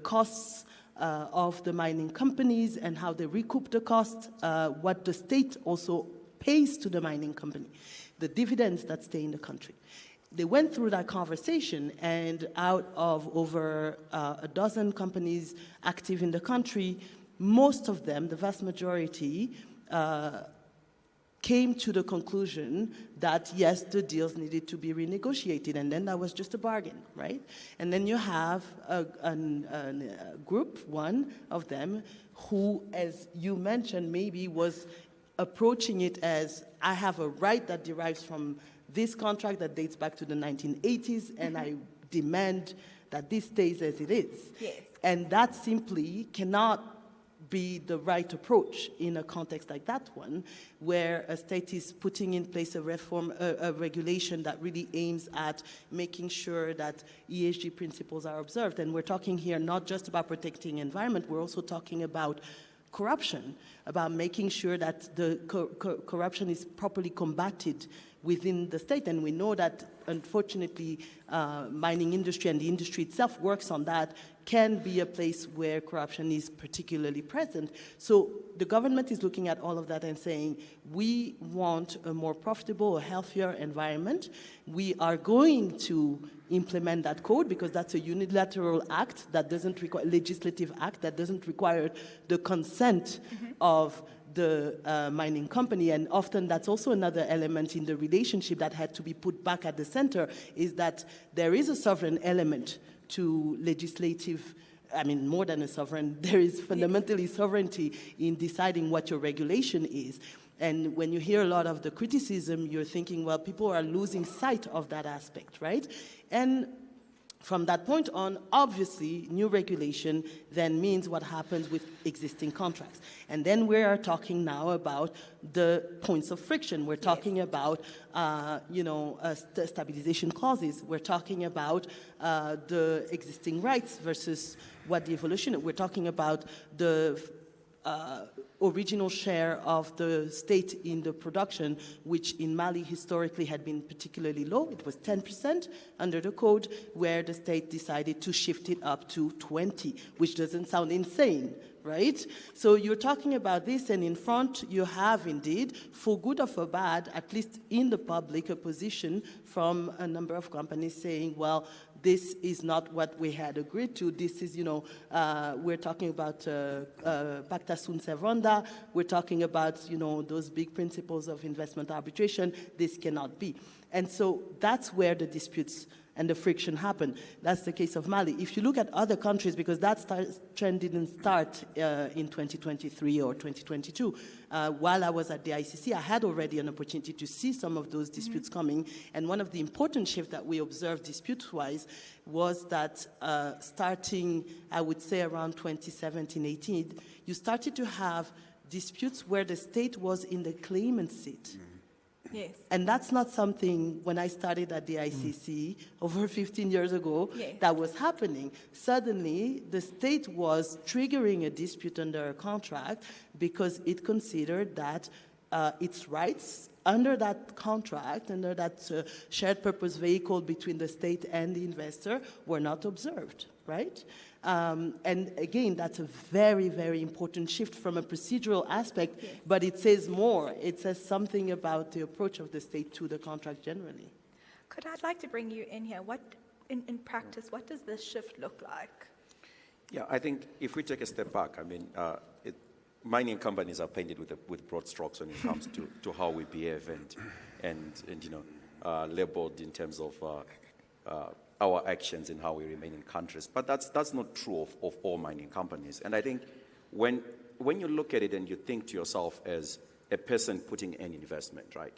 costs of the mining companies and how they recoup the cost, what the state also pays to the mining company, the dividends that stay in the country. They went through that conversation, and out of over a dozen companies active in the country, most of them, the vast majority, came to the conclusion that, yes, the deals needed to be renegotiated, and then that was just a bargain, right? And then you have a group, one of them, who, as you mentioned, maybe was approaching it as, I have a right that derives from this contract that dates back to the 1980s, and I demand that this stays as it is. Yes. And that simply cannot be the right approach in a context like that one, where a state is putting in place a regulation that really aims at making sure that ESG principles are observed. And we're talking here not just about protecting environment, we're also talking about corruption, about making sure that the corruption is properly combated within the state. And we know that, unfortunately, mining industry and the industry itself works on that, can be a place where corruption is particularly present. So the government is looking at all of that and saying, we want a more profitable, a healthier environment. We are going to implement that code because that's a unilateral act that doesn't require, legislative act that doesn't require the consent of the mining company. And often that's also another element in the relationship that had to be put back at the center, is that there is a sovereign element to legislative, I mean, more than a sovereign, there is fundamentally sovereignty in deciding what your regulation is. And when you hear a lot of the criticism, you're thinking, well, people are losing sight of that aspect, right? And From that point on, obviously, new regulation then means what happens with existing contracts. And then we are talking now about the points of friction. We're talking about, stabilization clauses. We're talking about the existing rights versus what the evolution. We're talking about the original share of the state in the production, which in Mali historically had been particularly low. It was 10% under the code, where the state decided to shift it up to 20, which doesn't sound insane, right? So you're talking about this, and in front you have indeed, for good or for bad, at least in the public, a position from a number of companies saying, well, this is not what we had agreed to. This is, we're talking about Pacta Sunt Servanda. We're talking about, those big principles of investment arbitration. This cannot be. And so that's where the disputes and the friction happen. That's the case of Mali. If you look at other countries, because that trend didn't start in 2023 or 2022, while I was at the ICC, I had already an opportunity to see some of those disputes coming. And one of the important shifts that we observed dispute-wise was that starting, I would say, around 2017-18, you started to have disputes where the state was in the claimant seat. Yes. And that's not something, when I started at the ICC over 15 years ago, that was happening. Suddenly, the state was triggering a dispute under a contract because it considered that its rights under that contract, under that shared purpose vehicle between the state and the investor, were not observed, right? And again, that's a very, very important shift from a procedural aspect, but it says more. It says something about the approach of the state to the contract generally. I'd like to bring you in here. What, in practice, what does this shift look like? Yeah, I think if we take a step back, mining companies are painted with broad strokes when it comes to how we behave and labeled in terms of our actions and how we remain in countries. But that's not true of all mining companies. And I think when you look at it and you think to yourself as a person putting an investment, right,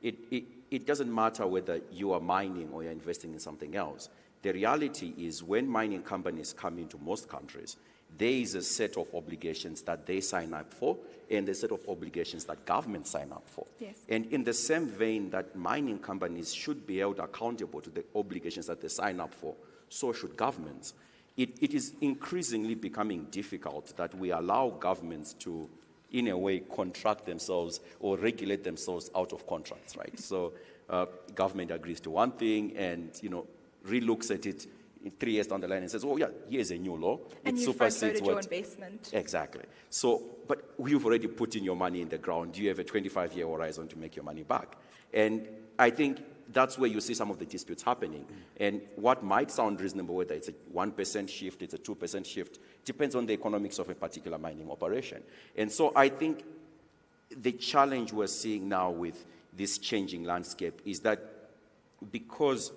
it doesn't matter whether you are mining or you're investing in something else. The reality is when mining companies come into most countries, there is a set of obligations that they sign up for and a set of obligations that governments sign up for. Yes. And in the same vein that mining companies should be held accountable to the obligations that they sign up for, so should governments. It is increasingly becoming difficult that we allow governments to, in a way, contract themselves or regulate themselves out of contracts, right? So government agrees to one thing and, relooks at it 3 years down the line and says, oh yeah, here's a new law. And you front-loaded your investment. Exactly. So, but you've already put in your money in the ground. You have a 25-year horizon to make your money back. And I think that's where you see some of the disputes happening. And what might sound reasonable, whether it's a 1% shift, it's a 2% shift, depends on the economics of a particular mining operation. And so I think the challenge we're seeing now with this changing landscape is that because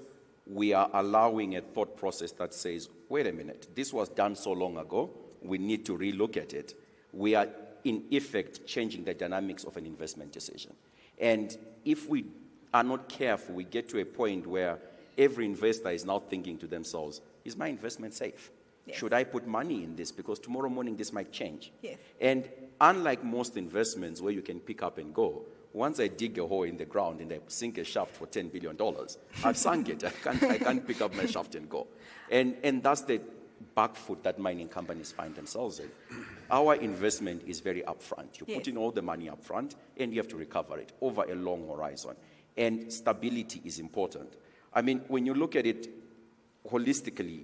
we are allowing a thought process that says, wait a minute, this was done so long ago, we need to relook at it. We are, in effect, changing the dynamics of an investment decision. And if we are not careful, we get to a point where every investor is now thinking to themselves, is my investment safe? Yes. Should I put money in this? Because tomorrow morning this might change. Yes. And unlike most investments where you can pick up and go, once I dig a hole in the ground and I sink a shaft for $10 billion, I've sunk it. I can't pick up my shaft and go. And that's the back foot that mining companies find themselves in. Our investment is very upfront. You put in all the money upfront and you have to recover it over a long horizon. And stability is important. I mean, when you look at it holistically,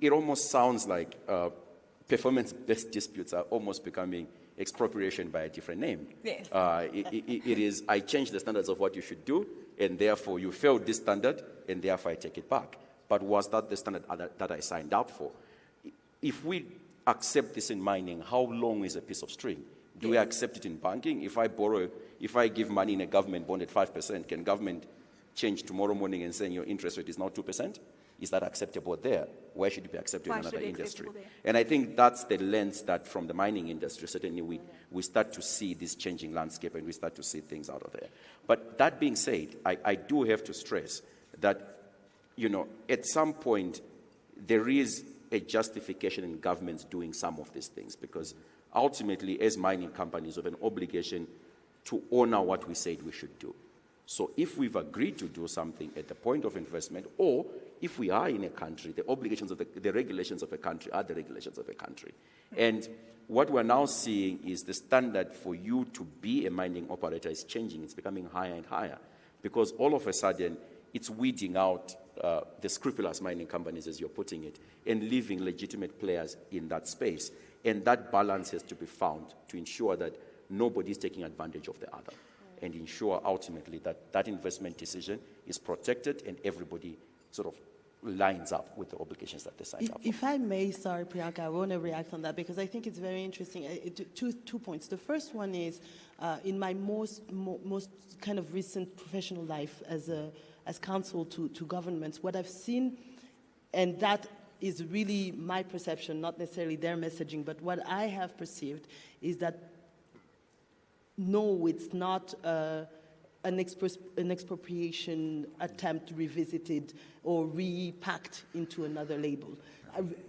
it almost sounds like performance-based disputes are almost becoming expropriation by a different name. Yes. It is, I change the standards of what you should do, and therefore you failed this standard, and therefore I take it back. But was that the standard that I signed up for? If we accept this in mining, how long is a piece of string? Do we accept it in banking? If I give money in a government bond at 5%, can government change tomorrow morning and say your interest rate is now 2%? Is that acceptable there? Why should it be accepted in another industry? And I think that's the lens that from the mining industry, certainly we start to see this changing landscape and we start to see things out of there. But that being said, I do have to stress that at some point, there is a justification in governments doing some of these things, because ultimately, as mining companies, we have an obligation to honor what we said we should do. So if we've agreed to do something at the point of investment, or if we are in a country, the obligations of the regulations of a country are the regulations of a country. And what we're now seeing is the standard for you to be a mining operator is changing. It's becoming higher and higher, because all of a sudden, it's weeding out the scrupulous mining companies, as you're putting it, and leaving legitimate players in that space. And that balance has to be found to ensure that nobody is taking advantage of the other, and ensure ultimately that that investment decision is protected and everybody sort of lines up with the obligations that they signed up for. If I may, sorry, Priyanka, I want to react on that because I think it's very interesting. Two points. The first one is, in my most kind of recent professional life as counsel to governments, what I've seen, and that is really my perception, not necessarily their messaging, but what I have perceived is that no, it's not an expropriation attempt revisited or repacked into another label.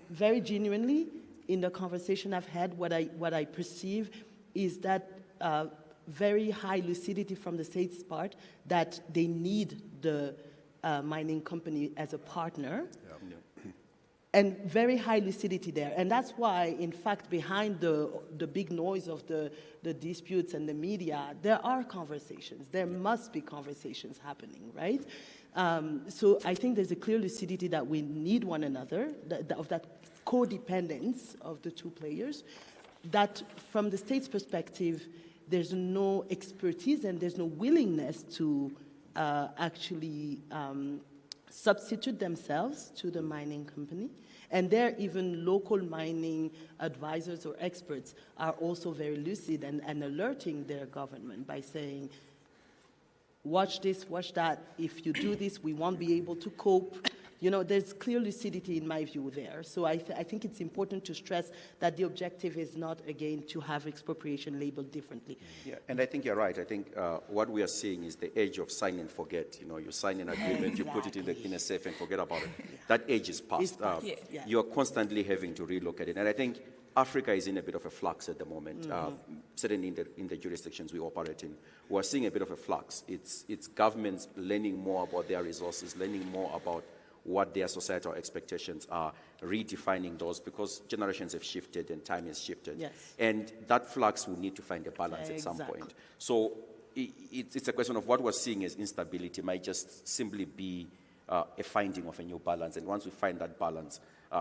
Very genuinely, in the conversation I've had, what I perceive is that very high lucidity from the state's part that they need the mining company as a partner. And very high lucidity there. And that's why, in fact, behind the big noise of the disputes and the media, there are conversations. There must be conversations happening, right? So I think there's a clear lucidity that we need one another, of that codependence of the two players, that from the state's perspective, there's no expertise and there's no willingness to actually substitute themselves to the mining company. And there, even local mining advisors or experts are also very lucid and alerting their government by saying, watch this, watch that. If you do this, we won't be able to cope. There's clear lucidity in my view there. So I think it's important to stress that the objective is not, again, to have expropriation labeled differently. Yeah, and I think you're right. I think what we are seeing is the age of sign and forget. You sign an agreement, you put it in a safe and forget about it. That age is past. You're constantly having to relook at it. And I think Africa is in a bit of a flux at the moment, certainly in the jurisdictions we operate in. We're seeing a bit of a flux. It's governments learning more about their resources, learning more about what their societal expectations are, redefining those, because generations have shifted and time has shifted. Yes. And that flux will need to find a balance at some point. So it's a question of what we're seeing as instability might just simply be a finding of a new balance. And once we find that balance,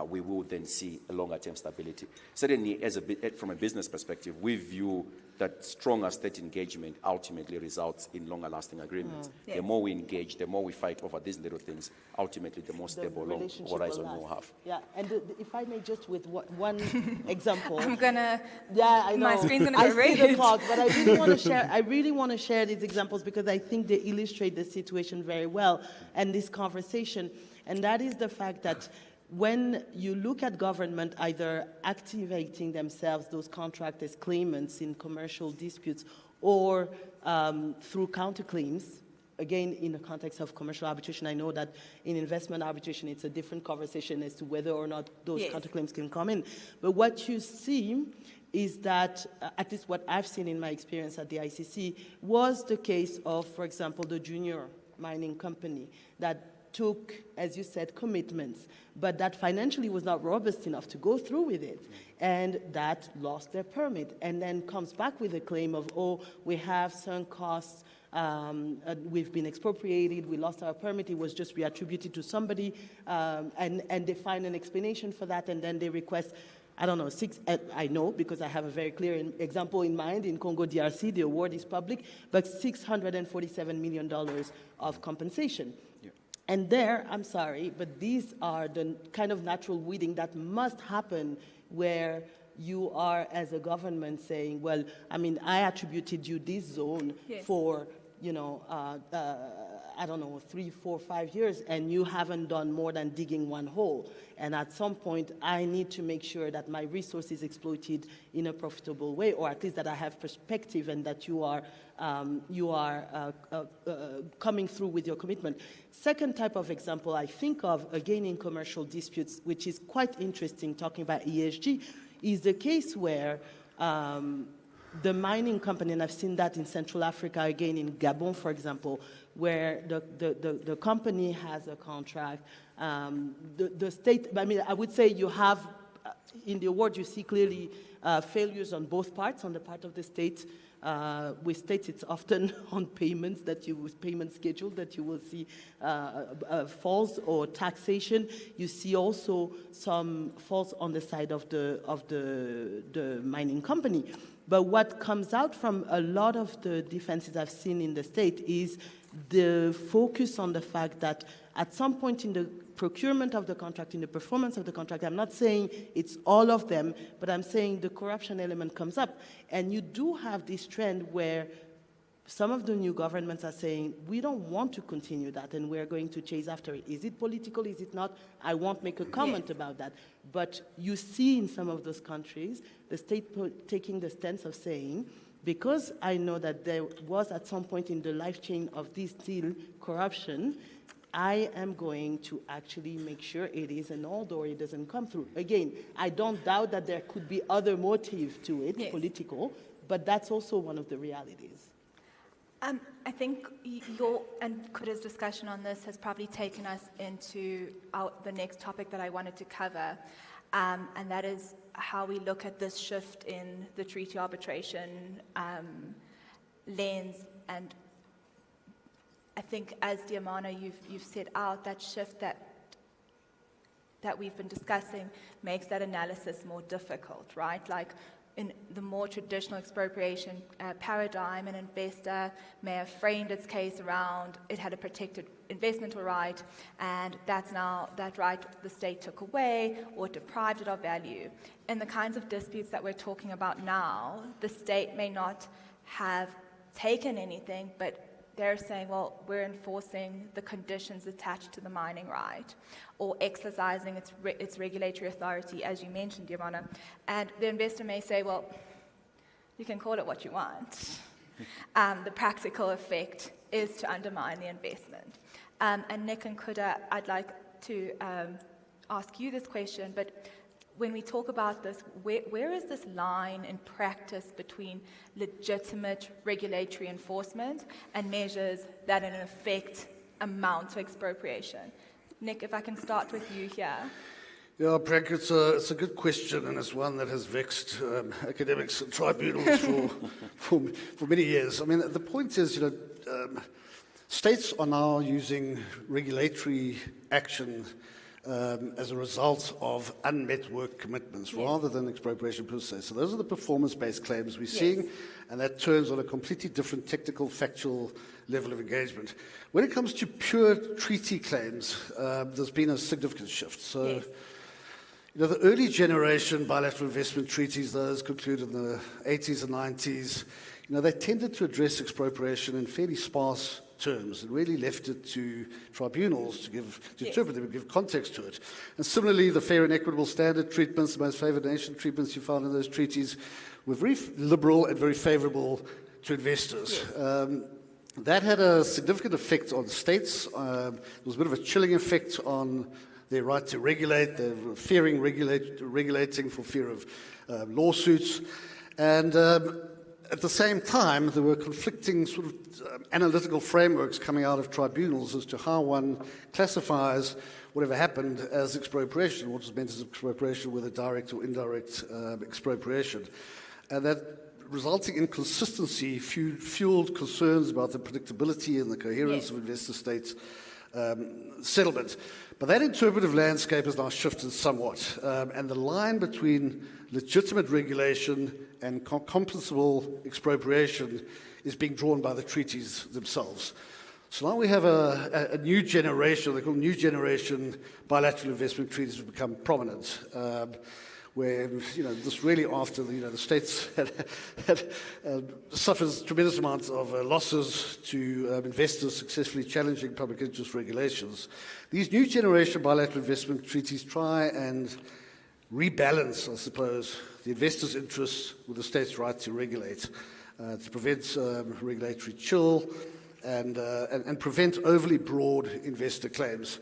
we will then see a longer-term stability. Certainly, from a business perspective, we view that stronger state engagement ultimately results in longer-lasting agreements. The more we engage, the more we fight over these little things, ultimately the more stable long horizon we'll have. Yeah, and if I may just with one example. I'm gonna. Yeah, I know. My screen's gonna go red. I see the clock, but I really want to share. I really want to share these examples because I think they illustrate the situation very well and this conversation, and that is the fact that when you look at government either activating themselves, those contracts as claimants in commercial disputes, or through counterclaims, again, in the context of commercial arbitration, I know that in investment arbitration, it's a different conversation as to whether or not those counterclaims can come in. But what you see is that, at least what I've seen in my experience at the ICC, was the case of, for example, the junior mining company that took, as you said, commitments, but that financially was not robust enough to go through with it, and that lost their permit, and then comes back with a claim of, oh, we have sunk costs, we've been expropriated, we lost our permit, it was just reattributed to somebody, and they find an explanation for that, and then they request, I don't know, I know because I have a very clear example in mind. In Congo DRC, the award is public, but $647 million of compensation. And there, I'm sorry, but these are the kind of natural weeding that must happen where you are, as a government, saying, well, I mean, I attributed you this zone for I don't know, 3, 4, 5 years, and you haven't done more than digging one hole. And at some point, I need to make sure that my resource is exploited in a profitable way, or at least that I have perspective and that you are coming through with your commitment. Second type of example I think of, again in commercial disputes, which is quite interesting, talking about ESG, is the case where the mining company, and I've seen that in Central Africa, again in Gabon, for example, where the company has a contract. The state, I mean, I would say you have, in the award, you see clearly failures on both parts, on the part of the state. With states, it's often on payments with payment schedule that you will see falls, or taxation. You see also some falls on the side of the mining company. But what comes out from a lot of the defenses I've seen in the state is the focus on the fact that at some point in the procurement of the contract, in the performance of the contract, I'm not saying it's all of them, but I'm saying the corruption element comes up. And you do have this trend where some of the new governments are saying, we don't want to continue that and we're going to chase after it. Is it political? Is it not? I won't make a comment about that. But you see in some of those countries, the state taking the stance of saying, because I know that there was at some point in the life chain of this deal corruption, I am going to actually make sure it is annulled or it doesn't come through. Again, I don't doubt that there could be other motive to it, political, but that's also one of the realities. I think your and Kuda's discussion on this has probably taken us into the next topic that I wanted to cover, and that is how we look at this shift in the treaty arbitration lens. And I think, as Diamana, you've set out, that shift that we've been discussing makes that analysis more difficult, right? Like, in the more traditional expropriation paradigm, an investor may have framed its case around it had a protected investment right, and that's now that right the state took away or deprived it of value. In the kinds of disputes that we're talking about now, the state may not have taken anything, but they're saying, well, we're enforcing the conditions attached to the mining right, or exercising its regulatory authority, as you mentioned, Diamana. And the investor may say, well, you can call it what you want. The practical effect is to undermine the investment. And Nick and Kuda, I'd like to ask you this question, but when we talk about this, where is this line in practice between legitimate regulatory enforcement and measures that in effect amount to expropriation? Nick, if I can start with you here. Yeah, Prank, it's a good question, and it's one that has vexed academics and tribunals for many years. I mean, the point is, states are now using regulatory action as a result of unmet work commitments rather than expropriation per se. So those are the performance-based claims we're seeing, and that turns on a completely different technical, factual level of engagement. When it comes to pure treaty claims, there's been a significant shift. So, the early generation bilateral investment treaties, those concluded in the 80s and 90s, they tended to address expropriation in fairly sparse terms and really left it to tribunals to interpret them and give context to it. And similarly, the fair and equitable standard treatments, the most favoured nation treatments you found in those treaties, were very liberal and very favourable to investors. That had a significant effect on states. There was a bit of a chilling effect on their right to regulate. They were fearing regulating for fear of lawsuits. And at the same time, there were conflicting sort of analytical frameworks coming out of tribunals as to how one classifies whatever happened as expropriation, what was meant as expropriation, whether direct or indirect expropriation. And that resulting inconsistency fueled concerns about the predictability and the coherence of investor-state settlement. But that interpretive landscape has now shifted somewhat, and the line between legitimate regulation and compensable expropriation is being drawn by the treaties themselves. So now we have a new generation, they call them new generation bilateral investment treaties, have become prominent. where, just really after, the states had suffered tremendous amounts of losses to investors successfully challenging public interest regulations. These new generation bilateral investment treaties try and rebalance, I suppose, the investors' interests with the state's right to regulate, to prevent regulatory chill and prevent overly broad investor claims.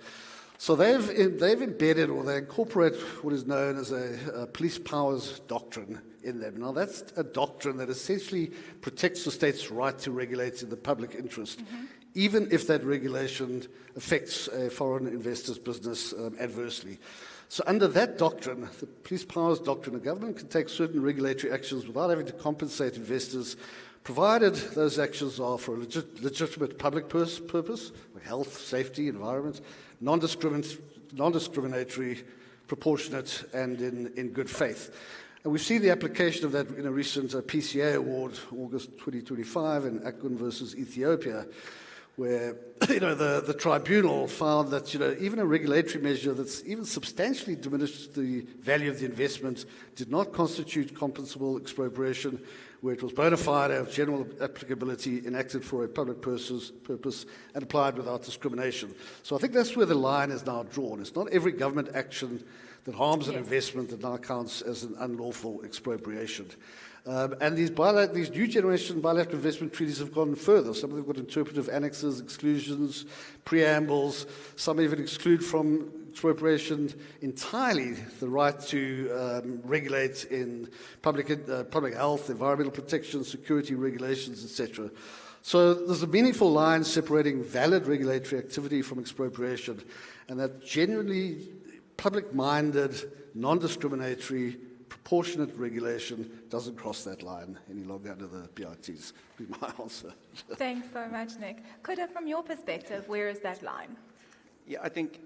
So they've embedded, or they incorporate what is known as a police powers doctrine in them. Now, that's a doctrine that essentially protects the state's right to regulate in the public interest, even if that regulation affects a foreign investor's business adversely. So under that doctrine, the police powers doctrine, the government can take certain regulatory actions without having to compensate investors, provided those actions are for a legitimate public purpose, like health, safety, environment, non-discriminatory, proportionate, and in good faith. And we've seen the application of that in a recent PCA award, August 2025, in Akun versus Ethiopia, where the tribunal found that even a regulatory measure that's even substantially diminished the value of the investment did not constitute compensable expropriation, where it was bona fide of general applicability, enacted for a public purpose, and applied without discrimination. So I think that's where the line is now drawn. It's not every government action that harms an investment that now counts as an unlawful expropriation. And these new generation bilateral investment treaties have gone further. Some of them have got interpretive annexes, exclusions, preambles. Some even exclude from expropriation entirely the right to regulate in public health, environmental protection, security regulations, etc. So there's a meaningful line separating valid regulatory activity from expropriation, and that genuinely public-minded, non-discriminatory, proportionate regulation doesn't cross that line any longer under the PRTs. Be my answer. Thanks so much, Nick. Kuda, from your perspective, where is that line? Yeah, I think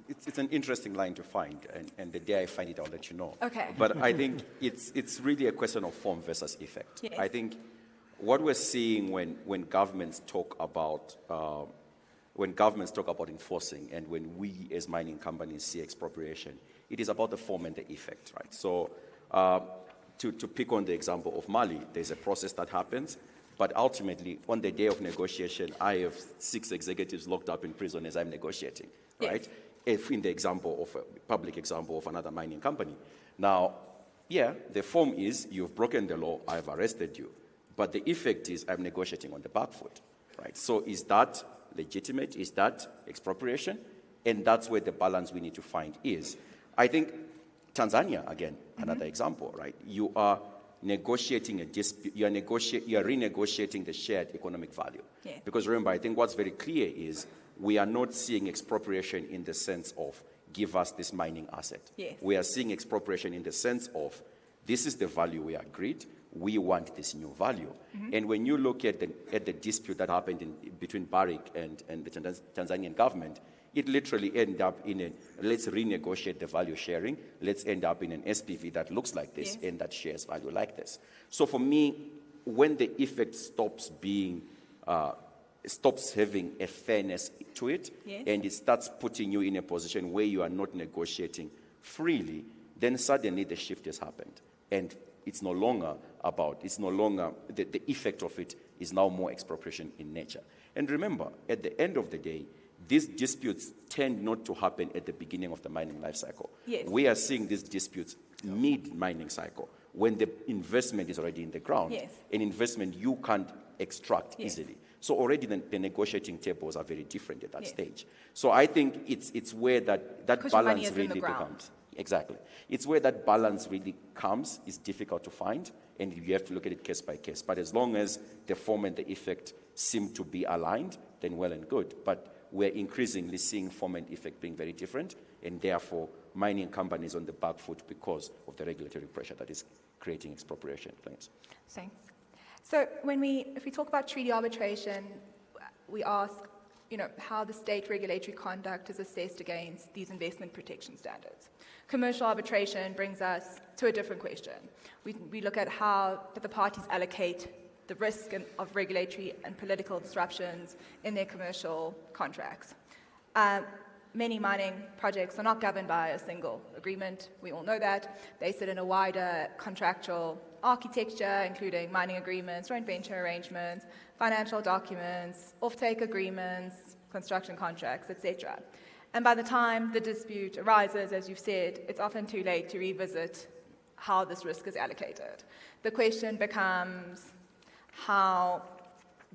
it's an interesting line to find, and the day I find it, I'll let you know. Okay. But I think it's really a question of form versus effect. Yes. I think what we're seeing when governments talk about enforcing, and when we as mining companies see expropriation, it is about the form and the effect, right? So to pick on the example of Mali, there's a process that happens, but ultimately, on the day of negotiation, I have 6 executives locked up in prison as I'm negotiating, right? Yes. If in the example of a public example of another mining company. Now, yeah, the form is you've broken the law, I've arrested you, but the effect is I'm negotiating on the back foot, right? So is that legitimate? Is that expropriation? And that's where the balance we need to find is. I think Tanzania, again, another example, right? You are negotiating a dispute, you are renegotiating the shared economic value. Yeah. Because remember, I think what's very clear is we are not seeing expropriation in the sense of give us this mining asset. Yes. We are seeing expropriation in the sense of this is the value we agreed, we want this new value. And when you look at the dispute that happened between Barrick and the Tanzanian government, it literally ended up in a, let's renegotiate the value sharing, let's end up in an SPV that looks like this and that shares value like this. So for me, when the effect stops having a fairness to it, and it starts putting you in a position where you are not negotiating freely, then suddenly the shift has happened. And it's no longer the effect of it is now more expropriation in nature. And remember, at the end of the day, these disputes tend not to happen at the beginning of the mining life cycle. Yes. We are seeing these disputes mid-mining cycle, when the investment is already in the ground. Yes. An investment you can't extract easily. So already the negotiating tables are very different at that stage. So I think it's where that balance really becomes. Exactly. It's where that balance really comes. It's difficult to find, and you have to look at it case by case. But as long as the form and the effect seem to be aligned, then well and good. But we're increasingly seeing form and effect being very different, and therefore mining companies on the back foot because of the regulatory pressure that is creating expropriation claims. Thanks. So if we talk about treaty arbitration, we ask, how the state regulatory conduct is assessed against these investment protection standards. Commercial arbitration brings us to a different question. We look at how the parties allocate the risk of regulatory and political disruptions in their commercial contracts. many mining projects are not governed by a single agreement. We all know that. They sit in a wider contractual architecture, including mining agreements, joint venture arrangements, financial documents, offtake agreements, construction contracts, etc. And by the time the dispute arises, as you've said, it's often too late to revisit how this risk is allocated. The question becomes how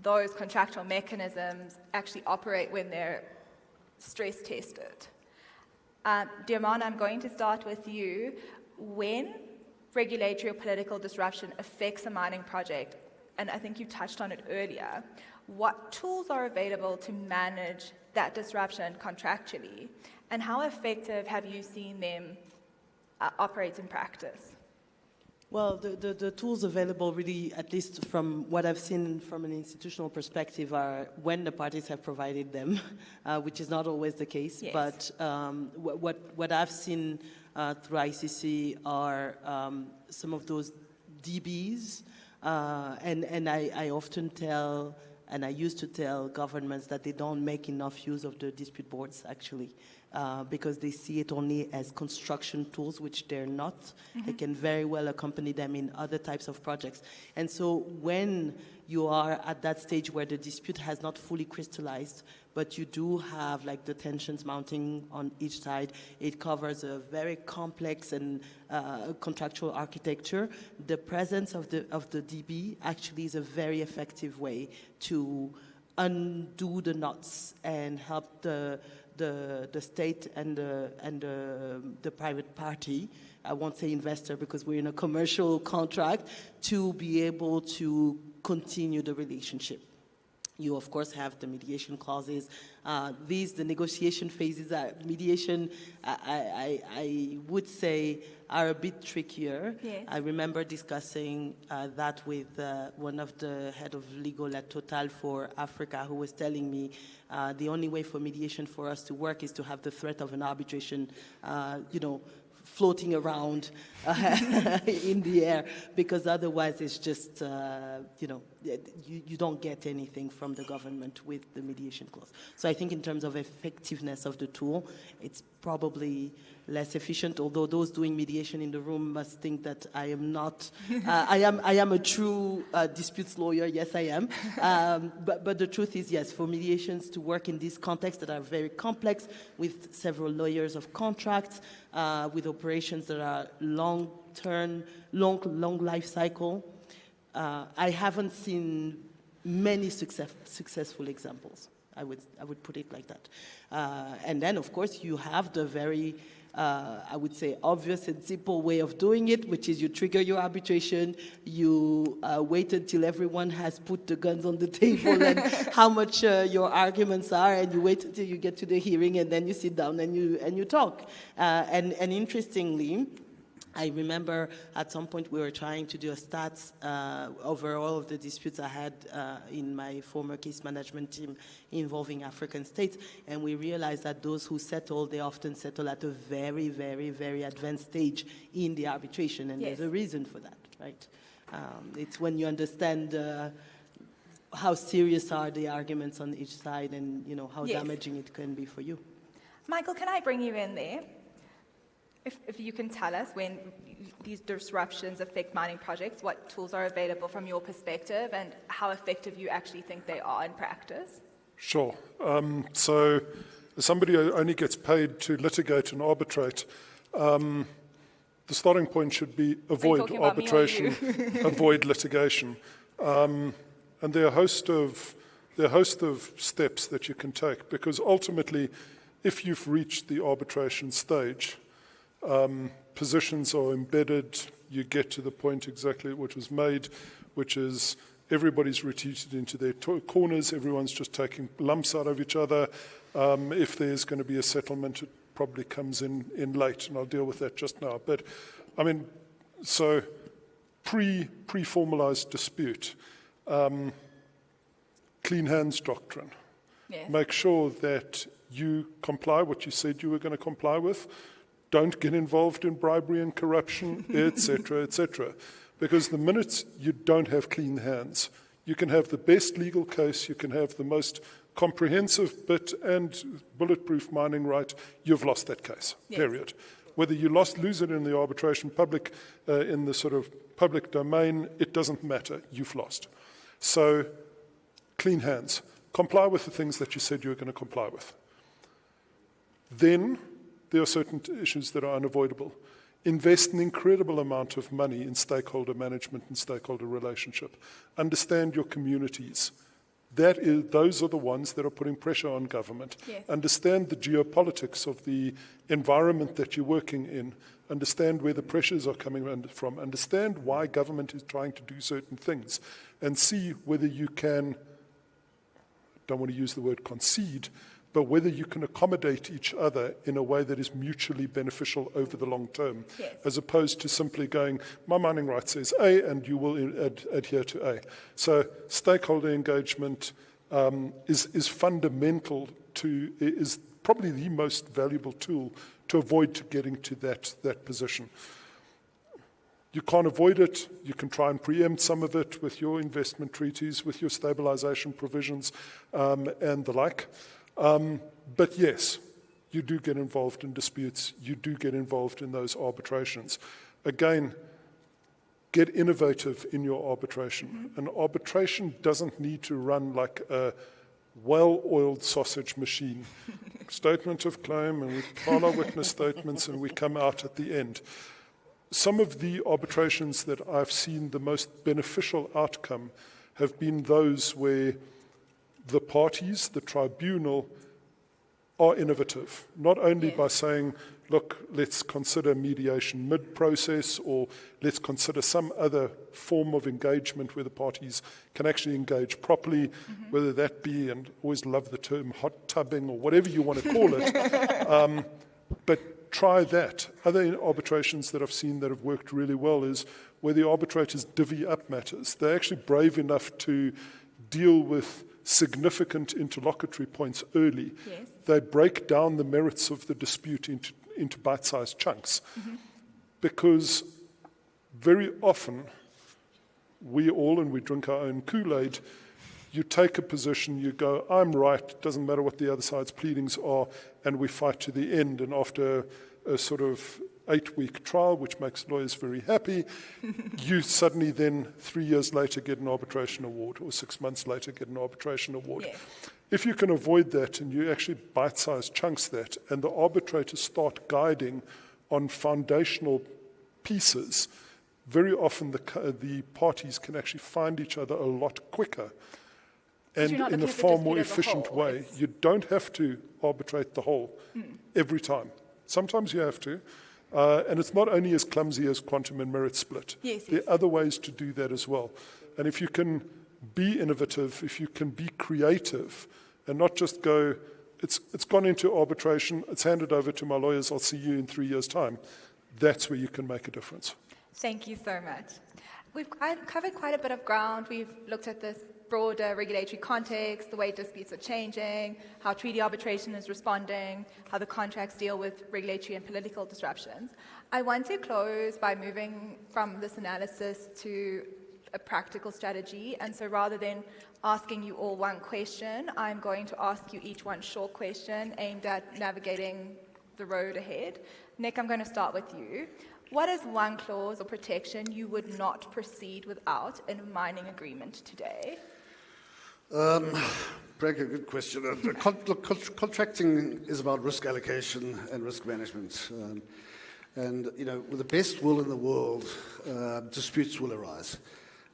those contractual mechanisms actually operate when they're stress tested. Diamana, I'm going to start with you. When regulatory or political disruption affects a mining project, and I think you touched on it earlier, what tools are available to manage that disruption contractually, and how effective have you seen them operate in practice? Well, the tools available really, at least from what I've seen from an institutional perspective, are when the parties have provided them, which is not always the case. Yes. But what I've seen through ICC are some of those DBs, and I often tell, and I used to tell governments that they don't make enough use of the dispute boards, actually. Because they see it only as construction tools, which they're not. Mm-hmm. They can very well accompany them in other types of projects. And so when you are at that stage where the dispute has not fully crystallized, but you do have like the tensions mounting on each side, it covers a very complex and contractual architecture. The presence of the DB actually is a very effective way to undo the knots and help the state and the private party, I won't say investor because we're in a commercial contract, to be able to continue the relationship. You, of course, have the mediation clauses. The negotiation phases, mediation, I would say, are a bit trickier. Yes. I remember discussing that with one of the head of legal at Total for Africa, who was telling me the only way for mediation for us to work is to have the threat of an arbitration, floating around in the air, because otherwise it's just, you don't get anything from the government with the mediation clause. So I think in terms of effectiveness of the tool, it's probably less efficient, although those doing mediation in the room must think that I am not, I am a true disputes lawyer, yes I am, but the truth is, yes, for mediations to work in these contexts that are very complex, with several layers of contracts, with operations that are long-term, long life cycle, I haven't seen many successful examples. I would put it like that. And then, of course, you have the very, I would say, obvious and simple way of doing it, which is you trigger your arbitration, you wait until everyone has put the guns on the table and how much your arguments are, and you wait until you get to the hearing, and then you sit down and you talk. And interestingly, I remember at some point we were trying to do a stats over all of the disputes I had in my former case management team involving African states, and we realized that those who settle, they often settle at a very, very, very advanced stage in the arbitration, and yes, there's a reason for that, right? It's when you understand how serious are the arguments on each side, and how yes, damaging it can be for you. Michael, can I bring you in there? If you can tell us when these disruptions affect mining projects, what tools are available from your perspective, and how effective you actually think they are in practice? Sure. So as somebody who only gets paid to litigate and arbitrate, the starting point should be avoid arbitration, avoid litigation. And there are a host of steps that you can take, because ultimately, if you've reached the arbitration stage, positions are embedded, you get to the point exactly which was made, which is everybody's retreated into their corners, everyone's just taking lumps out of each other. If there's going to be a settlement, it probably comes in late, and I'll deal with that just now. But, I mean, so pre-formalized dispute, clean hands doctrine. Yes. Make sure that you comply what you said you were going to comply with. Don't get involved in bribery and corruption, etc., etc. Because the minute you don't have clean hands, you can have the best legal case, you can have the most comprehensive bit and bulletproof mining right, you've lost that case, period. Whether you lose it in the arbitration public, in the sort of public domain, it doesn't matter, you've lost. So, clean hands. Comply with the things that you said you were going to comply with. Then, there are certain issues that are unavoidable. Invest an incredible amount of money in stakeholder management and stakeholder relationship. Understand your communities. Those are the ones that are putting pressure on government. Yes. Understand the geopolitics of the environment that you're working in. Understand where the pressures are coming from. Understand why government is trying to do certain things. And see whether you can, don't want to use the word concede, but whether you can accommodate each other in a way that is mutually beneficial over the long term, as opposed to simply going, my mining right says A, and you will adhere to A. So stakeholder engagement is fundamental to, is probably the most valuable tool to avoid getting to that position. You can't avoid it. You can try and preempt some of it with your investment treaties, with your stabilization provisions, and the like. But yes, you do get involved in disputes. You do get involved in those arbitrations. Again, get innovative in your arbitration. An arbitration doesn't need to run like a well-oiled sausage machine. Statement of claim, and we file our witness statements, and we come out at the end. Some of the arbitrations that I've seen the most beneficial outcome have been those where the parties, the tribunal, are innovative, not only by saying, look, let's consider mediation mid-process, or let's consider some other form of engagement where the parties can actually engage properly, whether that be, and always love the term hot tubbing, or whatever you want to call it. But try that. Other arbitrations that I've seen that have worked really well is where the arbitrators divvy up matters. They're actually brave enough to deal with significant interlocutory points early. Yes. They break down the merits of the dispute into bite-sized chunks. Because very often, we drink our own Kool-Aid, you take a position, you go, I'm right, doesn't matter what the other side's pleadings are, and we fight to the end. And after a sort of 8-week trial, which makes lawyers very happy, you suddenly then, 3 years later, get an arbitration award, or 6 months later get an arbitration award. Yes. If you can avoid that, and you actually bite-size chunks that, and the arbitrators start guiding on foundational pieces, very often the parties can actually find each other a lot quicker and in a far more efficient way. You don't have to arbitrate the whole every time. Sometimes you have to. And it's not only as clumsy as quantum and merit split. There are other ways to do that as well. And if you can be innovative, if you can be creative, and not just go, it's gone into arbitration, it's handed over to my lawyers, I'll see you in 3 years' time, that's where you can make a difference. Thank you so much. We've covered quite a bit of ground. We've looked at this broader regulatory context, the way disputes are changing, how treaty arbitration is responding, how the contracts deal with regulatory and political disruptions. I want to close by moving from this analysis to a practical strategy. And so rather than asking you all one question, I'm going to ask you each one short question aimed at navigating the road ahead. Nick, I'm going to start with you. What is one clause or protection you would not proceed without in a mining agreement today? Frank, a good question. Contracting is about risk allocation and risk management. And, you know, with the best will in the world, disputes will arise.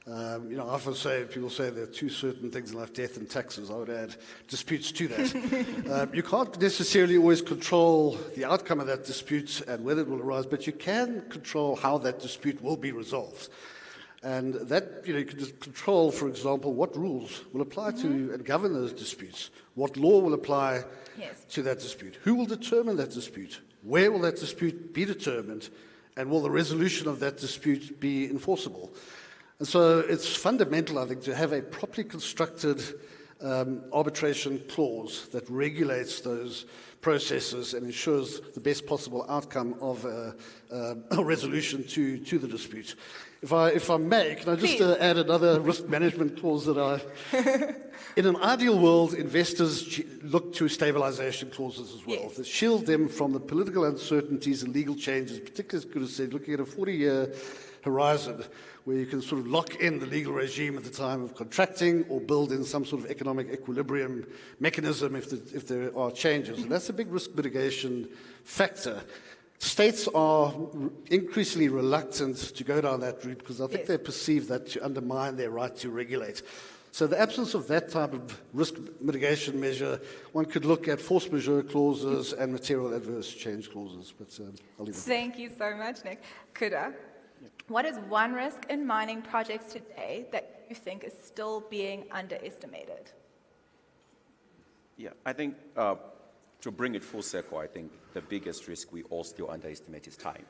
You know, I often say, people say there are two certain things in life, death and taxes. I would add disputes to that. You can't necessarily always control the outcome of that dispute and whether it will arise, but you can control how that dispute will be resolved. And that, you know, you can just control, for example, what rules will apply to and govern those disputes, what law will apply to that dispute, who will determine that dispute, where will that dispute be determined, and will the resolution of that dispute be enforceable? And so it's fundamental, I think, to have a properly constructed arbitration clause that regulates those processes and ensures the best possible outcome of a resolution to the dispute. If I may, can I just add another risk management clause that in an ideal world, investors look to stabilization clauses as well, that shield them from the political uncertainties and legal changes, particularly, as Guru said, looking at a 40-year horizon where you can sort of lock in the legal regime at the time of contracting or build in some sort of economic equilibrium mechanism if there are changes. And that's a big risk mitigation factor. States are increasingly reluctant to go down that route because I think they perceive that to undermine their right to regulate. So the absence of that type of risk mitigation measure, one could look at force majeure clauses and material adverse change clauses. But I'll leave it. Thank you so much, Nick. Kuda, what is one risk in mining projects today that you think is still being underestimated? Yeah, I think to bring it full circle, I think the biggest risk we all still underestimate is time.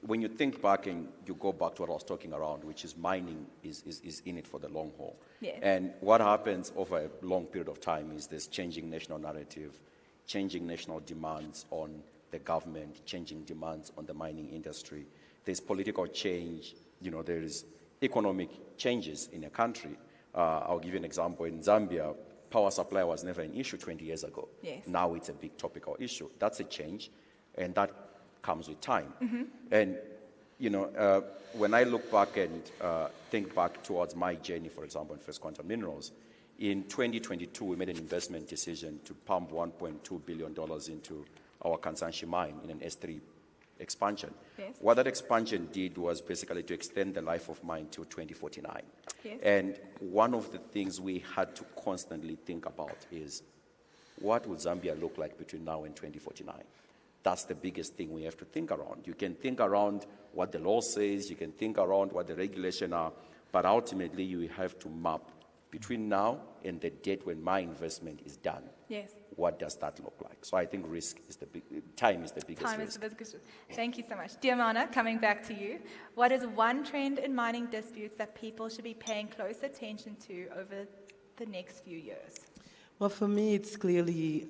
When you think back and you go back to what I was talking around, which is mining is in it for the long haul. Yes. And what happens over a long period of time is this changing national narrative, changing national demands on the government, changing demands on the mining industry. There's political change, there is economic changes in a country. I'll give you an example. In Zambia, power supply was never an issue 20 years ago. Yes. Now it's a big topical issue. That's a change, and that comes with time. Mm-hmm. And, when I look back and think back towards my journey, for example, in First Quantum Minerals, in 2022, we made an investment decision to pump $1.2 billion into our Kansanshi mine in an S3 expansion. Yes. What that expansion did was basically to extend the life of mine till 2049. Yes. And one of the things we had to constantly think about is, what would Zambia look like between now and 2049? That's the biggest thing we have to think around. You can think around what the law says, you can think around what the regulations are, but ultimately you have to map between now and the date when my investment is done. Yes. What does that look like? So I think time is the biggest Time risk. is the biggest risk. Thank you so much. Diamana, coming back to you. What is one trend in mining disputes that people should be paying close attention to over the next few years? Well, for me, it's clearly,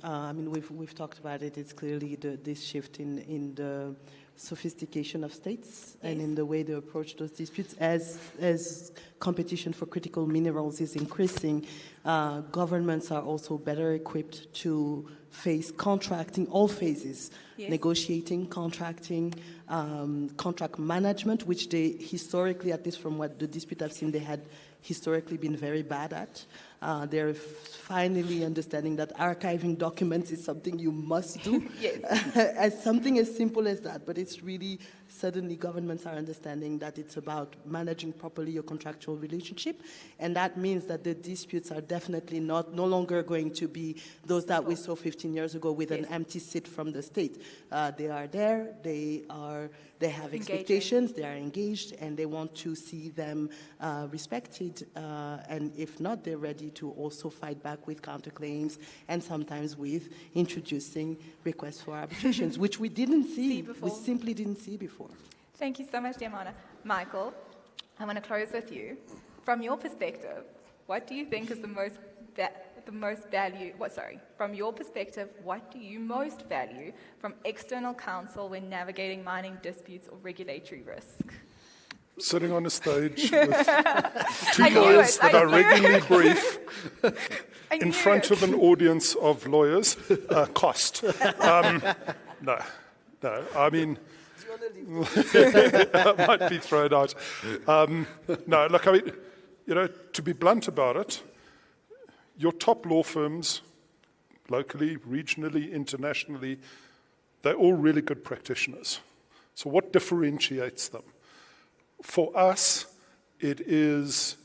we've talked about it, it's clearly this shift in the sophistication of states and in the way they approach those disputes. As competition for critical minerals is increasing, governments are also better equipped to face contracting, all phases, negotiating, contracting, contract management, which they historically, at least from what the dispute I've seen, they had historically been very bad at. They're finally understanding that archiving documents is something you must do. As something as simple as that, but it's really, suddenly governments are understanding that it's about managing properly your contractual relationship, and that means that the disputes are definitely no longer going to be those that we saw 15 years ago with an empty seat from the state. They are there, they have expectations, they are engaged, and they want to see them respected, and if not, they're ready to also fight back with counterclaims and sometimes with introducing requests for arbitrations, which we didn't see before. We simply didn't see before. From your perspective, what do you think is from your perspective, what do you most value from external counsel when navigating mining disputes or regulatory risk? Sitting on a stage with two lawyers that I regularly brief in front of an audience of lawyers, cost. No, I mean, I might be thrown out. No, look, I mean, to be blunt about it, your top law firms, locally, regionally, internationally, they're all really good practitioners. So what differentiates them? For us, it is,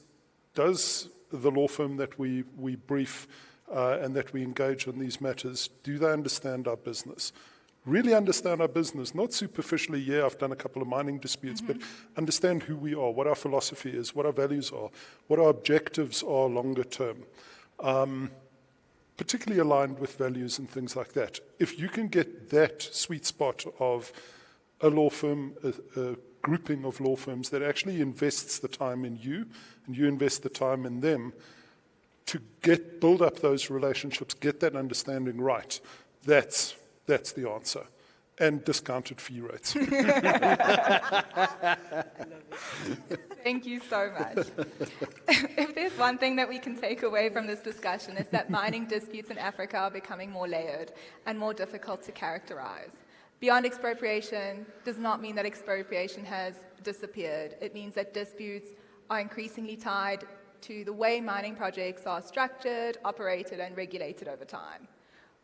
does the law firm that we brief and that we engage on these matters, do they understand our business? Really understand our business, not superficially, yeah, I've done a couple of mining disputes, but understand who we are, what our philosophy is, what our values are, what our objectives are longer term, particularly aligned with values and things like that. If you can get that sweet spot of a law firm, a grouping of law firms that actually invests the time in you, and you invest the time in them, to build up those relationships, get that understanding right, that's the answer. and discounted fee rates. Thank you so much. If there's one thing that we can take away from this discussion, it's that mining disputes in Africa are becoming more layered and more difficult to characterize. Beyond expropriation does not mean that expropriation has disappeared. It means that disputes are increasingly tied to the way mining projects are structured, operated, and regulated over time.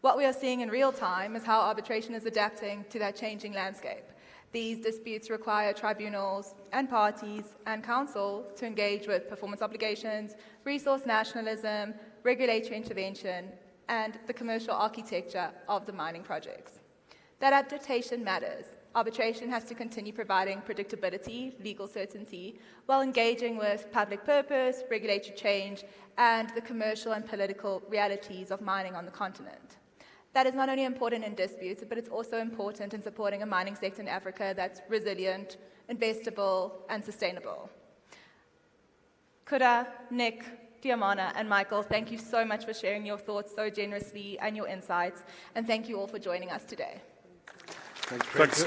What we are seeing in real time is how arbitration is adapting to that changing landscape. These disputes require tribunals and parties and council to engage with performance obligations, resource nationalism, regulatory intervention, and the commercial architecture of the mining projects. That adaptation matters. Arbitration has to continue providing predictability, legal certainty, while engaging with public purpose, regulatory change, and the commercial and political realities of mining on the continent. That is not only important in disputes, but it's also important in supporting a mining sector in Africa that's resilient, investable, and sustainable. Kura, Nick, Diamana, and Michael, thank you so much for sharing your thoughts so generously and your insights, and thank you all for joining us today. Thanks.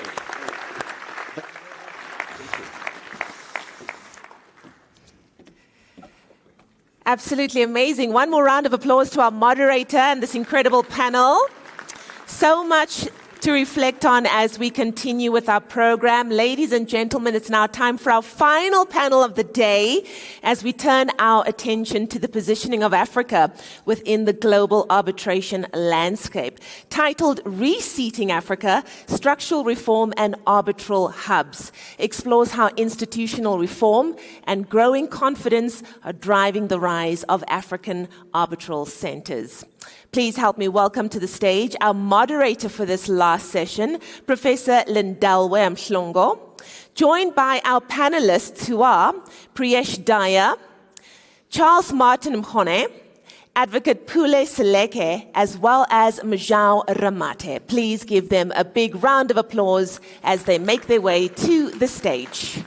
Absolutely amazing. One more round of applause to our moderator and this incredible panel. So much to reflect on as we continue with our program. Ladies and gentlemen, it's now time for our final panel of the day as we turn our attention to the positioning of Africa within the global arbitration landscape. Titled Reseating Africa, Structural Reform and Arbitral Hubs, explores how institutional reform and growing confidence are driving the rise of African arbitral centers. Please help me welcome to the stage our moderator for this last session, Professor Lindalwe Mhlongo, joined by our panelists who are Priyesh Daya, Charles Martin Mkhone, Advocate Pule Seleke, as well as Mjau Ramate. Please give them a big round of applause as they make their way to the stage.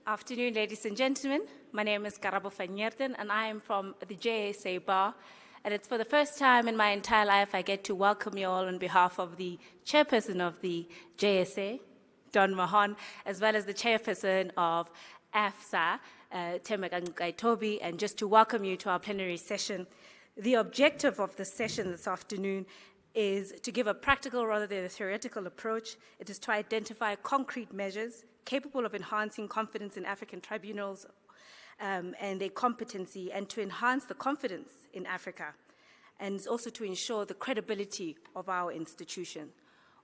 Afternoon, ladies and gentlemen. My name is Karabo van Nierden, and I am from the JSA Bar. And it's for the first time in my entire life I get to welcome you all on behalf of the chairperson of the JSA, Don Mahon, as well as the chairperson of AFSA, Temeka Toby, and just to welcome you to our plenary session. The objective of the session this afternoon is to give a practical rather than a theoretical approach. It is to identify concrete measures capable of enhancing confidence in African tribunals and their competency, and to enhance the confidence in Africa, and also to ensure the credibility of our institution.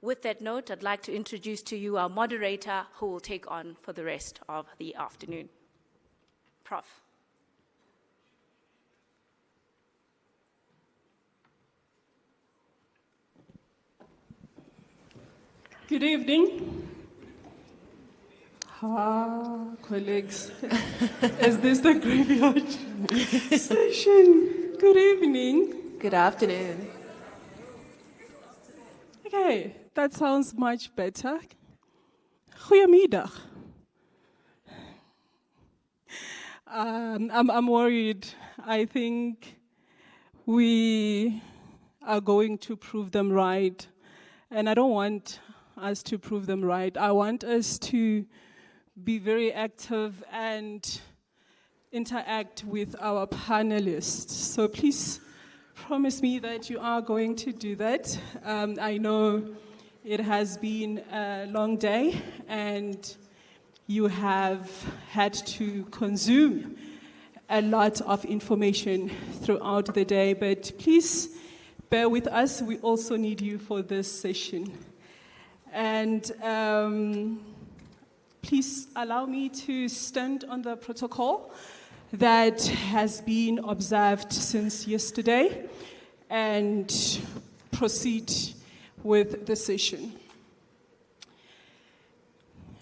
With that note, I'd like to introduce to you our moderator who will take on for the rest of the afternoon. Prof. Good evening. Colleagues, is this the graveyard session? Good evening. Good afternoon. Okay, that sounds much better. Goedemiddag. I'm worried. I think we are going to prove them right. And I don't want us to prove them right. I want us to be very active and interact with our panelists. So please promise me that you are going to do that. I know it has been a long day and you have had to consume a lot of information throughout the day, but please bear with us. We also need you for this session. And please allow me to stand on the protocol that has been observed since yesterday and proceed with the session.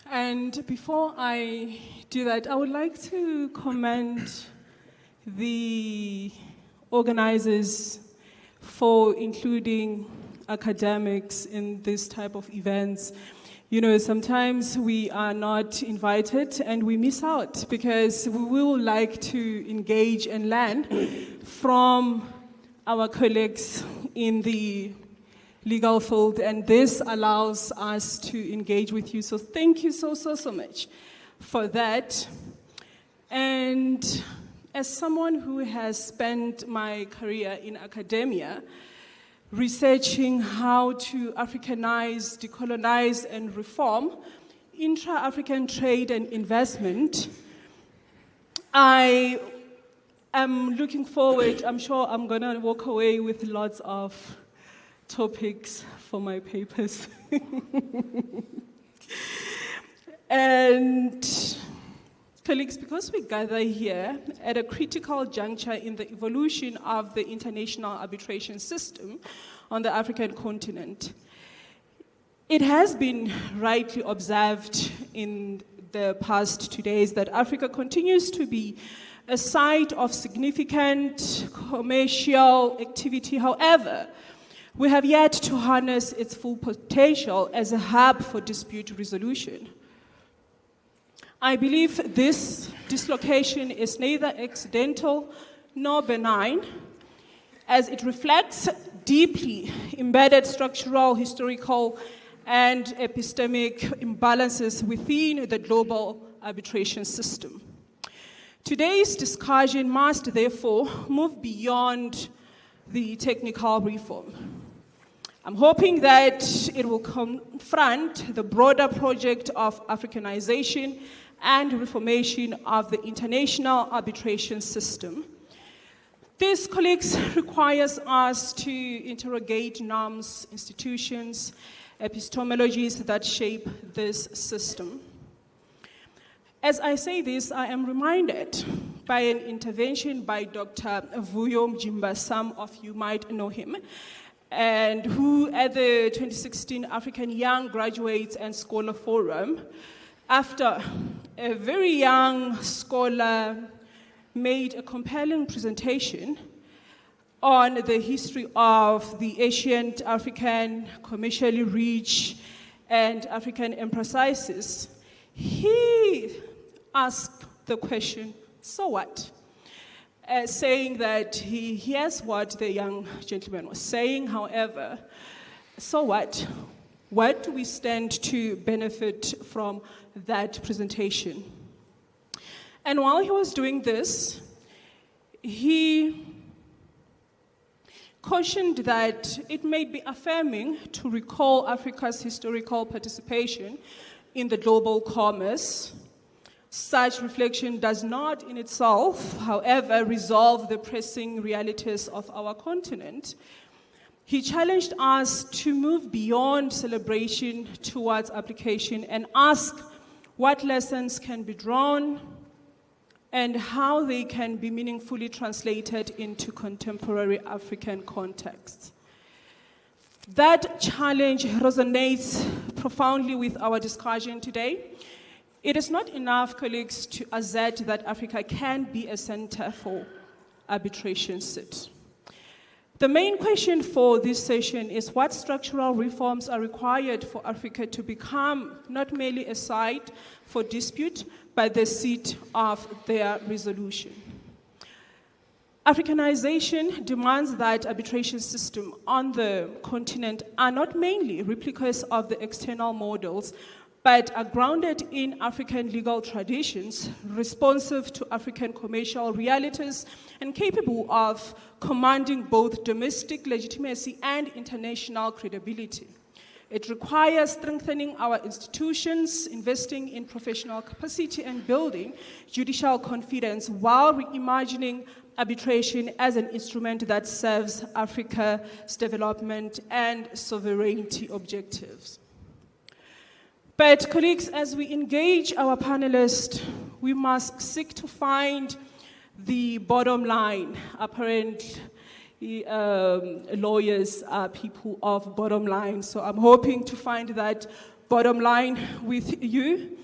And before I do that, I would like to commend the organizers for including academics in this type of events. You know, sometimes we are not invited and we miss out because we will like to engage and learn from our colleagues in the legal field, and this allows us to engage with you. So thank you so much for that. And as someone who has spent my career in academia, researching how to Africanize, decolonize, and reform intra-African trade and investment, I am looking forward. I'm sure I'm going to walk away with lots of topics for my papers. And colleagues, because we gather here at a critical juncture in the evolution of the international arbitration system on the African continent, it has been rightly observed in the past 2 days that Africa continues to be a site of significant commercial activity. However, we have yet to harness its full potential as a hub for dispute resolution. I believe this dislocation is neither accidental nor benign, as it reflects deeply embedded structural, historical, and epistemic imbalances within the global arbitration system. Today's discussion must therefore move beyond the technical reform. I'm hoping that it will confront the broader project of Africanization and reformation of the international arbitration system. This, colleagues, requires us to interrogate norms, institutions, epistemologies that shape this system. As I say this, I am reminded by an intervention by Dr. Vuyo Mjimba. Some of you might know him, and who at the 2016 African Young Graduates and Scholar Forum, after a very young scholar made a compelling presentation on the history of the ancient African commercially rich and African emphasizes, he asked the question, so what? Saying that he hears what the young gentleman was saying, however, so what? What do we stand to benefit from that presentation? And while he was doing this, he cautioned that it may be affirming to recall Africa's historical participation in the global commerce. Such reflection does not in itself, however, resolve the pressing realities of our continent. He challenged us to move beyond celebration towards application and ask what lessons can be drawn and how they can be meaningfully translated into contemporary African contexts. That challenge resonates profoundly with our discussion today. It is not enough, colleagues, to assert that Africa can be a center for arbitration sit. The main question for this session is what structural reforms are required for Africa to become not merely a site for dispute, but the seat of their resolution. Africanization demands that arbitration systems on the continent are not mainly replicas of the external models, but are grounded in African legal traditions, responsive to African commercial realities, and capable of commanding both domestic legitimacy and international credibility. It requires strengthening our institutions, investing in professional capacity, and building judicial confidence while reimagining arbitration as an instrument that serves Africa's development and sovereignty objectives. But colleagues, as we engage our panelists, we must seek to find the bottom line. Apparently, lawyers are people of bottom line, so I'm hoping to find that bottom line with you,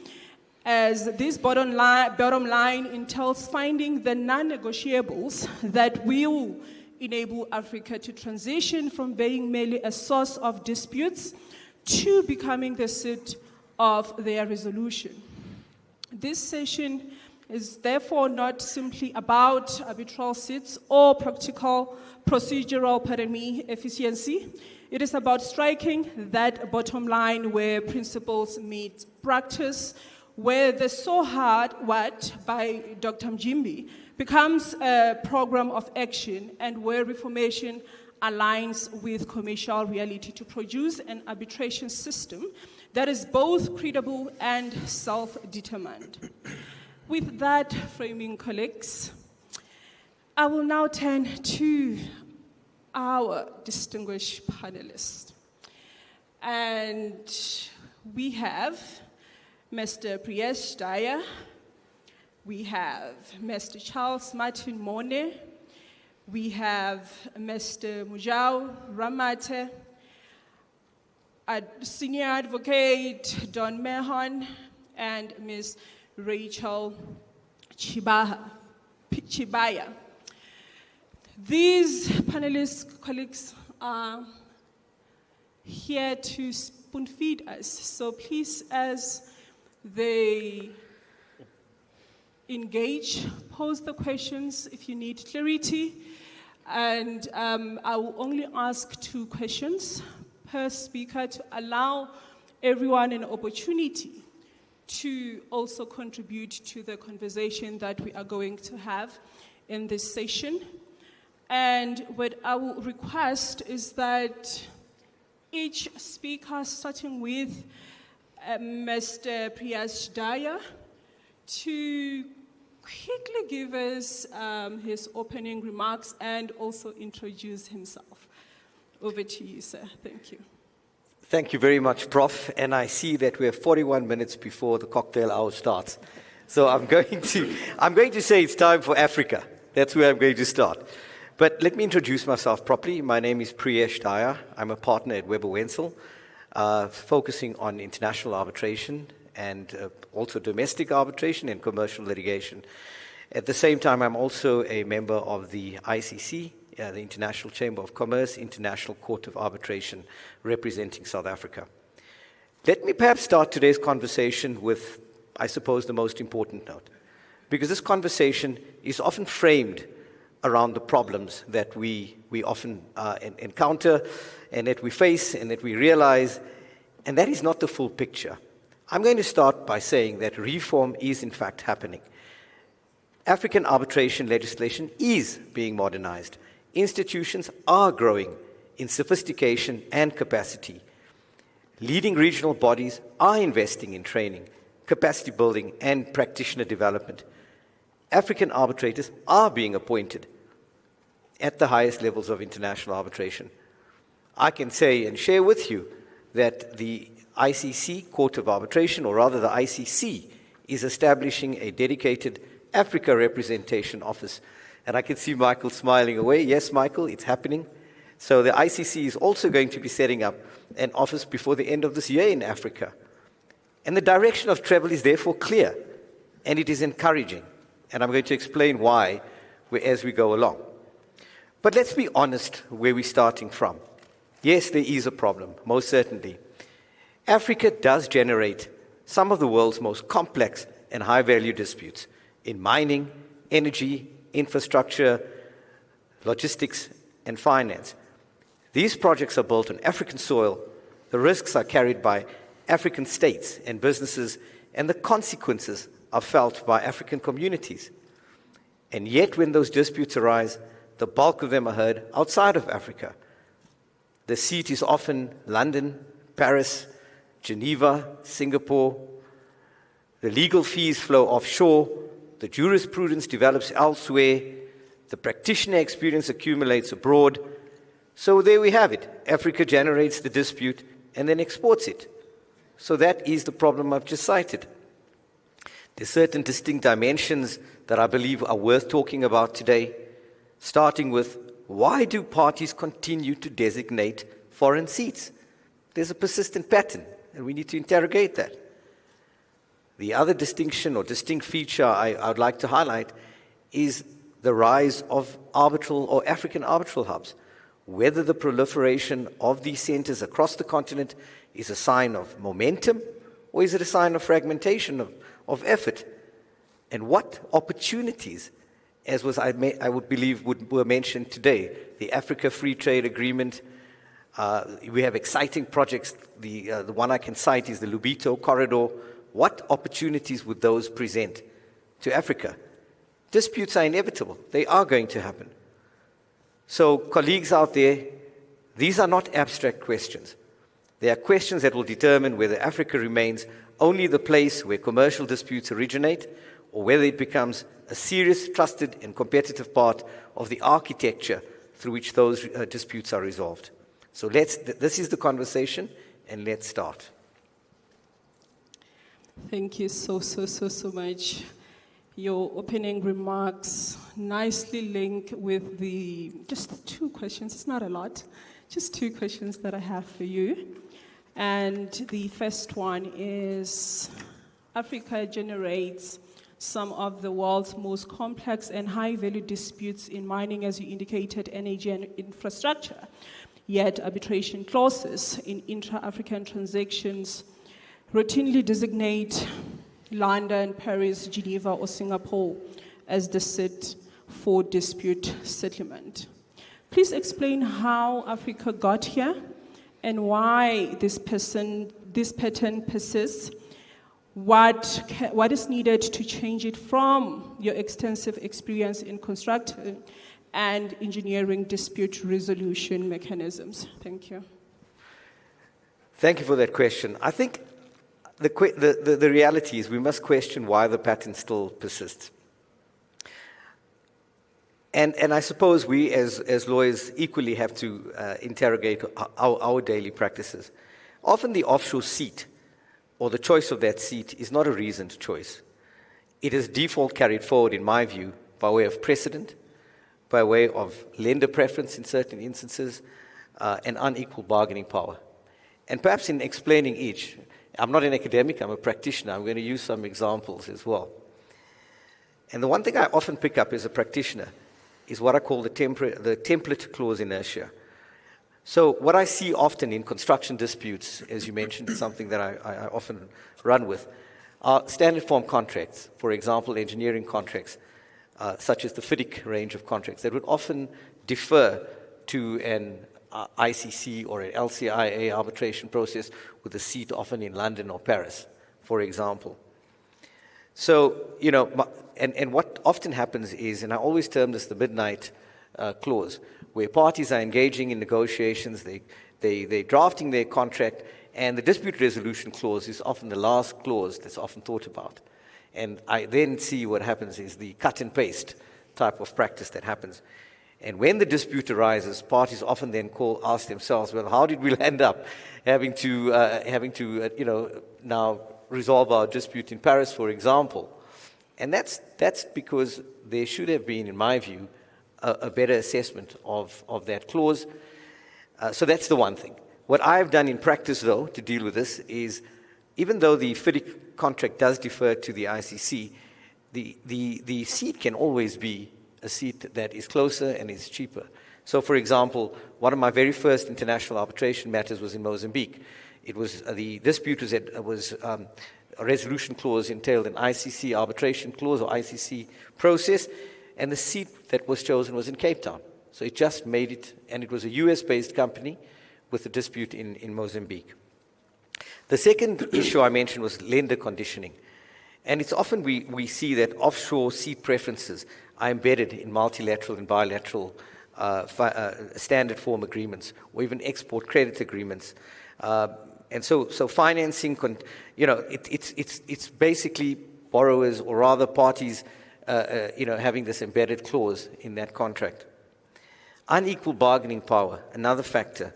as this bottom line entails finding the non-negotiables that will enable Africa to transition from being merely a source of disputes to becoming the seat of their resolution. This session is therefore not simply about arbitral seats or practical procedural efficiency. It is about striking that bottom line where principles meet practice, where the so hard what by Dr. Mjimbi becomes a program of action, and where reformation aligns with commercial reality to produce an arbitration system that is both credible and self-determined. With that framing, colleagues, I will now turn to our distinguished panelists. And we have Mr. Priyesh Daya, we have Mr. Charles Martin Mone, we have Mr. Mujau Ramate, Senior Advocate Don Mehon, and Ms. Rachel Chibaya. These panelists, colleagues, are here to spoon feed us. So please, as they engage, pose the questions if you need clarity. And I will only ask 2 questions per speaker to allow everyone an opportunity to also contribute to the conversation that we are going to have in this session. And what I will request is that each speaker, starting with Mr. Priyash Daya, to quickly give us his opening remarks and also introduce himself. Over to you, sir. Thank you. Thank you very much, Prof. And I see that we have 41 minutes before the cocktail hour starts. So I'm going to say it's time for Africa. That's where I'm going to start. But let me introduce myself properly. My name is Priyesh Daya. I'm a partner at Weber Wenzel, focusing on international arbitration and also domestic arbitration and commercial litigation. At the same time, I'm also a member of the ICC, the International Chamber of Commerce, International Court of Arbitration, representing South Africa. Let me perhaps start today's conversation with, I suppose, the most important note, because this conversation is often framed around the problems that we often encounter and that we face and that we realize, and that is not the full picture. I'm going to start by saying that reform is in fact happening. African arbitration legislation is being modernized. Institutions are growing in sophistication and capacity. Leading regional bodies are investing in training, capacity building, and practitioner development. African arbitrators are being appointed at the highest levels of international arbitration. I can say and share with you that the ICC, Court of Arbitration, or rather the ICC, is establishing a dedicated Africa representation office. And I can see Michael smiling away. Yes, Michael, it's happening. So the ICC is also going to be setting up an office before the end of this year in Africa. And the direction of travel is therefore clear, and it is encouraging. And I'm going to explain why as we go along. But let's be honest where we're starting from. Yes, there is a problem, most certainly. Africa does generate some of the world's most complex and high-value disputes in mining, energy, infrastructure, logistics, and finance. These projects are built on African soil. The risks are carried by African states and businesses, and the consequences are felt by African communities. And yet, when those disputes arise, the bulk of them are heard outside of Africa. The seat is often London, Paris, Geneva, Singapore. The legal fees flow offshore. The jurisprudence develops elsewhere. The practitioner experience accumulates abroad. So there we have it. Africa generates the dispute and then exports it. So that is the problem I've just cited. There's certain distinct dimensions that I believe are worth talking about today, starting with why do parties continue to designate foreign seats? There's a persistent pattern, and we need to interrogate that. The other distinction or distinct feature I would like to highlight is the rise of arbitral or African arbitral hubs. Whether the proliferation of these centers across the continent is a sign of momentum or is it a sign of fragmentation of effort? And what opportunities, as was I would believe were mentioned today, the Africa Free Trade Agreement. We have exciting projects. The one I can cite is the Lobito Corridor. What opportunities would those present to Africa? Disputes are inevitable. They are going to happen. So, colleagues out there, these are not abstract questions. They are questions that will determine whether Africa remains only the place where commercial disputes originate or whether it becomes a serious, trusted, and competitive part of the architecture through which those disputes are resolved. So this is the conversation, and let's start. Thank you so much. Your opening remarks nicely link with just 2 questions. It's not a lot. Just 2 questions that I have for you. And the first one is, Africa generates some of the world's most complex and high-value disputes in mining, as you indicated, energy and infrastructure. Yet arbitration clauses in intra-African transactions routinely designate London, Paris, Geneva, or Singapore as the seat for dispute settlement. Please explain how Africa got here and why this pattern persists. What is needed to change it from your extensive experience in constructing and engineering dispute resolution mechanisms? Thank you. Thank you for that question. I think the reality is we must question why the pattern still persists. And I suppose we as lawyers equally have to interrogate our daily practices. Often the offshore seat or the choice of that seat is not a reasoned choice. It is default carried forward, in my view, by way of precedent, by way of lender preference in certain instances, and unequal bargaining power. And perhaps in explaining each, I'm not an academic, I'm a practitioner. I'm going to use some examples as well. And the one thing I often pick up as a practitioner is what I call the template clause inertia. So what I see often in construction disputes, as you mentioned, something that I often run with, are standard form contracts, for example, engineering contracts, such as the FIDIC range of contracts, that would often defer to an ICC or an LCIA arbitration process with a seat often in London or Paris, for example. So, and what often happens is, and I always term this the midnight clause, where parties are engaging in negotiations, they're drafting their contract, and the dispute resolution clause is often the last clause that's often thought about. And I then see what happens is the cut and paste type of practice that happens. And when the dispute arises, parties often then ask themselves, well, how did we end up having to now resolve our dispute in Paris, for example? And that's because there should have been, in my view, a better assessment of that clause. So that's the one thing. What I've done in practice, though, to deal with this is, even though the FIDIC contract does defer to the ICC, the seat can always be a seat that is closer and is cheaper. So, for example, one of my very first international arbitration matters was in Mozambique. It was the dispute was a resolution clause entailed an ICC arbitration clause or ICC process, and the seat that was chosen was in Cape Town. So it just made it, and it was a US-based company with a dispute in Mozambique. The second issue I mentioned was lender conditioning. And it's often we see that offshore seat preferences are embedded in multilateral and bilateral standard form agreements, or even export credit agreements. And so financing, it's basically borrowers, or rather parties, having this embedded clause in that contract. Unequal bargaining power, another factor,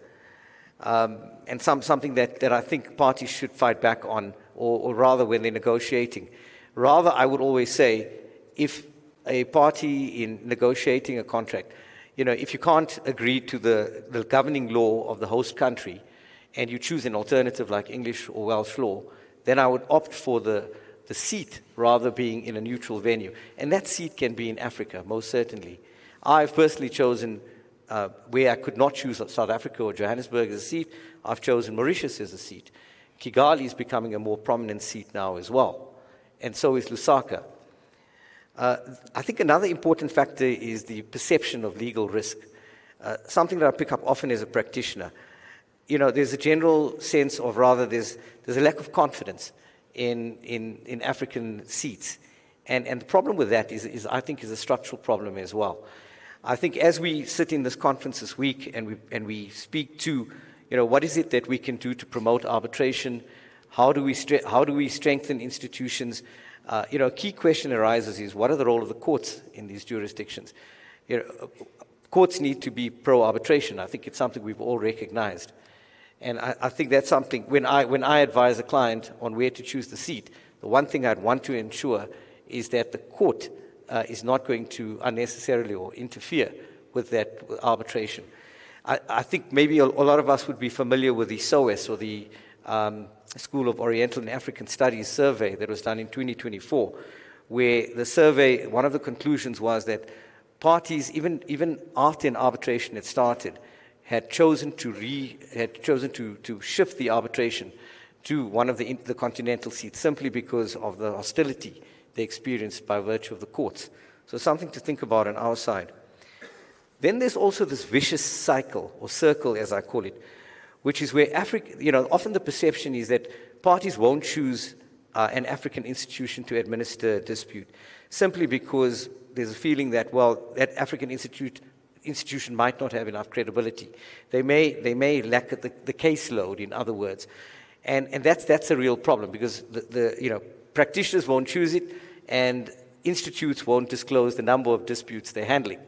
and something that I think parties should fight back on, or rather when they're negotiating. Rather, I would always say, if a party in negotiating a contract, if you can't agree to the governing law of the host country, and you choose an alternative like English or Welsh law, then I would opt for the seat rather being in a neutral venue. And that seat can be in Africa, most certainly. I've personally chosen, where I could not choose South Africa or Johannesburg as a seat, I've chosen Mauritius as a seat. Kigali is becoming a more prominent seat now as well, and so is Lusaka. I think another important factor is the perception of legal risk, something that I pick up often as a practitioner. There's a general sense of, rather, there's a lack of confidence in African seats. And the problem with that is I think, is a structural problem as well. I think as we sit in this conference this week and we speak to, what is it that we can do to promote arbitration? How do we strengthen institutions? A key question arises is, what are the role of the courts in these jurisdictions? Courts need to be pro-arbitration. I think it's something we've all recognized. And I think that's something, when I advise a client on where to choose the seat, the one thing I'd want to ensure is that the court is not going to unnecessarily or interfere with that arbitration. I think maybe a lot of us would be familiar with the SOAS, or the School of Oriental and African Studies survey that was done in 2024, where the survey, one of the conclusions was that parties, even after an arbitration had started, had chosen to shift the arbitration to one of the continental seats simply because of the hostility they experienced by virtue of the courts. So something to think about on our side. Then there's also this vicious cycle, or circle as I call it, which is where often the perception is that parties won't choose an African institution to administer a dispute simply because there's a feeling that, well, that African institution might not have enough credibility. They may lack the caseload, in other words. And that's a real problem because the practitioners won't choose it and institutes won't disclose the number of disputes they're handling.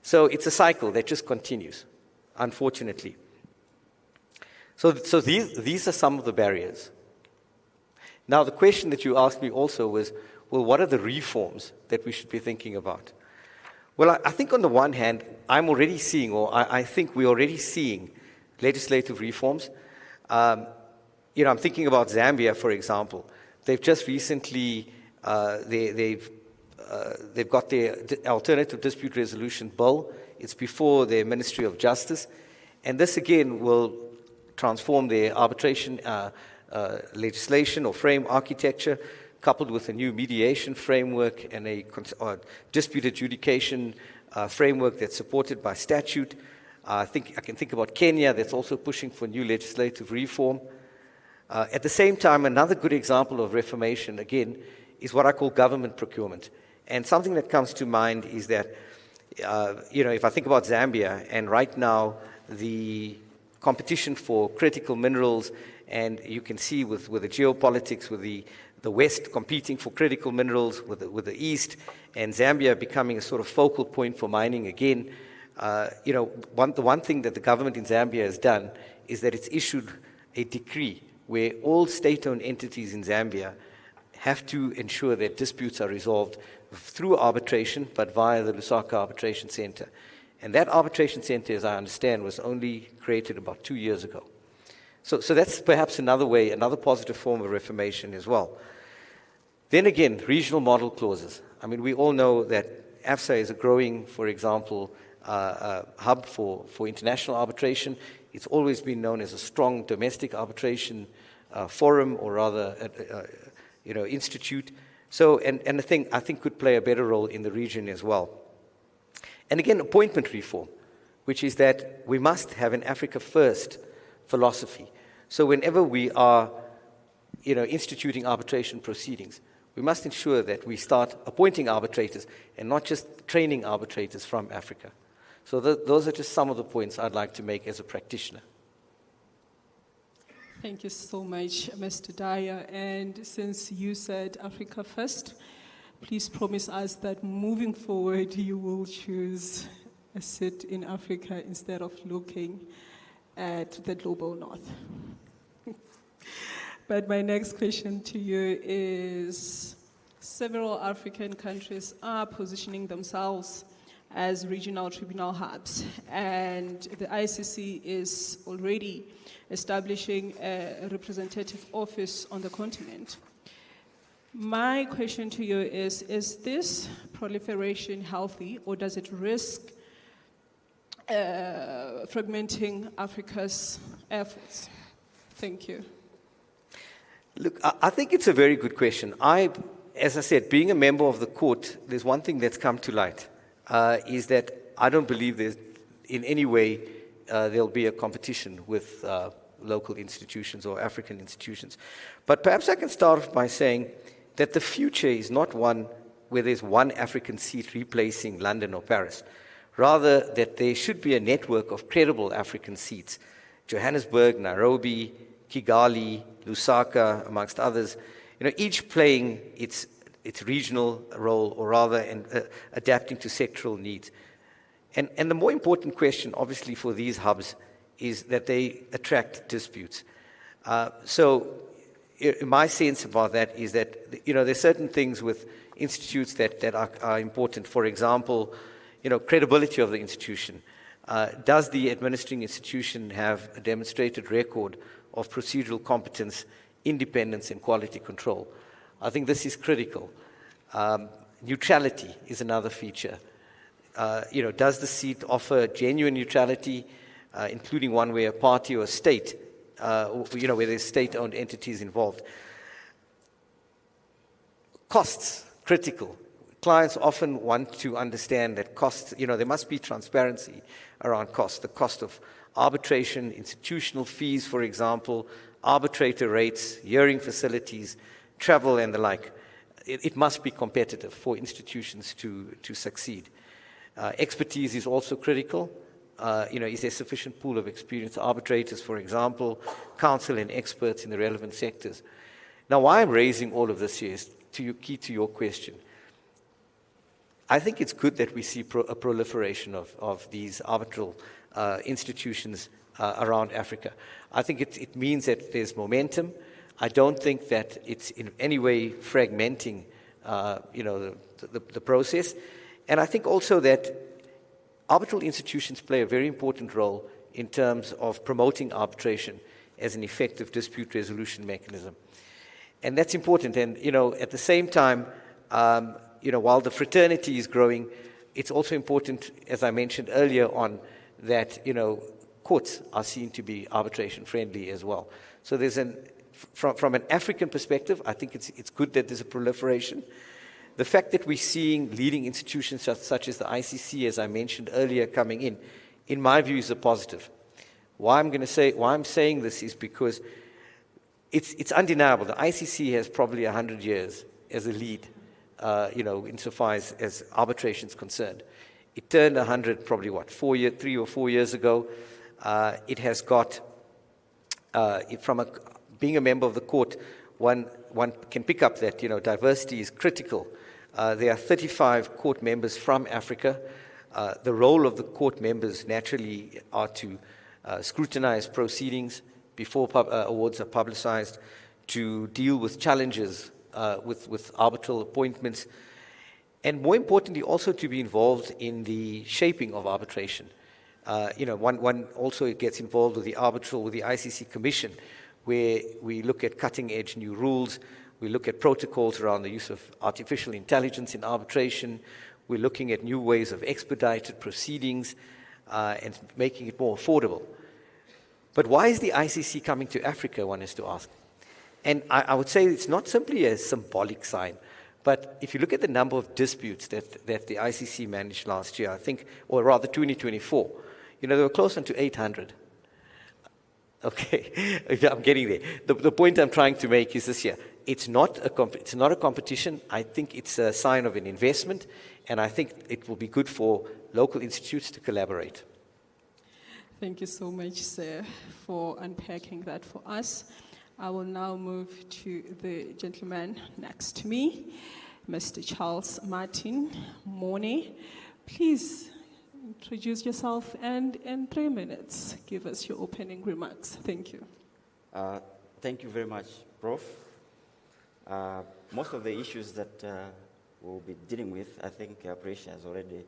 So it's a cycle that just continues, unfortunately. So these are some of the barriers. Now, the question that you asked me also was, well, what are the reforms that we should be thinking about? Well, I think on the one hand, I'm already seeing, or I think we're already seeing legislative reforms. I'm thinking about Zambia, for example. They've just recently, they've got their alternative dispute resolution bill. It's before their Ministry of Justice. And this, again, will transform their arbitration legislation or frame architecture, coupled with a new mediation framework and a dispute adjudication framework that's supported by statute. I can think about Kenya that's also pushing for new legislative reform. At the same time, another good example of reformation, again, is what I call government procurement. And something that comes to mind is that, if I think about Zambia, and right now the competition for critical minerals, and you can see with the geopolitics, with the West competing for critical minerals with the East, and Zambia becoming a sort of focal point for mining again. The one thing that the government in Zambia has done is that it's issued a decree where all state-owned entities in Zambia have to ensure that disputes are resolved through arbitration, but via the Lusaka Arbitration Center. And that arbitration center, as I understand, was only created about 2 years ago. So that's perhaps another way, another positive form of reformation as well. Then again, regional model clauses. I mean, we all know that AFSA is a growing, for example, hub for international arbitration. It's always been known as a strong domestic arbitration forum, or rather, institute. So, and I think could play a better role in the region as well. And again, appointment reform, which is that we must have an Africa First philosophy. So whenever we are, instituting arbitration proceedings, we must ensure that we start appointing arbitrators and not just training arbitrators from Africa. So those are just some of the points I'd like to make as a practitioner. Thank you so much, Mr. Dyer. And since you said Africa First, please promise us that moving forward you will choose a seat in Africa instead of looking at the global north. But my next question to you is, several African countries are positioning themselves as regional tribunal hubs, and the ICC is already establishing a representative office on the continent. My question to you is this proliferation healthy, or does it risk fragmenting Africa's efforts? Thank you. Look, I think it's a very good question. As I said, being a member of the court, there's one thing that's come to light, is that I don't believe there's in any way there'll be a competition with local institutions or African institutions. But perhaps I can start off by saying that the future is not one where there's one African seat replacing London or Paris. Rather, that there should be a network of credible African seats. Johannesburg, Nairobi, Kigali, Lusaka, amongst others, each playing its regional role, or rather adapting to sectoral needs. And the more important question, obviously, for these hubs is that they attract disputes. So my sense about that is that, there's certain things with institutes that are important. For example, credibility of the institution. Does the administering institution have a demonstrated record of procedural competence, independence, and quality control. I think this is critical. Neutrality is another feature. Does the seat offer genuine neutrality, including one where a party or a state, where there's state-owned entities involved? Costs, critical. Clients often want to understand that costs, there must be transparency around costs. The cost of arbitration, institutional fees, for example, arbitrator rates, hearing facilities, travel, and the like. It must be competitive for institutions to succeed. Expertise is also critical. Is there sufficient pool of experienced arbitrators, for example, counsel and experts in the relevant sectors? Now, why I'm raising all of this here is key to your question. I think it's good that we see a proliferation of these arbitral institutions around Africa. I think it means that there's momentum. I don't think that it's in any way fragmenting, the process. And I think also that arbitral institutions play a very important role in terms of promoting arbitration as an effective dispute resolution mechanism. And that's important. And, at the same time, while the fraternity is growing, it's also important, as I mentioned earlier on, that, courts are seen to be arbitration friendly as well. So there's from an African perspective, I think it's good that there's a proliferation. The fact that we're seeing leading institutions such as the ICC, as I mentioned earlier, coming in my view, is a positive. Why I'm saying this is because it's undeniable. The ICC has probably 100 years as a lead, insofar as arbitration is concerned. It turned 100 probably 3 or 4 years ago. It has got, being a member of the court, one can pick up that diversity is critical. There are 35 court members from Africa. The role of the court members naturally are to scrutinize proceedings before awards are publicized, to deal with challenges with arbitral appointments, and more importantly, also to be involved in the shaping of arbitration. One also gets involved with the ICC Commission, where we look at cutting-edge new rules. We look at protocols around the use of artificial intelligence in arbitration. We're looking at new ways of expedited proceedings and making it more affordable. But why is the ICC coming to Africa, one has to ask? And I would say it's not simply a symbolic sign, but if you look at the number of disputes that the ICC managed last year, I think, or rather 2024, they were close to 800. Okay, I'm getting there. The point I'm trying to make is this here. It's not a competition. I think it's a sign of an investment, and I think it will be good for local institutes to collaborate. Thank you so much, sir, for unpacking that for us. I will now move to the gentleman next to me, Mr. Charles Martin Morney. Please introduce yourself and in 3 minutes, give us your opening remarks. Thank you. Thank you very much, Prof. Most of the issues that we'll be dealing with, I think Precious has already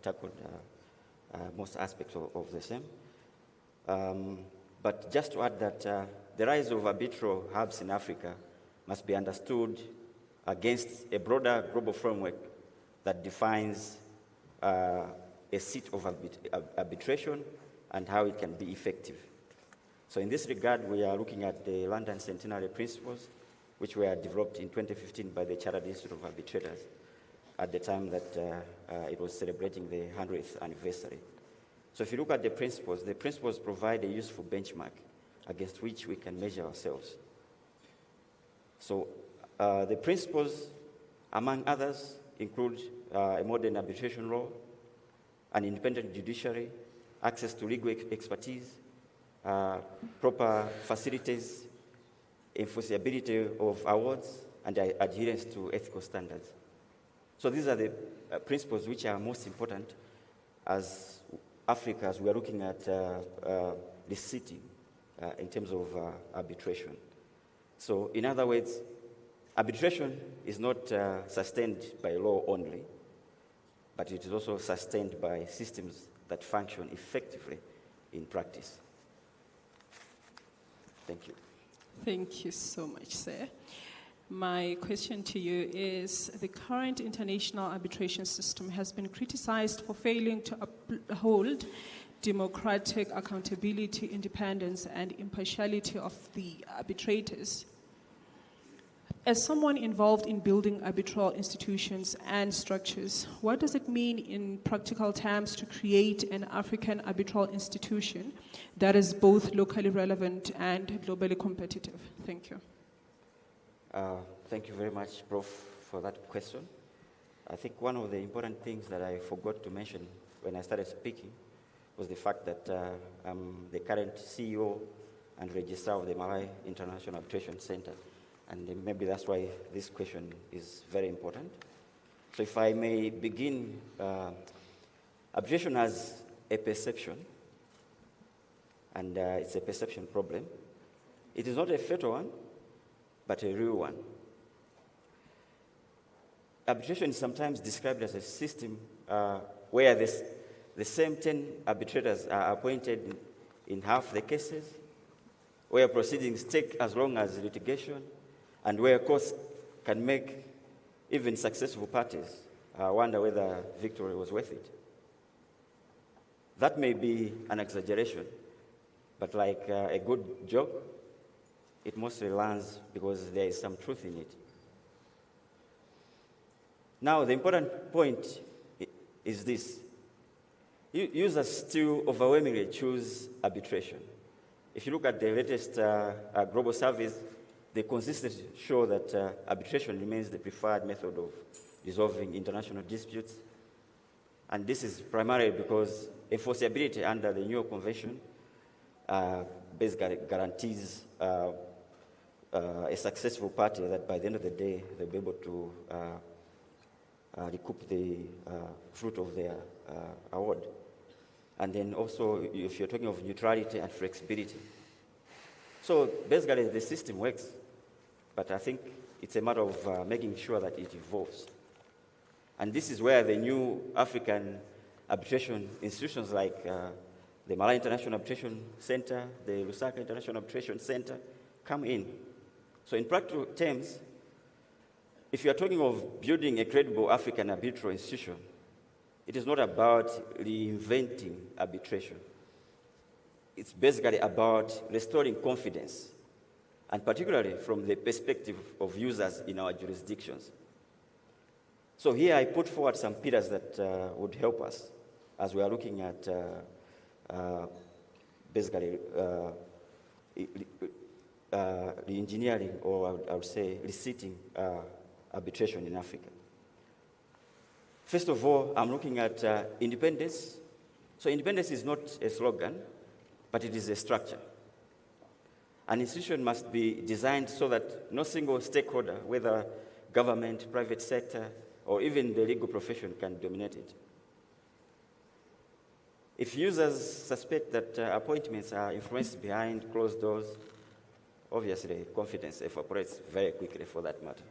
tackled most aspects of the same. But just to add that the rise of arbitral hubs in Africa must be understood against a broader global framework that defines a seat of arbitration and how it can be effective. So in this regard, we are looking at the London Centenary Principles, which were developed in 2015 by the Chartered Institute of Arbitrators at the time that it was celebrating the 100th anniversary. So if you look at the principles provide a useful benchmark against which we can measure ourselves. So the principles, among others, include a modern arbitration law, an independent judiciary, access to legal expertise, proper facilities, enforceability of awards, and adherence to ethical standards. So these are the principles which are most important as Africa, as we are looking at the city in terms of arbitration. So in other words, arbitration is not sustained by law only, but it is also sustained by systems that function effectively in practice. Thank you. Thank you so much, sir. My question to you is, the current international arbitration system has been criticized for failing to uphold democratic accountability, independence, and impartiality of the arbitrators. As someone involved in building arbitral institutions and structures, what does it mean in practical terms to create an African arbitral institution that is both locally relevant and globally competitive? Thank you. Thank you very much, Prof, for that question. I think one of the important things that I forgot to mention when I started speaking was the fact that I'm the current CEO and registrar of the Malawi International Arbitration Center. And maybe that's why this question is very important. So if I may begin, arbitration has a perception, and it's a perception problem. It is not a fatal one, but a real one. Arbitration is sometimes described as a system where the same 10 arbitrators are appointed in half the cases, where proceedings take as long as litigation, and where courts can make even successful parties wonder whether victory was worth it. That may be an exaggeration, but like a good joke, it mostly lands because there is some truth in it. Now, the important point is this. Users still overwhelmingly choose arbitration. If you look at the latest global surveys, they consistently show that arbitration remains the preferred method of resolving international disputes. And this is primarily because enforceability under the New York Convention basically guarantees a successful party that by the end of the day, they'll be able to recoup the fruit of their award. And then also, if you're talking of neutrality and flexibility. So basically, the system works, but I think it's a matter of making sure that it evolves. And this is where the new African arbitration institutions like the Malawi International Arbitration Center, the Lusaka International Arbitration Center come in. So in practical terms, if you are talking of building a credible African arbitral institution, it is not about reinventing arbitration. It's basically about restoring confidence, and particularly from the perspective of users in our jurisdictions. So here I put forward some pillars that would help us as we are looking at basically re-engineering, or I would say reseating arbitration in Africa. First of all, I'm looking at independence. So independence is not a slogan, but it is a structure. An institution must be designed so that no single stakeholder, whether government, private sector, or even the legal profession, can dominate it. If users suspect that appointments are influenced behind closed doors, obviously confidence evaporates very quickly for that matter.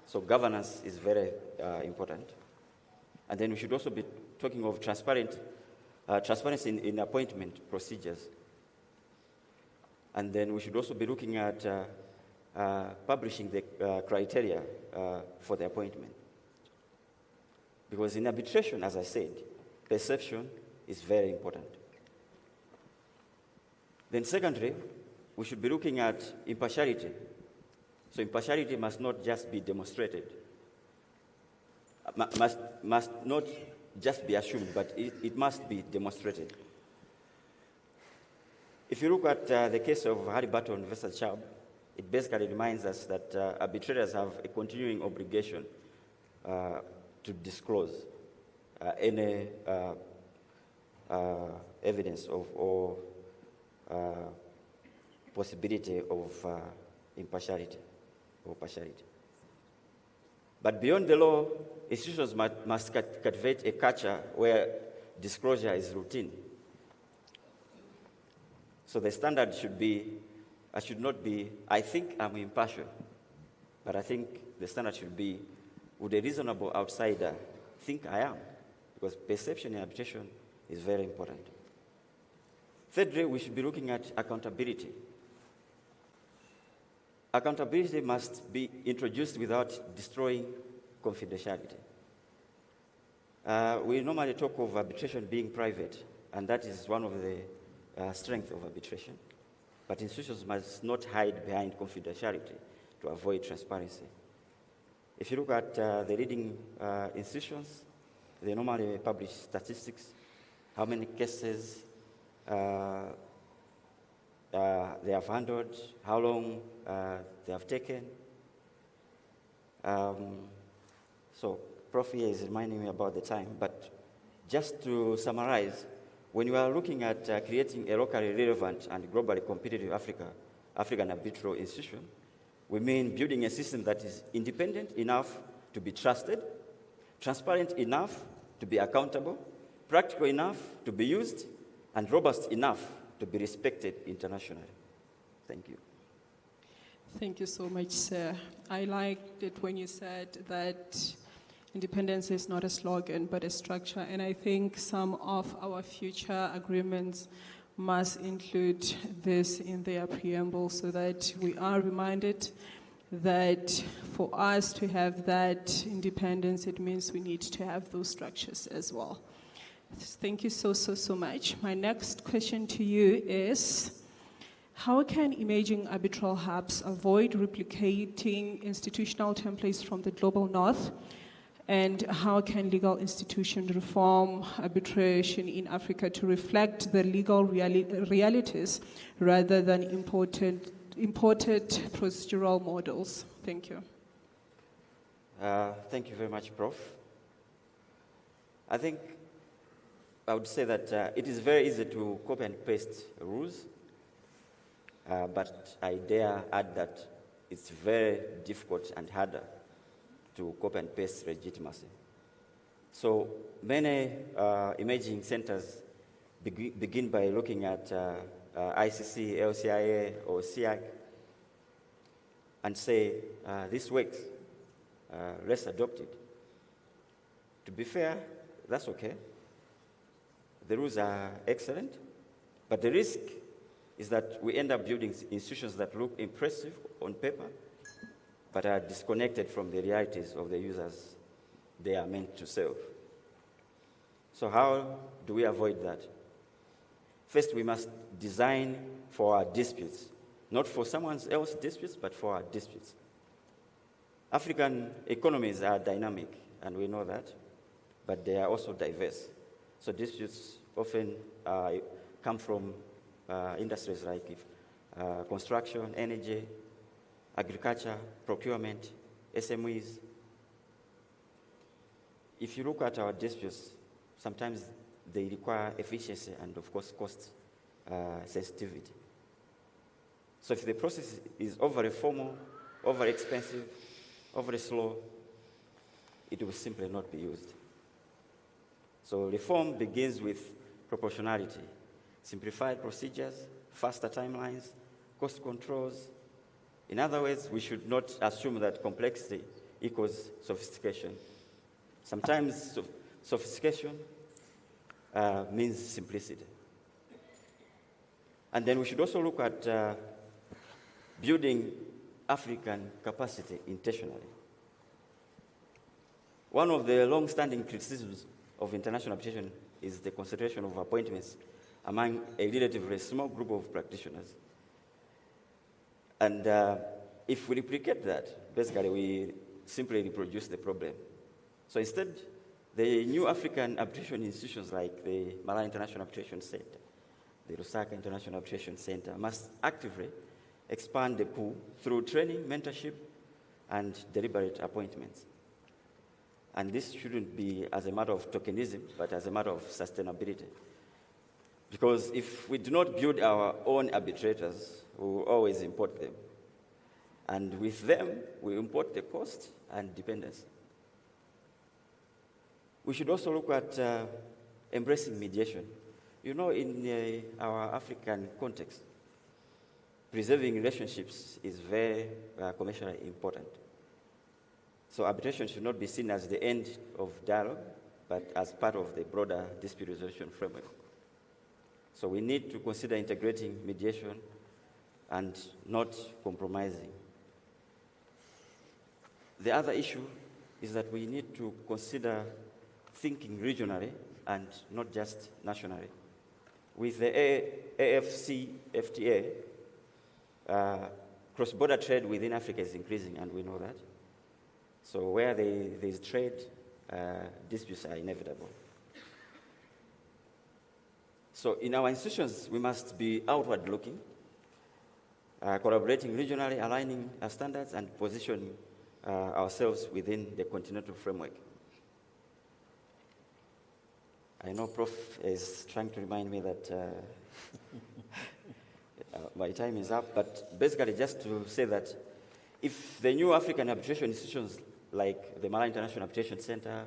So governance is very important. And then we should also be talking of transparency in appointment procedures. And then we should also be looking at publishing the criteria for the appointment. Because in arbitration, as I said, perception is very important. Then secondly, we should be looking at impartiality. So impartiality must not just be demonstrated, must not just be assumed, but it must be demonstrated. If you look at the case of Halliburton versus Chubb, it basically reminds us that arbitrators have a continuing obligation to disclose any evidence of or possibility of impartiality or partiality. But beyond the law, institutions must cultivate a culture where disclosure is routine. So the standard should be, I should not be, I think I'm impartial, but I think the standard should be, would a reasonable outsider think I am? Because perception in arbitration is very important. Thirdly, we should be looking at accountability. accountability must be introduced without destroying confidentiality. We normally talk of arbitration being private, and that is one of the strengths of arbitration. But institutions must not hide behind confidentiality to avoid transparency. If you look at the leading institutions, they normally publish statistics, how many cases they have handled, how long they have taken. So Prof here is reminding me about the time, but just to summarize, when you are looking at creating a locally relevant and globally competitive African arbitral institution, we mean building a system that is independent enough to be trusted, transparent enough to be accountable, practical enough to be used, and robust enough to be respected internationally. Thank you. Thank you so much, sir. I liked it when you said that independence is not a slogan, but a structure. And I think some of our future agreements must include this in their preamble so that we are reminded that for us to have that independence, it means we need to have those structures as well. Thank you so much. My next question to you is, how can emerging arbitral hubs avoid replicating institutional templates from the global north? And how can legal institutions reform arbitration in Africa to reflect the legal realities rather than imported procedural models? Thank you. Thank you very much, Prof. I think I would say that it is very easy to copy and paste rules, but I dare add that it's very difficult and harder to copy and paste legitimacy. So many emerging centers begin by looking at ICC, LCIA, or SIAC and say, this works, let's adopt it. To be fair, that's okay. The rules are excellent, but the risk is that we end up building institutions that look impressive on paper, but are disconnected from the realities of the users they are meant to serve. So how do we avoid that? First, we must design for our disputes, not for someone else's disputes, but for our disputes. African economies are dynamic, and we know that, but they are also diverse. So disputes often come from industries like construction, energy, agriculture, procurement, SMEs. If you look at our disputes, sometimes they require efficiency and, of course, cost sensitivity. So if the process is overly formal, overly expensive, overly slow, it will simply not be used. So reform begins with proportionality, simplified procedures, faster timelines, cost controls. In other words, we should not assume that complexity equals sophistication. Sometimes sophistication means simplicity. And then we should also look at building African capacity intentionally. One of the long-standing criticisms of international arbitration is the concentration of appointments among a relatively small group of practitioners. And if we replicate that, basically we simply reproduce the problem. So instead, the new African arbitration institutions like the Malawi International Arbitration Center, the Lusaka International Arbitration Center, must actively expand the pool through training, mentorship, and deliberate appointments. And this shouldn't be as a matter of tokenism, but as a matter of sustainability. Because if we do not build our own arbitrators, we will always import them. And with them, we import the cost and dependency. We should also look at embracing mediation. You know, in our African context, preserving relationships is very commercially important. So arbitration should not be seen as the end of dialogue, but as part of the broader dispute resolution framework. So we need to consider integrating mediation and not compromising The other issue is that we need to consider thinking regionally and not just nationally. With the AFCFTA, cross-border trade within Africa is increasing, and we know that. So where there is trade, disputes are inevitable. So in our institutions, we must be outward-looking, collaborating regionally, aligning our standards, and positioning ourselves within the continental framework. I know Prof is trying to remind me that my time is up, but basically just to say that if the new African arbitration institutions like the Malawi International Arbitration Center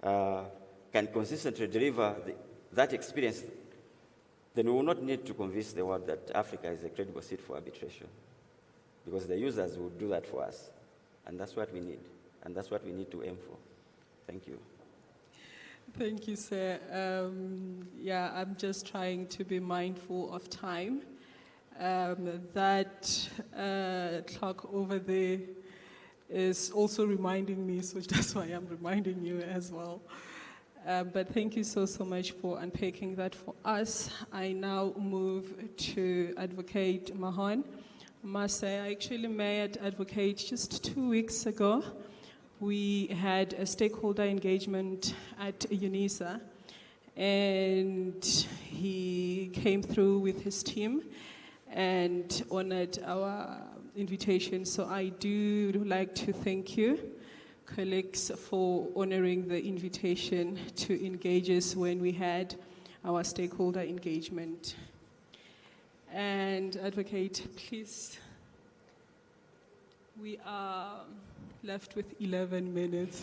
can consistently deliver that experience, then we will not need to convince the world that Africa is a credible seat for arbitration, because the users will do that for us. And that's what we need, and that's what we need to aim for. Thank you. Thank you, sir. Yeah, I'm just trying to be mindful of time. That clock over there is also reminding me, so that's why I'm reminding you as well. But thank you so much for unpacking that for us. I now move to Advocate Mahon. I must say, I actually met Advocate just 2 weeks ago. We had a stakeholder engagement at UNISA, and he came through with his team and honored our invitation. So I do like to thank you, colleagues, for honoring the invitation to engage us when we had our stakeholder engagement. And Advocate, please. We are left with 11 minutes.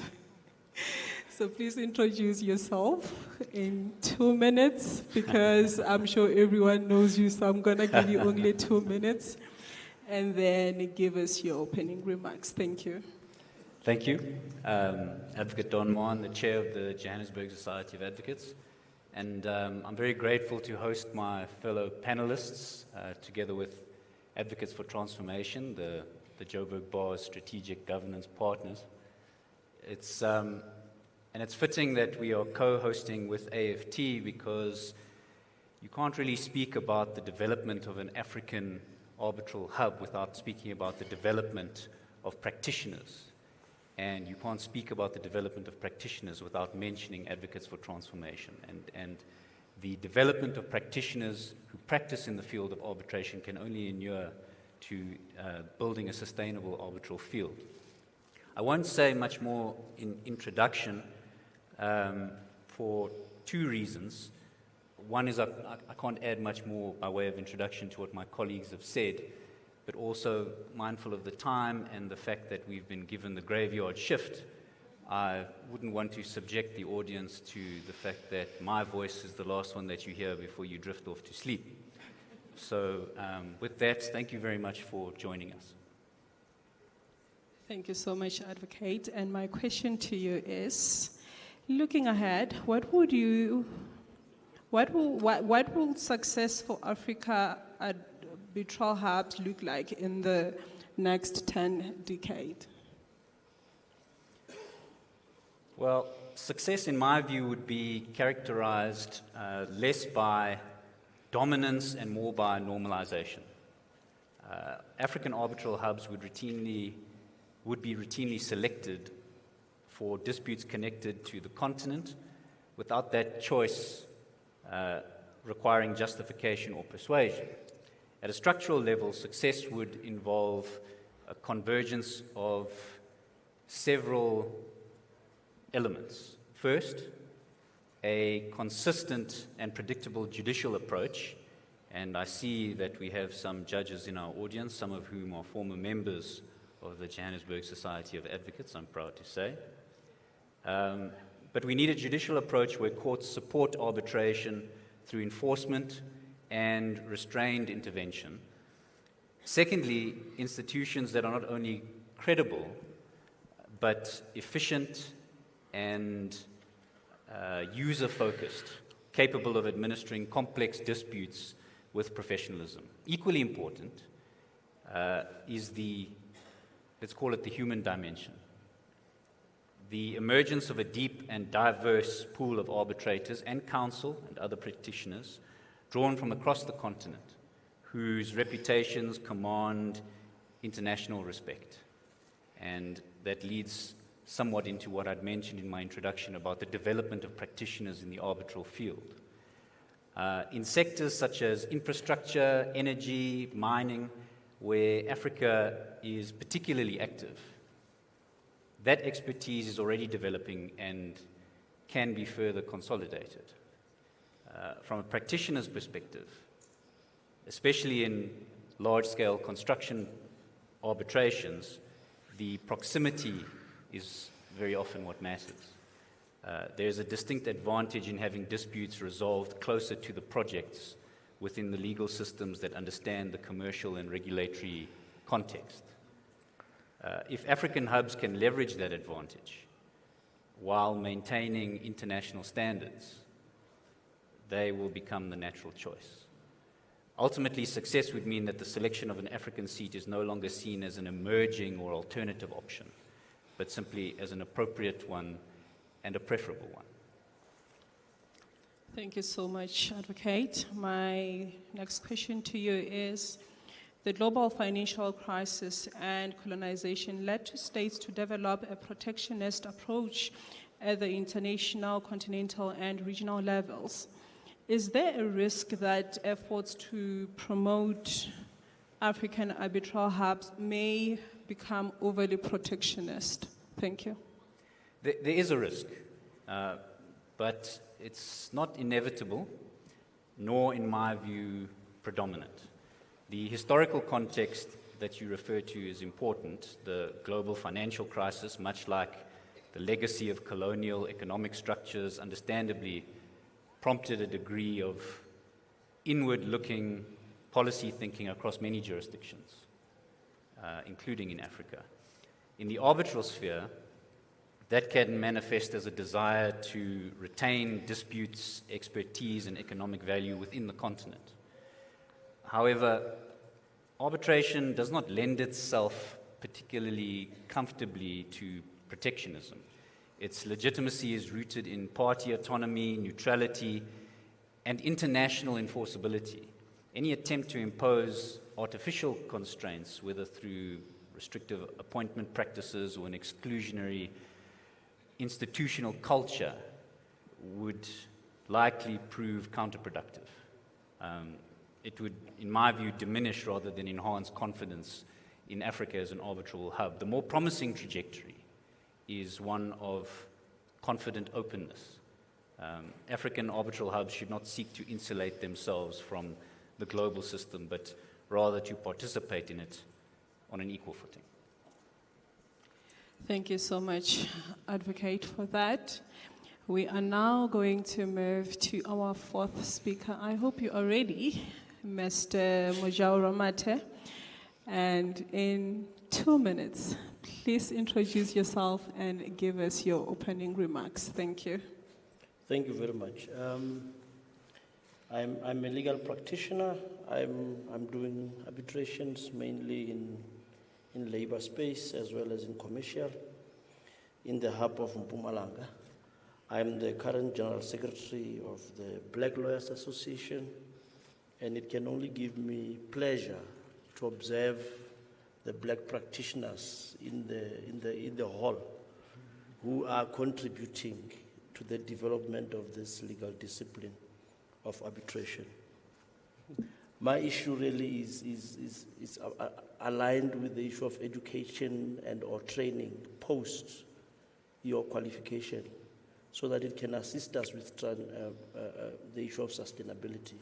So please introduce yourself in 2 minutes, because I'm sure everyone knows you, so I'm gonna give you only 2 minutes, and then give us your opening remarks. Thank you. Thank you. Advocate Don Maan, the chair of the Johannesburg Society of Advocates. And I'm very grateful to host my fellow panelists, together with Advocates for Transformation, the Joburg Bar's strategic governance partners. And it's fitting that we are co-hosting with AFT, because you can't really speak about the development of an African arbitral hub without speaking about the development of practitioners. And you can't speak about the development of practitioners without mentioning Advocates for Transformation. And the development of practitioners who practice in the field of arbitration can only inure to building a sustainable arbitral field. I won't say much more in introduction for 2 reasons. One is I can't add much more by way of introduction to what my colleagues have said, but also mindful of the time and the fact that we've been given the graveyard shift. I wouldn't want to subject the audience to the fact that my voice is the last one that you hear before you drift off to sleep. So with that, thank you very much for joining us. Thank you so much, Advocate. And my question to you is, looking ahead, what will success for Africa arbitral hubs look like in the next 10 decades? Well, success in my view would be characterized less by dominance and more by normalization. African arbitral hubs would be routinely selected for disputes connected to the continent, without that choice requiring justification or persuasion. At a structural level, success would involve a convergence of several elements. First, a consistent and predictable judicial approach, and I see that we have some judges in our audience, some of whom are former members of the Johannesburg Society of Advocates, I'm proud to say. But we need a judicial approach where courts support arbitration through enforcement and restrained intervention. Secondly, institutions that are not only credible, but efficient and user-focused, capable of administering complex disputes with professionalism. Equally important is the let's call it the human dimension. The emergence of a deep and diverse pool of arbitrators and counsel and other practitioners drawn from across the continent, whose reputations command international respect. And that leads somewhat into what I'd mentioned in my introduction about the development of practitioners in the arbitral field. In sectors such as infrastructure, energy, mining, where Africa is particularly active, that expertise is already developing and can be further consolidated. From a practitioner's perspective, especially in large-scale construction arbitrations, the proximity is very often what matters. There's a distinct advantage in having disputes resolved closer to the projects within the legal systems that understand the commercial and regulatory context. If African hubs can leverage that advantage while maintaining international standards, they will become the natural choice. Ultimately, success would mean that the selection of an African seat is no longer seen as an emerging or alternative option, but simply as an appropriate one and a preferable one. Thank you so much, Advocate. My next question to you is, the global financial crisis and colonization led to states to develop a protectionist approach at the international, continental, and regional levels. Is there a risk that efforts to promote African arbitral hubs may become overly protectionist? Thank you. There is a risk, but it's not inevitable, nor, in my view, predominant. The historical context that you refer to is important. The global financial crisis, much like the legacy of colonial economic structures, understandably prompted a degree of inward-looking policy thinking across many jurisdictions, including in Africa. In the arbitral sphere, that can manifest as a desire to retain disputes, expertise, and economic value within the continent. However, arbitration does not lend itself particularly comfortably to protectionism. Its legitimacy is rooted in party autonomy, neutrality, and international enforceability. Any attempt to impose artificial constraints, whether through restrictive appointment practices or an exclusionary institutional culture, would likely prove counterproductive. It would, in my view, diminish rather than enhance confidence in Africa as an arbitral hub. The more promising trajectory is one of confident openness. African arbitral hubs should not seek to insulate themselves from the global system, but rather to participate in it on an equal footing. Thank you so much, Advocate, for that. We are now going to move to our fourth speaker. I hope you are ready, Mr. Mojao Ramate. And in 2 minutes, please introduce yourself and give us your opening remarks. Thank you. Thank you very much. I'm a legal practitioner. I'm doing arbitrations mainly in labor space as well as in commercial in the hub of Mpumalanga. I'm the current General Secretary of the Black Lawyers Association, and it can only give me pleasure to observe the black practitioners in the hall who are contributing to the development of this legal discipline of arbitration. My issue really is aligned with the issue of education and or training post your qualification, so that it can assist us with the issue of sustainability.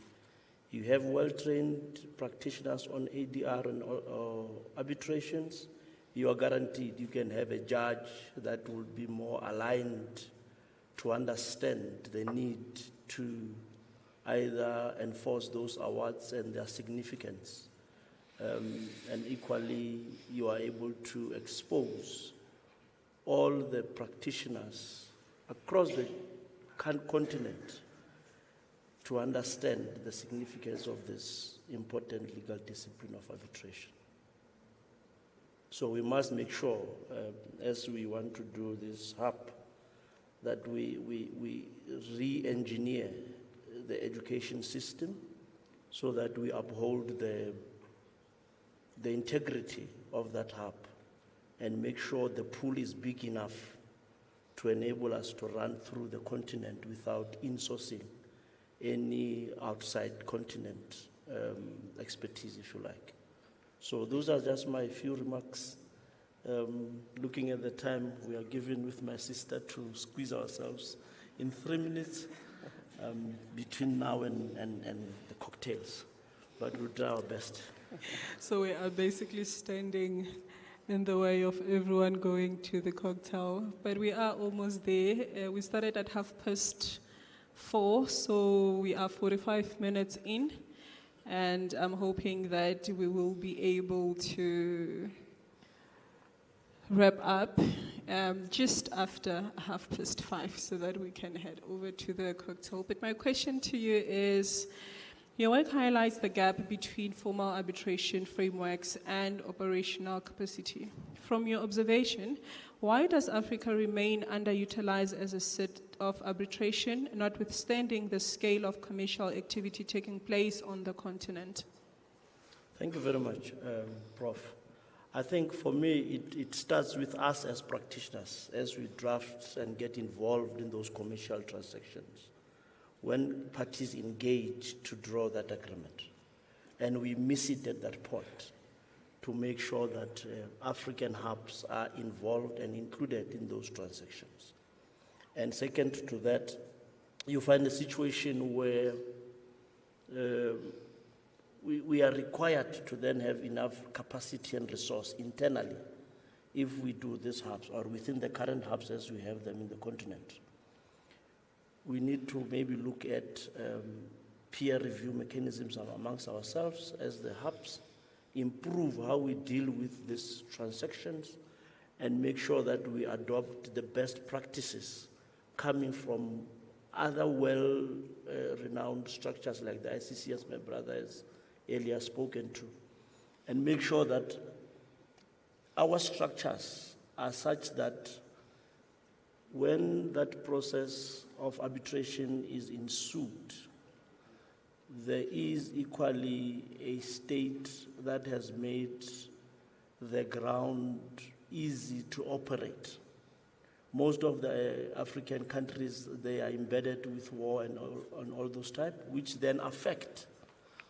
You have well-trained practitioners on ADR and arbitrations. You are guaranteed you can have a judge that will be more aligned to understand the need to either enforce those awards and their significance. And equally, you are able to expose all the practitioners across the continent to understand the significance of this important legal discipline of arbitration. So we must make sure, as we want to do this hub, that we re-engineer the education system so that we uphold the integrity of that hub and make sure the pool is big enough to enable us to run through the continent without insourcing any outside continent expertise, if you like. So those are just my few remarks. Looking at the time we are given with my sister to squeeze ourselves in 3 minutes between now and the cocktails, but we'll try our best. So we are basically standing in the way of everyone going to the cocktail, but we are almost there. We started at 4:30, so we are 45 minutes in, and I'm hoping that we will be able to wrap up just after 5:30 so that we can head over to the cocktail. But my question to you is, your work highlights the gap between formal arbitration frameworks and operational capacity. From your observation, why does Africa remain underutilized as a set of arbitration, notwithstanding the scale of commercial activity taking place on the continent? Thank you very much, Prof. I think for me, it starts with us as practitioners, as we draft and get involved in those commercial transactions. When parties engage to draw that agreement, and we miss it at that point, to make sure that African hubs are involved and included in those transactions. And second to that, you find a situation where we are required to then have enough capacity and resource internally if we do these hubs, or within the current hubs as we have them in the continent. We need to maybe look at peer review mechanisms amongst ourselves as the hubs, improve how we deal with these transactions, and make sure that we adopt the best practices coming from other well-renowned structures like the ICC, as my brother has earlier spoken to, and make sure that our structures are such that when that process of arbitration is ensued, there is equally a state that has made the ground easy to operate. Most of the African countries, they are embedded with war and all those type, which then affect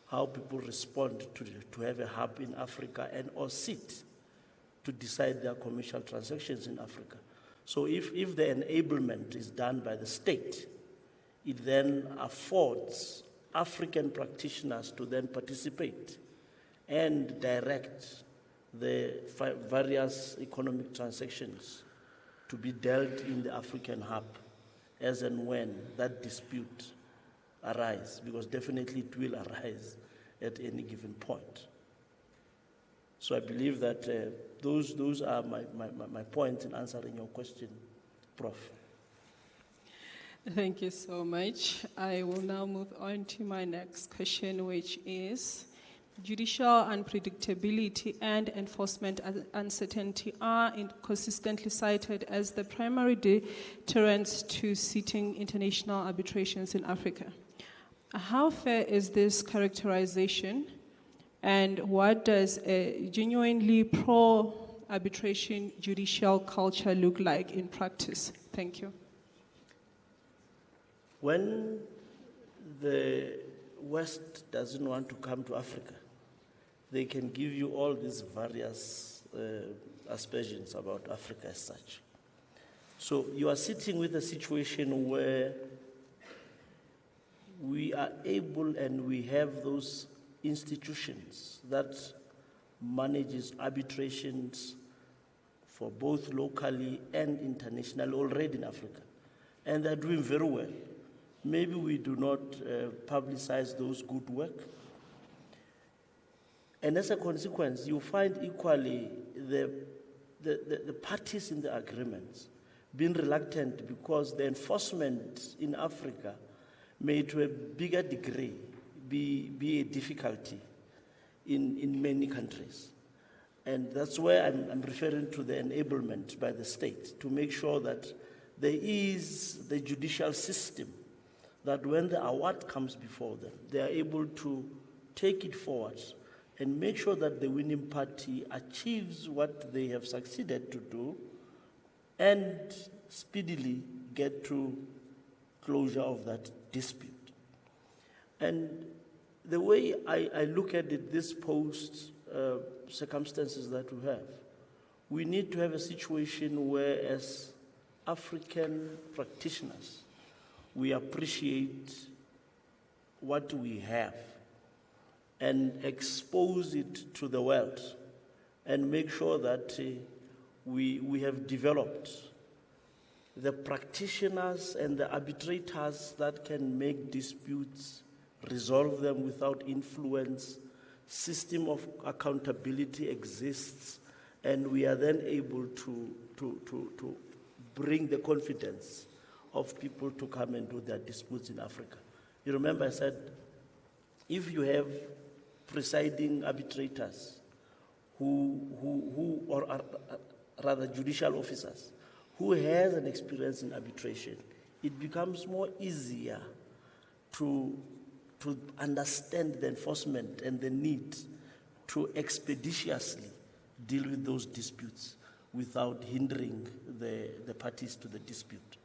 how people respond to have a hub in Africa and or sit to decide their commercial transactions in Africa. So if the enablement is done by the state, it then affords African practitioners to then participate and direct the various economic transactions to be dealt in the African hub as and when that dispute arises, because definitely it will arise at any given point. So I believe that those are my points in answering your question, Prof. Thank you so much. I will now move on to my next question, which is, judicial unpredictability and enforcement uncertainty are consistently cited as the primary deterrents to seating international arbitrations in Africa. How fair is this characterization, and what does a genuinely pro-arbitration judicial culture look like in practice? Thank you. When the West doesn't want to come to Africa, they can give you all these various aspersions about Africa as such. So you are sitting with a situation where we are able and we have those institutions that manages arbitrations for both locally and internationally already in Africa. And they're doing very well. Maybe we do not publicize those good work. And as a consequence, you find equally the parties in the agreements being reluctant because the enforcement in Africa may to a bigger degree be a difficulty in many countries. And that's where I'm referring to the enablement by the state to make sure that there is the judicial system that when the award comes before them, they are able to take it forward and make sure that the winning party achieves what they have succeeded to do and speedily get to closure of that dispute. And the way I look at it, this post circumstances that we need to have a situation where, as African practitioners, we appreciate what we have and expose it to the world and make sure that we have developed the practitioners and the arbitrators that can make disputes, resolve them without influence. System of accountability exists, and we are then able to bring the confidence of people to come and do their disputes in Africa. You remember I said, if you have presiding arbitrators or rather judicial officers who has an experience in arbitration, it becomes more easier to understand the enforcement and the need to expeditiously deal with those disputes without hindering the parties to the dispute.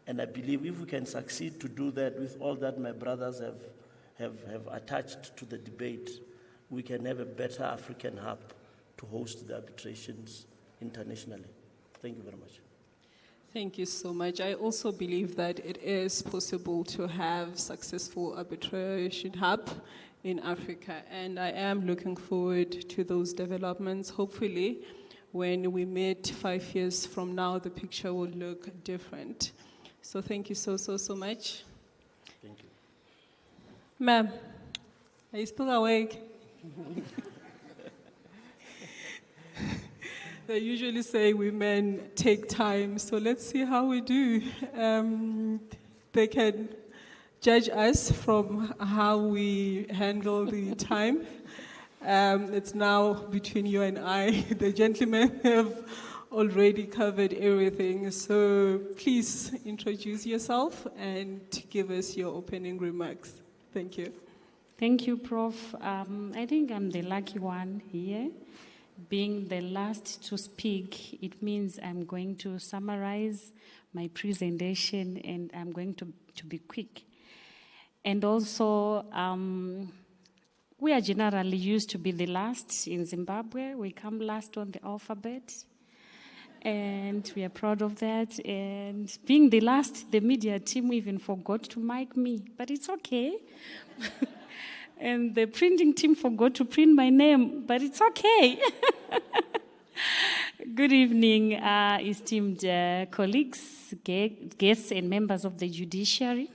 And I believe if we can succeed to do that with all that my brothers have attached to the debate, we can have a better African hub to host the arbitrations internationally. Thank you very much. Thank you so much. I also believe that it is possible to have successful arbitration hub in Africa, and I am looking forward to those developments. Hopefully, when we meet 5 years from now, the picture will look different. So thank you so much. Thank you. Ma'am, are you still awake? They usually say women take time, so let's see how we do. They can judge us from how we handle the time. It's now between you and I. The gentlemen have already covered everything, so please introduce yourself and give us your opening remarks. Thank you. Thank you, Prof. I think I'm the lucky one here. Being the last to speak, it means I'm going to summarize my presentation and I'm going to be quick. And also, we are generally used to be the last in Zimbabwe. We come last on the alphabet. And we are proud of that. And being the last, the media team even forgot to mic me, but it's okay. And the printing team forgot to print my name, but it's okay. Good evening, esteemed colleagues, guests, and members of the judiciary.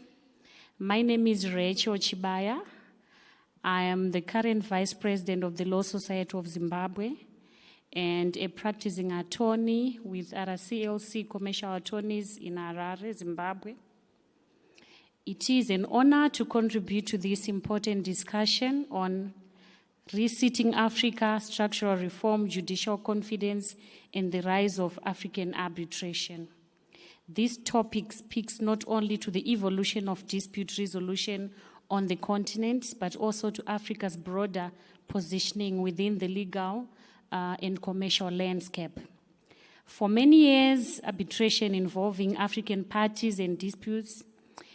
My name is Rachel Chibaya. I am the current Vice President of the Law Society of Zimbabwe and a practicing attorney with RCLC Commercial Attorneys in Harare, Zimbabwe. It is an honor to contribute to this important discussion on reseating Africa, structural reform, judicial confidence, and the rise of African arbitration. This topic speaks not only to the evolution of dispute resolution on the continent, but also to Africa's broader positioning within the legal and commercial landscape. For many years, arbitration involving African parties and disputes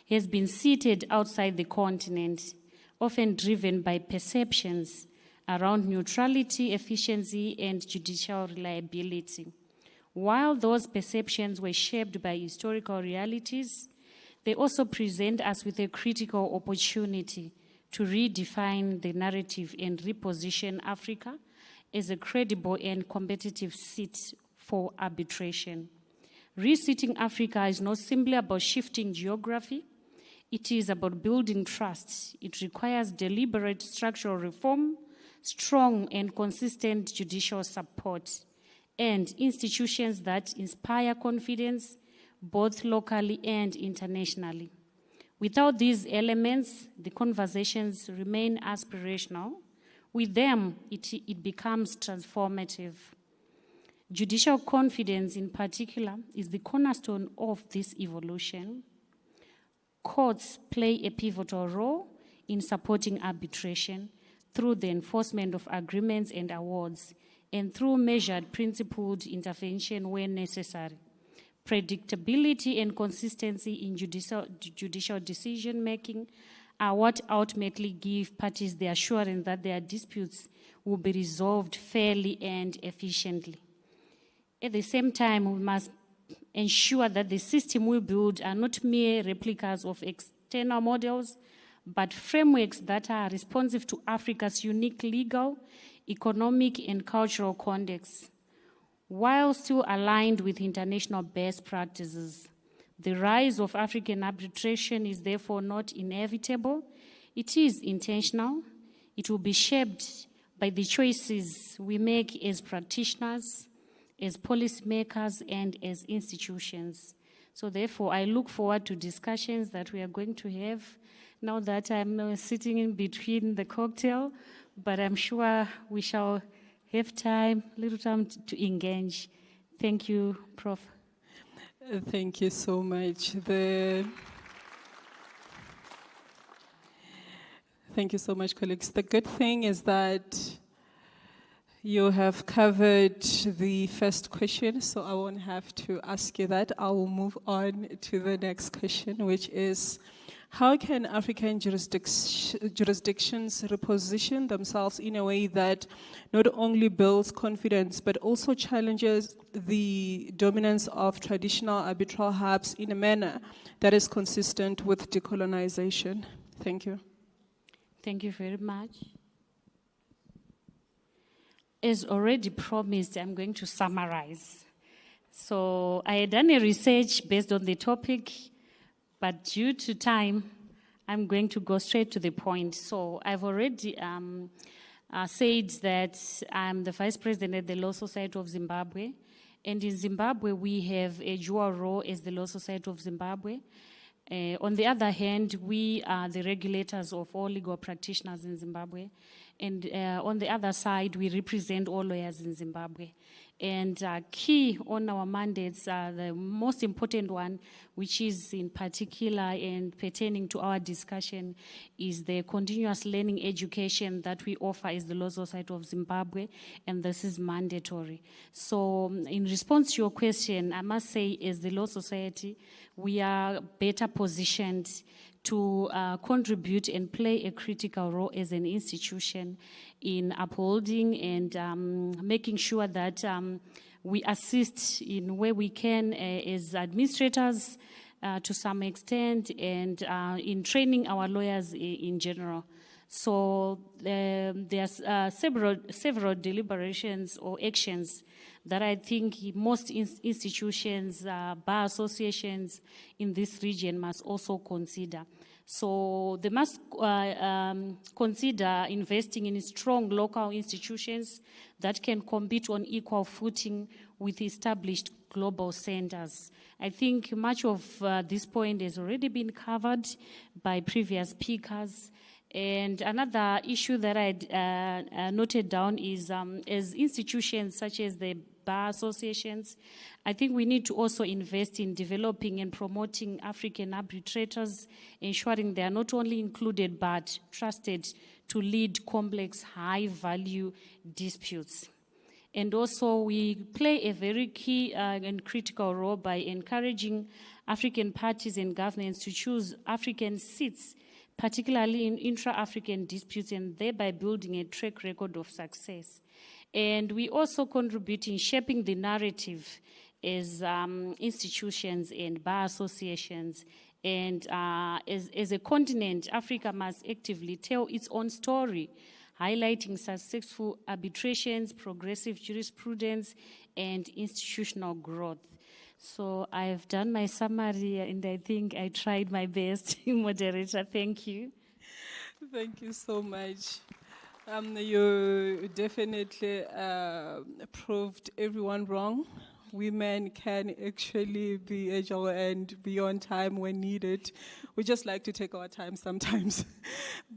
has been seated outside the continent, often driven by perceptions around neutrality, efficiency, and judicial reliability. While those perceptions were shaped by historical realities, they also present us with a critical opportunity to redefine the narrative and reposition Africa as a credible and competitive seat for arbitration. Reseating Africa is not simply about shifting geography. It is about building trust. It requires deliberate structural reform, strong and consistent judicial support, and institutions that inspire confidence both locally and internationally. Without these elements, the conversations remain aspirational, With them, it becomes transformative. Judicial confidence, in particular, is the cornerstone of this evolution. Courts play a pivotal role in supporting arbitration through the enforcement of agreements and awards, and through measured, principled intervention where necessary. Predictability and consistency in judicial decision-making are what ultimately give parties the assurance that their disputes will be resolved fairly and efficiently. At the same time, we must ensure that the system we build are not mere replicas of external models, but frameworks that are responsive to Africa's unique legal, economic, and cultural context, while still aligned with international best practices. The rise of African arbitration is therefore not inevitable. It is intentional. It will be shaped by the choices we make as practitioners, as policymakers, and as institutions. So therefore, I look forward to discussions that we are going to have now that I'm sitting in between the cocktail, but I'm sure we shall have little time to engage. Thank you, Prof. Thank you so much. Thank you so much, colleagues. The good thing is that you have covered the first question, so I won't have to ask you that. I will move on to the next question, which is, how can African jurisdictions reposition themselves in a way that not only builds confidence, but also challenges the dominance of traditional arbitral hubs in a manner that is consistent with decolonization? Thank you. Thank you very much. As already promised, I'm going to summarize. So I had done a research based on the topic, but due to time, I'm going to go straight to the point. So I've already said that I'm the Vice President at the Law Society of Zimbabwe. And in Zimbabwe, we have a dual role as the Law Society of Zimbabwe. On the other hand, we are the regulators of all legal practitioners in Zimbabwe. And on the other side, we represent all lawyers in Zimbabwe. And key on our mandates, the most important one, which is in particular and pertaining to our discussion, is the continuous learning education that we offer as the Law Society of Zimbabwe, and this is mandatory. So in response to your question, I must say, as the Law Society, we are better positioned to contribute and play a critical role as an institution in upholding and making sure that we assist in where we can as administrators to some extent, and in training our lawyers in general. So there's several deliberations or actions that I think most institutions, bar associations in this region must also consider. So they must consider investing in strong local institutions that can compete on equal footing with established global centers. I think much of this point has already been covered by previous speakers. And another issue that I noted down is as institutions such as the bar associations, I think we need to also invest in developing and promoting African arbitrators, ensuring they are not only included but trusted to lead complex, high-value disputes. And also we play a very key and critical role by encouraging African parties and governments to choose African seats, particularly in intra-African disputes, and thereby building a track record of success. And we also contribute in shaping the narrative as institutions and bar associations. And as a continent, Africa must actively tell its own story, highlighting successful arbitrations, progressive jurisprudence, and institutional growth. So I've done my summary, and I think I tried my best, moderator. Thank you. Thank you so much. You definitely proved everyone wrong, women can actually be agile and be on time when needed. We just like to take our time sometimes.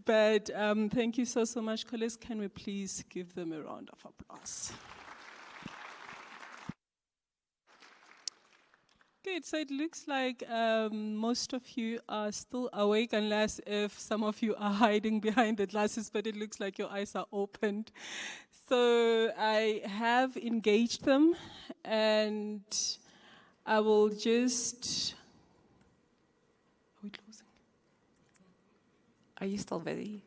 But thank you so much, colleagues. Can we please give them a round of applause? Good, so it looks like most of you are still awake, unless if some of you are hiding behind the glasses, but it looks like your eyes are opened. So I have engaged them, and I will just... Are we closing? Are you still busy?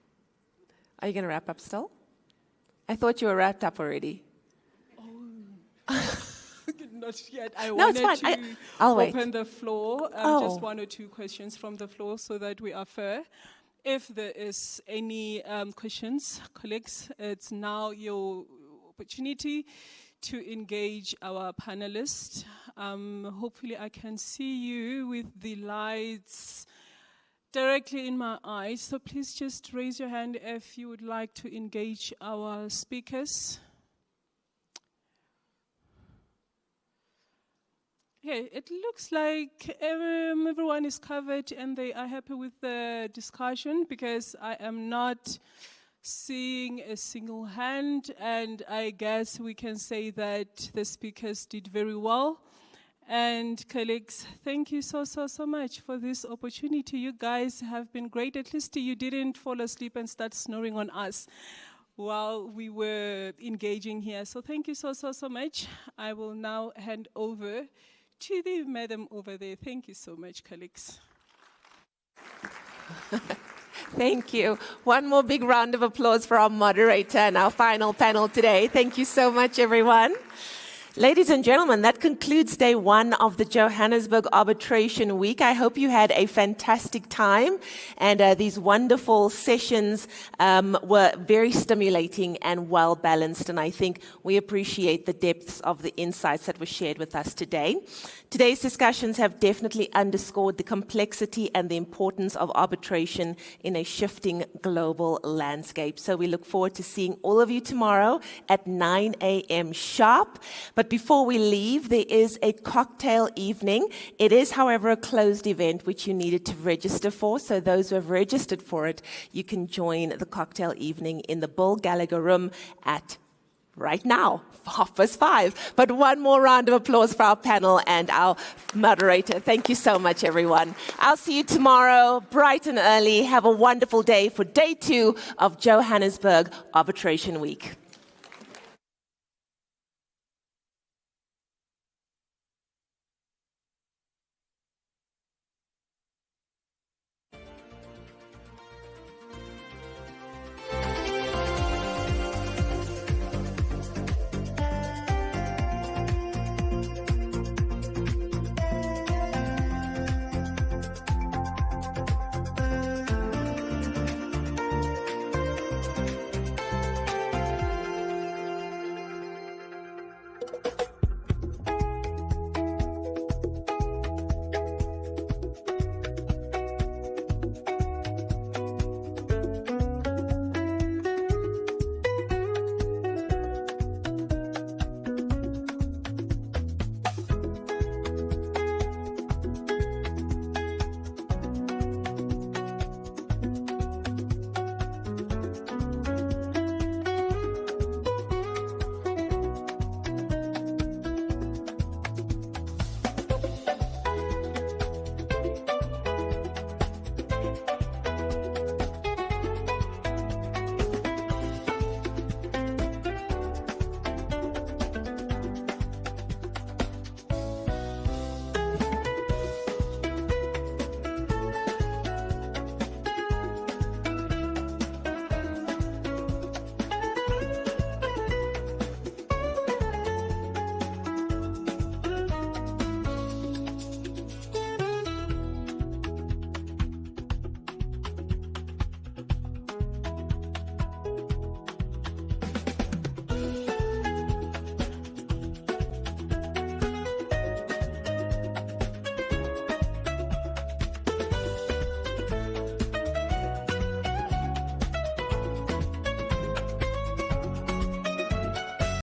Are you going to wrap up still? I thought you were wrapped up already. Not yet. I No, it's wanted fine. to I'll wait. open the floor. Oh. Just one or two questions from the floor so that we are fair. If there is any questions, colleagues, it's now your opportunity to engage our panelists. Hopefully I can see you with the lights directly in my eyes. So please just raise your hand if you would like to engage our speakers. Okay, it looks like everyone is covered and they are happy with the discussion, because I am not seeing a single hand, and I guess we can say that the speakers did very well. And colleagues, thank you so much for this opportunity. You guys have been great. At least you didn't fall asleep and start snoring on us while we were engaging here. So thank you so much. I will now hand over to the madam over there. Thank you so much, colleagues. Thank you. One more big round of applause for our moderator and our final panel today. Thank you so much, everyone. Ladies and gentlemen, that concludes day one of the Johannesburg Arbitration Week. I hope you had a fantastic time, and these wonderful sessions were very stimulating and well balanced, and I think we appreciate the depths of the insights that were shared with us today. Today's discussions have definitely underscored the complexity and the importance of arbitration in a shifting global landscape. So we look forward to seeing all of you tomorrow at 9 a.m. sharp. But before we leave, there is a cocktail evening. It is, however, a closed event which you needed to register for. So those who have registered for it, you can join the cocktail evening in the Bill Gallagher room at right now, 5:30. But one more round of applause for our panel and our moderator. Thank you so much, everyone. I'll see you tomorrow, bright and early. Have a wonderful day for day 2 of Johannesburg Arbitration Week.